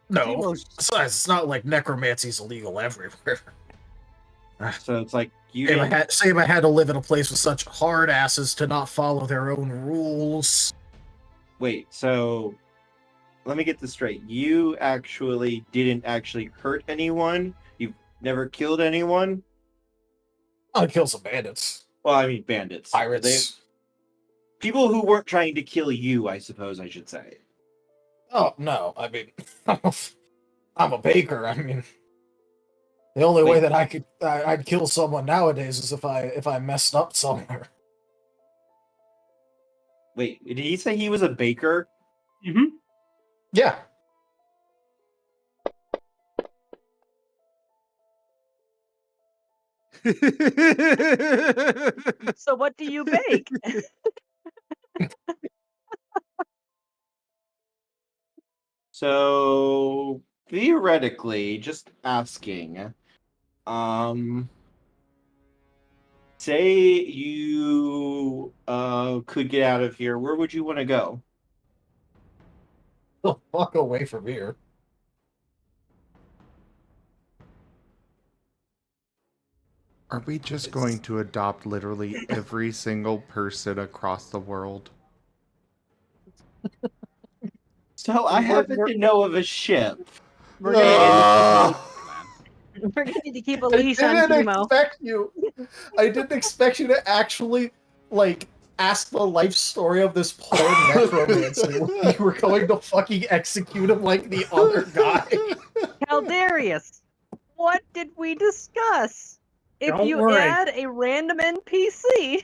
No, besides, it's not like necromancy's illegal everywhere. So it's like you Say didn't... if I had to live in a place with such hard asses to not follow their own rules. Wait, so let me get this straight. You actually didn't actually hurt anyone? You've never killed anyone? I'll kill some bandits. Well, I mean bandits. Pirates. People who weren't trying to kill you, I suppose I should say. Oh, no. I mean, I'm a baker. I mean, the only way that I'd kill someone nowadays is if I messed up somewhere. Wait, did he say he was a baker? Mm-hmm. Yeah. So what do you bake? So theoretically, just asking, since say you could get out of here, where would you want to go? The fuck away from here. Are we just going to adopt literally every single person across the world? So I happen to know of a ship. We're gonna Uh, we're gonna need to keep a I leash on didn't Kemo. I didn't expect you to actually, like, ask the life story of this poor necromancer when you were going to fucking execute him like the other guy. Caldarius, what did we discuss? If Don't you worry. add a random NPC,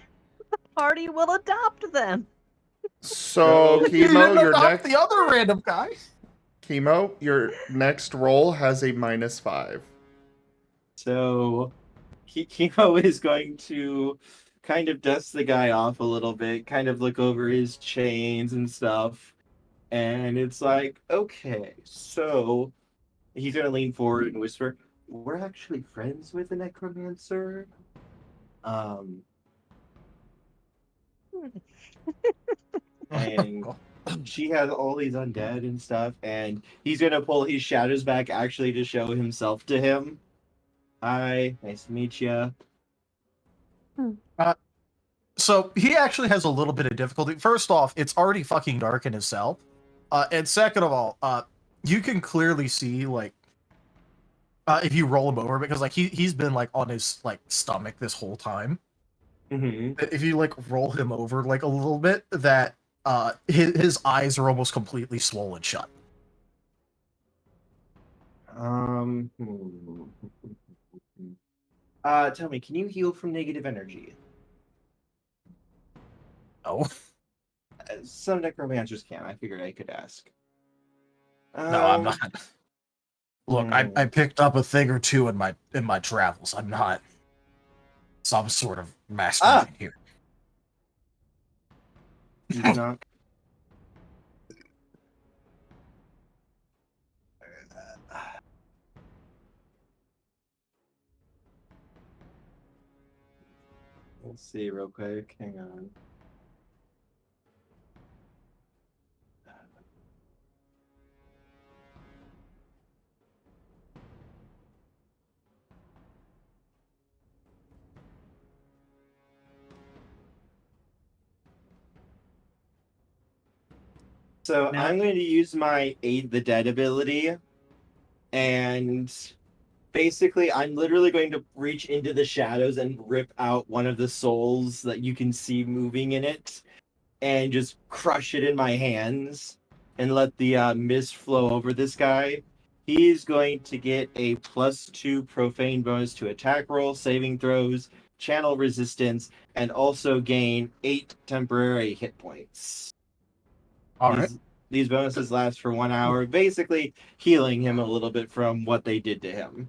the party will adopt them. So, You Kemo, didn't your adopt next the other random guy. Kemo, your next roll has a -5. So Kemo is going to kind of dust the guy off a little bit, kind of look over his chains and stuff. And it's like, okay, so he's going to lean forward and whisper, we're actually friends with the necromancer. And she has all these undead and stuff, and he's going to pull his shadows back actually to show himself to him. Hi, nice to meet you. So he actually has a little bit of difficulty. First off, it's already fucking dark in his cell. And second of all, you can clearly see, like, if you roll him over, because like he's been like on his like stomach this whole time. Mm-hmm. If you like roll him over like a little bit, that his eyes are almost completely swollen shut. Tell me, can you heal from negative energy? No. Some necromancers can. I figured I could ask. No, I'm not. Look, I picked up a thing or two in my travels. I'm not some sort of master here. He's not. Let's see real quick. Hang on. So Now- I'm going to use my Aid the Dead ability, and basically I'm literally going to reach into the shadows and rip out one of the souls that you can see moving in it, and just crush it in my hands, and let the mist flow over this guy. He's going to get a +2 profane bonus to attack roll, saving throws, channel resistance, and also gain 8 temporary hit points. All right. These bonuses last for 1 hour, basically healing him a little bit from what they did to him.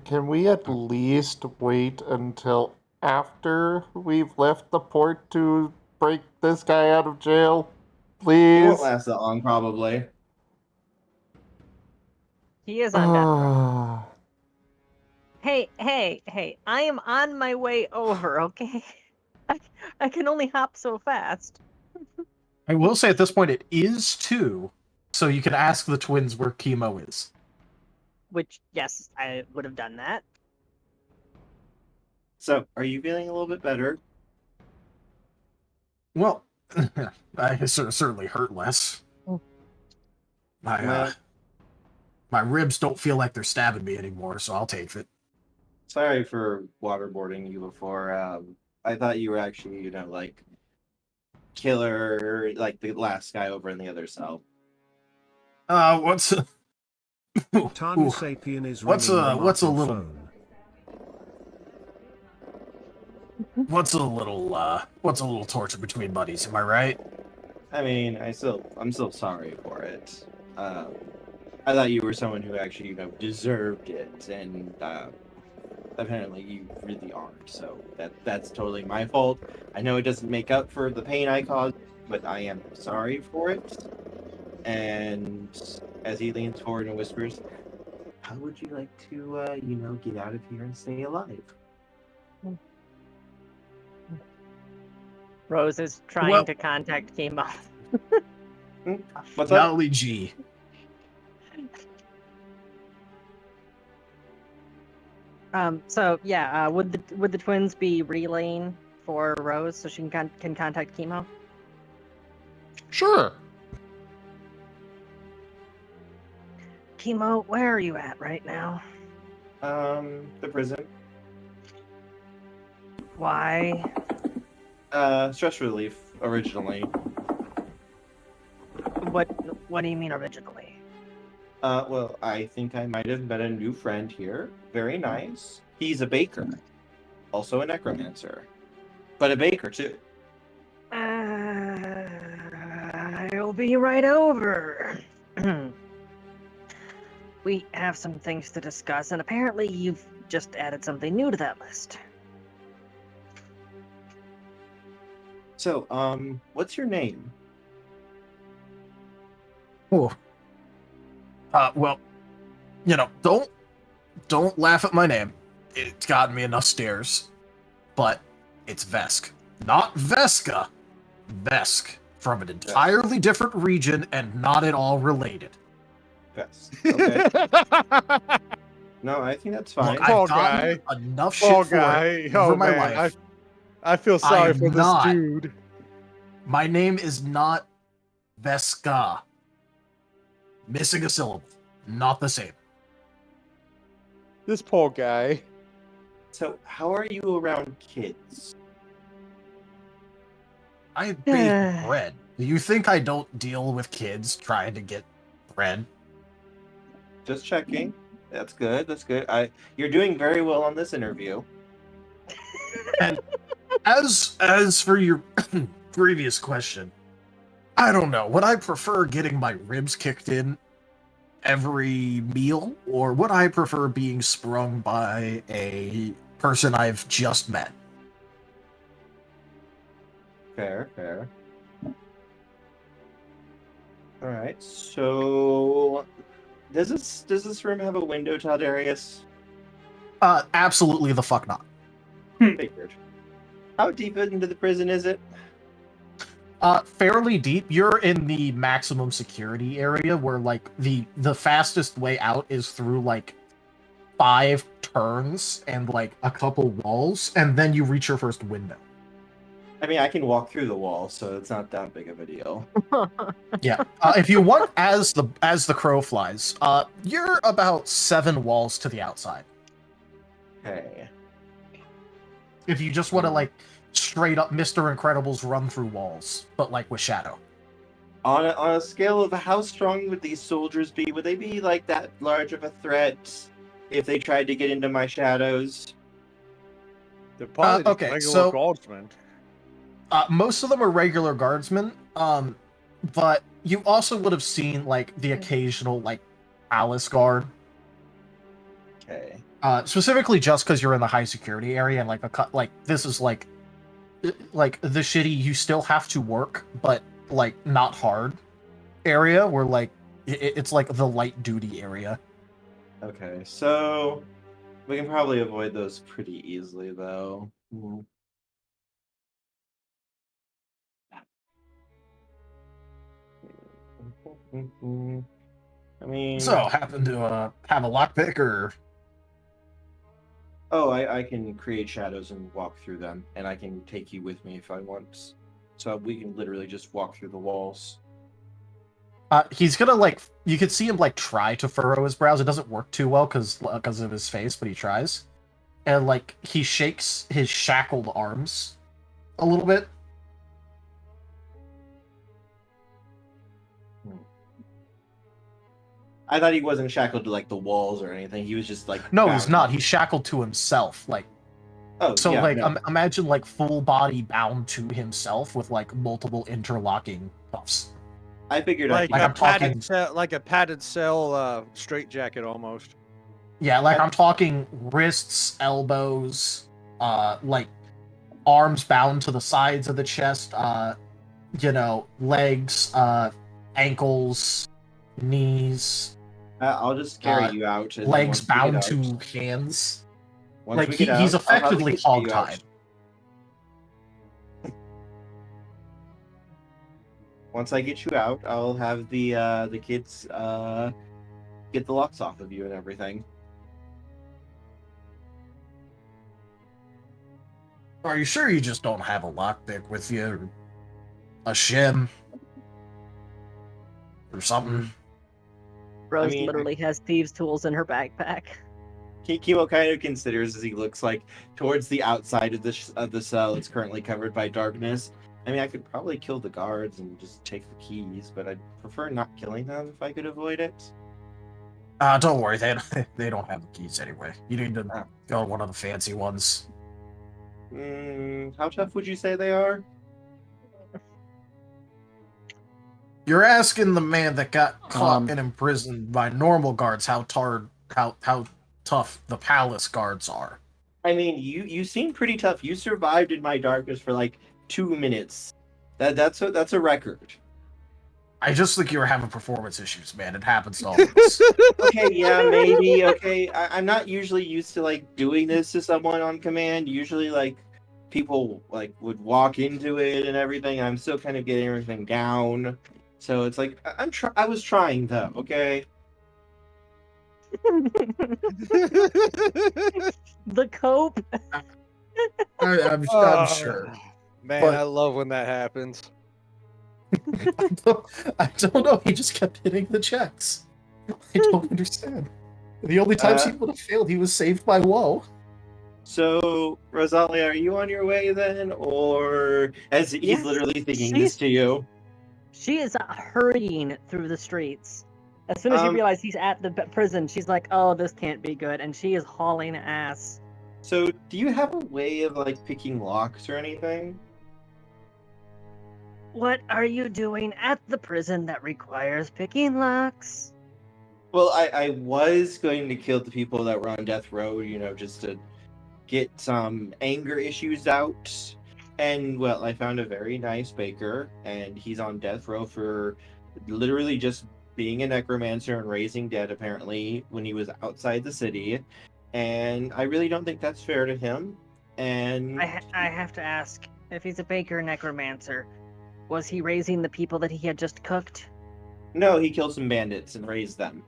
Can we at least wait until after we've left the port to break this guy out of jail? It Please? won't last that long, probably. He is on death row. Hey, I am on my way over, okay? I can only hop so fast. I will say at this point it is 2, so you can ask the twins where Kemo is. Which, yes, I would have done that. So, are you feeling a little bit better? Well, I certainly hurt less. My ribs don't feel like they're stabbing me anymore, so I'll take it. Sorry for waterboarding you before. I thought you were actually, like, killer, like the last guy over in the other cell. What's a Tanya Sapien is what's ringing the a Marten little phone. what's a little torture between buddies? Am I right? I mean, I'm still sorry for it. I thought you were someone who actually, deserved it, and apparently you really aren't. So that's totally my fault. I know it doesn't make up for the pain I caused, but I am sorry for it. And as he leans forward and whispers, "How would you like to, get out of here and stay alive?" Rose is trying to contact Kemo. What's up? Golly gee. So yeah, would the twins be relaying for Rose so she can contact Kemo? Sure. Kemo, where are you at right now? The prison. Why? Stress relief, originally. What do you mean originally? Well, I think I might have met a new friend here. Very nice. He's a baker. Also a necromancer. But a baker, too. I'll be right over. We have some things to discuss, and apparently you've just added something new to that list. So, what's your name? Oh. Well, don't laugh at my name. It's gotten me enough stares. But it's Vesk. Not Veska. Vesk. From an entirely different region and not at all related. Yes. Okay. No, I think that's fine. Look, I've gotten enough shit for it over my life. I feel sorry for this not. dude. My name is not Veska. Missing a syllable. Not the same. This poor guy. So, how are you around kids? I bake bread. Do you think I don't deal with kids trying to get bread? Just checking. That's good. That's good. You're doing very well on this interview. And as for your previous question, I don't know. Would I prefer getting my ribs kicked in every meal, or would I prefer being sprung by a person I've just met? Fair, fair. All right. So, does this room have a window, Darius? Absolutely the fuck not. Figured. How deep into the prison is it? Fairly deep. You're in the maximum security area where, like, the fastest way out is through, like, 5 turns and, like, a couple walls, and then you reach your first window. I mean, I can walk through the wall, so it's not that big of a deal. Yeah. If you want, as the crow flies, you're about 7 walls to the outside. Okay. If you just want to, like, straight up Mr. Incredible's run through walls, but, like, with shadow. On a scale of how strong would these soldiers be? Would they be, like, that large of a threat if they tried to get into my shadows? They're probably just okay, regular so- guardsmen. Most of them are regular guardsmen, but you also would have seen, like, the occasional, like, palace guard. Okay. Specifically just because you're in the high security area and, like, this is, like the shitty, you still have to work, but, like, not hard area where, like, it's, like, the light duty area. Okay, so we can probably avoid those pretty easily, though. I mean... So, happen to have a lockpick, or... Oh, I can create shadows and walk through them, and I can take you with me if I want. So we can literally just walk through the walls. He's gonna, like... You could see him, like, try to furrow his brows. It doesn't work too well because of his face, but he tries. And, like, he shakes his shackled arms a little bit. I thought he wasn't shackled to, like, the walls or anything. He was just, like... No, he's bound. not. He's shackled to himself. Like, Oh, so, yeah, like, no. imagine, like, full body bound to himself with, like, multiple interlocking cuffs. I figured Like Like, a I'm talking- padded cell straitjacket almost. Yeah, like, I'm talking wrists, elbows, like, arms bound to the sides of the chest, legs, ankles, knees, I'll just carry you out. And legs once we get bound out- to hands. once Like, we get he's out, I'll have effectively to carry you out. hogtied. once I get you out, I'll have the kids get the locks off of you and everything. Are you sure you just don't have a lockpick with you? Or a shim? Or something? Rose mean, literally has thieves' tools in her backpack. Kimo kind of considers as he looks like towards the outside of the cell. It's currently covered by darkness. I mean, I could probably kill the guards and just take the keys, but I'd prefer not killing them if I could avoid it. Don't worry, they don't have the keys anyway. You need to go to one of the fancy ones. How tough would you say they are? You're asking the man that got caught and imprisoned by normal guards how tough the palace guards are. I mean, you seem pretty tough. You survived in my darkness for like 2 minutes. That's a record. I just think you were having performance issues, man. It happens to all of us. Okay, yeah, maybe. Okay, I'm not usually used to like doing this to someone on command. Usually, like people like would walk into it and everything. I'm still kind of getting everything down. So it's like I was trying though. Okay. The cope. I'm sure. Man, But- I love when that happens. I don't know. He just kept hitting the checks. I don't understand. The only times he would have failed, he was saved by Woe. So, Rosalia, are you on your way then, or as he's Yes, literally thinking this to you? She is hurrying through the streets. As soon as she realizes he's at the prison, she's like, "Oh, this can't be good," and she is hauling ass. So, do you have a way of like picking locks or anything? What are you doing at the prison that requires picking locks? Well, I was going to kill the people that were on death row, just to get some anger issues out. And, well, I found a very nice baker, and he's on death row for literally just being a necromancer and raising dead, apparently, when he was outside the city. And I really don't think that's fair to him. And I have to ask, if he's a baker necromancer, was he raising the people that he had just cooked? no, he killed some bandits and raised them.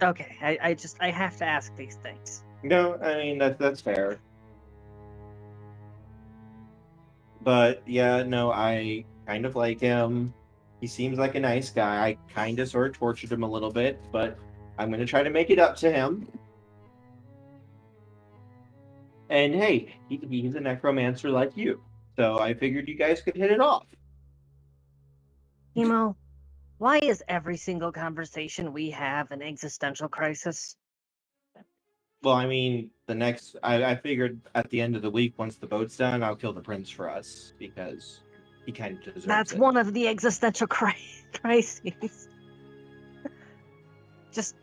Okay, I have to ask these things. No, I mean that's fair. But yeah, no, I kind of like him. He seems like a nice guy. I kind of sort of tortured him a little bit, but I'm gonna try to make it up to him. And hey, he's a necromancer like you, so I figured you guys could hit it off. Kemo, why is every single conversation we have an existential crisis? Well, I mean, I figured at the end of the week, once the boat's done, I'll kill the prince for us because he kind of deserves That's it. one of the existential crises. Just.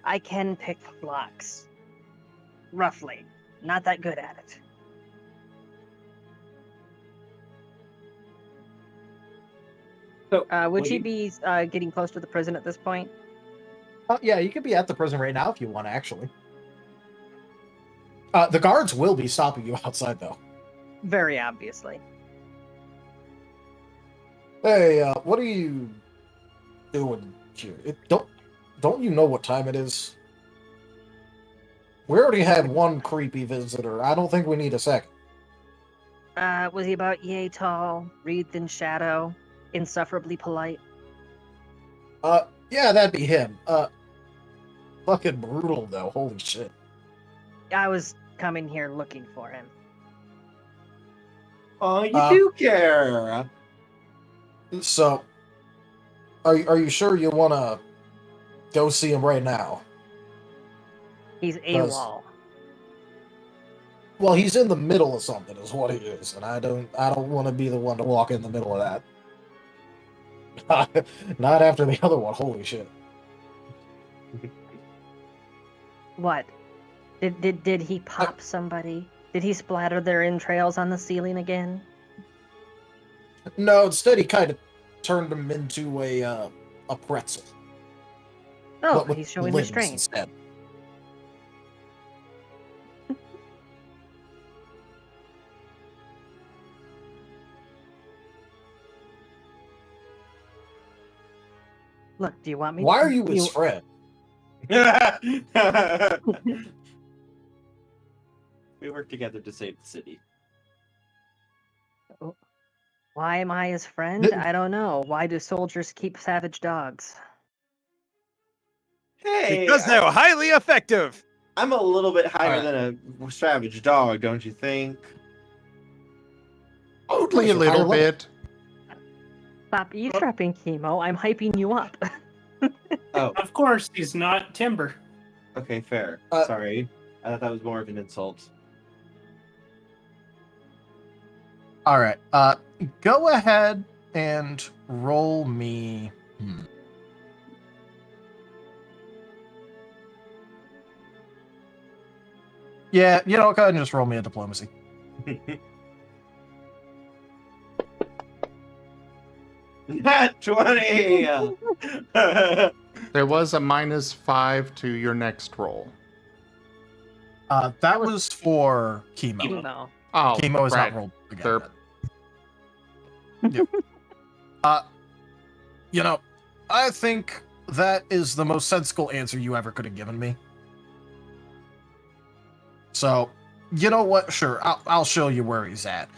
I can pick locks. Roughly. Not that good at it. So, would she be getting close to the prison at this point? Yeah, you could be at the prison right now if you want, actually. The guards will be stopping you outside, though. Very obviously. Hey, what are you doing here? Don't you know what time it is? We already had one creepy visitor. I don't think we need a second. Was he about yay tall, wreathed in shadow, insufferably polite? Yeah, that'd be him. Fucking brutal, though. Holy shit. I was coming here looking for him. Oh, you do care. So, are you sure you want to go see him right now? He's AWOL. Well, he's in the middle of something, is what he is, and I don't want to be the one to walk in the middle of that. Not after the other one. Holy shit. What? Did he pop somebody? Did he splatter their entrails on the ceiling again? No, instead he kind of turned him into a pretzel. Oh, but with he's showing limbs restraint. instead. Look, do you want me? Why are you his friend? We work together to save the city. Why am I his friend? I don't know. Why do soldiers keep savage dogs? Hey, Because they're highly effective. I'm a little bit higher Alright. than a savage dog, don't you think? Only a Higher little level. bit. Stop eavesdropping, Kemo. I'm hyping you up. Oh, Of course, he's not timber. okay, fair. Sorry. I thought that was more of an insult. All right. Go ahead and roll me. Yeah, you know, go ahead and just roll me a diplomacy. Nat 20! There was a -5 to your next roll. That was for Kemo. No. Oh, Kemo has right. not rolled again. Derp. Yet. You know, I think that is the most sensible answer you ever could have given me. So, you know what? Sure, I'll show you where he's at.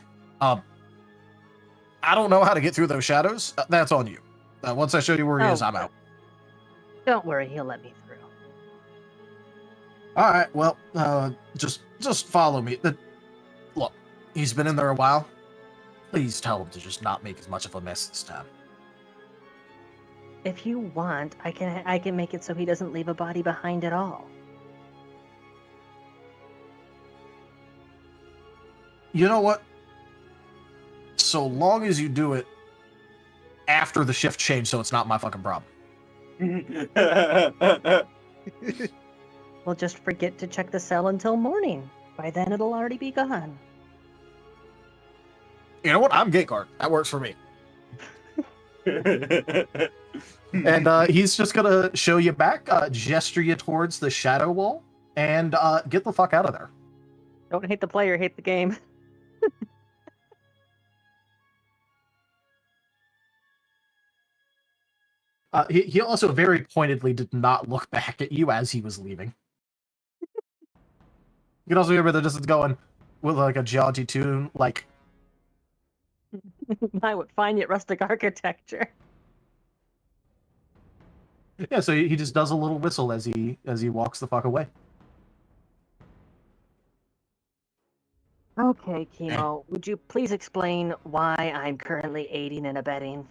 I don't know how to get through those shadows. That's on you. Once I show you where he is, I'm out. Don't worry, he'll let me through. All right. Well, just follow me. Look, he's been in there a while. Please tell him to just not make as much of a mess this time. If you want, I can make it so he doesn't leave a body behind at all. You know what? So long as you do it after the shift change, so it's not my fucking problem. We'll just forget to check the cell until morning. By then, it'll already be gone. You know what? I'm gate guard. That works for me. And he's just gonna show you back, gesture you towards the shadow wall, and get the fuck out of there. Don't hate the player, hate the game. He also very pointedly did not look back at you as he was leaving. You can also hear where the distance going with like a geology tune, like I would find it rustic architecture. yeah. So he just does a little whistle as he walks the fuck away. Okay, Kemo, would you please explain why I'm currently aiding and abetting?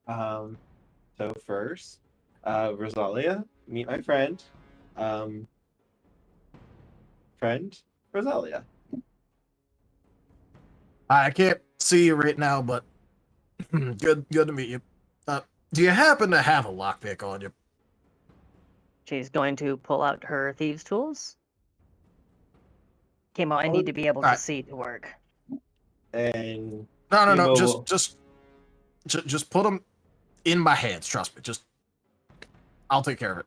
So first, Rosalia, meet my friend. Friend, Rosalia. I can't see you right now, but good to meet you. Do you happen to have a lockpick on you? She's going to pull out her thieves' tools. Kemo, I need to be able to see to work. And No, Kemo just put them in my hands. Trust me. I'll take care of it.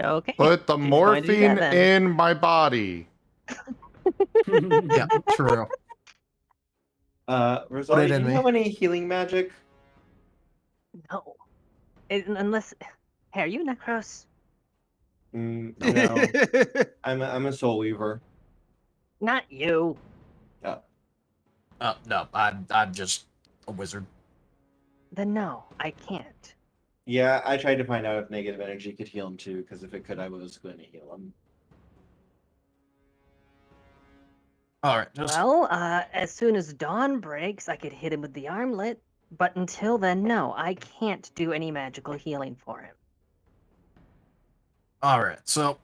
Okay. Put the She's going to do morphine that then. in my body. Yeah, true. Rosalia, do in you me. have any healing magic? No. Unless... Hey, are you Necros? No. I'm a soul weaver. Not you. No, I'm just a wizard. Then no, I can't. Yeah, I tried to find out if negative energy could heal him too, because if it could, I was going to heal him. All right. Well, as soon as dawn breaks, I could hit him with the armlet. But until then, no, I can't do any magical healing for him. All right. So,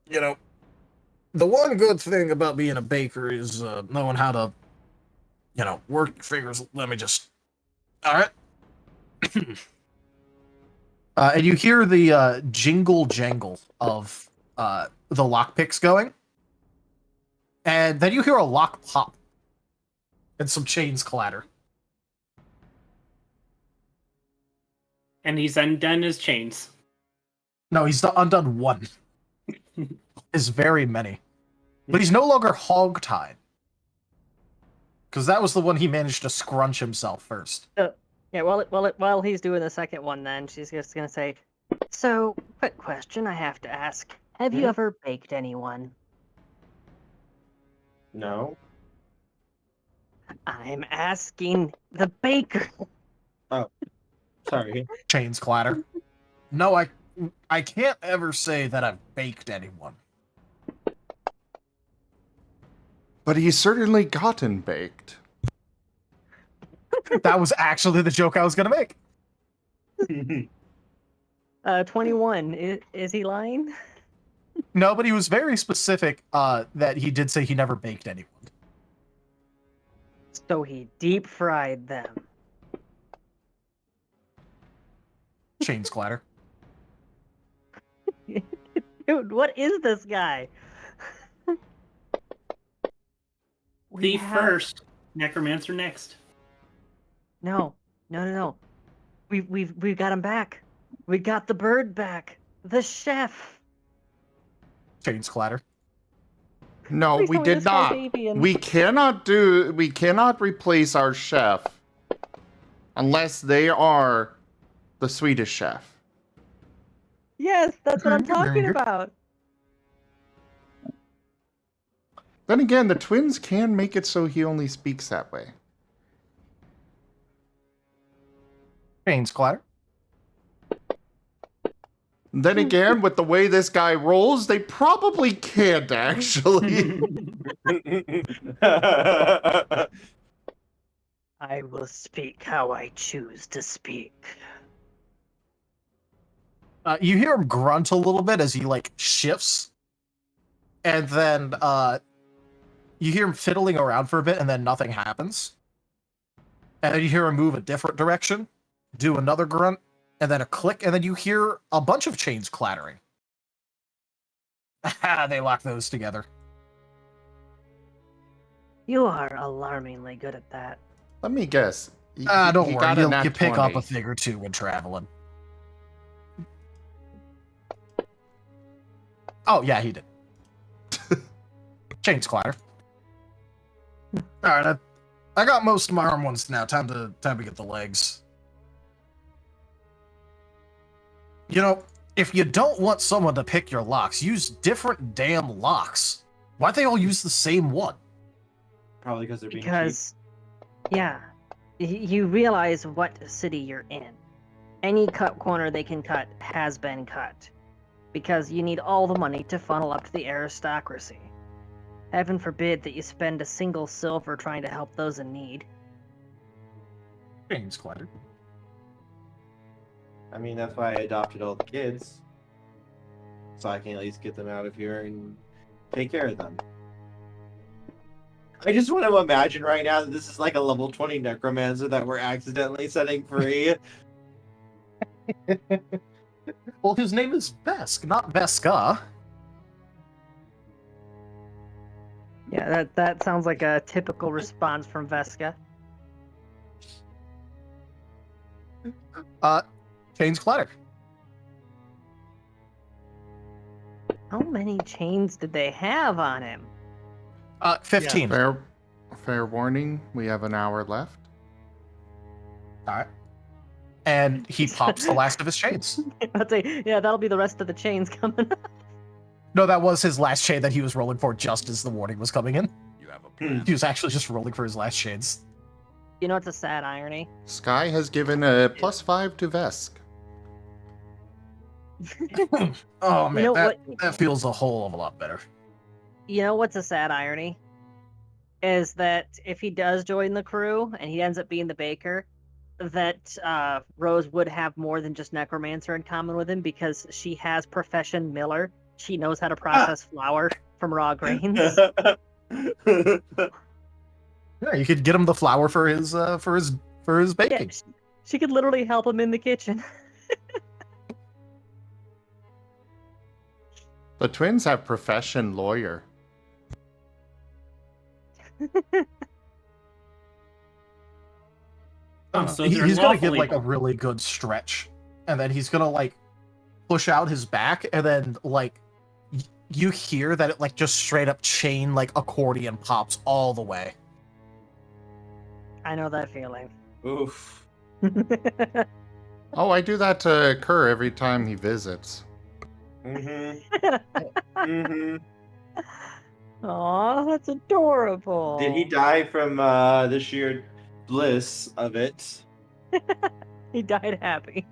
you know, the one good thing about being a baker is knowing how to, work your fingers. Let me just. All right. And you hear the jingle jangle of the lockpicks going. And then you hear a lock pop. And some chains clatter. And he's undone his chains. No, he's undone one. Is very many. But he's no longer hog-tied. Because that was the one he managed to scrunch himself first. Yeah, while he's doing the second one, then she's just gonna say, "So, quick question I have to ask: have you ever baked anyone?" No. I'm asking the baker. Oh, sorry. Chains clatter. No, I can't ever say that I've baked anyone. But he's certainly gotten baked. That was actually the joke I was gonna make. 21. Is he lying? No, but he was very specific that he did say he never baked anyone. So he deep fried them. Chains clatter. Dude, what is this guy? Thief first, necromancer next. No. We've got him back. We got the bird back. The chef. Chains clatter. No, Please we tell me did this guy's not. avian. We cannot replace our chef unless they are the Swedish chef. Yes, that's what I'm talking about. Then again, the twins can make it so he only speaks that way. Chains clatter. Then again, with the way this guy rolls, they probably can't actually. I will speak how I choose to speak. You hear him grunt a little bit as he like shifts, and then you hear him fiddling around for a bit, and then nothing happens. And then you hear him move a different direction, do another grunt, and then a click, and then you hear a bunch of chains clattering. They lock those together. You are alarmingly good at that. Let me guess. Don't he worry, got a you nat pick up 20. a thing or two when traveling. Oh, yeah, he did. Chains clatter. Alright, I got most of my arm ones now. Time to get the legs. You know, if you don't want someone to pick your locks, use different damn locks. Why'd they all use the same one? Probably because they're being Because, yeah, you realize what city you're in. Any cut corner they can cut has been cut. Because you need all the money to funnel up to the aristocracy. Heaven forbid that you spend a single silver trying to help those in need. Chains clatter. I mean, that's why I adopted all the kids. So I can at least get them out of here and take care of them. I just want to imagine right now that this is like a level 20 necromancer that we're accidentally setting free. Well, his name is Vesk, not Veska. Yeah, that sounds like a typical response from Veska. Chains clatter. How many chains did they have on him? 15. Fair warning, we have an hour left. Alright. And he pops the last of his chains. I'd say, yeah, that'll be the rest of the chains coming up. No, that was his last chain that he was rolling for just as the warning was coming in. You have a plan. He was actually just rolling for his last chains. You know what's a sad irony? Sky has given a +5 to Vesk. Oh man, You know that feels a whole of a lot better. You know what's a sad irony? Is that if he does join the crew and he ends up being the baker, that Rose would have more than just necromancer in common with him because she has profession miller. She knows how to process flour from raw grains. Yeah, you could get him the flour for his baking. Yeah, she could literally help him in the kitchen. The twins have profession lawyer. So He's they're gonna get lawfully- like a really good stretch, and then he's gonna like push out his back, and then like you hear that it like just straight up chain like accordion pops all the way. I know that feeling. Oof. Oh, I do that to Kerr every time he visits. Aw, that's adorable. Did he die from the sheer bliss of it? He died happy.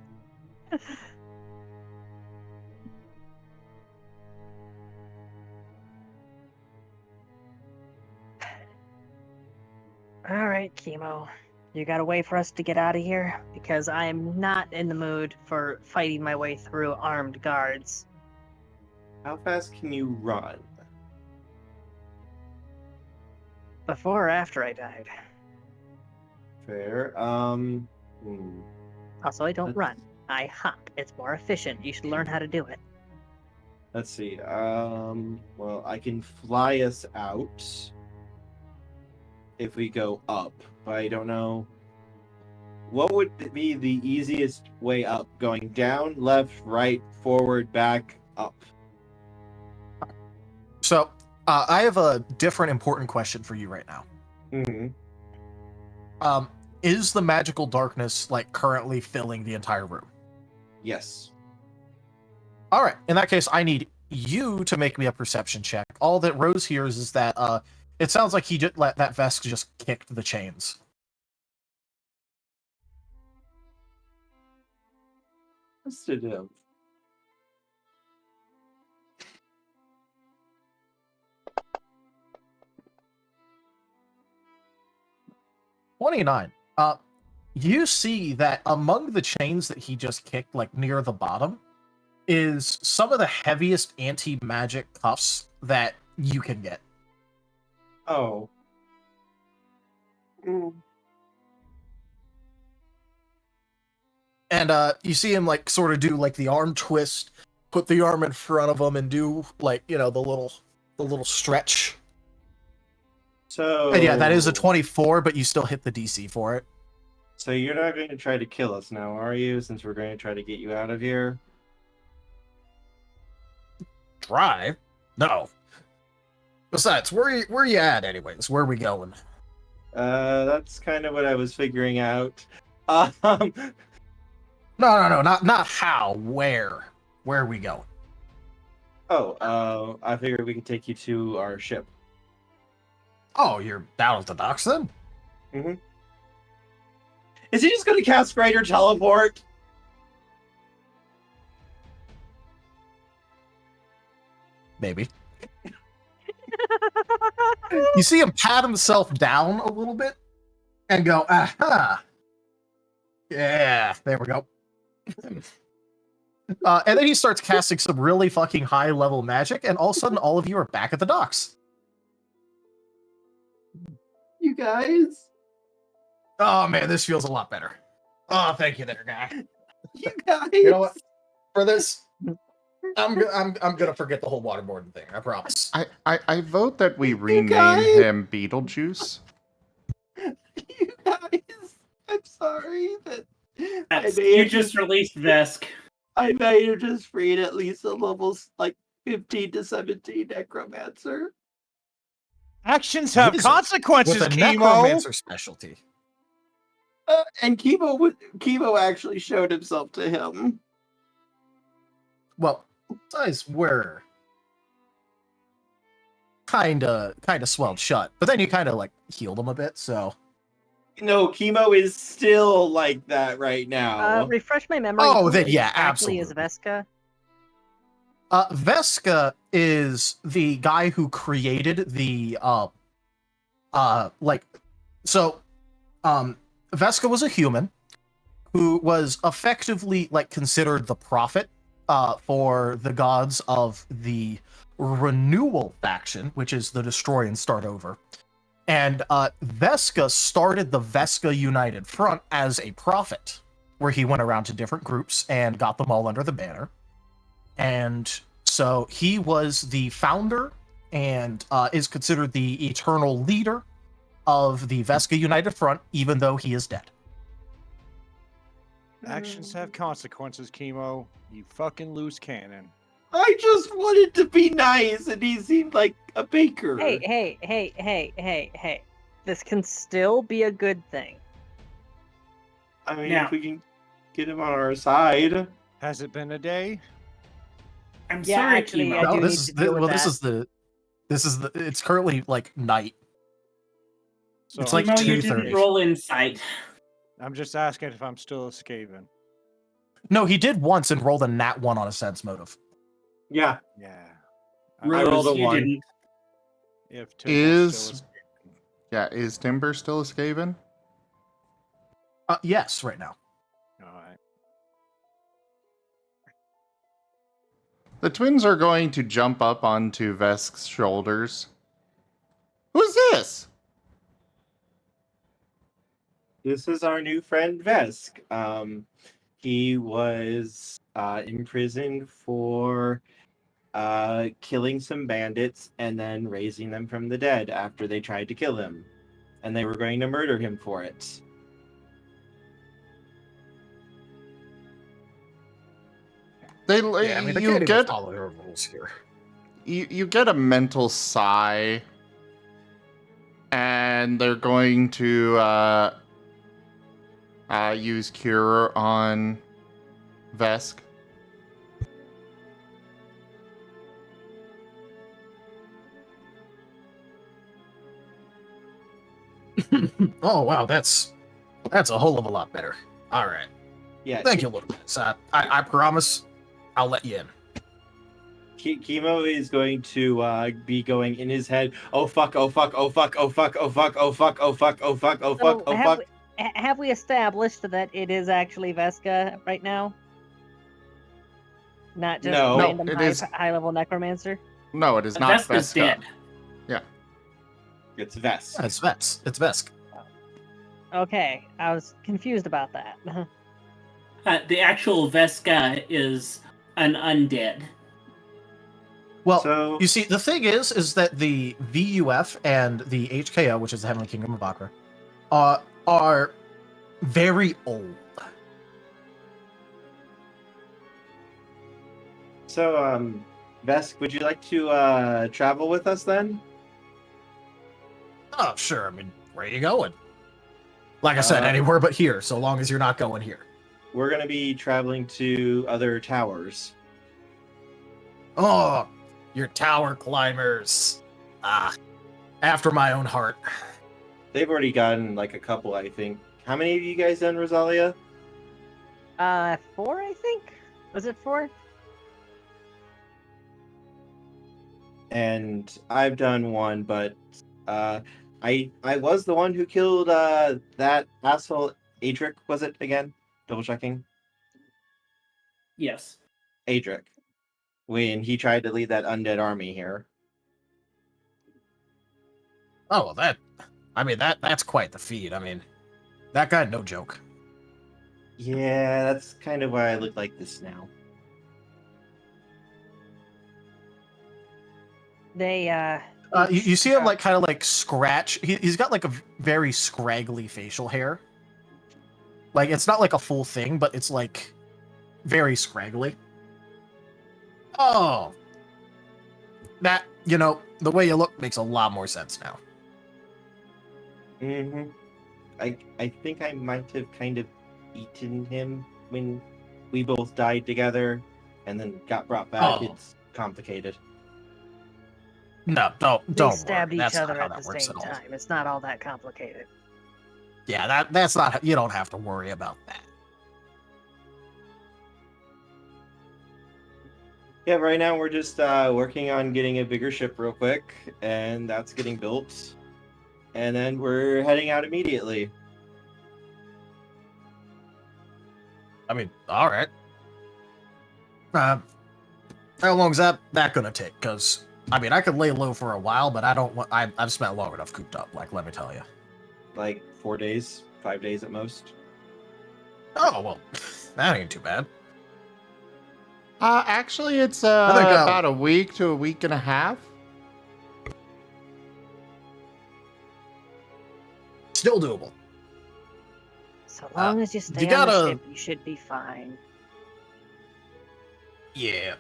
All right, Kemo. You got a way for us to get out of here? Because I am not in the mood for fighting my way through armed guards. How fast can you run? Before or after I died. Fair. Also, I don't run. I hop. It's more efficient. You should learn how to do it. Let's see. Well, I can fly us out if we go up, but I don't know. What would be the easiest way up? Going down, left, right, forward, back, up? So, I have a different important question for you right now. Is the magical darkness like currently filling the entire room? Yes. All right. In that case, I need you to make me a perception check. All that Rose hears is that it sounds like he just let that Vesk just kicked the chains. Let's do them. $29. You see that among the chains that he just kicked, like near the bottom, is some of the heaviest anti-magic cuffs that you can get. Oh. And you see him like sort of do like the arm twist, put the arm in front of him, and do like, you know, the little stretch. So. And yeah, that is a 24, but you still hit the DC for it. So you're not going to try to kill us now, are you? Since we're going to try to get you out of here. Try? No. Besides, where are you at anyways? Where are we going? That's kind of what I was figuring out. No, not how. Where? Where are we going? Oh, I figured we could take you to our ship. Oh, you're down at the docks then? Mm-hmm. Is he just going to cast Greater Teleport? Maybe. You see him pat himself down a little bit and go, aha! Yeah, there we go. And then he starts casting some really fucking high-level magic, and all of a sudden, all of you are back at the docks. You guys? Oh man, this feels a lot better. Oh, thank you there, guy. You guys? You know what? For this, I'm gonna forget the whole waterboarding thing. I promise. I vote that we rename him Beetlejuice. You guys, I'm sorry that you just released Vesk. I may have just freed at least a levels like 15 to 17 necromancer. Actions have consequences, with a Kemo. necromancer specialty. And Kemo actually showed himself to him. Well, eyes were kinda swelled shut, but then you kinda like healed him a bit, so. No, Kemo is still like that right now. Refresh my memory. Oh, who then yeah, exactly absolutely. is Veska? Veska is the guy who created the Veska was a human who was effectively like considered the prophet for the gods of the Renewal faction, which is the Destroy and Start Over. And Veska started the Veska United Front as a prophet, where he went around to different groups and got them all under the banner. And so he was the founder and is considered the eternal leader of the Veska United Front, even though he is dead. Actions have consequences, Kemo. You fucking loose cannon. I just wanted to be nice, and he seemed like a baker. Hey. This can still be a good thing. I mean, Now- if we can get him on our side. Has it been a day? I'm Yeah, sorry, actually, Kemo. I No, do this need is to deal with this is the it's currently like night. So It's like Kemo, you 2:30. didn't roll insight. I'm just asking if I'm still escaping. No, he did once and rolled a nat 1 on a sense motive. Yeah. Yeah. I rolled a Rose, you 1. didn't. If Tibble's still escaping. Yeah, is Timber still escaping? Yes, right now. All right. The twins are going to jump up onto Vesk's shoulders. Who's this? This is our new friend Vesk. He was imprisoned for killing some bandits and then raising them from the dead after they tried to kill him. And they were going to murder him for it. You get follow their rules here. you get a mental sigh, and they're going to use cure on Vesk. Oh wow, that's a whole of a lot better. All right, Yeah. thank you, little miss. I promise, I'll let you in. Kemo is going to be going in his head. Oh fuck! Oh fuck! Oh fuck! Oh fuck! Oh fuck! Oh fuck! Oh fuck! Oh fuck! Oh fuck! Oh fuck! Have we established that it is actually Veska right now? Not just No. random it is- high-level necromancer? No, it is not Veska's Veska. dead. It's Vesk. It's Vesk. It's Vesk. Okay, I was confused about that. The actual Veska is an undead. Well, So you see, the thing is that the VUF and the HKO, which is the Heavenly Kingdom of Akra, are very old. Vesk, would you like to travel with us then? Oh, sure. I mean, where are you going? Like I said, anywhere but here, so long as you're not going here. We're going to be traveling to other towers. Oh, you're tower climbers. After my own heart. They've already gotten like a couple, I think. How many of you guys done Rosalia? 4, I think? Was it 4? And I've done one, but I was the one who killed that asshole Adric, was it again? Double checking. Yes. Adric. When he tried to lead that undead army here. Oh, well, that's quite the feat. I mean, that guy, no joke. Yeah, that's kind of why I look like this now. They, You see him like kind of like scratch. He's got like a very scraggly facial hair. Like it's not like a full thing, but it's like very scraggly. Oh, that the way you look makes a lot more sense now. Mm-hmm. I think I might have kind of eaten him when we both died together and then got brought back. Oh. It's complicated. No, don't they worry. stabbed each That's not other how at that the works same at all. time. It's not all that complicated. Yeah, that's not. You don't have to worry about that. Yeah, right now we're just working on getting a bigger ship real quick, and that's getting built. And then we're heading out immediately. I mean, all right. How long is that gonna take? Because I mean, I could lay low for a while, but I don't want. I've spent long enough cooped up. Like, let me tell you. Like 4 days, 5 days at most. Oh well, that ain't too bad. Actually, it's think, about a week to a week and a half. Still doable. So long as you stay you on gotta- the ship, you should be fine. Yeah.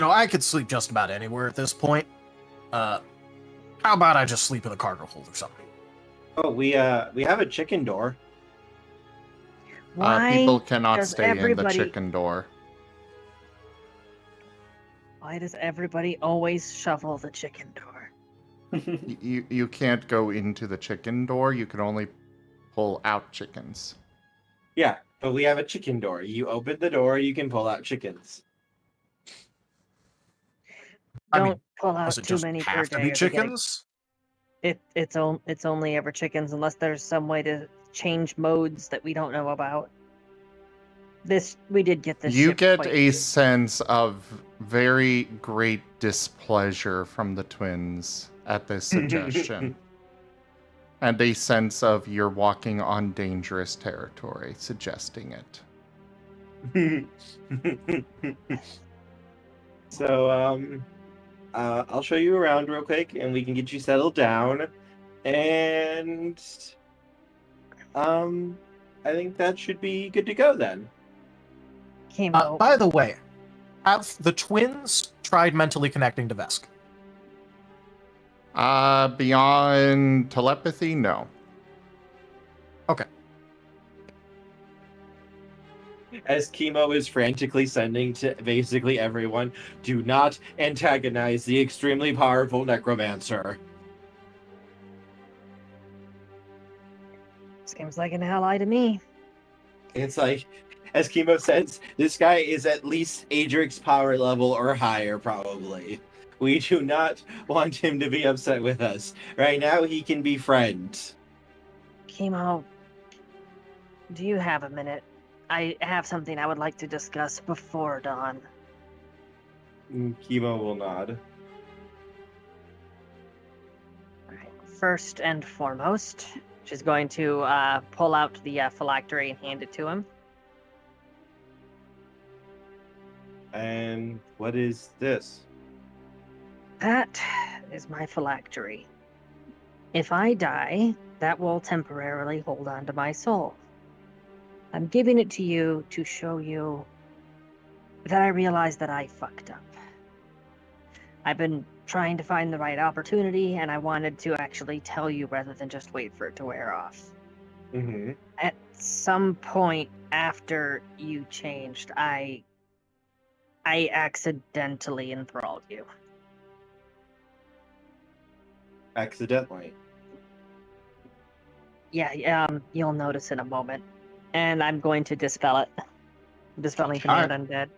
I could sleep just about anywhere at this point. How about I just sleep in the cargo hold or something? Oh, we have a chicken door. Why People cannot does stay in the everybody- chicken door. Why does everybody always shovel the chicken door? You can't go into the chicken door. You can only pull out chickens. Yeah, but we have a chicken door. You open the door, you can pull out chickens. Don't pull out Does it too just many per have to day. be or they get chickens? It's only ever chickens unless there's some way to change modes that we don't know about. We did get this. You ship get quite- a sense of very great displeasure from the twins at this suggestion. And a sense of you're walking on dangerous territory, suggesting it. So, I'll show you around real quick, and we can get you settled down. And, I think that should be good to go then. Kemo. By the way, have the twins tried mentally connecting to Vesk? Beyond telepathy, no. Okay. As Kemo is frantically sending to basically everyone, do not antagonize the extremely powerful necromancer. Seems like an ally to me. It's like, as Kemo says, this guy is at least Adric's power level or higher, probably. We do not want him to be upset with us. Right now, he can befriend. Kemo, do you have a minute? I have something I would like to discuss before dawn. Kemo will nod. Alright. First and foremost, she's going to pull out the phylactery and hand it to him. And what is this? That is my phylactery. If I die, that will temporarily hold on to my soul. I'm giving it to you to show you that I realize that I fucked up. I've been trying to find the right opportunity, and I wanted to actually tell you rather than just wait for it to wear off. Mm-hmm. At some point after you changed, I accidentally enthralled you. Accidentally. Yeah, you'll notice in a moment. And I'm going to dispel it. Dispelling command undead.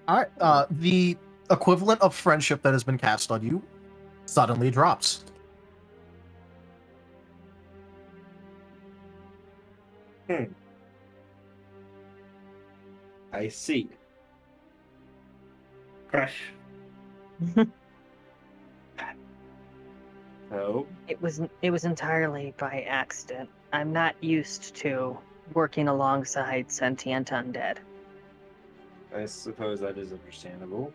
Alright, the equivalent of friendship that has been cast on you suddenly drops. I see. Crush. So, It was entirely by accident. I'm not used to working alongside sentient undead. I suppose that is understandable.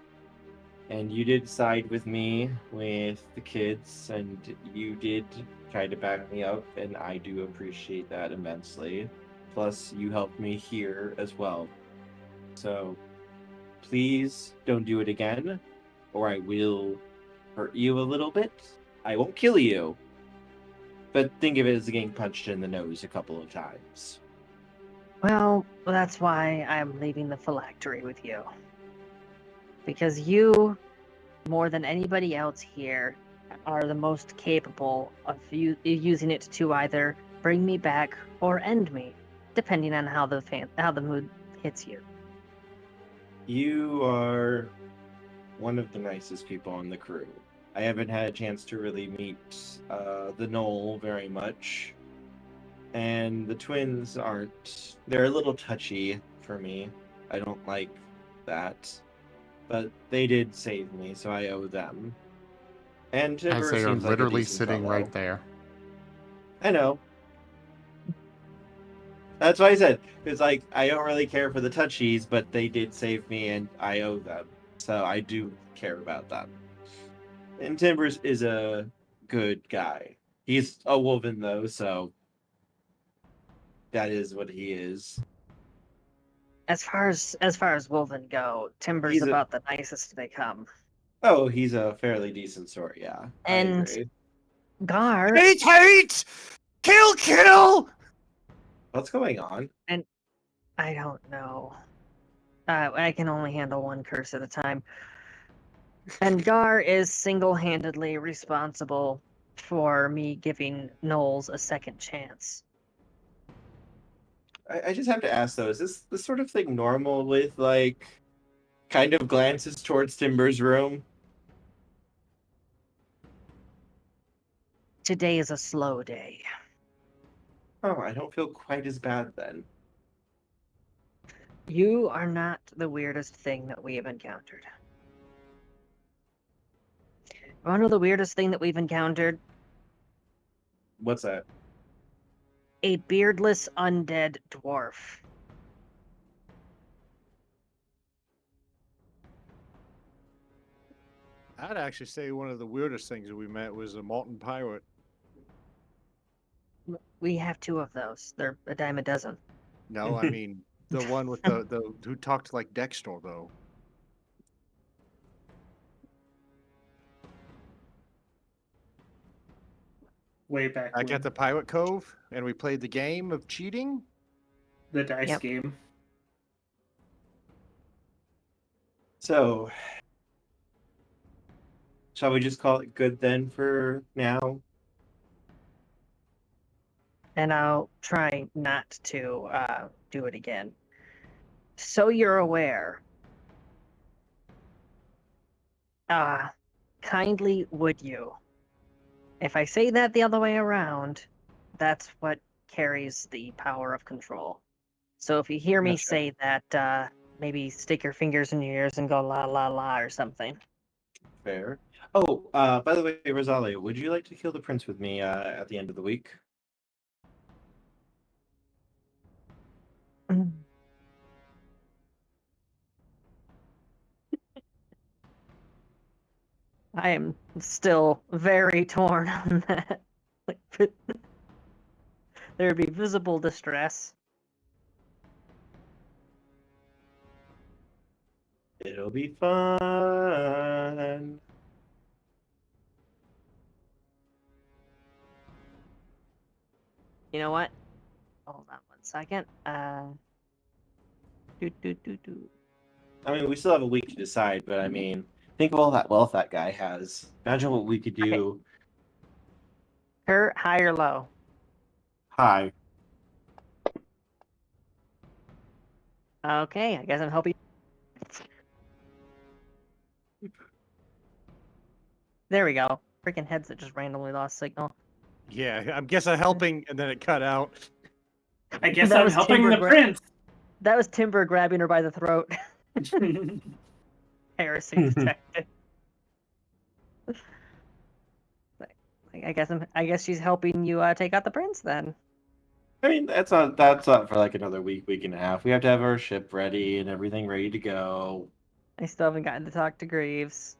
And you did side with me with the kids, and you did try to back me up, and I do appreciate that immensely. Plus, you helped me here as well. So, please don't do it again, or I will hurt you a little bit. I won't kill you. But think of it as getting punched in the nose a couple of times. Well, that's why I'm leaving the phylactery with you. Because you, more than anybody else here, are the most capable of using it to either bring me back or end me, depending on how the mood hits you. You are one of the nicest people on the crew. I haven't had a chance to really meet the Knoll very much. And the twins aren't... They're a little touchy for me. I don't like that. But they did save me, so I owe them. And Timber As they are seems like a literally decent sitting fellow. right there. I know. That's what I said. It's like, I don't really care for the touchies, but they did save me and I owe them. So I do care about them. And Timbers is a good guy. He's a woven though, so that is what he is. As far as woven go, Timber's He's about the nicest they come. Oh, he's a fairly decent sort, yeah. And I agree. Gar, Tate! Kill! What's going on? And I don't know. I can only handle one curse at a time. And Gar is single-handedly responsible for me giving Knowles a second chance. I just have to ask though, is this sort of thing normal with like kind of glances towards Timber's room? Today is a slow day. Oh, I don't feel quite as bad then. You are not the weirdest thing that we have encountered. You want to know the weirdest thing that we've encountered? What's that? A beardless undead dwarf. I'd actually say one of the weirdest things that we met was a Marten pirate. We have two of those. They're a dime a dozen. No, I mean the one with the who talked like Dexter though. Way back Back when. at the Pirate Cove, and we played the game of cheating. The dice Yep. game. So, shall we just call it good then for now? And I'll try not to do it again. So you're aware. Kindly would you? If I say that the other way around, that's what carries the power of control. So if you hear me Gotcha. say that, maybe stick your fingers in your ears and go la la la or something. Fair. Oh, by the way, Rosalia, would you like to kill the prince with me at the end of the week? I am still very torn on that. There would be visible distress. It'll be fun. You know what? Hold on one second. Do. I mean, we still have a week to decide, but I mean, think of all that wealth that guy has. Imagine what we could do. Kurt, high or low? Hi. Okay, I guess I'm helping. There we go. Freaking headset just randomly lost signal. Yeah, I'm guessing helping, and then it cut out. I guess That I'm was helping Timber the prince. That was Timber grabbing her by the throat. Heresy detected. I guess she's helping you take out the prince then. I mean, that's not for like another week and a half. We have to have our ship ready and everything ready to go. I still haven't gotten to talk to Greaves.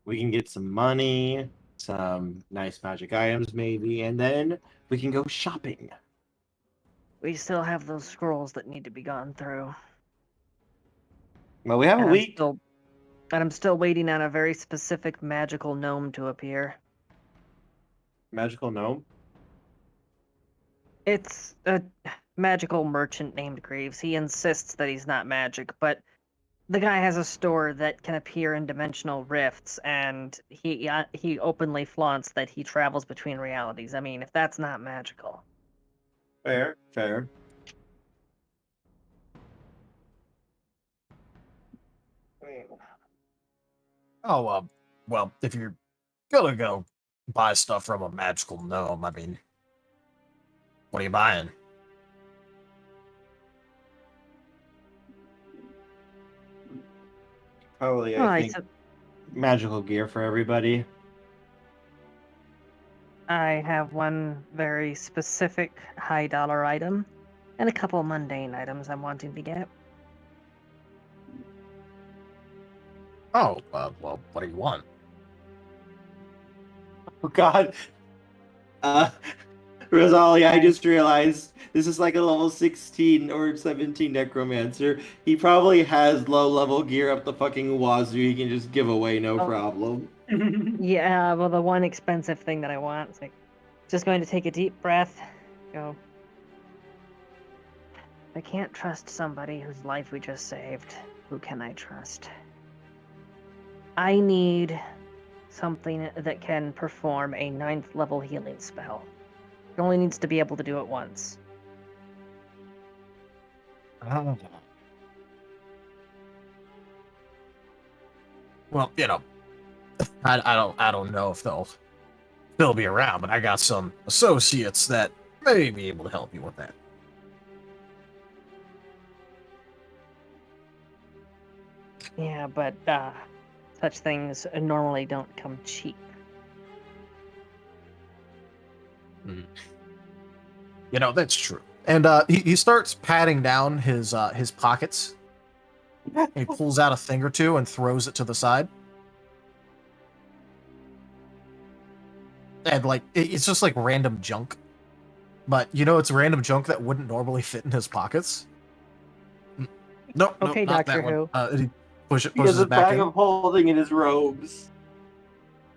We can get some money, some nice magic items maybe, and then we can go shopping. We still have those scrolls that need to be gone through. Well, we have a week. I'm still waiting on a very specific magical gnome to appear. Magical gnome? It's a magical merchant named Greaves. He insists that he's not magic, but the guy has a store that can appear in dimensional rifts, and he openly flaunts that he travels between realities. I mean, if that's not magical. Fair. Oh, well, if you're gonna go buy stuff from a magical gnome, I mean, what are you buying? Probably, I think, magical gear for everybody. I have one very specific high dollar item and a couple mundane items I'm wanting to get. Oh, well, what do you want? Oh God. Rosalia, I just realized this is like a level 16 or 17 necromancer. He probably has low level gear up the fucking wazoo he can just give away no problem. Yeah, well, the one expensive thing that I want is like just going to take a deep breath, go. I can't trust somebody whose life we just saved. Who can I trust? I need something that can perform a 9th level healing spell. It only needs to be able to do it once. Oh. Well, I don't know if they'll still be around, but I got some associates that may be able to help you with that. Yeah, but such things normally don't come cheap. That's true. And he starts patting down his pockets. He pulls out a thing or two and throws it to the side. And it's just like random junk. But it's random junk that wouldn't normally fit in his pockets. Nope. Okay, not Doctor that Who. one. He He pushes has a it back bag in. of holding in his robes.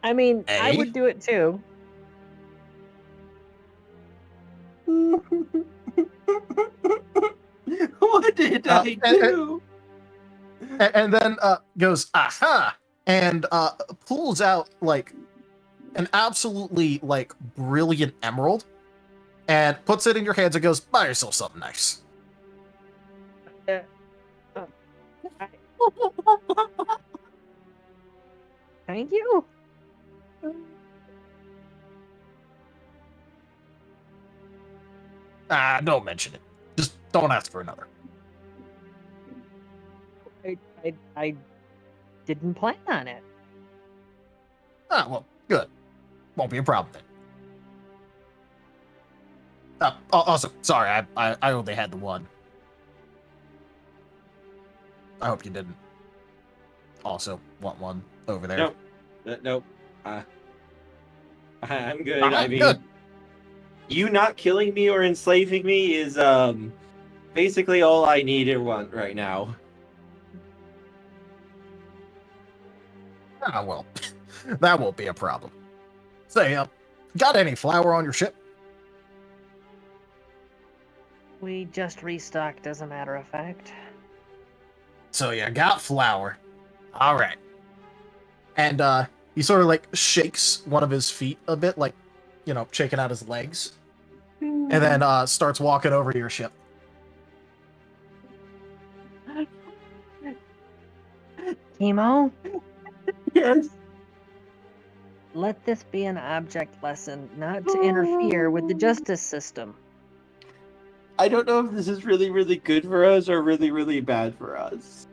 I mean, I Eh? would do it too. What did I do? And then goes, aha! And pulls out an absolutely brilliant emerald and puts it in your hands and goes, buy yourself something nice. Thank you. Don't mention it. Just don't ask for another. I didn't plan on it. Well, good. Won't be a problem then. Also, sorry, I only had the one. I hope you didn't also want one over there. Nope. I'm good. I mean, good. you not killing me or enslaving me is basically all I need and want right now. Well, that won't be a problem. Say, got any flour on your ship? We just restocked, as a matter of fact. So you got flour. All right. And he sort of shakes one of his feet a bit, shaking out his legs. And then starts walking over to your ship. Kemo? Yes. Let this be an object lesson, not to interfere with the justice system. I don't know if this is really, really good for us or really, really bad for us.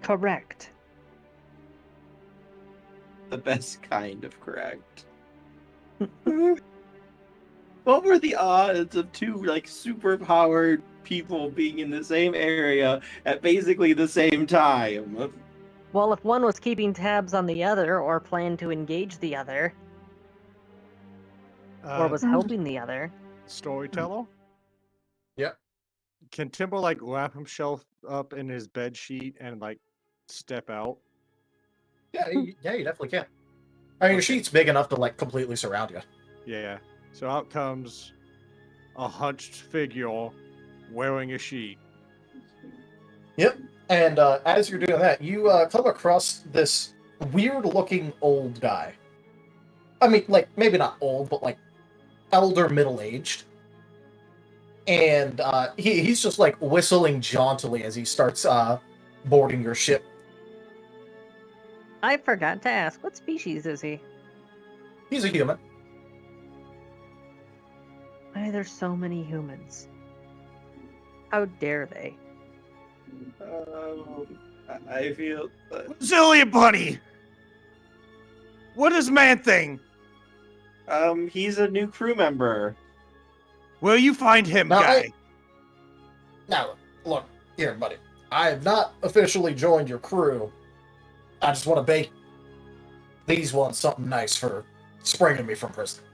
Correct. The best kind of correct. What were the odds of two super powered people being in the same area at basically the same time? Well, if one was keeping tabs on the other, or planned to engage the other, or was helping the other. Storyteller? Yep. Can Timber wrap himself up in his bed sheet and step out? Yeah, you definitely can. I mean, your sheet's big enough to completely surround you. Yeah. So out comes a hunched figure wearing a sheet. Yep. And as you're doing that, you come across this weird-looking old guy. I mean, maybe not old, but elder, middle-aged. And he's just whistling jauntily as he starts boarding your ship. I forgot to ask, what species is he? He's a human. Why are there so many humans? How dare they? I feel... Zillion Bunny! What is Man-Thing? He's a new crew member. Where you find him, guy? Now, look, here, buddy. I have not officially joined your crew. I just want to bake these ones something nice for springing me from prison.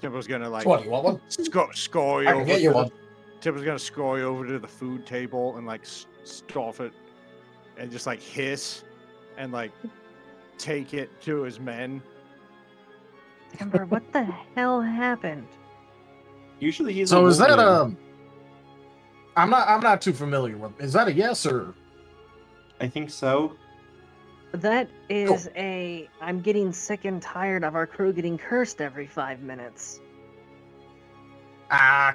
Timber's gonna What, you want one? score you I can over get you to one. Tip is gonna scurry over to the food table and like stuff it, and just like hiss, and like take it to his men. Amber, what the hell happened? Usually he's. So a is that wolverine. I'm not too familiar with. Is that a yes or? I think so. That is a. I'm getting sick and tired of our crew getting cursed every 5 minutes.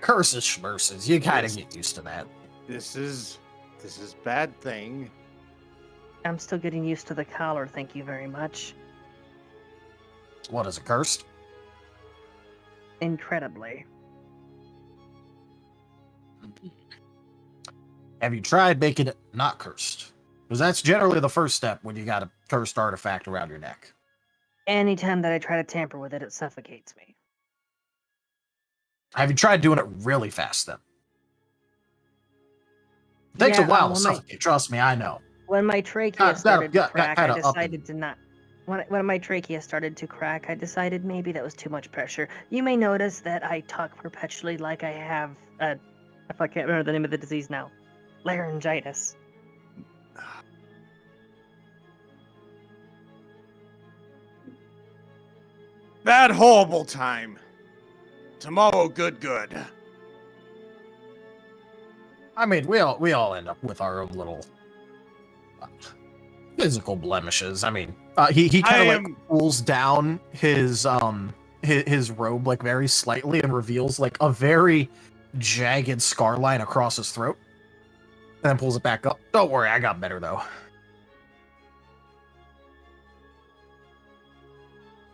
Curses schmerses. You kind of get used to that. This is bad thing. I'm still getting used to the collar, thank you very much. What is it, cursed? Incredibly. Have you tried making it not cursed? Because that's generally the first step when you got a cursed artifact around your neck. Anytime that I try to tamper with it, it suffocates me. Have you tried doing it really fast then? It takes a while to suffocate, trust me, I know. When my trachea started to crack, I decided to not. When my trachea started to crack, I decided maybe that was too much pressure. You may notice that I talk perpetually like I have I can't remember the name of the disease now. Laryngitis. Bad horrible time. Tomorrow good. I mean, we all end up with our own little physical blemishes. I mean, he kind of like pulls down his robe like very slightly and reveals like a very jagged scar line across his throat, and then pulls it back up. Don't worry, I got better though.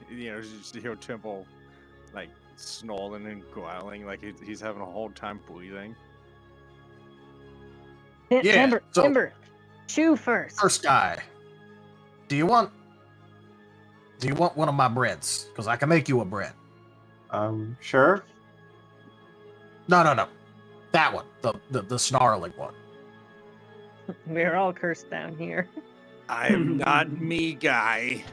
You know, just to hear Temple like snarling and growling, like he's having a hard time breathing. Yeah, Timber, chew first. First guy, do you want one of my breads? Because I can make you a bread. Sure. No. That one, the snarling one. We're all cursed down here. I'm not me guy.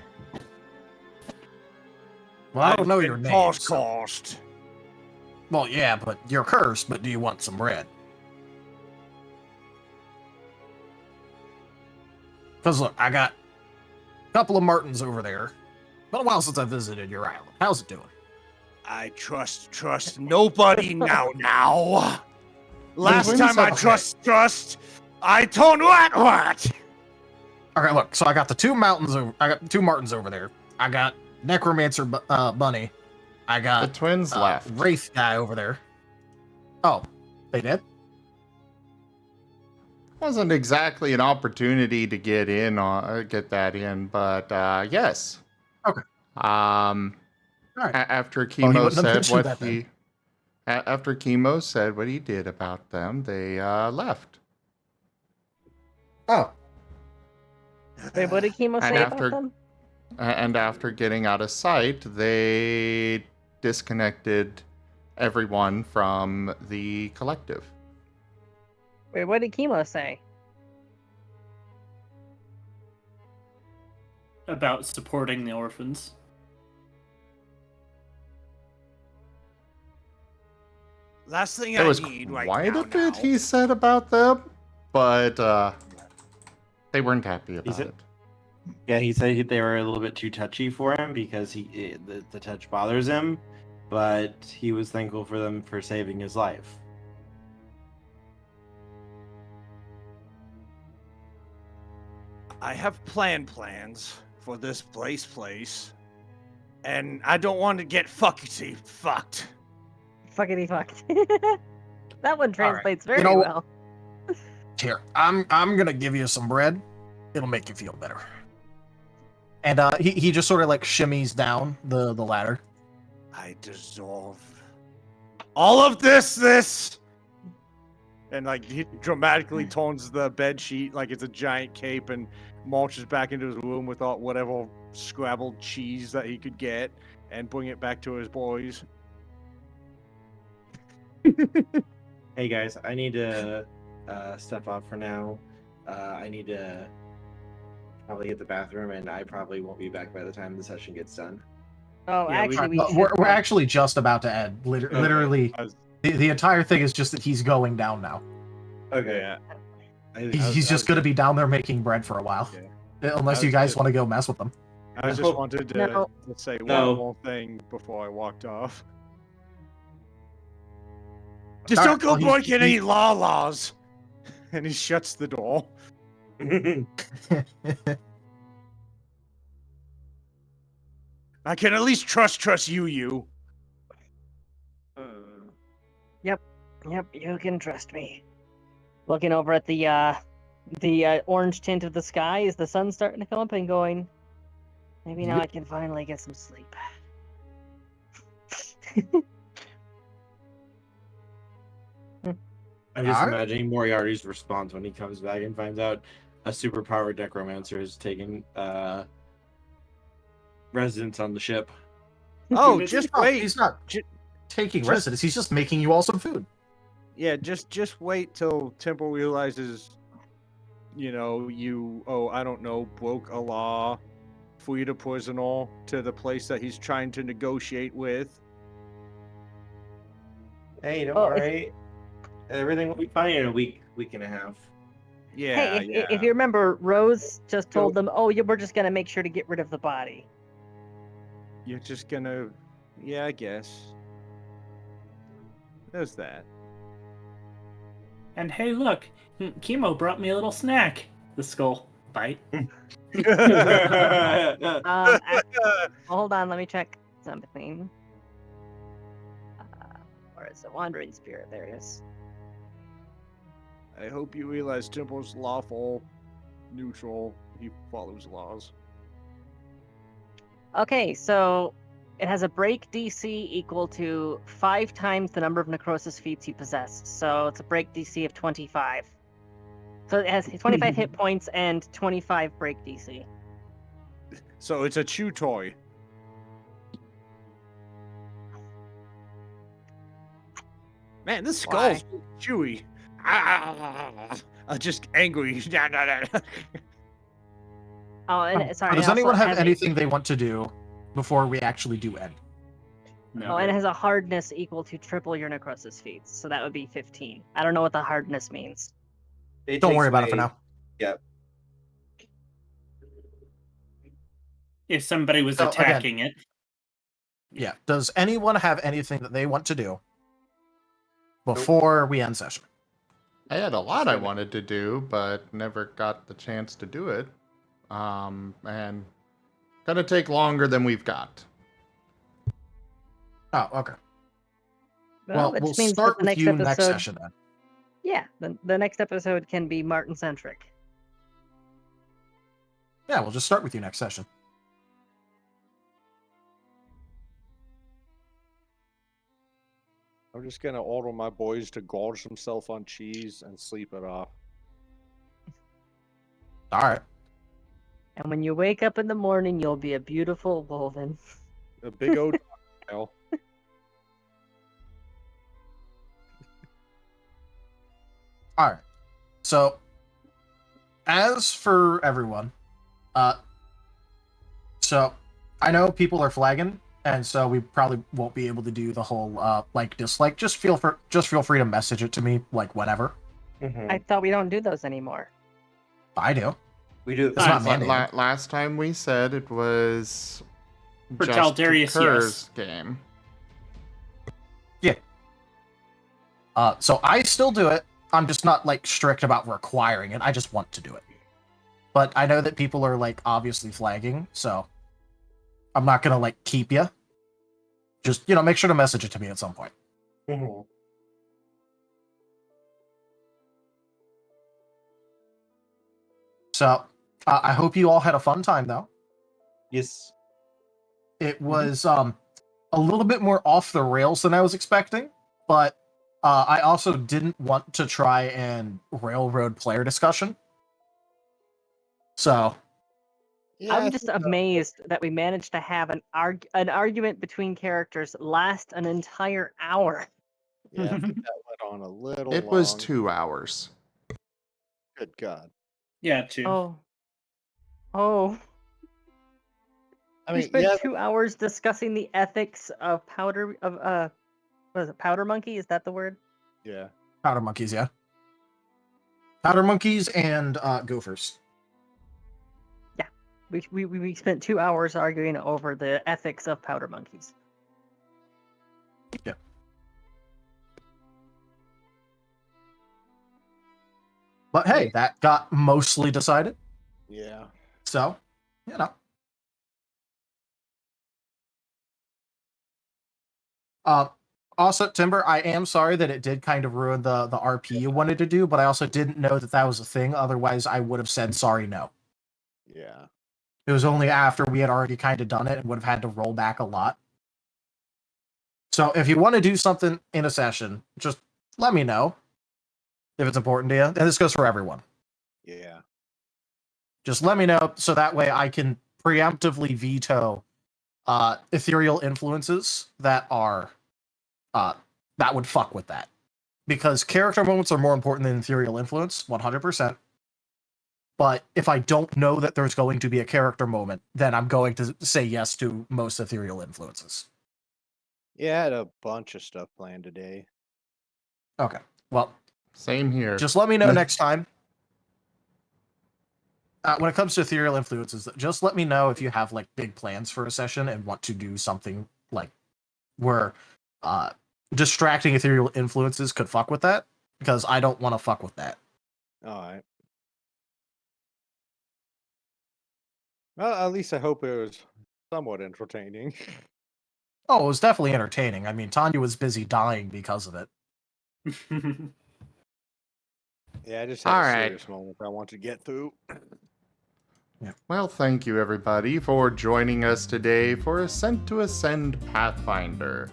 Well, I don't know your name. Cost. Well, yeah, but you're cursed, but do you want some bread? Because look, I got a couple of Martens over there. Been a while since I visited your island. How's it doing? I trust nobody now. Last time I trust, I told what? Okay, look, so I got the two Martens over there. I got Necromancer Bunny. I got the twins left. Wraith guy over there. Oh, they did? Wasn't exactly an opportunity to get that in, but yes. Okay. Right. After Kemo said what he did about them, they left. Oh. Wait, what did Kemo say about them? And after getting out of sight, they disconnected everyone from the collective. Wait, what did Kemo say? About supporting the orphans. Last thing There I was need right quite now. a bit he said about them, but they weren't happy about it. Yeah, he said they were a little bit too touchy for him because the touch bothers him, but he was thankful for them for saving his life. I have plans for this place, and I don't want to get fucked. Fuckity fucked. That one translates very You know, well. Here, I'm gonna give you some bread. It'll make you feel better. And he just sort of like shimmies down the ladder. I deserve all of this. And like he dramatically tones the bed sheet like it's a giant cape and marches back into his room with all whatever scrabbled cheese that he could get and bring it back to his boys. Hey guys, I need to step off for now. I need to probably hit the bathroom, and I probably won't be back by the time the session gets done. Oh, Yeah, actually, We're actually just about to end. Literally, The entire thing is just that he's going down now. Okay. Yeah. He's just going to be down there making bread for a while. Unless you guys want to go mess with him. I just wanted to say one more thing before I walked off. Just All don't go right, well, breaking any laws. And he shuts the door. I can at least trust you. Yep, you can trust me. Looking over at the orange tint of the sky as the sun's starting to come up and going, maybe now I can finally get some sleep. I'm just imagining Moriarty's response when he comes back and finds out a superpowered necromancer is taking residence on the ship. Oh, just wait. He's not taking residence. He's just making you all some food. Yeah, just wait till Temple realizes, I don't know, broke a law, freed a prisoner to the place that he's trying to negotiate with. Hey, don't worry. Everything will be fine in a week and a half. Yeah, hey, if you remember, Rose just told them, we're just going to make sure to get rid of the body. You're just gonna... Yeah, I guess. There's that. And hey, look, Kemo brought me a little snack. The skull bite. Hold on, let me check something. Or is it Wandering Spirit? There it is. I hope you realize Temple's lawful, neutral. He follows laws. Okay, so it has a break DC equal to 5 times the number of necrosis feats you possess. So it's a break DC of 25. So it has 25 hit points and 25 break DC. So it's a chew toy. Man, this skull's chewy. Just angry. Oh, and sorry. Does anyone have anything they want to do before we actually do end? No. Oh, and it has a hardness equal to triple your necrosis feats, so that would be 15. I don't know what the hardness means. Don't worry about it for now. Yep. If somebody was attacking it. Yeah. Does anyone have anything that they want to do before we end session? I had a lot I wanted to do, but never got the chance to do it. And gonna take longer than we've got. Oh, okay. Well, we'll start with you next session then. Yeah, the next episode can be Marten-centric. Yeah, we'll just start with you next session. I'm just gonna order my boys to gorge themselves on cheese and sleep it off. All right. And when you wake up in the morning, you'll be a beautiful woven. A big old tail. All right. So, as for everyone, so I know people are flagging, and so we probably won't be able to do the whole like dislike. Just feel free to message it to me like whenever. I thought we don't do those anymore. I do. We do. It's not mandated. Last time we said it was for just Taldarius, Kerr's game. Yeah. So I still do it. I'm just not like strict about requiring it. I just want to do it. But I know that people are like obviously flagging, so I'm not gonna like keep you. Just make sure to message it to me at some point. So I hope you all had a fun time though. Yes. It was a little bit more off the rails than I was expecting, but I also didn't want to try and railroad player discussion. So I'm just amazed that we managed to have an argument between characters last an entire hour. Yeah, that went on a little It was 2 hours. Good God. Yeah, 2. Oh. I we mean, spent 2 hours discussing the ethics of powder What is it? Powder monkey? Is that the word? Yeah. Powder monkeys, yeah. Powder monkeys and gophers. We spent 2 hours arguing over the ethics of powder monkeys. Yeah. But hey, that got mostly decided. Yeah. So, you know. Also, Timber, I am sorry that it did kind of ruin the RP you wanted to do, but I also didn't know that that was a thing. Otherwise, I would have said sorry, no. Yeah. It was only after we had already kind of done it and would have had to roll back a lot. So if you want to do something in a session, just let me know if it's important to you. And this goes for everyone. Yeah. Just let me know so that way I can preemptively veto ethereal influences that are that would fuck with that. Because character moments are more important than ethereal influence, 100%. But if I don't know that there's going to be a character moment, then I'm going to say yes to most ethereal influences. Yeah, I had a bunch of stuff planned today. Okay. Well, Same here. just let me know next time. When it comes to ethereal influences, just let me know if you have like big plans for a session and want to do something like where distracting ethereal influences could fuck with that, because I don't want to fuck with that. All right. Well, at least I hope it was somewhat entertaining. Oh, it was definitely entertaining. I mean, Tanya was busy dying because of it. Yeah, I just had All a right. serious moment I want to get through. Well, thank you everybody for joining us today for Ascent to Ascend Pathfinder.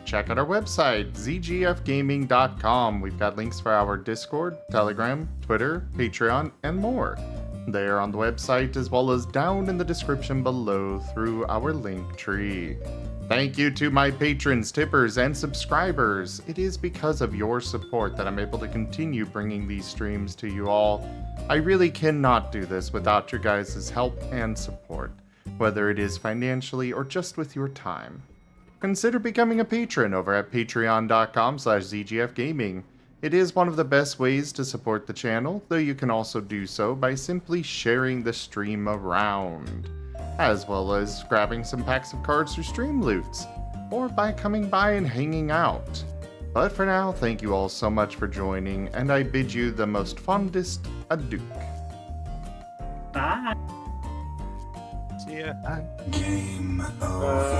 Check out our website, zgfgaming.com. We've got links for our Discord, Telegram, Twitter, Patreon, and more. They are on the website as well as down in the description below through our link tree. Thank you to my patrons, tippers, and subscribers. It is because of your support that I'm able to continue bringing these streams to you all. I really cannot do this without your guys' help and support, whether it is financially or just with your time. Consider becoming a patron over at patreon.com/zgfgaming. It is one of the best ways to support the channel, though you can also do so by simply sharing the stream around, as well as grabbing some packs of cards through stream loots, or by coming by and hanging out. But for now, thank you all so much for joining, and I bid you the most fondest adieu. Bye. See ya. Game over.